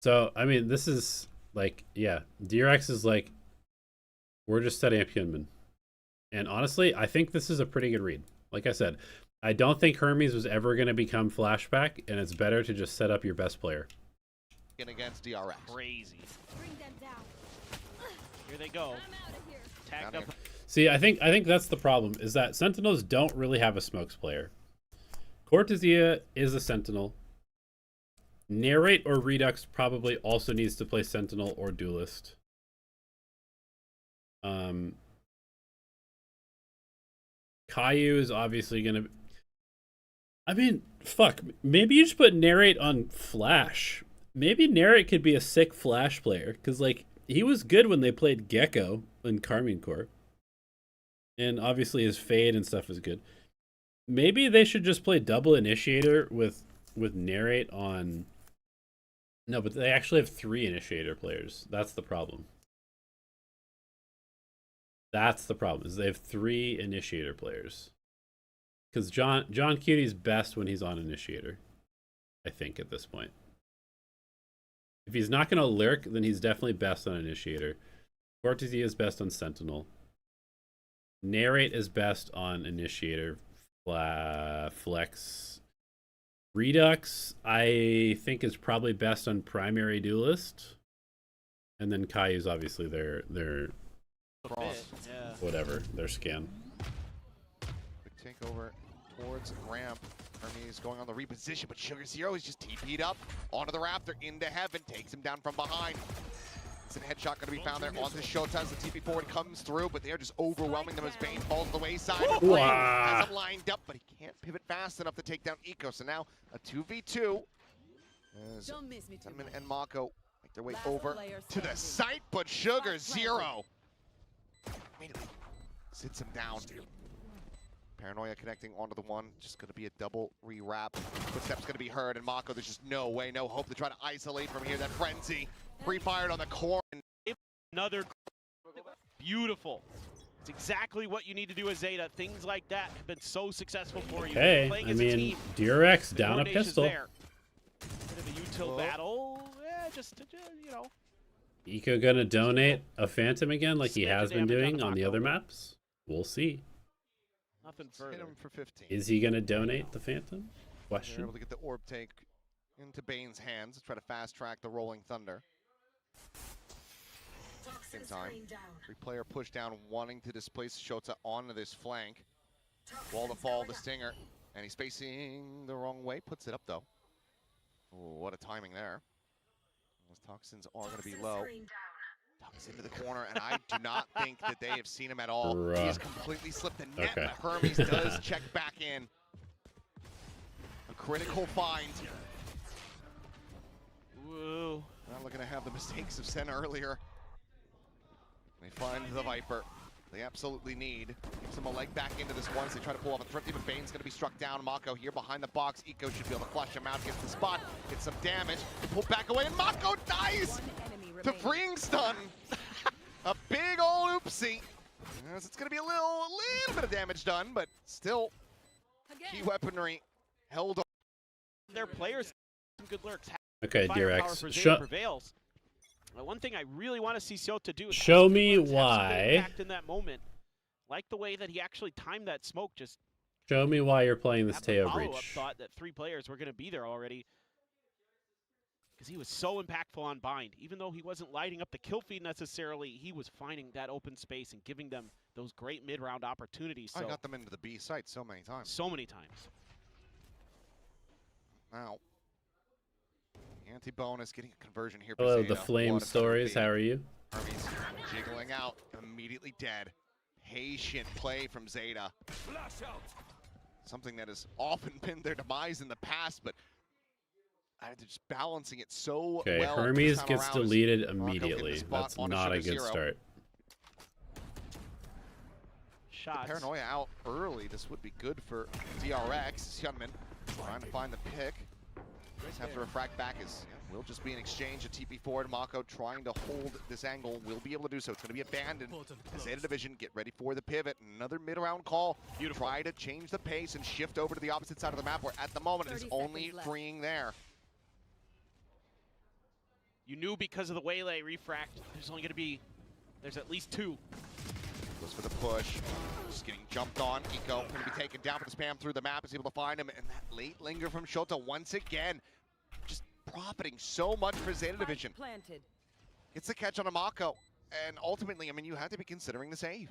So, I mean, this is like, yeah, DRX is like, we're just setting up Hyunmin. And honestly, I think this is a pretty good read. Like I said, I don't think Hermes was ever going to become Flashback, and it's better to just set up your best player. Against DRX. Crazy. Here they go. Tagged up. See, I think that's the problem, is that Sentinels don't really have a smokes player. Cortezia is a Sentinel. Narrate or Redux probably also needs to play Sentinel or Duelist. Caillou is obviously going to... I mean, fuck. Maybe you just put Narrate on Flash. Maybe Narrate could be a sick Flash player, because, like, he was good when they played Gecko in Carmine Core. And obviously his Fade and stuff is good. Maybe they should just play double Initiator with Narrate on... No, but they actually have 3 Initiator players. That's the problem. That's the problem, is they have 3 Initiator players. Because John Cutie's best when he's on Initiator, I think, at this point. If he's not going to lurk, then he's definitely best on Initiator. Cortezia is best on Sentinel. Narrate is best on Initiator. Flex. Redux, I think, is probably best on Primary Duelist. And then Caillou's obviously their whatever, their scan. Big takeover towards ramp. Hermes going on the reposition, but Sugar Zero is just TP'd up onto the Raptor, into heaven, takes him down from behind. It's a headshot going to be found there onto Showtime as the TP forward comes through, but they're just overwhelming them as Bane falls to the wayside. Wow. Has him lined up, but he can't pivot fast enough to take down Eco. So now a 2v2 as Gunman and Mako make their way over to the site, but Sugar Zero immediately Sits him down. Paranoia connecting onto the one. Just going to be a double re-wrap. Footsteps going to be heard, and Mako, there's just no way, no hope to try to isolate from here. That frenzy pre-fired on the core. Another beautiful. It's exactly what you need to do as Zeta. Things like that have been so successful for you. Hey, Playing I as a mean, team, DRX the down a coordination's pistol. there. Bit of a util battle. Just you know. Eco gonna donate a Phantom again like he has been damage on doing the on the other Mako. maps? We'll see. Nothing Hit further. him for 15. Is he gonna donate the Phantom? They're Question. able to get the orb take into Bane's hands. Try to fast track the Rolling Thunder. Same time, 3-player push down, wanting to displace Shota onto this flank. Wall to fall, the Stinger, and he's facing the wrong way. Puts it up though. Oh, what a timing there. Those toxins are going to be low. Tucks into the corner, and I do not think that they have seen him at all. Bruh. He has completely slipped the net, Okay. but Hermes does check back in. A critical find. Whoa. Not looking to have the mistakes of Sen earlier. They find the Viper. They absolutely need. Gives them a leg back into this one as they try to pull off a thrifty, but Bane's going to be struck down. Mako here behind the box. Eco should be able to flush him out, gets the spot, gets some damage. Pull back away, and Mako dies to freeing stun. A big old oopsie. As it's going to be a little bit of damage done, but still, key weaponry held on. Their players, some good lurks. Okay, Firepower DRX. for Zeta prevails. One thing I really want to see Shota do is Show me have some good why. impact in that moment. Like the way that he actually timed that smoke. Just Show me why you're playing this have the Teo follow-up breach. thought that 3 players were going to be there already. Because he was so impactful on bind. Even though he wasn't lighting up the kill feed necessarily, he was finding that open space and giving them those great mid-round opportunities. So I got them into the B site so many times. so many times. Now, anti-bonus, getting a conversion here. for Hello, Zeta. the Flame What a Stories. third How are you? Hermes jiggling out, immediately dead. Patient play from Zeta. Something that has often been their demise in the past, but they're just balancing it so Okay, well. Hermes this time gets around as deleted Mako getting the immediately. spot That's onto not a Sugar good Zero. start. Shots. Paranoia out early. This would be good for DRX. Hyunmin trying to find the pick. Just have to refract back as will just be an exchange. A TP forward. Mako trying to hold this angle. Will be able to do so. It's going to be abandoned. Zeta Division, get ready for the pivot. Another mid-round call. Beautiful. Try to change the pace and shift over to the opposite side of the map where at the moment it is 30 only seconds left. freeing there. You knew because of the waylay refract, there's at least 2. Goes for the push. Just getting jumped on. Eco going to be taken down for the spam through the map. Is able to find him. And that late linger from Shota once again. Just profiting so much for Zeta Division. Planted. Gets the catch on a Mako. And ultimately, I mean, you had to be considering the save.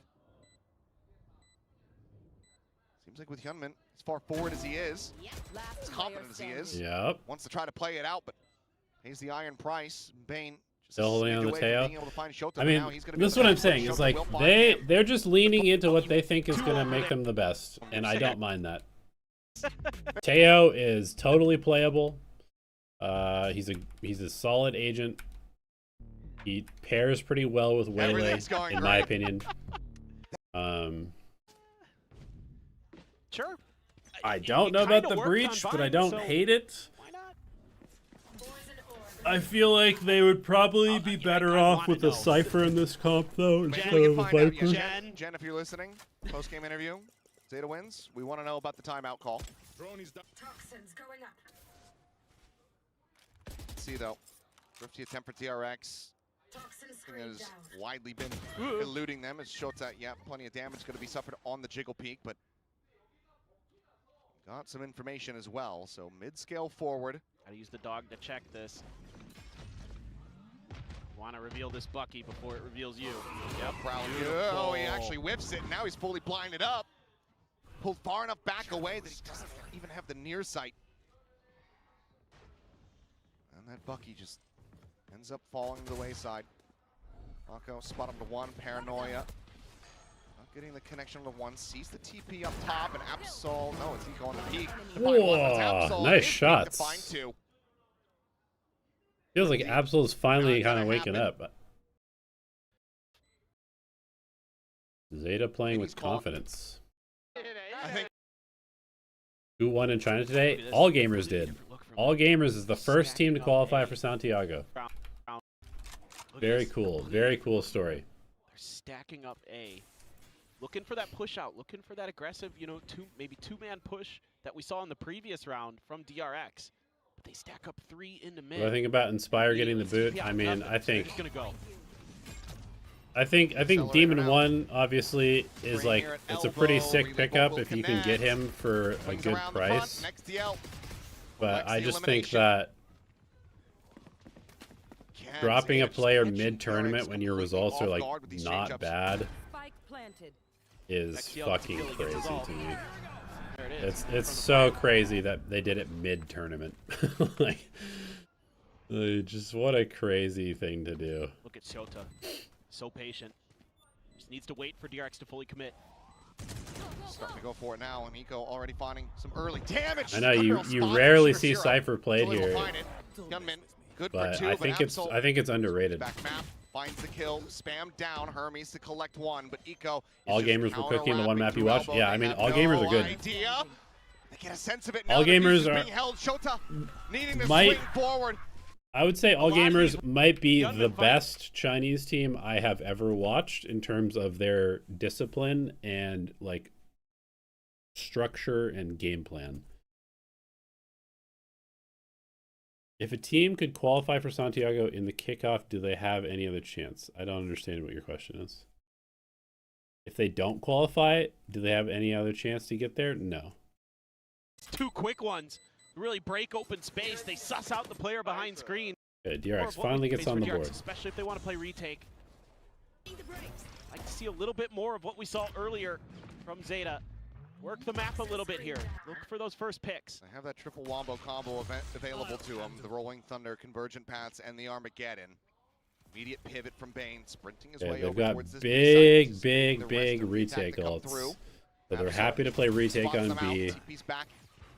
Seems like with Hyunmin, as far forward as he is, Last as player confident as he is, standing. Yep. wants to try to play it out, but pays the iron price. Bane just Still holding a on smidge the away from Teo. being able to find Shota, I but mean, now he's gonna be this is able what to I'm catch saying. It's Shota like will find him. they're just leaning into what they think is gonna make them the best, and I don't mind that. Teo is totally playable. He's a solid agent. He pairs pretty well with Waylay, Everything's going in my great. opinion. Sure. I It don't know kinda about the worked on breach, but I bind, don't so hate it. Why not? I feel like they would probably be better off wanna with a know. Cypher in this comp, though, Jen, instead we of can a find out. Viper. Yeah, Jen. Jen, if you're listening, post-game interview, Zeta wins. We want to know about the timeout call. Toxins going up. Let's see, though. Thrifty attempt for TRX. Toxin Thing screen has down. widely been eluding them as Shota, yeah, plenty of damage going to be suffered on the Jiggle Peak, but got some information as well. So mid-scale forward. Gotta use the dog to check this. Want to reveal this Bucky before it reveals you. Yep. Crowley. Beautiful. Oh, he actually whiffs it. Now he's fully blinded up. Pulled far enough back away that he doesn't even have the near sight. And that Bucky just ends up falling to the wayside. Mako spot him to one. Paranoia. Not getting the connection to one. Sees the TP up top. And Absol. No, it's Eco on the peak. To find one. That's Whoa, Absol. nice His peak shots. To find 2. Feels like Absol's finally Not gonna kind of waking happen. up. Zeta playing with confidence. I think Who won in China today? All Gamers did. All Gamers is the first team to qualify for Santiago. Very cool. Very cool story. They're stacking up A. Looking for that push out. Looking for that aggressive, you know, maybe two-man push that we saw in the previous round from DRX. But they stack up 3 into mid. What do I think about Inspire getting the boot? I mean, I think Demon 1 obviously is like, it's a pretty sick pickup if you can get him for a good price. But I just think that dropping a player mid-tournament when your results are like not bad is fucking crazy to me. It's so crazy that they did it mid-tournament. like, just what a crazy thing to do. Look at Shota. So patient. Just needs to wait for DRX to fully commit. Starting to go for it now, and Eco already finding some early damage. I know you rarely see Cypher played here, Gunman, good but for 2, I think it's underrated. back map finds the kill, spam down Hermes to collect 1, but Eco. All Gamers were cooking the one map you watched. Yeah, I mean, all gamers are good. Idea. They get a sense of it now. All gamers are being held. Shota needing to might swing forward. I would say All Gamers might be the best Chinese team I have ever watched in terms of their discipline and like structure and game plan. If a team could qualify for Santiago in the kickoff, do they have any other chance? I don't understand what your question is. If they don't qualify, do they have any other chance to get there? No. 2 quick ones. Really break open space. They suss out the player behind screen. Okay, DRX finally gets on the board. Especially if they want to play retake. I'd like to see a little bit more of what we saw earlier from Zeta. Work the map a little bit here. Look for those first picks. I have that triple wombo combo event available to them. The Rolling Thunder, Convergent Paths, and the Armageddon. Immediate pivot from Bane, sprinting his way over towards this big retake ults. So they're happy to play retake on B. TP's back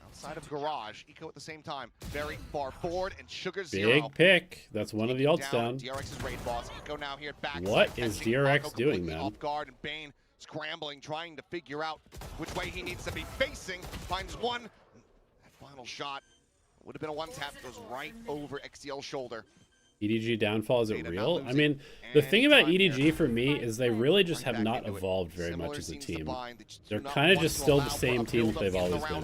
outside of Garage. Eco at the same time. Very far forward, and Sugar Zero. Big pick. That's one of the ults down. DRX's raid boss. Eco now here back. What is DRX doing, man? Off guard, and Bane scrambling, trying to figure out which way he needs to be facing. Finds one. That final shot would have been a one-tap. Goes right over XDL's shoulder. EDG downfall, is it real? I mean, the thing about EDG for me is they really just have not evolved very much as a team. They're kind of just still the same team that they've always been.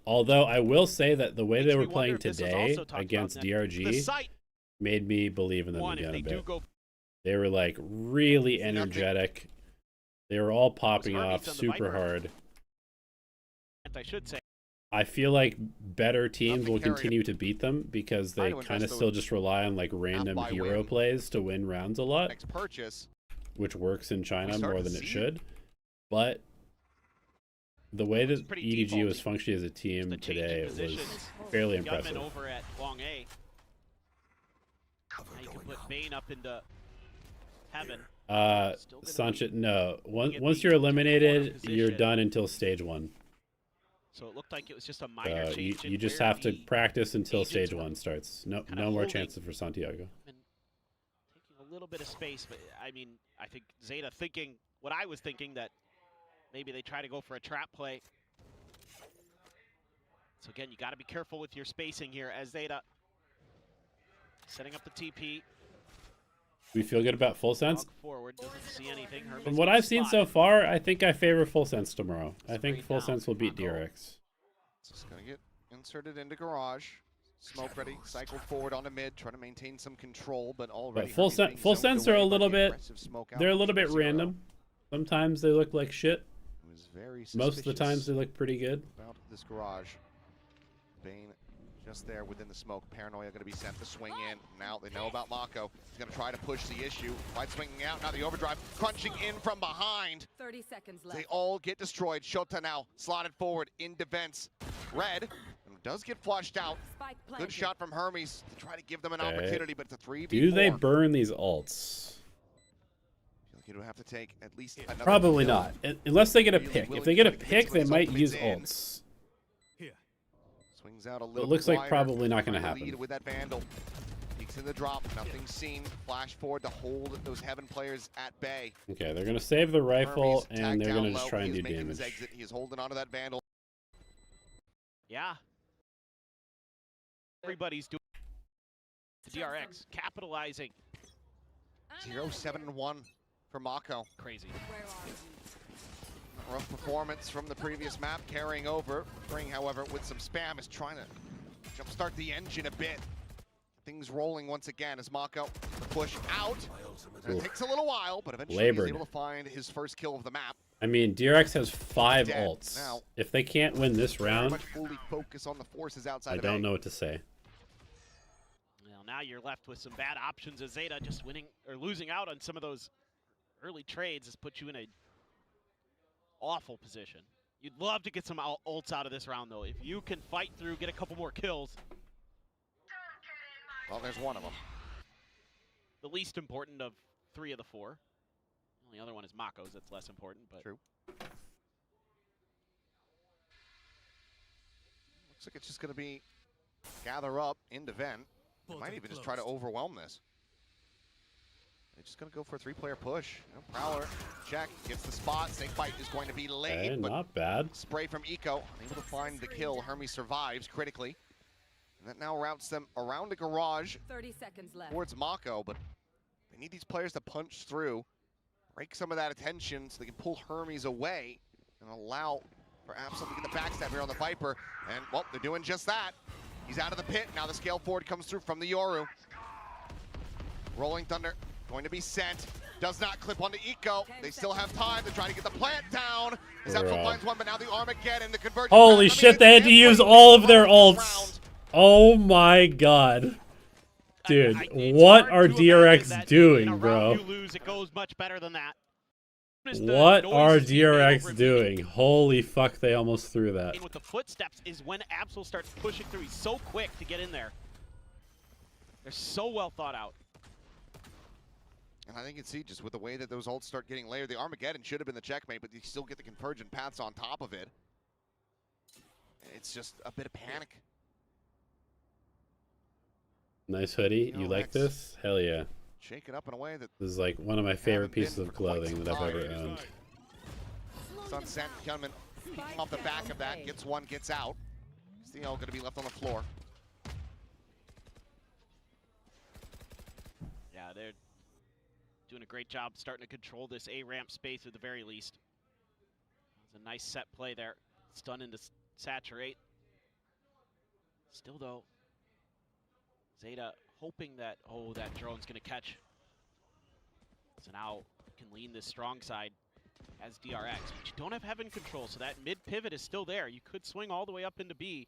Although I will say that the way they were playing today against DRG made me believe in them again a bit. They were like really energetic. They were all popping off super hard. I should say. I feel like better teams will continue to beat them because they kind of still just rely on like random hero plays to win rounds a lot, which works in China more than it should. But the way that EDG was functioning as a team today was fairly impressive. Over at long A. Now you can put Bane up into heaven. Sanchez, no. Once you're eliminated, you're done until stage 1. So it looked like it was just a minor change. You just have to practice until stage 1 starts. No more chances for Santiago. Taking a little bit of space, but I mean, I think Zeta thinking what I was thinking, that maybe they try to go for a trap play. So again, you got to be careful with your spacing here as Zeta setting up the TP. We feel good about Full Sense. Forward, doesn't see anything. From what I've seen so far, I think I favor Full Sense tomorrow. I think Full Sense will beat DRX. Just gonna get inserted into Garage. Smoke ready, cycle forward onto mid, trying to maintain some control, but already. But Full Sense are a little bit. They're a little bit random. Sometimes they look like shit. Most of the times they look pretty good. About this Garage, Bane just there within the smoke. Paranoia going to be sent to swing in. Now they know about Mako. He's going to try to push the issue. Right swinging out. Now the overdrive crunching in from behind. 30 seconds left. They all get destroyed. Shota now slotted forward in defense. Red does get flushed out. Good shot from Hermes to try to give them an opportunity, but it's a 3v4. Do they burn these ults? You would have to take at least another Probably not, unless they get a pick. If they get a pick, they might use ults. Swings out a little. It looks like probably not going to happen. With that Vandal. Peeks into the drop, nothing seen. Flash forward to hold those Heaven players at bay. Okay, they're gonna save the rifle Hermes and they're tagged gonna down just low. try and He do is making his damage. exit. He is holding onto that Vandal. Yeah. Everybody's doing DRX, capitalizing. 0-7-1 for Mako. Crazy. Rough performance from the previous map, carrying over. Ring, however, with some spam, is trying to jumpstart the engine a bit. Things rolling once again as Mako the push out. And it takes a little while, but eventually he's able to find his first kill of the map. I mean, DRX has 5 Dead. ults. Now, if they can't win this round, much fully focus on the forces outside I of don't A. know what to say. Well, now you're left with some bad options as Zeta just winning or losing out on some of those early trades has put you in a awful position. You'd love to get some ults out of this round, though. If you can fight through, get a couple more kills. Well, there's one of them. The least important of 3 of the 4. The only other one is Mako's. That's less important, but True. Looks like it's just going to be gather up into Vent. They might even just try to overwhelm this. They're just going to go for a 3-player push. Prowler, check, gets the spot. Snakebite is going to be late, Okay, but not bad. spray from Eco, unable to find the kill. Hermes survives critically. And that now routes them around the garage 30 seconds left. towards Mako, but they need these players to punch through, break some of that attention so they can pull Hermes away and allow for Absol to get the backstab here on the Viper. And, well, they're doing just that. He's out of the pit. Now the scale forward comes through from the Yoru. Rolling Thunder going to be sent. Does not clip onto Eco. They still have time to try to get the plant down. His Absol finds one, but now the Armageddon, the conversion. Holy shit, they had to use all of their ults. Oh my god. Dude, what are DRX doing, bro? You lose, it goes much better than that. What are DRX doing? Holy fuck, they almost threw that. And with the footsteps is when Absol starts pushing through. He's so quick to get in there. They're so well thought out. And I think you can see just with the way that those ults start getting layered, the Armageddon should have been the checkmate, but you still get the convergent paths on top of it. It's just a bit of panic. Nice hoodie. You like this? Hell yeah. Shake it up in a way that This is like one of my favorite pieces of clothing that I've ever owned. Sunset Gunman off the back of that, gets one, gets out. Theo going to be left on the floor. Yeah, they're doing a great job starting to control this A-ramp space at the very least. It's a nice set play there. Stun into saturate. Still though, Zeta hoping that, oh, that drone's gonna catch. So now can lean this strong side as DRX, but you don't have Heaven control, so that mid pivot is still there. You could swing all the way up into B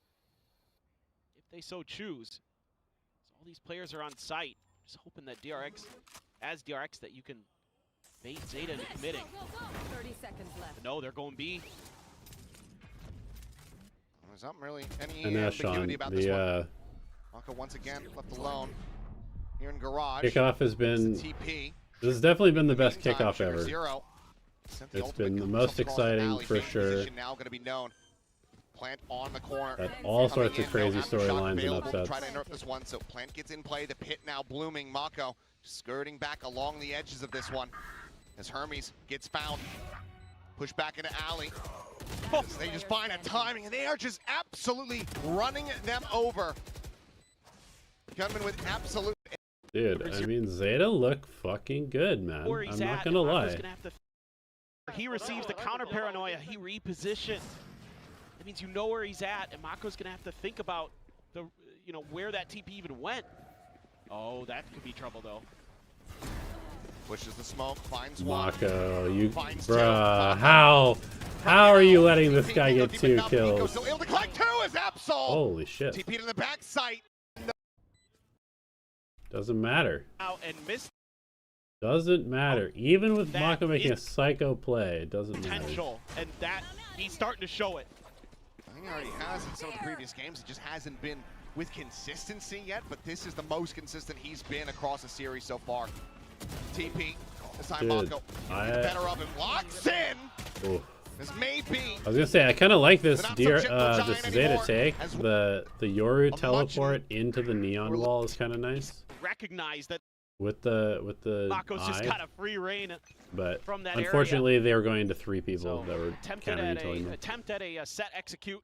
if they so choose. So all these players are on site, just hoping that DRX, as DRX, that you can bait Zeta into committing. 30 seconds left. But no, they're going B. There's not really any And ambiguity about this one. the Mako once again left alone here in garage. kickoff has been... TP. This has definitely been the best Meantime, kickoff Sugar ever. Zero. It's been the most exciting for sure. Now going to be known. Plant on the corner. Had all sorts of Coming in, crazy no aftershock storylines and available to upsets. Try to interrupt this one, so Plant gets in play. The pit now blooming. Mako skirting back along the edges of this one as Hermes gets found. Push back into Alley. As they just find a timing, and they are just absolutely running them over. Gunman with absolute. Dude, I mean, Zeta look fucking good, man. Where he's I'm not at, gonna Mako's lie. gonna have to he receives the counter paranoia, he repositions. That means you know where he's at, and Mako's gonna have to think about the, you know, where that TP even went. Oh, that could be trouble though. Pushes the smoke, finds one. Mako, you, Finds bruh, two. how are you letting this guy get 2 kills? Still able to collect 2 as Absol. Holy shit. TP to the back site. Doesn't matter. Out and missed Doesn't matter. Even with That Mako making a is psycho play, it doesn't matter. potential, and that he's starting to show it. I think he already has in some of the previous games. It just hasn't been with consistency yet, but this is the most consistent he's been across the series so far. TP. This time Dude, Mako gets better of him. Locks in. Oof. This may be. I was gonna say I kind of like this They're not this subject to giant Zeta anymore, take. as The Yoru much teleport into the neon wall is kind of nice. recognize that with the Mako's just got a free reign but from that unfortunately area. they were going to 3 people So that were attempt at a set execute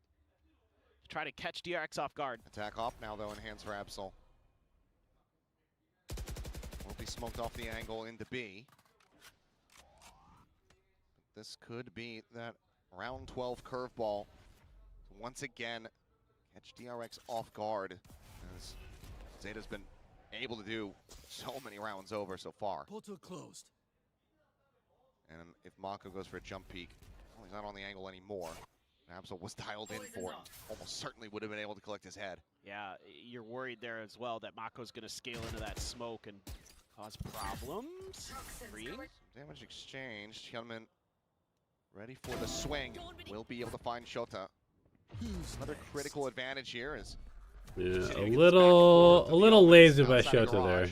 to try to catch DRX off guard. Attack off now though in hands for Absol. Will be smoked off the angle into B. This could be that round 12 curveball. Once again, catch DRX off guard, as Zeta's been able to do so many rounds over so far. Portal closed. And if Mako goes for a jump peek, well, he's not on the angle anymore. Absol was dialed in for it. Almost certainly would have been able to collect his head. Yeah, you're worried there as well that Mako's going to scale into that smoke and cause problems. Freeing. Damage exchanged. Hyunmin ready for the swing. Will be able to find Shota. Another critical advantage here is a little lazy by Shota there.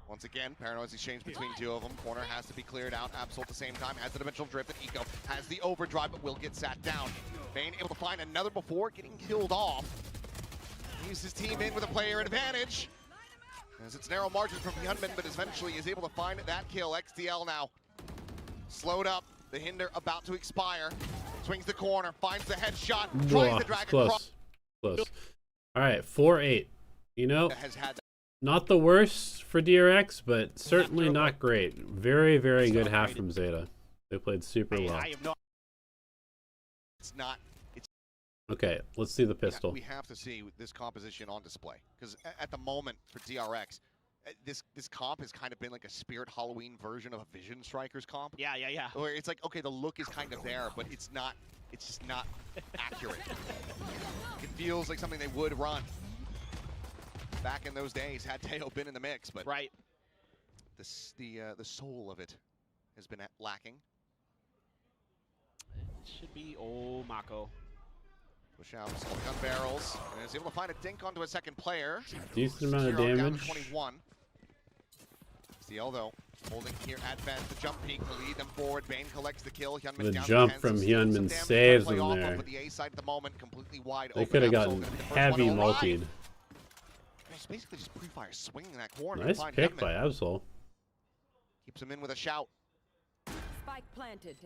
Once again, paranoid exchange between two of them. Corner has to be cleared out. Absol at the same time has the dimensional drift, and Eco has the overdrive, but will get sat down. Bane able to find another before getting killed off. He's his team in with a player advantage. As it's narrow margin from Hyunmin, but eventually is able to find that kill. XDL now slowed up. The hinder about to expire. Swings the corner, finds the headshot, tries to drag across. Close. All right, 4-8. You know, not the worst for DRX, but certainly not great. Very, very good half from Zeta. They played super well. It's not. It's okay, let's see the pistol. We have to see this composition on display, because at the moment for DRX, this comp has kind of been like a Spirit Halloween version of a Vision Strikers comp. Yeah. Where it's like, okay, the look is kind of there, but it's not. It's just not accurate. It feels like something they would run back in those days had Teo been in the mix, but right. The soul of it has been lacking. It should be Mako. Push out some gun barrels, and is able to find a dink onto a second player. Decent amount of damage. Down to 21. CL though, holding here at Fence, the jump peek to lead them forward. Bane collects the kill. Hyunmin The down jump to 10, from so Hyunmin saves them there. the A side at the moment, completely wide They open. could have gotten heavy multied. It's basically just pre-fire swinging that corner. Nice pick by Absol. Keeps him in with a shout. Spike planted.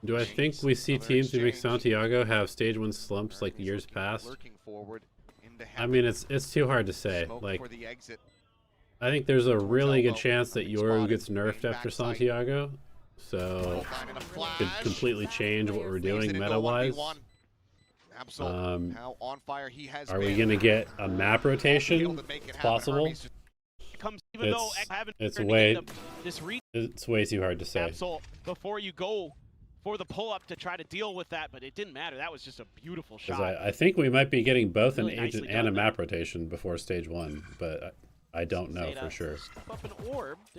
Do I think we see teams who make Santiago have stage 1 slumps like years past? I mean, it's too hard to say. Like, I think there's a really good chance that Yoru gets nerfed after Santiago, so could completely change what we're doing meta-wise. Are we gonna get a map rotation? It's possible. It's way too hard to say. Before you go for the pull-up to try to deal with that, but it didn't matter. That was just a beautiful shot. I think we might be getting both an agent and a map rotation before stage 1, but I don't know for sure.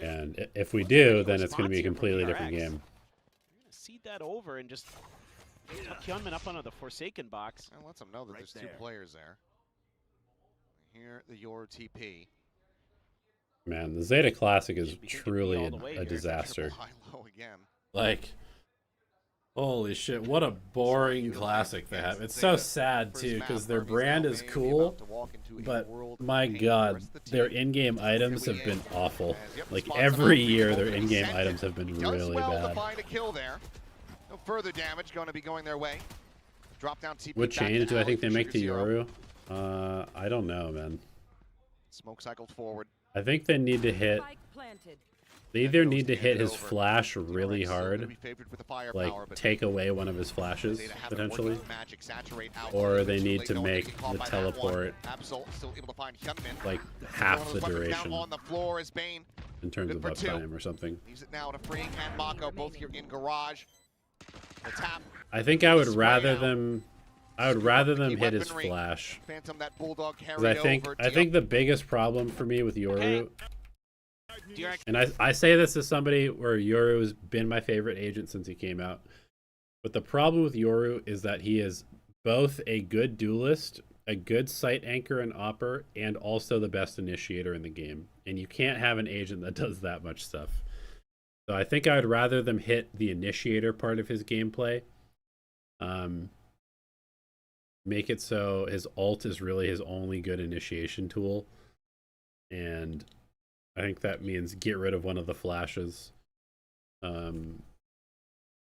And if we do, then it's going to be a completely different game. You're going to seed that over and just tuck Hyunmin up onto the Forsaken box. And lets them know that there's two players there. Here, the Yoru TP. Man, the Zeta Classic is truly a disaster. Like, holy shit, what a boring classic they have. It's so sad, too, because their brand is cool, but my god, their in-game items have been awful. Like, every year their in-game items have been really bad. No further damage going to be going their way. Drop down TP. What change do I think they make to Yoru? I don't know, man. Smoke cycled forward. I think they need to hit. They either need to hit his flash really hard, like take away one of his flashes potentially, or they need to make the teleport like half the duration in terms of uptime or something. I think I would rather them. Hit his flash. Because I think the biggest problem for me with Yoru, and I say this as somebody where Yoru has been my favorite agent since he came out, but the problem with Yoru is that he is both a good duelist, a good site anchor and opper, and also the best initiator in the game. And you can't have an agent that does that much stuff. So I think I would rather them hit the initiator part of his gameplay Make it so his ult is really his only good initiation tool. And I think that means get rid of one of the flashes.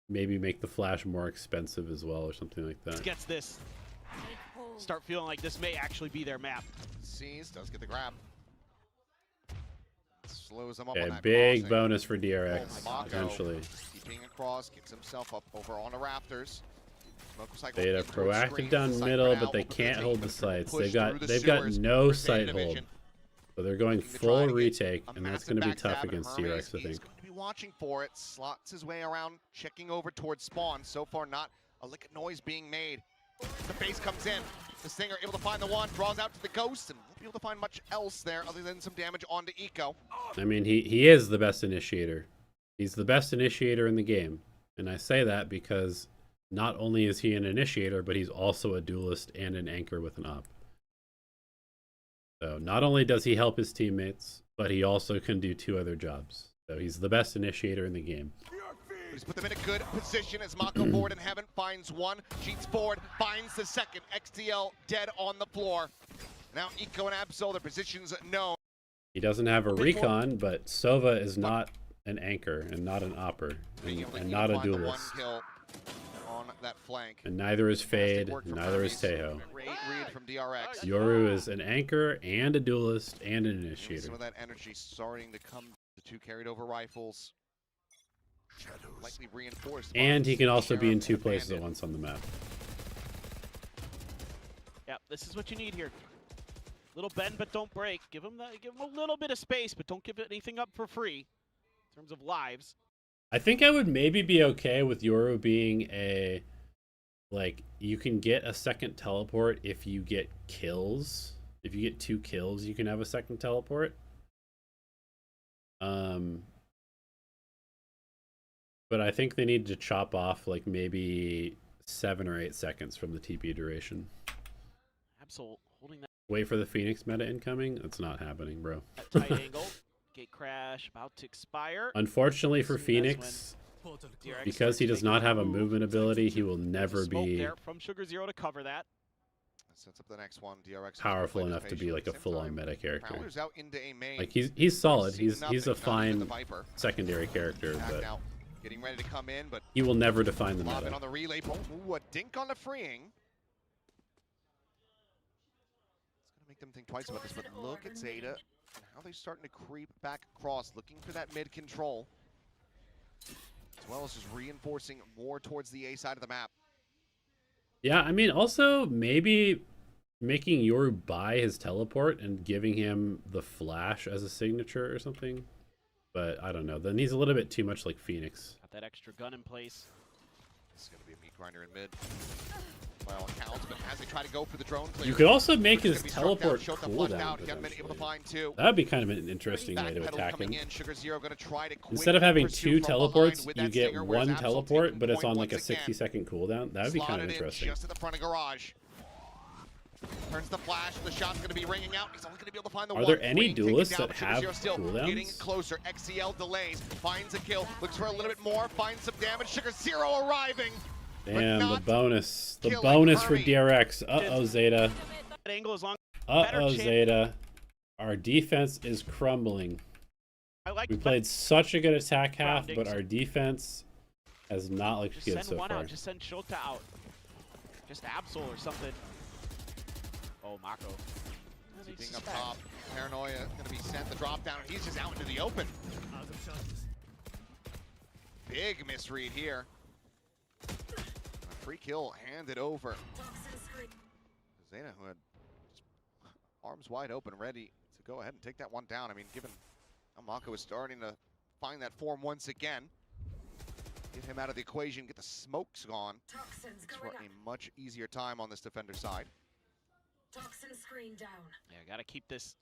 Maybe make the flash more expensive as well or something like that. Gets this. Start feeling like this may actually be their map. Sees, does get the grab. Slows them up Okay, on that big crossing. bonus for DRX, potentially. Keeping across, gets himself up over on the rafters. Zeta proactive down middle, but they can't hold the sites. They've got no site hold. So they're going full retake, and that's going to be tough against DRX, I think. He's going to be watching for it, slots his way around, checking over towards spawn. So far, not a lick of noise being made. The base comes in. The Stinger able to find the one, draws out to the Ghost, and won't be able to find much else there other than some damage onto Eco. I mean, he is the best initiator. He's the best initiator in the game. And I say that because not only is he an initiator, but he's also a duelist and an anchor with an op. So not only does he help his teammates, but he also can do 2 other jobs. So he's the best initiator in the game. He's put them in a good position as Mako forward in heaven finds one, cheats forward, finds the second. XTL dead on the floor. Now Eco and Absol, their positions known. He doesn't have a recon, but Sova is not an anchor and not an opper and not a duelist. On that flank. And neither is Fade, and neither is Tejo. Great read from DRX. Yoru is an anchor and a duelist and an initiator. Some of that energy starting to come. The 2 carried over rifles. Likely reinforced. And he can also be in 2 places at once on the map. Yeah, this is what you need here. Little bend, but don't break. Give him a little bit of space, but don't give anything up for free in terms of lives. I think I would maybe be okay with Yoru being a, like, you can get a second teleport if you get kills. If you get 2 kills, you can have a second teleport. But I think they need to chop off like maybe 7 or 8 seconds from the TP duration. Absol holding that. Wait for the Phoenix meta incoming? That's not happening, bro. Tight angle. Gate crash about to expire. Unfortunately for Phoenix, because he does not have a movement ability, he will never be there from Sugar Zero to cover that. Sets up the next one. DRX powerful enough to be like a full-on meta character. Out into a main. Like he's solid. He's a fine secondary character, but getting ready to come in, but he will never define the meta. On the relay. Ooh, a dink on the freeing. It's gonna make them think twice about this, but look at Zeta and how they're starting to creep back across, looking for that mid control, as well as just reinforcing more towards the A side of the map. Yeah, I mean, also maybe making Yoru buy his teleport and giving him the flash as a signature or something. But I don't know. Then he's a little bit too much like Phoenix. Got that extra gun in place. This is going to be a meat grinder in mid. By all accounts, but as they try to go for the drone clear, you could also make his teleport cooldown. That would be kind of an interesting way to attack him. Instead of having 2 teleports, you get 1 teleport, but it's on like a 60-second cooldown. That would be kind of interesting. Just at the front of garage. Turns the flash, the shot's going to be ringing out. He's only going to be able to find the one. Are there any duelists that have cooldowns? Getting closer, XCL delays, finds a kill, looks for a little bit more, finds some damage. Sugar Zero arriving. Damn, the bonus for DRX. Uh-oh, Zeta. Uh-oh, Zeta. Our defense is crumbling. We played such a good attack half, but our defense has not looked good so far. Just send Shota out. Just Absol or something. Oh, Mako. Keeping up top. Paranoia going to be sent the drop down. He's just out into the open. Big misread here. A free kill handed over. Zeta, who had arms wide open, ready to go ahead and take that one down. I mean, given how Mako is starting to find that form once again. Get him out of the equation, get the smokes gone. For a much easier time on this defender side. Toxin screen down. Yeah, gotta keep this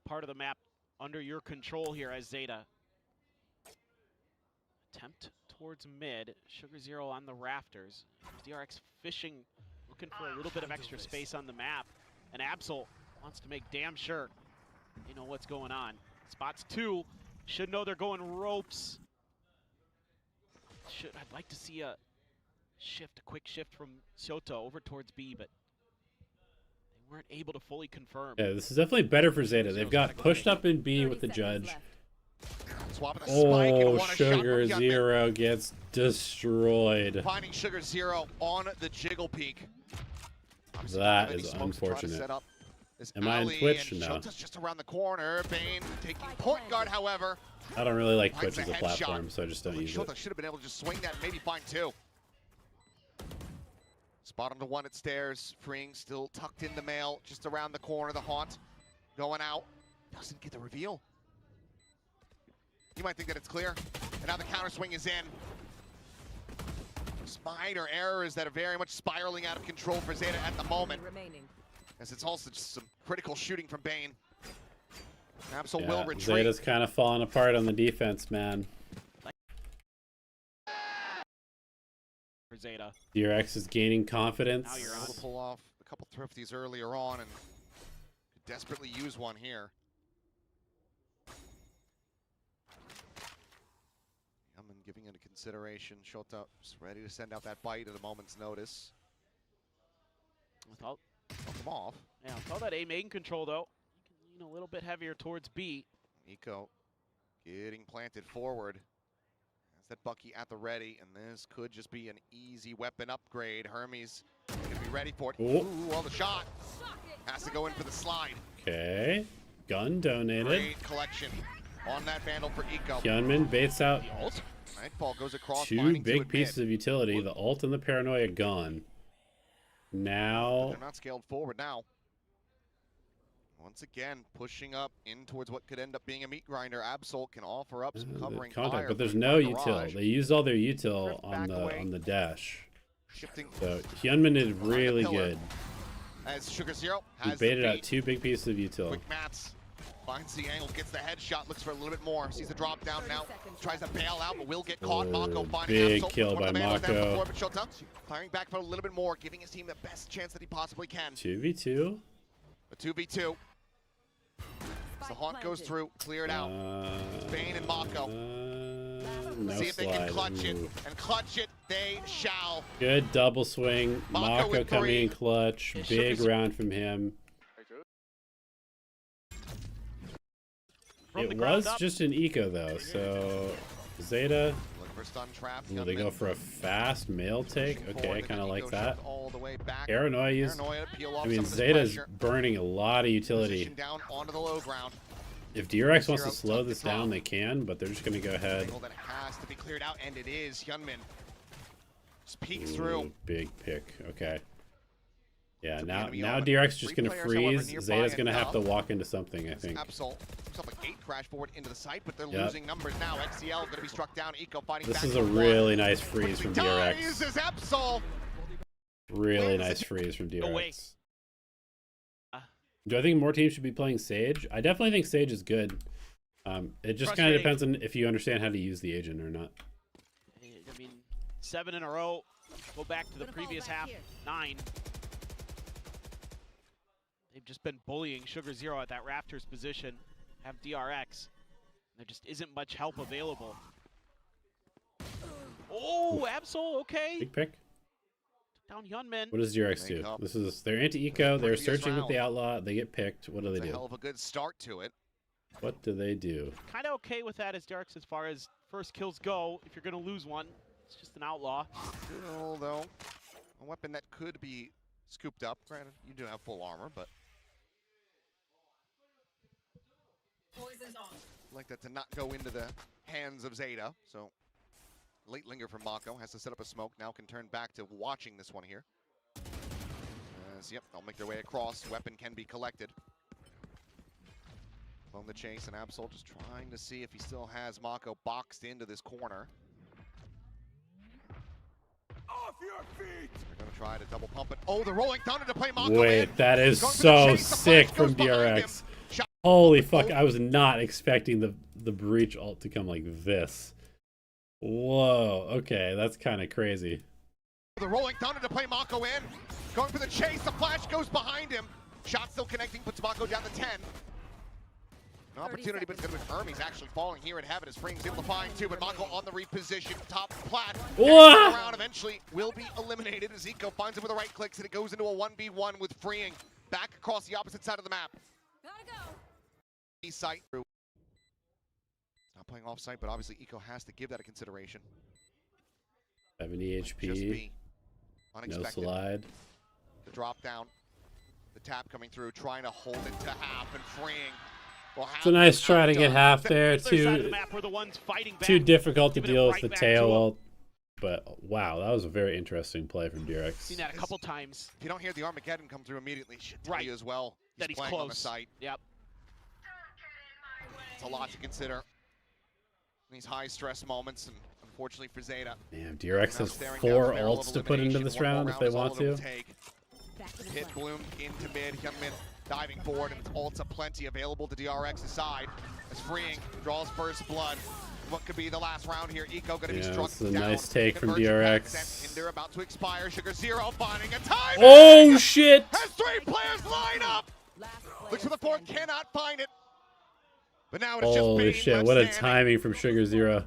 part of the map under your control here as Zeta. Attempt towards mid. Sugar Zero on the rafters. DRX fishing, looking for a little bit of extra space on the map. And Absol wants to make damn sure they know what's going on. Spots 2. Should know they're going ropes. I'd like to see a quick shift from Shota over towards B, but they weren't able to fully confirm. Yeah, this is definitely better for Zeta. They've got pushed up in B with the judge. Oh, Sugar Zero gets destroyed. Finding Sugar Zero on the jiggle peak. That is unfortunate. Am I in Twitch? No. Shota's just around the corner. Bane taking point guard, however. I don't really like Twitch as a platform, so I just don't use it. Shota should have been able to just swing that and maybe find two. Spot on the one at stairs. Freeing still tucked in the mail, just around the corner. The haunt going out. Doesn't get the reveal. You might think that it's clear. And now the counter swing is in. Spider errors that are very much spiraling out of control for Zeta at the moment. As it's also just some critical shooting from Bane. Absol will retreat. Zeta's kind of falling apart on the defense, man. For Zeta. DRX is gaining confidence. Now you're able to pull off a couple thrifties earlier on and could desperately use one here. Yaman giving it a consideration. Shota is ready to send out that bite at a moment's notice. Without them off. Yeah, without that A main control though, you can lean a little bit heavier towards B. Nico getting planted forward. Has that Bucky at the ready, and this could just be an easy weapon upgrade. Hermes gonna be ready for it. Ooh, well, the shot has to go in for the slide. Okay, gun donated. Great collection on that Vandal for Eco. Hyunmin baits out Nightfall goes across. two big pieces of utility. The ult and the paranoia gone. Now they're not scaled forward now. Once again, pushing up in towards what could end up being a meat grinder. Absol can offer up some covering fire, but there's no util. They used all their util on the dash. Shifting. So Hyunmin did really good. As Sugar Zero he baited out two big pieces of util. Quick mats. Finds the angle, gets the headshot, looks for a little bit more. Sees the drop down now. Tries to bail out, but will get caught. Mako finding big Absol. kill by Mako. Firing back for a little bit more, giving his team the best chance that he possibly can. 2v2. A 2v2. As the haunt goes through, clear it out. Bane and Mako. No see if they can clutch it, Ooh. and clutch it they shall. Good double swing. Mako coming in clutch. Big round from him. It was just an eco though, so Zeta. Will they go for a fast mail take? Okay, I kind of like that. Paranoia use. I mean, Zeta's burning a lot of utility. If DRX wants to slow this down, they can, but they're just going to go ahead. That has to be cleared out, and it is. Hyunmin just peeks through. Big pick. Okay. Yeah, now DRX just going to freeze. Zeta's going to have to walk into something, I think. Absol himself a gate crash forward into the site, but they're losing numbers now. XCL going to be struck down. Eco fighting this back. Is a really nice freeze from DRX. Uses Absol. Really nice freeze from DRX. Do I think more teams should be playing Sage? I definitely think Sage is good. It just kind of depends on if you understand how to use the agent or not. I mean, 7 in a row. Go back to the previous half. 9. They've just been bullying Sugar Zero at that Raptors position. Have DRX. There just isn't much help available. Oh, Absol, okay. Big pick. Down Hyunmin. What does DRX do? This is their anti-eco. They're searching with the outlaw. They get picked. What do they do? A hell of a good start to it. What do they do? Kind of okay with that as DRX as far as first kills go. If you're going to lose one, it's just an outlaw. Still, though, a weapon that could be scooped up. Granted, you do have full armor, but like that to not go into the hands of Zeta. So late linger from Mako, has to set up a smoke, now can turn back to watching this one here. Yep, they'll make their way across, weapon can be collected. On the chase, and Absol just trying to see if he still has Mako boxed into this corner. Off your feet! They're gonna try to double pump it. Oh, the rolling thunder to play Mako. Wait, that is so sick from DRX. Holy fuck, I was not expecting the breach ult to come like this. Whoa, okay, that's kind of crazy. The rolling thunder to play Mako in. Going for the chase, the flash goes behind him. Shot still connecting, puts Mako down to 10. An opportunity, but it's going to be Hermes actually falling here in heaven as Spring's able to find two, but Mako on the reposition, top plat. Around eventually will be eliminated as Eco finds it with the right clicks, and it goes into a 1v1 with Freeing back across the opposite side of the map. Gotta go. East site. Not playing off site, but obviously Eco has to give that a consideration. 70 HP. No slide. The drop down. The tap coming through, trying to hold it to half, and Freeing. It's a nice try to get half there. Too difficult to deal with the tail ult. But wow, that was a very interesting play from DRX. Seen that a couple times. If you don't hear the Armageddon come through immediately, should tell you as well. He's playing close on the site. Yep. It's a lot to consider in these high stress moments, and unfortunately for Zeta. Damn, DRX has 4 ults to put into this round if they want to. Hit Bloom into mid, Hyunmin diving forward, and ults aplenty available to DRX's side as Freeing draws first blood. What could be the last round here? Eco going to be struck down. That's a nice take from DRX. Hinder about to expire. Sugar Zero finding a time. Oh shit! Has 3 players line up. Looks for the 4, cannot find it. But now it's holy just shit! What a timing from Sugar Zero.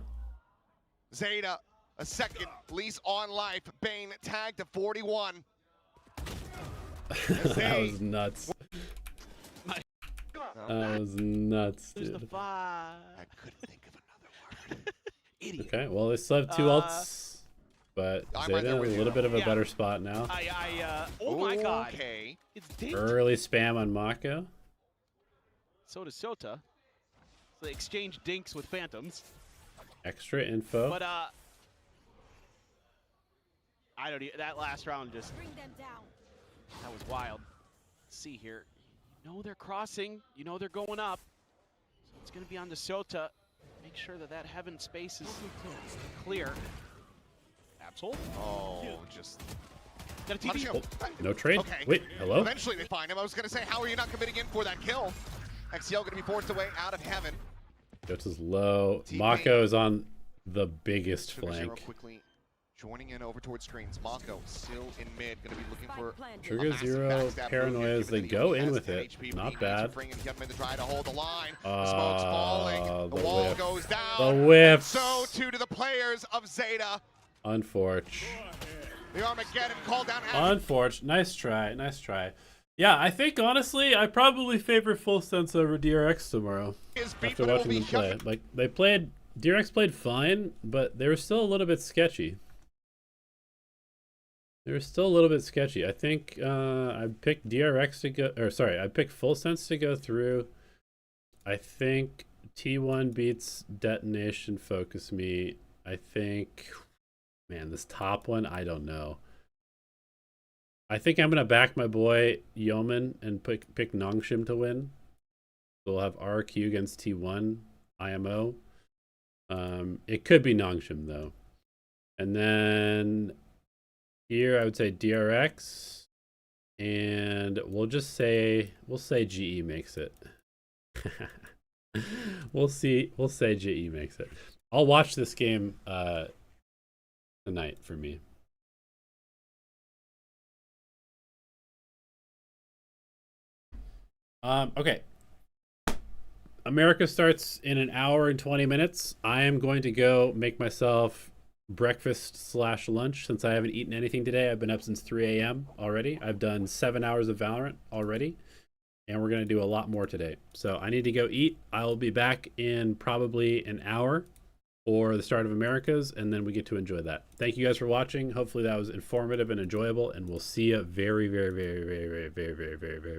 Zeta, a second lease on life. Bane tagged to 41. That was nuts. That was nuts, dude. I couldn't think of another word. Idiot. Okay, well they still have 2 ults, but Zeta in a little bit of a better spot now. Oh my god. Okay. It's dangerous. Early spam on Mako. So does Sota. So they exchange dinks with Phantoms. Extra info. But I don't. That last round just. Bring them down. That was wild. Let's see here. You know they're crossing. You know they're going up. So it's going to be on to Sota. Make sure that that heaven space is clear. Absol. Oh, just. Got a TP. No trade. Okay. Wait, hello? Eventually they find him. I was going to say, how are you not committing in for that kill? XCL going to be forced away out of heaven. Jota's low. Mako is on the biggest flank. Quickly joining in over towards screens. Mako still in mid, going to be looking for Sugar Zero paranoia as they go in with it. Not bad. Try to hold the line. The smoke's falling. The wall whiff. goes down. The whiff. So too to the players of Zeta. Unfortunate. The Armageddon called down. Unfortunate. Nice try. Nice try. Yeah, I think honestly, I probably favor Full Sense over DRX tomorrow. After watching them play, like DRX played fine, but they were still a little bit sketchy. I think I picked DRX to go, or sorry, I picked Full Sense to go through. I think T1 beats Detonation Focus Me. I think, man, this top one, I don't know. I think I'm gonna back my boy Yeoman and pick Nongshim to win. So we'll have RQ against T1 IMO. It could be Nongshim though, and then here I would say DRX, and we'll say GE makes it. We'll say GE makes it. I'll watch this game tonight for me. Okay. America starts in an hour and 20 minutes. I am going to go make myself breakfast/lunch since I haven't eaten anything today. I've been up since 3 a.m. already. I've done 7 hours of Valorant already, and we're going to do a lot more today. So I need to go eat. I will be back in probably an hour or the start of America's, and then we get to enjoy that. Thank you guys for watching. Hopefully that was informative and enjoyable, and we'll see you very, very, very, very, very, very, very, very, very